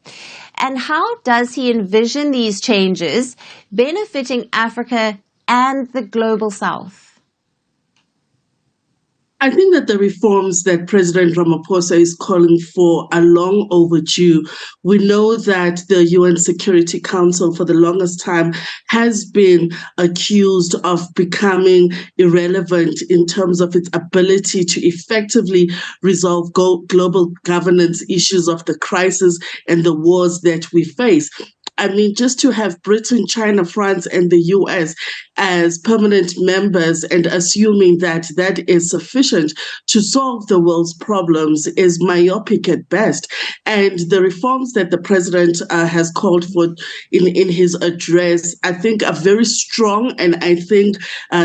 And how does he envision these changes benefiting Africa and the global South? I think that the reforms that President Ramaphosa is calling for are long overdue. We know that the UN Security Council for the longest time has been accused of becoming irrelevant in terms of its ability to effectively resolve global governance issues of the crisis and the wars that we face. I mean, just to have Britain, China, France, and the US as permanent members and assuming that that is sufficient to solve the world's problems is myopic at best. And the reforms that the president has called for in his address, I think are very strong and I think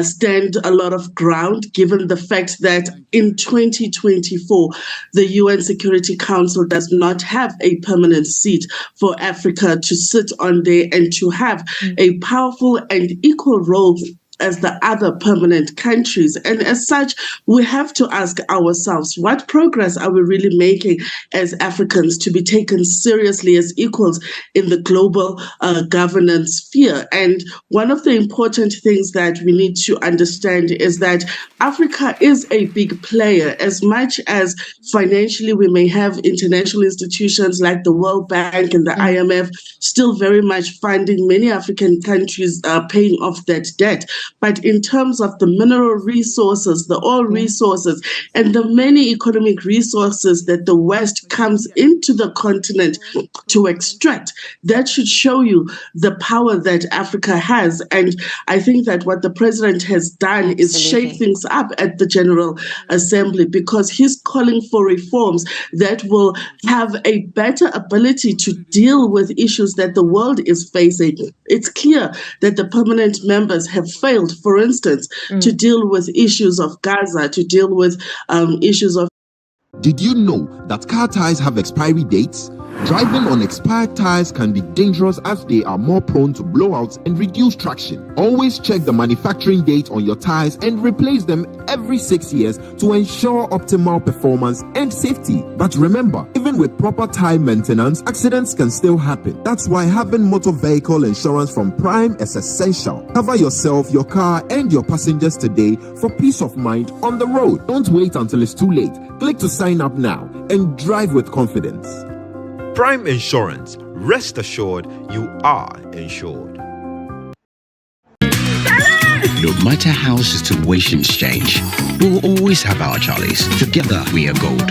stand a lot of ground, given the fact that in 2024, the UN Security Council does not have a permanent seat for Africa to sit on there and to have a powerful and equal role as the other permanent countries. And as such, we have to ask ourselves, what progress are we really making as Africans to be taken seriously as equals in the global governance sphere? And one of the important things that we need to understand is that Africa is a big player. As much as financially we may have international institutions like the World Bank and the IMF still very much funding many African countries paying off that debt. But in terms of the mineral resources, the oil resources, and the many economic resources that the West comes into the continent to extract, that should show you the power that Africa has. And I think that what the president has done is shake things up at the General Assembly, because he's calling for reforms that will have a better ability to deal with issues that the world is facing. It's clear that the permanent members have failed, for instance, to deal with issues of Gaza, to deal with issues of... Did you know that car tires have expiry dates? Driving on expired tires can be dangerous as they are more prone to blowouts and reduce traction. Always check the manufacturing date on your tires and replace them every 6 years to ensure optimal performance and safety. But remember, even with proper tire maintenance, accidents can still happen. That's why having motor vehicle insurance from Prime is essential. Cover yourself, your car, and your passengers today for peace of mind on the road. Don't wait until it's too late. Click to sign up now and drive with confidence. Prime Insurance. Rest assured you are insured. No matter how situations change, we will always have our Charlies. Together we are gold.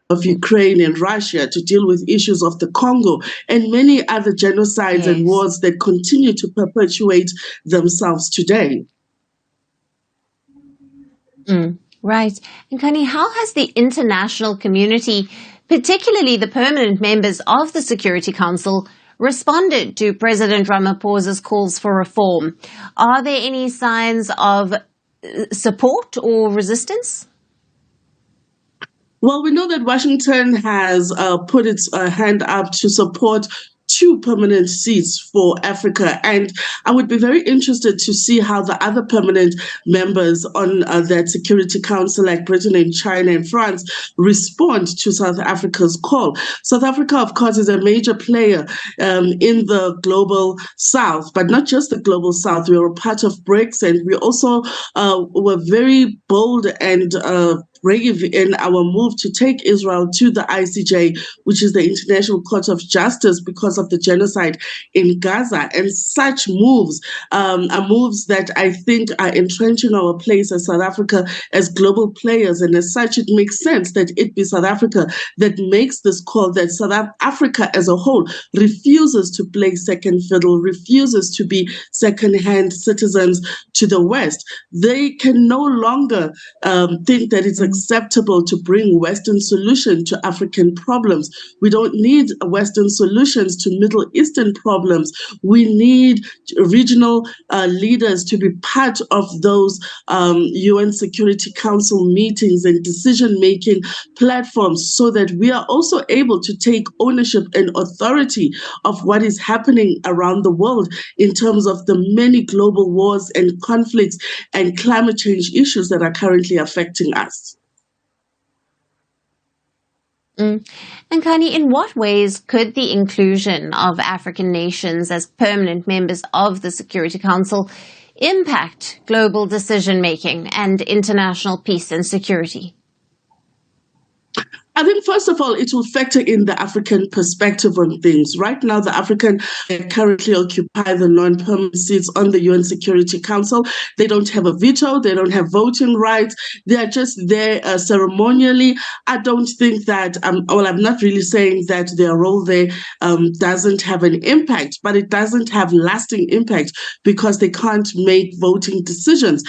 Of Ukraine and Russia, to deal with issues of the Congo and many other genocides and wars that continue to perpetuate themselves today. Right. And Kani, how has the international community, particularly the permanent members of the Security Council, responded to President Ramaphosa's calls for reform? Are there any signs of support or resistance? Well, we know that Washington has put its hand up to support 2 permanent seats for Africa. And I would be very interested to see how the other permanent members on that Security Council, like Britain and China and France, respond to South Africa's call. South Africa, of course, is a major player in the global South, but not just the global South. We were a part of BRICS, and we also were very bold and brave in our move to take Israel to the ICJ, which is the International Court of Justice, because of the genocide in Gaza. And such moves are moves that I think are entrenching our place as South Africa as global players. And as such, it makes sense that it be South Africa that makes this call, that South Africa as a whole refuses to play second fiddle, refuses to be second-hand citizens to the West. They can no longer think that it's acceptable to bring Western solution to African problems. We don't need Western solutions to Middle Eastern problems. We need regional leaders to be part of those UN Security Council meetings and decision-making platforms, so that we are also able to take ownership and authority of what is happening around the world in terms of the many global wars and conflicts and climate change issues that are currently affecting us. And Kani, in what ways could the inclusion of African nations as permanent members of the Security Council impact global decision-making and international peace and security? I think, first of all, it will factor in the African perspective on things. Right now, the African currently occupy the non-permanent seats on the UN Security Council. They don't have a veto. They don't have voting rights. They are just there ceremonially. I don't think that, I'm not really saying that their role there doesn't have an impact, but it doesn't have lasting impact because they can't make voting decisions.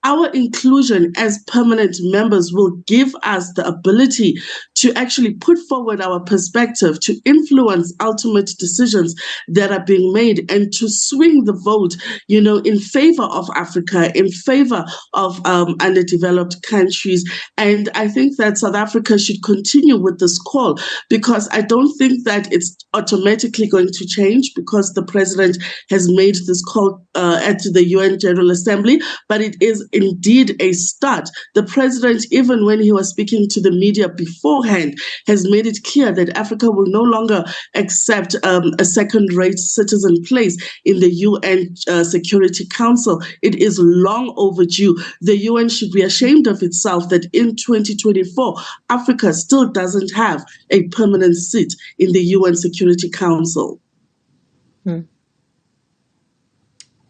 Our inclusion as permanent members will give us the ability to actually put forward our perspective, to influence ultimate decisions that are being made, and to swing the vote, in favor of Africa, in favor of underdeveloped countries. And I think that South Africa should continue with this call, because I don't think that it's automatically going to change because the president has made this call at the UN General Assembly, but it is indeed a start. The president, even when he was speaking to the media beforehand, has made it clear that Africa will no longer accept a second-rate citizen place in the UN Security Council. It is long overdue. The UN should be ashamed of itself that in 2024, Africa still doesn't have a permanent seat in the UN Security Council.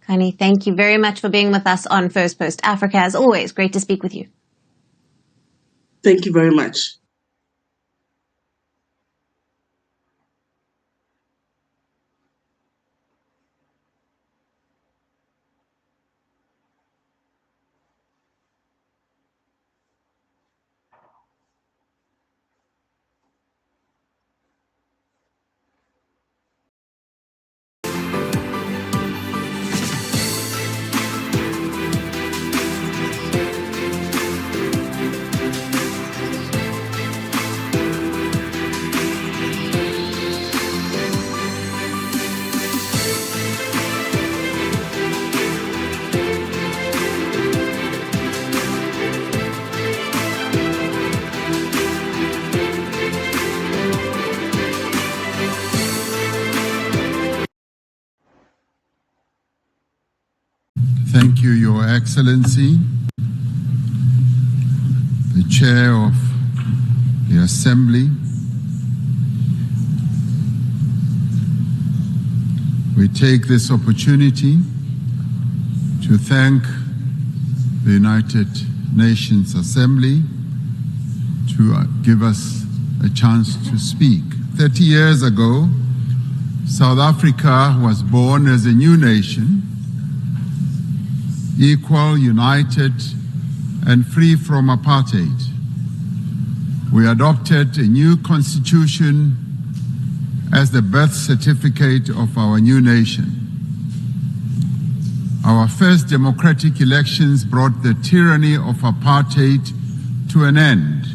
Kani, thank you very much for being with us on First Post Africa. As always, great to speak with you. Thank you very much. Thank you, Your Excellency, the Chair of the Assembly. We take this opportunity to thank the United Nations Assembly to give us a chance to speak. 30 years ago, South Africa was born as a new nation, equal, united, and free from apartheid. We adopted a new constitution as the birth certificate of our new nation. Our first democratic elections brought the tyranny of apartheid to an end,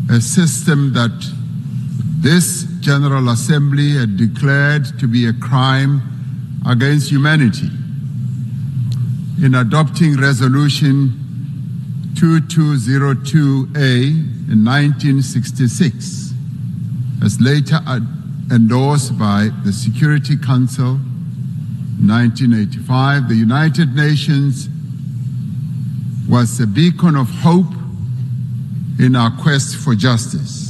a system that This General Assembly had declared to be a crime against humanity in adopting Resolution 2202A in 1966, as later endorsed by the Security Council in 1985. The United Nations was a beacon of hope in our quest for justice.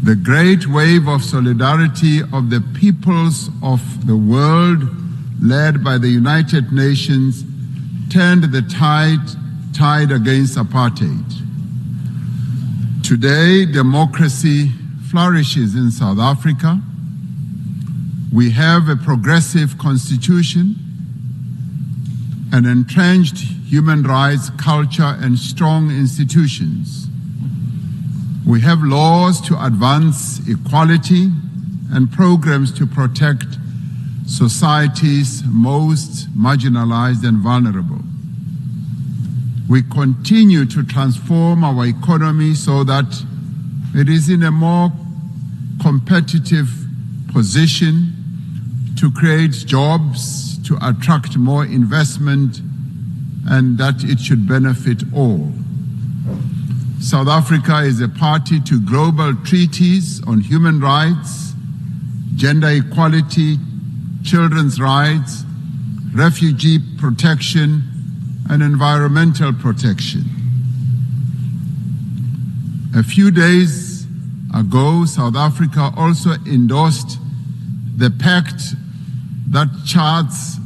The great wave of solidarity of the peoples of the world, led by the United Nations, turned the tide against apartheid. Today, democracy flourishes in South Africa. We have a progressive constitution, an entrenched human rights culture, and strong institutions. We have laws to advance equality and programs to protect society's most marginalized and vulnerable. We continue to transform our economy so that it is in a more competitive position to create jobs, to attract more investment, and that it should benefit all. South Africa is a party to global treaties on human rights, gender equality, children's rights, refugee protection, and environmental protection. A few days ago, South Africa also endorsed the pact that charts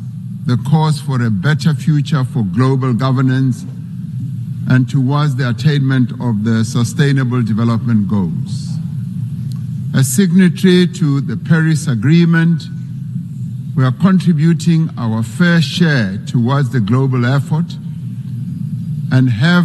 the course for a better future for global governance and towards the attainment of the Sustainable Development Goals. As signatory to the Paris Agreement, we are contributing our fair share towards the global effort and have